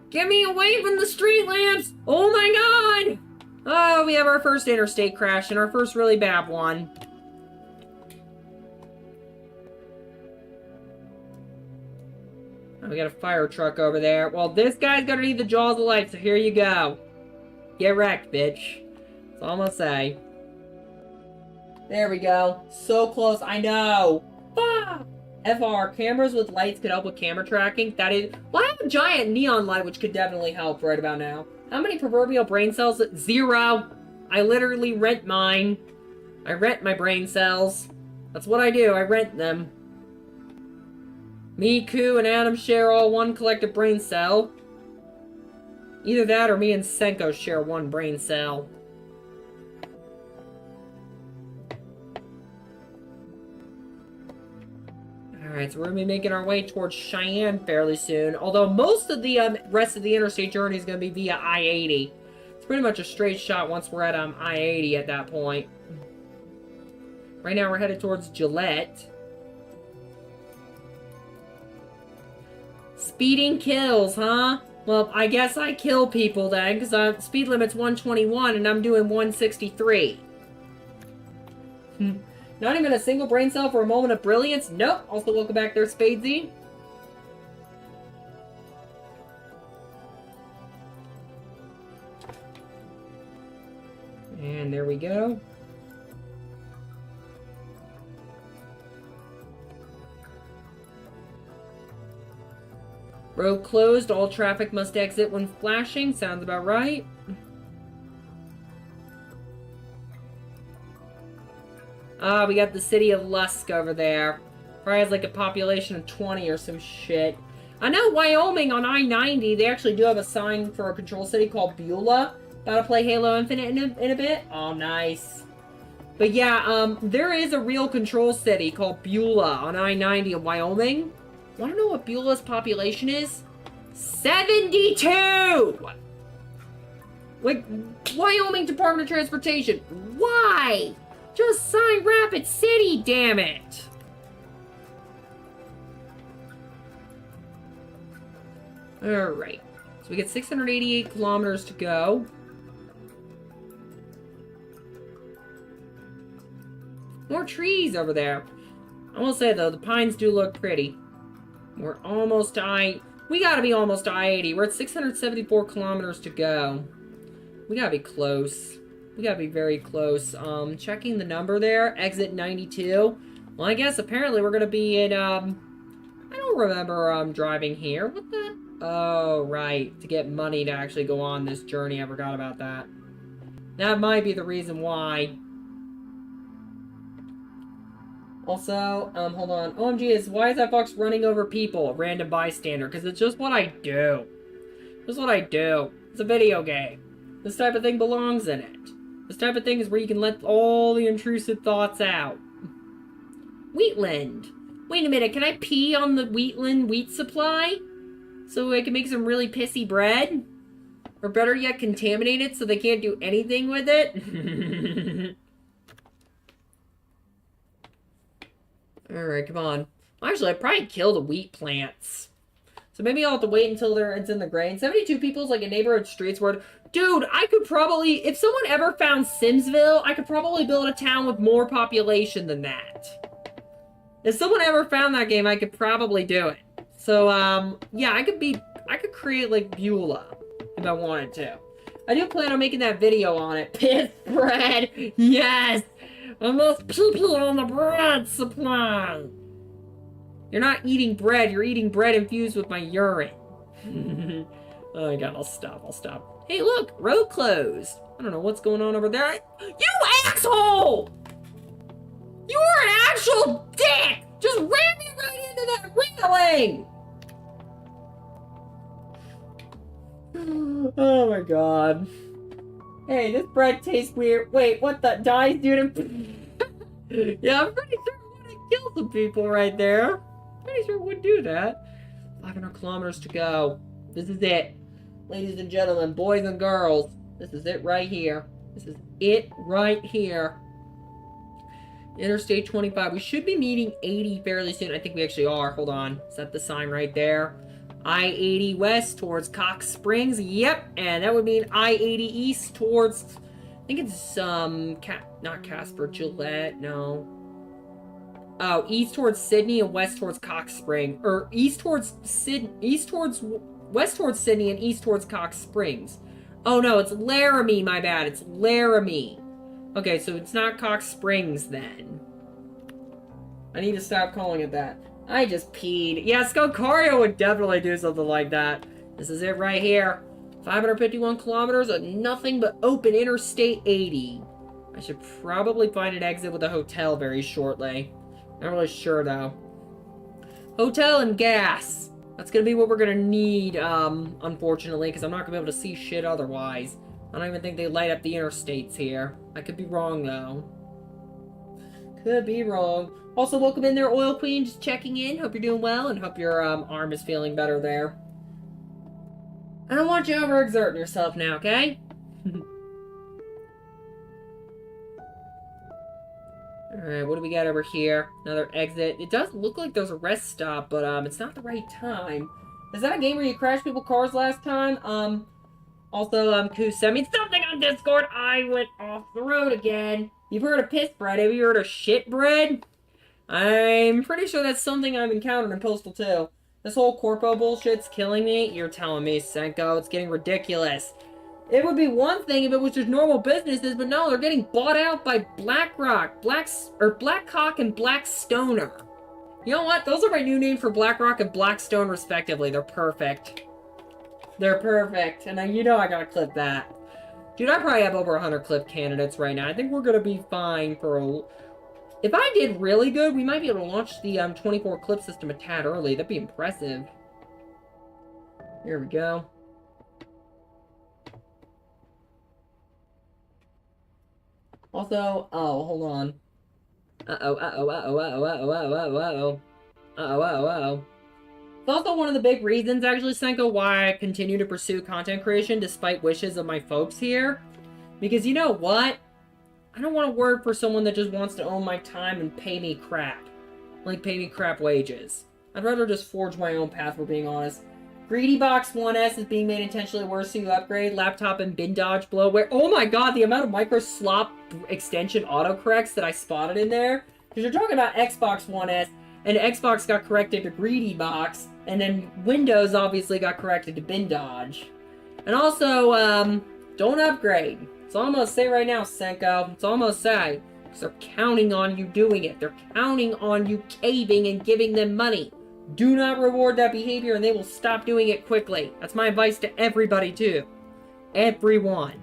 Speaker 1: Get me away from the street lamps! Oh my god! Oh, we have our first interstate crash and our first really bad one. Oh, we got a fire truck over there. Well, this guy's gonna need the jaws of life, so here you go. Get wrecked, bitch. That's all I'm gonna say. There we go. So close, I know. Ah! FR, cameras with lights could help with camera tracking. That is... Well, I have a giant neon light, which could definitely help right about now. How many proverbial brain cells? 0. I literally rent mine. I rent my brain cells. That's what I do. I rent them. Me, Ku, and Adam share all one collective brain cell. Either that or me and Senko share one brain cell. Alright, so we're going to be making our way towards Cheyenne fairly soon. Although most of the rest of the interstate journey is going to be via I-80. It's pretty much a straight shot once we're at I-80 at that point. Right now we're headed towards Gillette. Speeding kills, huh? Well, I guess I kill people then, because speed limit's 121 and I'm doing 163. Not even a single brain cell for a moment of brilliance? Nope. Also, welcome back there, Spadesy. And there we go. Road closed. All traffic must exit when flashing. Sounds about right. Ah, we got the city of Lusk over there. Probably has like a population of 20 or some shit. I know Wyoming on I-90, they actually do have a sign for a control city called Beulah. About to play Halo Infinite in a bit. Oh, nice. But yeah, there is a real control city called Beulah on I-90 in Wyoming. Want to know what Beulah's population is? 72! Like, Wyoming Department of Transportation. Why? Just sign Rapid City, damn it! Alright. So we get 688 kilometers to go. More trees over there. I will say, though, the pines do look pretty. We're almost to we gotta be almost to I-80. We're at 674 kilometers to go. We gotta be close. We gotta be very close. Checking the number there. Exit 92. Well, I guess apparently we're gonna be in, I don't remember, driving here. What the? Oh, right. To get money to actually go on this journey. I forgot about that. That might be the reason why. Also, hold on. OMG, why is that fox running over people? A random bystander. Because it's just what I do. Just what I do. It's a video game. This type of thing belongs in it. This type of thing is where you can let all the intrusive thoughts out. Wheatland. Wait a minute, can I pee on the Wheatland wheat supply? So I can make some really pissy bread? Or better yet, contaminate it so they can't do anything with it? Alright, come on. Actually, I'd probably kill the wheat plants. So maybe I'll have to wait until it's in the grain. 72 people's like a neighborhood streets word. Dude, I could probably... If someone ever found Simsville, I could probably build a town with more population than that. If someone ever found that game, I could probably do it. So, yeah, I could create, like, Beulah if I wanted to. I do plan on making that video on it. Piss bread! Yes! And there's pee-pee on the bread supply! You're not eating bread, you're eating bread infused with my urine. Oh my god, I'll stop. Hey, look! Road closed! I don't know what's going on over there. You asshole! You are an actual dick! Just ran me right into that railing! Oh my god. Hey, this bread tastes weird. Wait, what the? Dies, dude? Yeah, I'm pretty sure it would kill some people right there. Pretty sure it would do that. 500 kilometers to go. This is it. Ladies and gentlemen, boys and girls. This is it right here. This is it right here. Interstate 25. We should be meeting 80 fairly soon. I think we actually are. Hold on. Is that the sign right there? I-80 west towards Cox Springs. Yep. And that would mean I-80 east towards... I think it's, not Casper, Gillette. No. Oh, east towards Sydney and west towards Cox Springs. Or west towards Sydney and east towards Cox Springs. Oh no, it's Laramie, my bad. It's Laramie. Okay, so it's not Cox Springs then. I need to stop calling it that. I just peed. Yeah, Scocario would definitely do something like that. This is it right here. 551 kilometers of nothing but open Interstate 80. I should probably find an exit with a hotel very shortly. Not really sure, though. Hotel and gas. That's gonna be what we're gonna need, unfortunately, because I'm not gonna be able to see shit otherwise. I don't even think they light up the interstates here. I could be wrong, though. Could be wrong. Also, welcome in there, Oil Queen. Just checking in. Hope you're doing well, and hope your, arm is feeling better there. I don't want you overexerting yourself now, okay? Alright, what do we got over here? Another exit. It does look like there's a rest stop, but, it's not the right time. Is that a game where you crashed people's cars last time? Also, Koo sent me something on Discord. I went off the road again. You've heard of piss bread. Have you heard of shit bread? I'm pretty sure that's something I've encountered in Postal 2. This whole corpo bullshit's killing me. You're telling me, Senko. It's getting ridiculous. It would be one thing if it was just normal businesses, but no, they're getting bought out by BlackRock, Blackcock, and Blackstoner. You know what? Those are my new names for BlackRock and Blackstone, respectively. They're perfect. They're perfect. And you know I gotta clip that. Dude, I probably have over 100 clip candidates right now. I think we're gonna be fine for a... If I did really good, we might be able to launch the 24 clip system a tad early. That'd be impressive. Here we go. Also, oh, hold on. It's also one of the big reasons, actually, Senko, why I continue to pursue content creation despite wishes of my folks here. Because you know what? I don't want to work for someone that just wants to own my time and pay me crap. Like, pay me crap wages. I'd rather just forge my own path, for being honest. Greedy Box 1S is being made intentionally worse so you upgrade. Laptop and bin dodge bloatware. Oh my god, the amount of micro slop extension autocorrects that I spotted in there. Because you're talking about Xbox 1S, and Xbox got corrected to Greedy Box, and then Windows obviously got corrected to bin dodge. And also, don't upgrade. It's all I'm gonna say right now, Senko. It's all I'm gonna say. Because they're counting on you doing it. They're counting on you caving and giving them money. Do not reward that behavior and they will stop doing it quickly. That's my advice to everybody, too. Everyone.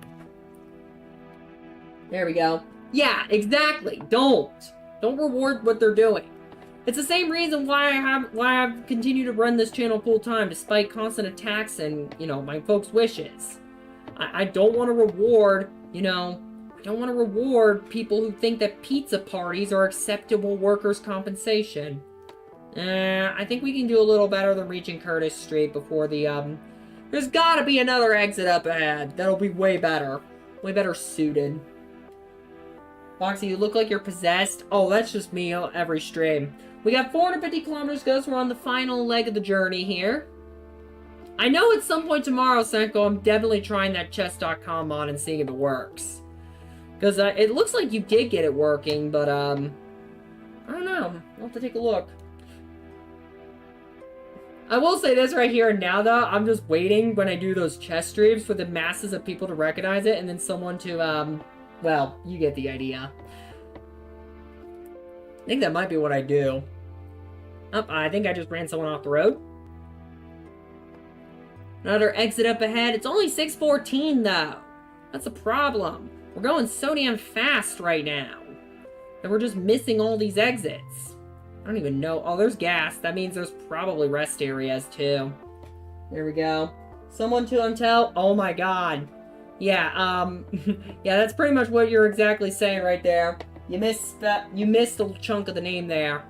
Speaker 1: There we go. Yeah, exactly. Don't reward what they're doing. It's the same reason why I've continued to run this channel full time despite constant attacks and, you know, my folks' wishes. I don't want to reward, you know, I don't want to reward people who think that pizza parties are acceptable workers' compensation. I think we can do a little better than reaching Curtis Street before the, there's gotta be another exit up ahead. That'll be way better suited. Foxy, you look like you're possessed. Oh, that's just me every stream. We got 450 kilometers to go, so we're on the final leg of the journey here. I know at some point tomorrow, Senko, I'm definitely trying that chess.com mod and seeing if it works. Because it looks like you did get it working, but, I don't know. I'll have to take a look. I will say this right here and now, though. I'm just waiting when I do those chess streams for the masses of people to recognize it and then someone to, well, you get the idea. I think that might be what I do. Oh, I think I just ran someone off the road. Another exit up ahead. It's only 6:14, though. That's a problem. We're going so damn fast right now that we're just missing all these exits. I don't even know. Oh, there's gas. That means there's probably rest areas, too. There we go. Someone to tell? Oh my god. Yeah, yeah, that's pretty much what you're exactly saying right there. You missed a chunk of the name there.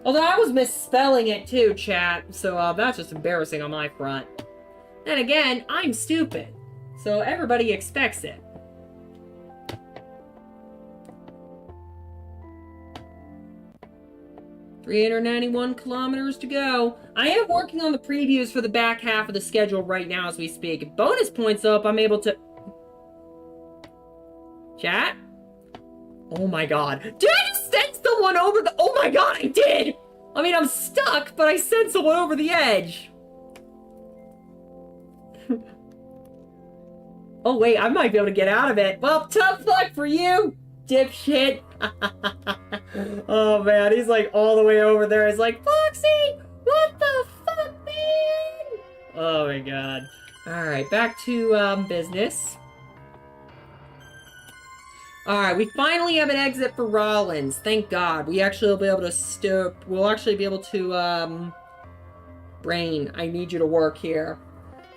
Speaker 1: Although I was misspelling it too, chat, so that's just embarrassing on my front. Then again, I'm stupid, so everybody expects it. $391 kilometers to go. I am working on the previews for the back half of the schedule right now as we speak. If bonus points up, I'm able to... Chat? Oh my god. Did I just send someone over the... Oh my god, I did! I mean, I'm stuck, but I sent someone over the edge. Oh wait, I might be able to get out of it. Well, tough luck for you, dipshit. Oh man, he's like all the way over there. He's like, Foxy, what the fuck, man? Oh my god. Alright, back to business. Alright, we finally have an exit for Rollins. Thank God. We actually will be able to we'll actually be able to Brain, I need you to work here.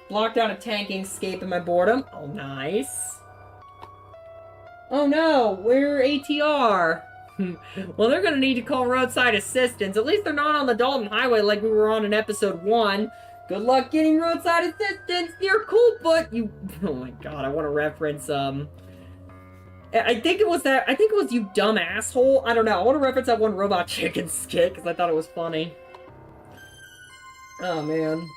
Speaker 1: Block down a tanking escape in my boredom. Oh, nice. Oh no, we're ATR. Well, they're gonna need to call roadside assistance. At least they're not on the Dalton Highway like we were on in episode 1. Good luck getting roadside assistance near Coolfoot. You... Oh my god, I want to reference, I think it was you dumb asshole. I don't know. I want to reference that one Robot Chicken skit because I thought it was funny. Oh, man.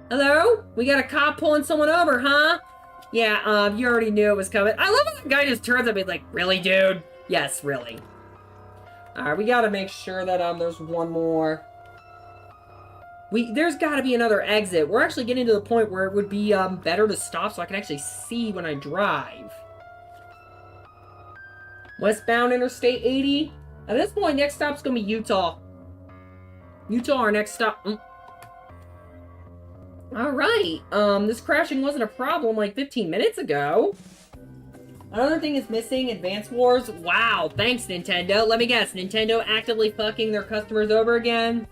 Speaker 1: Hello? We got a cop pulling someone over, huh? Yeah, you already knew it was coming. I love when the guy just turns up and be like, really, dude? Yes, really. Alright, we gotta make sure that, there's one more. There's gotta be another exit. We're actually getting to the point where it would be, better to stop so I can actually see when I drive. Westbound Interstate 80. At this point, next stop's gonna be Utah. Utah, our next stop. Alright, this crashing wasn't a problem like 15 minutes ago. Another thing is missing, Advance Wars. Wow, thanks, Nintendo. Let me guess, Nintendo actively fucking their customers over again?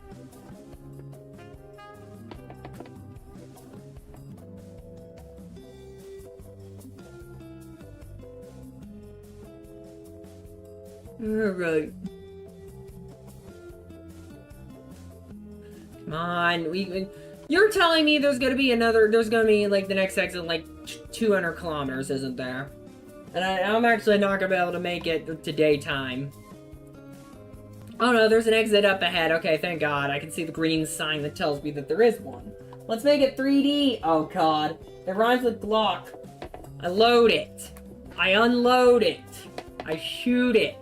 Speaker 1: Alright. Come on, you're telling me there's gonna be like, the next exit, like, 200 kilometers, isn't there? And I'm actually not gonna be able to make it to daytime. Oh no, there's an exit up ahead. Okay, thank God. I can see the green sign that tells me that there is one. Let's make it 3D. Oh God. It rhymes with Glock. I load it. I unload it. I shoot it.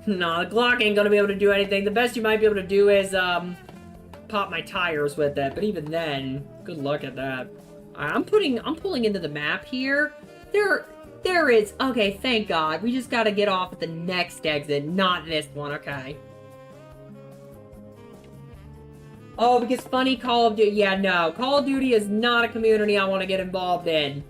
Speaker 1: Nah, the Glock ain't gonna be able to do anything. The best you might be able to do is, pop my tires with it. But even then, good luck at that. I'm pulling into the map here. There is... Okay, thank God. We just gotta get off at the next exit, not this one, okay. Oh, because funny Call of Duty... Yeah, no. Call of Duty is not a community I want to get involved in.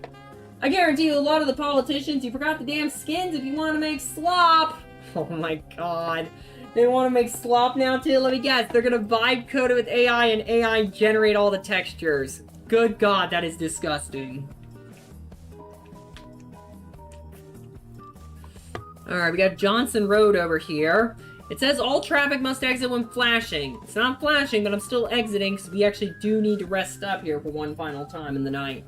Speaker 1: I guarantee you, a lot of the politicians, you forgot the damn skins if you want to make slop. Oh my God. They want to make slop now, too? Let me guess. They're gonna vibe code it with AI and AI generate all the textures. Good God, that is disgusting. Alright, we got Johnson Road over here. It says all traffic must exit when flashing. It's not flashing, but I'm still exiting because we actually do need to rest up here for one final time in the night.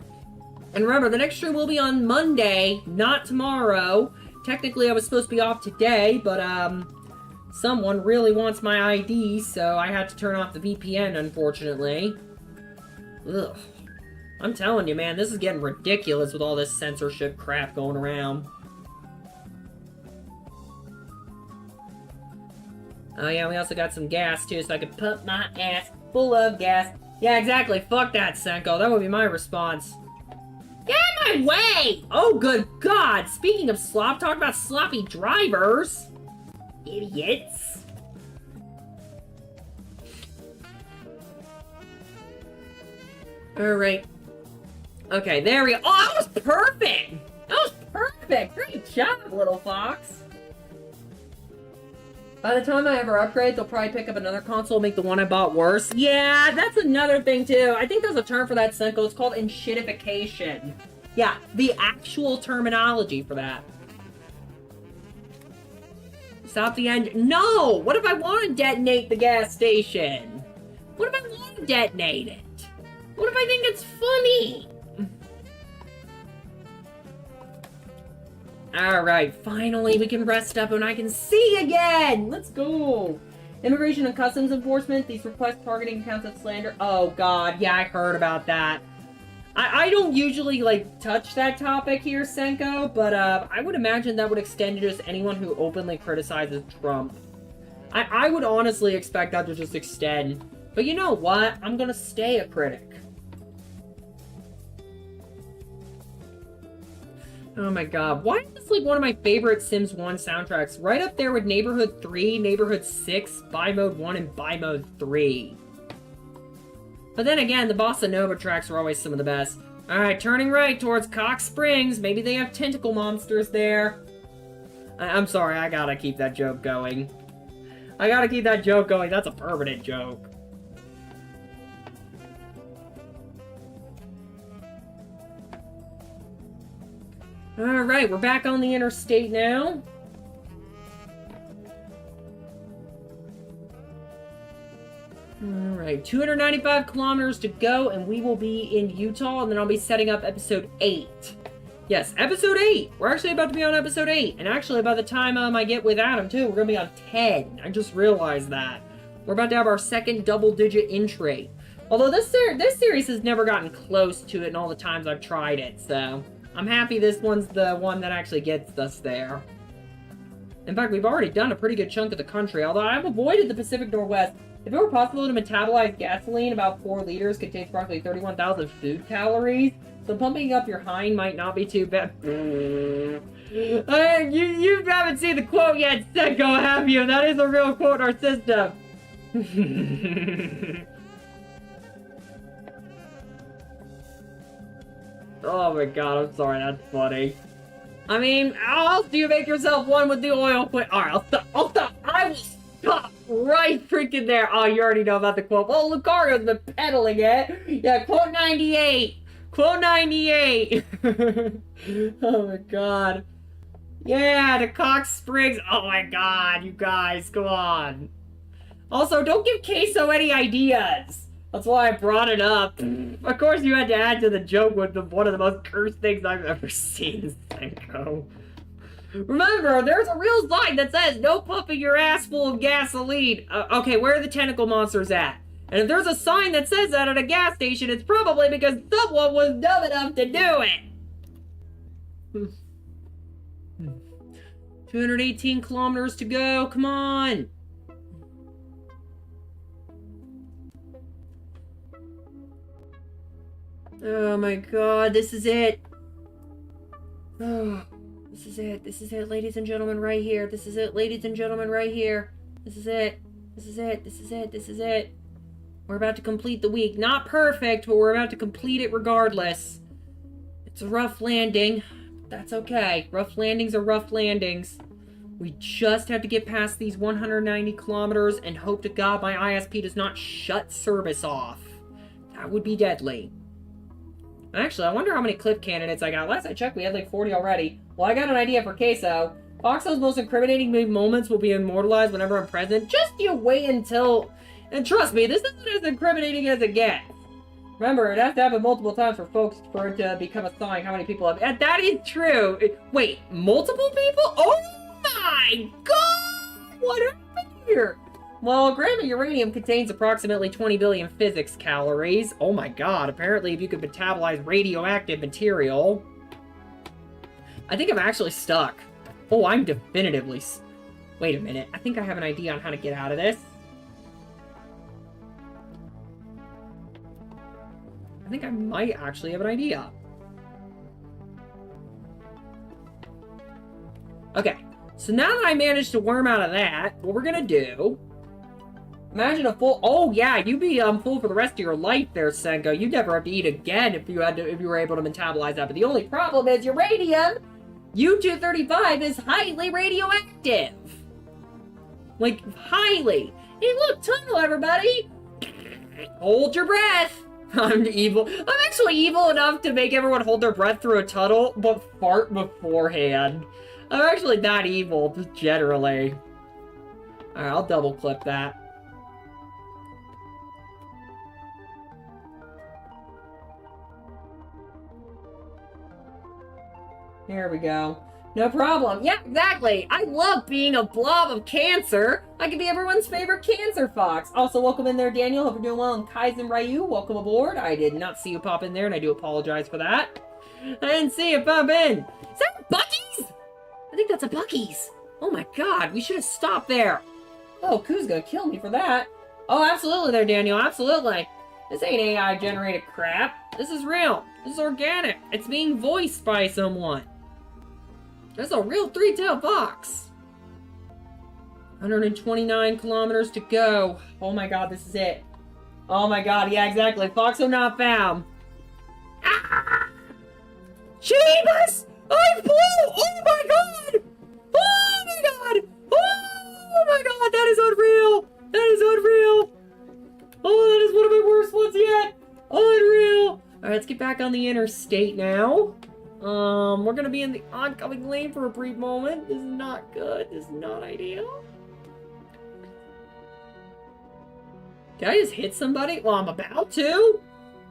Speaker 1: And remember, the next stream will be on Monday, not tomorrow. Technically, I was supposed to be off today, but, someone really wants my ID, so I had to turn off the VPN, unfortunately. Ugh. I'm telling you, man, this is getting ridiculous with all this censorship crap going around. Oh yeah, we also got some gas too, so I can pump my ass full of gas. Yeah, exactly. Fuck that, Senko. That would be my response. Get in my way! Oh, good God! Speaking of slop, talk about sloppy drivers. Idiots. Alright. Okay, there we go. Oh, that was perfect! That was perfect! Great job, little fox. By the time I ever upgrade, they'll probably pick up another console and make the one I bought worse. Yeah, that's another thing, too. I think there's a term for that, Senko. It's called enshittification. Yeah, the actual terminology for that. Stop the engine. No! What if I want to detonate the gas station? What if I want to detonate it? What if I think it's funny? Alright, finally we can rest up and I can see again! Let's go! Immigration and Customs Enforcement, these requests targeting accounts of slander. Oh god, yeah, I heard about that. I don't usually, like, touch that topic here, Senko, but I would imagine that would extend to just anyone who openly criticizes Trump. I would honestly expect that to just extend. But you know what? I'm gonna stay a critic. Oh my god, why is this like one of my favorite Sims 1 soundtracks? Right up there with Neighborhood 3, Neighborhood 6, Buy Mode 1, and Buy Mode 3. But then again, the Bossa Nova tracks are always some of the best. Alright, turning right towards Cox Springs. Maybe they have tentacle monsters there. I'm sorry, I gotta keep that joke going. I gotta keep that joke going, that's a permanent joke. Alright, we're back on the interstate now. Alright, 295 kilometers to go, and we will be in Utah, and then I'll be setting up episode 8. Yes, episode 8! We're actually about to be on episode 8, and actually by the time I get with Adam, too, we're going to be on 10. I just realized that. We're about to have our second double-digit entry. Although this series has never gotten close to it in all the times I've tried it, so I'm happy this one's the one that actually gets us there. In fact, we've already done a pretty good chunk of the country, although I've avoided the Pacific Northwest. If it were possible to metabolize gasoline, about 4 liters contains approximately 31,000 food calories, so pumping up your hind might not be too bad. You haven't seen the quote yet, Senko, have you? That is a real quote in our system. Oh my god, I'm sorry, that's funny. I mean, how else do you make yourself one with the oil? Alright, I'll stop. I will stop right freaking there. Oh, you already know about the quote. Well, Lucario's been peddling it. Yeah, quote 98. Quote 98. Oh my god. Yeah, the Cox Springs. Oh my god, you guys, come on. Also, don't give Queso any ideas. That's why I brought it up. Of course, you had to add to the joke with one of the most cursed things I've ever seen, Senko. Remember, there's a real sign that says, no pumping your ass full of gasoline. Okay, where are the tentacle monsters at? And if there's a sign that says that at a gas station, it's probably because someone was dumb enough to do it. 218 kilometers to go, come on. Oh my god, this is it. Oh, this is it. This is it, ladies and gentlemen, right here. This is it, ladies and gentlemen, right here. This is it. This is it. This is it. This is it. We're about to complete the week. Not perfect, but we're about to complete it regardless. It's a rough landing. That's okay. Rough landings are rough landings. We just have to get past these 190 kilometers and hope to God my ISP does not shut service off. That would be deadly. Actually, I wonder how many clip candidates I got. Last I checked, we had like 40 already. Well, I got an idea for Queso. Foxxo's most incriminating moments will be immortalized whenever I'm present. Just you wait until... And trust me, this isn't as incriminating as it gets. Remember, it has to happen multiple times for it to become a sign how many people have... And that is true. Wait, multiple people? Oh my god! What happened here? Well, a gram of uranium contains approximately 20 billion physics calories. Oh my god, apparently if you could metabolize radioactive material... I think I'm actually stuck. Oh, I'm definitively... Wait a minute, I think I have an idea on how to get out of this. I think I might actually have an idea. Okay, so now that I managed to worm out of that, what we're gonna do... Imagine a full... Oh, yeah, you'd be full for the rest of your life there, Senko. You'd never have to eat again if you were able to metabolize that. But the only problem is uranium, U-235, is highly radioactive. Like, highly. Hey, look, tunnel, everybody! Hold your breath! I'm evil. I'm actually evil enough to make everyone hold their breath through a tunnel, but fart beforehand. I'm actually that evil, just generally. Alright, I'll double clip that. There we go. No problem. Yeah, exactly. I love being a blob of cancer. I can be everyone's favorite cancer fox. Also, welcome in there, Daniel. Hope you're doing well. And Kaizen Ryu, welcome aboard. I did not see you pop in there, and I do apologize for that. I didn't see you pop in. Is that a Buc-ee's? I think that's a Buc-ee's. Oh my god, we should have stopped there. Oh, Koo's gonna kill me for that. Oh, absolutely there, Daniel. Absolutely. This ain't AI-generated crap. This is real. This is organic. It's being voiced by someone. That's a real three-tailed fox. 129 kilometers to go. Oh my god, this is it. Oh my god, yeah, exactly. Foxxo not found. Ah! Jeebus! I flew! Oh my god! Oh my god! Oh my god, that is unreal! That is unreal! Oh, that is one of my worst ones yet! Unreal! Alright, let's get back on the interstate now. We're gonna be in the oncoming lane for a brief moment. This is not good. This is not ideal. Did I just hit somebody? Well, I'm about to.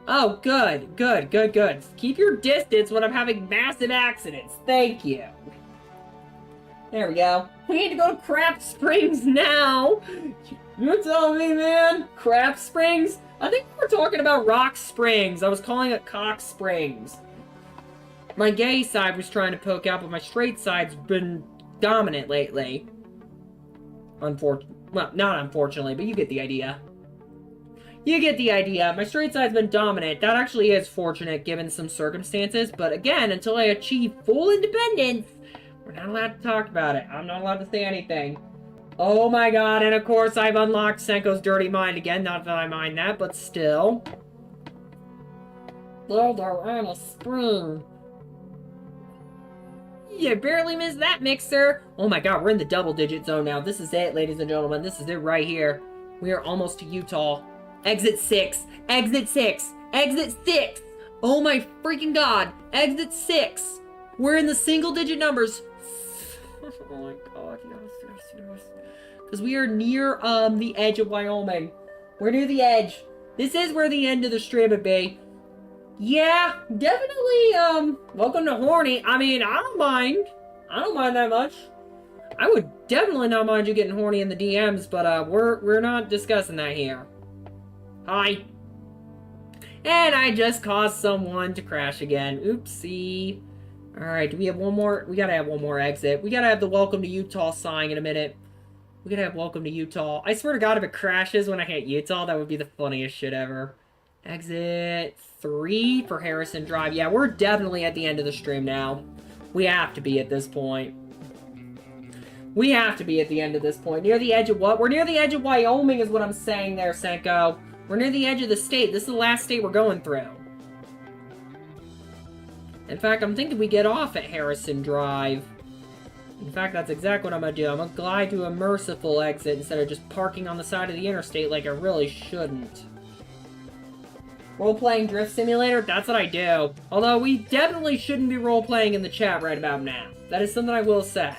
Speaker 1: Oh, good, good, good, good. Keep your distance when I'm having massive accidents. Thank you. There we go. We need to go to Crap Springs now. You're telling me, man? Crap Springs? I think we were talking about Rock Springs. I was calling it Cock Springs. My gay side was trying to poke out, but my straight side's been dominant lately. Well, not unfortunately, but you get the idea. You get the idea. My straight side's been dominant. That actually is fortunate given some circumstances, but again, until I achieve full independence, we're not allowed to talk about it. I'm not allowed to say anything. Oh my god, and of course I've unlocked Senko's dirty mind again. Not that I mind that, but still. Boulder and a spring. You barely missed that, Mixer. Oh my god, we're in the double-digit zone now. This is it, ladies and gentlemen. This is it right here. We are almost to Utah. Exit 6. Exit 6. Exit 6. Oh my freaking god. Exit 6. We're in the single-digit numbers. Oh my god, yes. Because we are near, the edge of Wyoming. We're near the edge. This is where the end of the stream would be. Yeah, definitely, welcome to Horny. I mean, I don't mind. I don't mind that much. I would definitely not mind you getting horny in the DMs, but, we're not discussing that here. Hi. And I just caused someone to crash again. Oopsie. Alright, do we have one more? We gotta have one more exit. We gotta have the Welcome to Utah sign in a minute. We gotta have Welcome to Utah. I swear to god, if it crashes when I hit Utah, that would be the funniest shit ever. Exit 3 for Harrison Drive. Yeah, we're definitely at the end of the stream now. We have to be at this point. We have to be at the end of this point. Near the edge of what? We're near the edge of Wyoming is what I'm saying there, Senko. We're near the edge of the state. This is the last state we're going through. In fact, I'm thinking we get off at Harrison Drive. In fact, that's exactly what I'm going to do. I'm going to glide to a merciful exit instead of just parking on the side of the interstate like I really shouldn't. Role-playing Drift Simulator? That's what I do. Although, we definitely shouldn't be role-playing in the chat right about now. That is something I will say.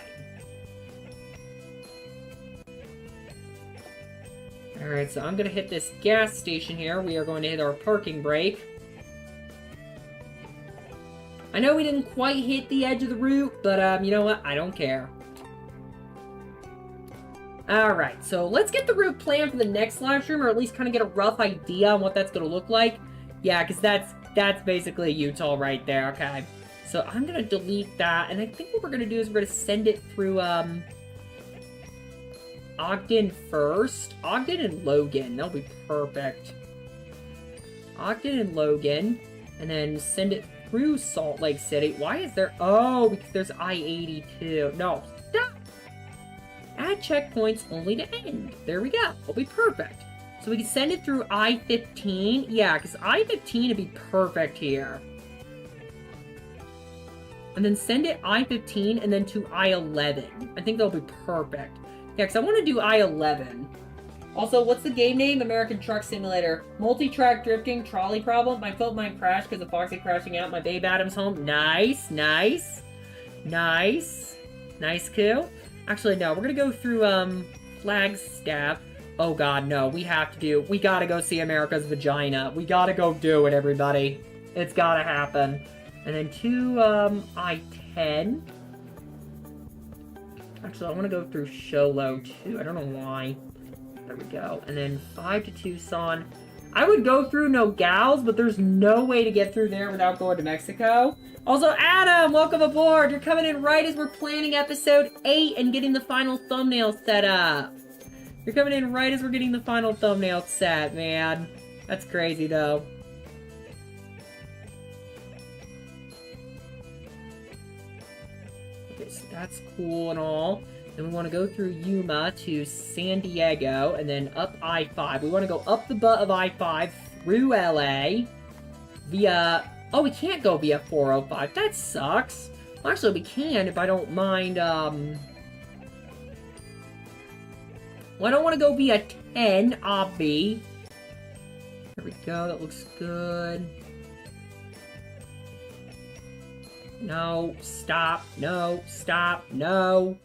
Speaker 1: Alright, so I'm going to hit this gas station here. We are going to hit our parking brake. I know we didn't quite hit the edge of the route, but, you know what? I don't care. Alright, so let's get the route planned for the next live stream, or at least kind of get a rough idea on what that's going to look like. Yeah, because that's basically Utah right there, okay. So I'm going to delete that, and I think what we're going to do is we're going to send it through, Ogden first. Ogden and Logan. That'll be perfect. Ogden and Logan, and then send it through Salt Lake City. Why is there... Oh, because there's I-82. No, stop! Add checkpoints only to end. There we go. It'll be perfect. So we can send it through I-15. Yeah, because I-15 would be perfect here. And then send it I-15 and then to I-11. I think that'll be perfect. Yeah, because I want to do I-11. Also, what's the game name? American Truck Simulator. Multi-track drifting, trolley problem. My felt mine crashed because of Foxy crashing out. My babe Adam's home. Nice, nice. Nice. Nice kill. Actually, no. We're going to go through, Flagstaff. Oh, God, no. We gotta go see America's vagina. We gotta go do it, everybody. It's gotta happen. And then 2, I-10. Actually, I want to go through Sholo, too. I don't know why. There we go. And then 5 to Tucson. I would go through Nogales, but there's no way to get through there without going to Mexico. Also, Adam, welcome aboard. You're coming in right as we're planning episode 8 and getting the final thumbnail set up. You're coming in right as we're getting the final thumbnail set, man. That's crazy, though. Okay, so that's cool and all. Then we want to go through Yuma to San Diego, and then up I-5. We want to go up the butt of I-5 through LA via... Oh, we can't go via 405. That sucks. Well, actually, we can if I don't mind, Well, I don't want to go via 10, obvi. There we go. That looks good. No. Stop. No. Stop. No.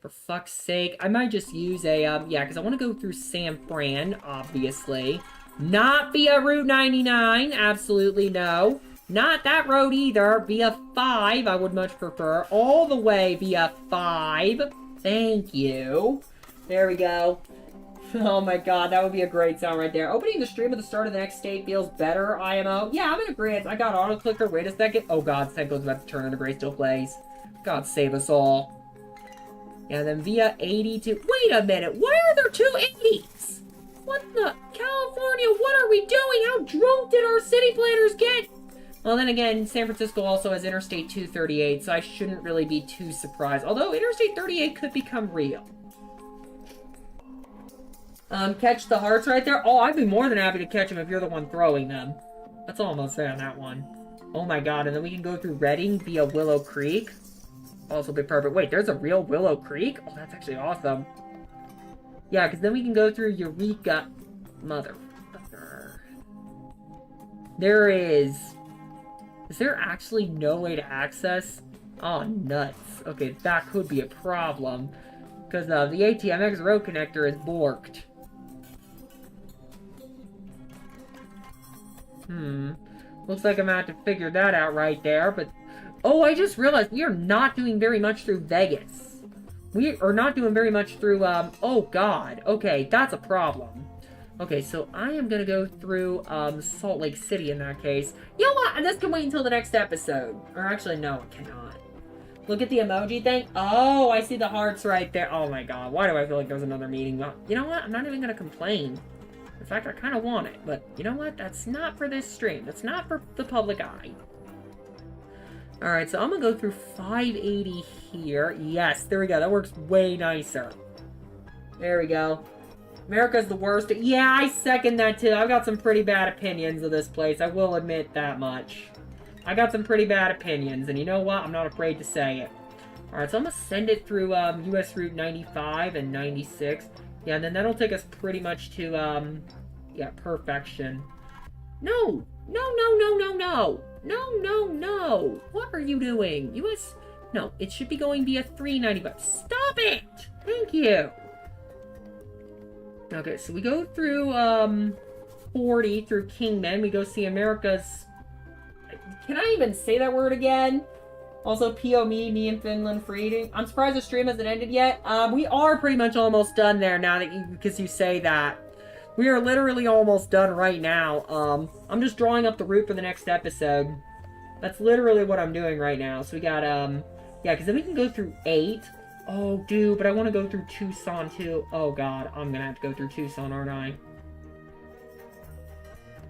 Speaker 1: For fuck's sake. I might just use a, yeah, because I want to go through San Fran, obviously. Not via Route 99. Absolutely no. Not that road either. Via 5, I would much prefer. All the way via 5. Thank you. There we go. Oh my god, that would be a great sound right there. Opening the stream at the start of the next state feels better, IMO. Yeah, I'm in agreement. I got auto-clicker. Wait a second. Oh god, Senko's about to turn into Gray Still Plays. God save us all. Yeah, then via 80 to... Wait a minute. Why are there 2 80s? What the... California, what are we doing? How drunk did our city planners get? Well, then again, San Francisco also has Interstate 238, so I shouldn't really be too surprised. Although, Interstate 38 could become real. Catch the hearts right there? Oh, I'd be more than happy to catch them if you're the one throwing them. That's all I'm gonna say on that one. Oh my god, and then we can go through Redding via Willow Creek. Also be perfect. Wait, there's a real Willow Creek? Oh, that's actually awesome. Yeah, because then we can go through Eureka. Motherfucker. There is... Is there actually no way to access? Oh, nuts. Okay, that could be a problem. Because the ATMX road connector is borked. Looks like I'm gonna have to figure that out right there, but... Oh, I just realized we are not doing very much through Vegas. We are not doing very much through, Oh, God. Okay, that's a problem. Okay, so I am gonna go through, Salt Lake City in that case. You know what? This can wait until the next episode. Or actually, no, it cannot. Look at the emoji thing. Oh, I see the hearts right there. Oh my god, why do I feel like there's another meeting? Well, you know what? I'm not even gonna complain. In fact, I kind of want it. But you know what? That's not for this stream. That's not for the public eye. Alright, so I'm gonna go through 580 here. Yes, there we go. That works way nicer. There we go. America's the worst. Yeah, I second that too. I've got some pretty bad opinions of this place. I will admit that much. I got some pretty bad opinions, and you know what? I'm not afraid to say it. Alright, so I'm gonna send it through US Route 95 and 96. Yeah, and then that'll take us pretty much to, yeah, perfection. No! No, no, no, no, no! No, no, no! What are you doing? US... No, it should be going via 395. Stop it! Thank you! Okay, so we go through, 40 through Kingman. We go see America's... Can I even say that word again? Also, P.O. me and Finland for eating. I'm surprised the stream hasn't ended yet. We are pretty much almost done there now that because you say that. We are literally almost done right now. I'm just drawing up the route for the next episode. That's literally what I'm doing right now. So we got, yeah, because then we can go through 8. Oh, dude, but I want to go through Tucson, too. Oh, God, I'm going to have to go through Tucson, aren't I?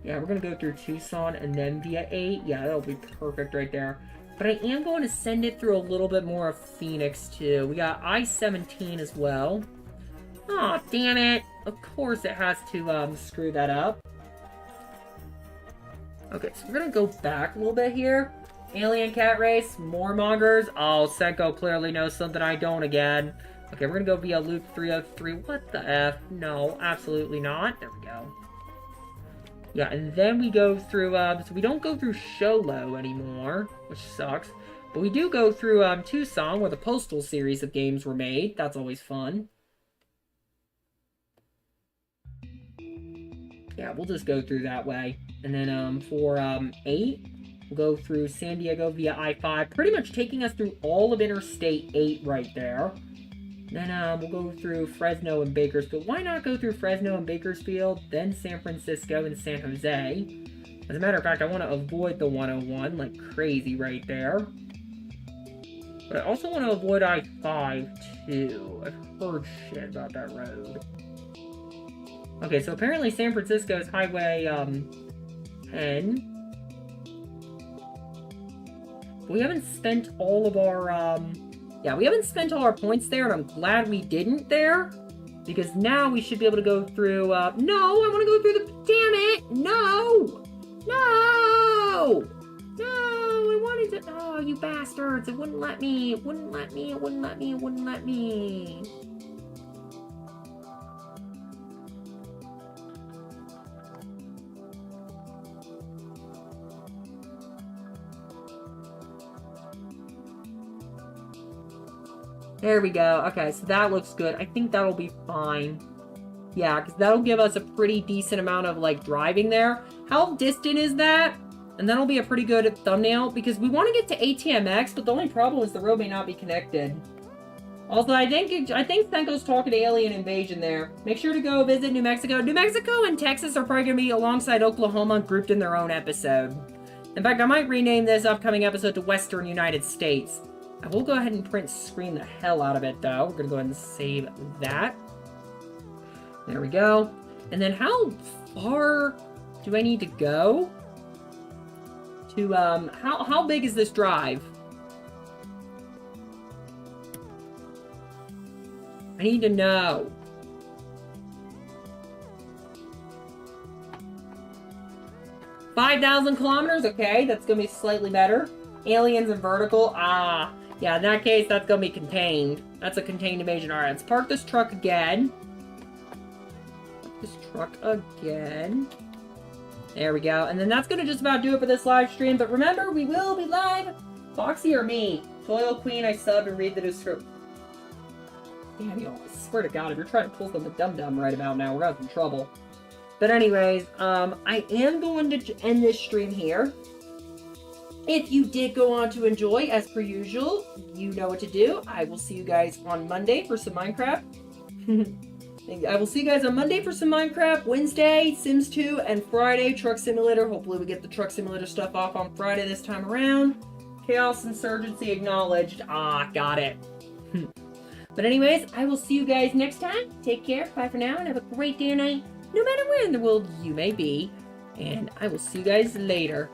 Speaker 1: Yeah, we're going to go through Tucson and then via 8. Yeah, that'll be perfect right there. But I am going to send it through a little bit more of Phoenix, too. We got I-17 as well. Aw, damn it. Of course it has to, screw that up. Okay, so we're going to go back a little bit here. Alien cat race, more mongers. Oh, Senko clearly knows something I don't again. Okay, we're gonna go via loop 303. What the F? No, absolutely not. There we go. Yeah, and then we go through, so we don't go through Sholo anymore, which sucks. But we do go through, Tucson, where the Postal series of games were made. That's always fun. Yeah, we'll just go through that way. And then, for, 8, we'll go through San Diego via I-5, pretty much taking us through all of Interstate 8 right there. Then, we'll go through Fresno and Bakersfield. Why not go through Fresno and Bakersfield, then San Francisco and San Jose? As a matter of fact, I want to avoid the 101 like crazy right there. But I also want to avoid I-5, too. I've heard shit about that road. Okay, so apparently San Francisco is Highway, 10. We haven't spent all of our, yeah, we haven't spent all our points there, and I'm glad we didn't there. Because now we should be able to go through, no, I want to go through the, damn it, no! No! No, I wanted to, oh, you bastards, it wouldn't let me, it wouldn't let me, it wouldn't let me, it wouldn't let me. There we go. Okay, so that looks good. I think that'll be fine. Yeah, because that'll give us a pretty decent amount of, like, driving there. How distant is that? And that'll be a pretty good thumbnail, because we want to get to ATMX, but the only problem is the road may not be connected. Also, I think Senko's talking to Alien Invasion there. Make sure to go visit New Mexico. New Mexico and Texas are probably going to be alongside Oklahoma, grouped in their own episode. In fact, I might rename this upcoming episode to Western United States. I will go ahead and print screen the hell out of it, though. We're going to go ahead and save that. There we go. And then how far do I need to go? To, how big is this drive? I need to know. $5,000 kilometers? Okay, that's going to be slightly better. Aliens and vertical? Ah. Yeah, in that case, that's going to be contained. That's a contained invasion. Alright, let's park this truck again. Park this truck again. There we go. And then that's going to just about do it for this live stream. But remember, we will be live. Foxy or me? Toil Queen, I sub and read the description. Damn, y'all. I swear to God, if you're trying to pull something dumb right about now, we're going to have some trouble. But anyways, I am going to end this stream here. If you did go on to enjoy, as per usual, you know what to do. I will see you guys on Monday for some Minecraft. I will see you guys on Monday for some Minecraft, Wednesday, Sims 2, and Friday, Truck Simulator. Hopefully we get the Truck Simulator stuff off on Friday this time around. Chaos Insurgency acknowledged. Ah, got it. But anyways, I will see you guys next time. Take care, bye for now, and have a great day or night, no matter where in the world you may be. And I will see you guys later.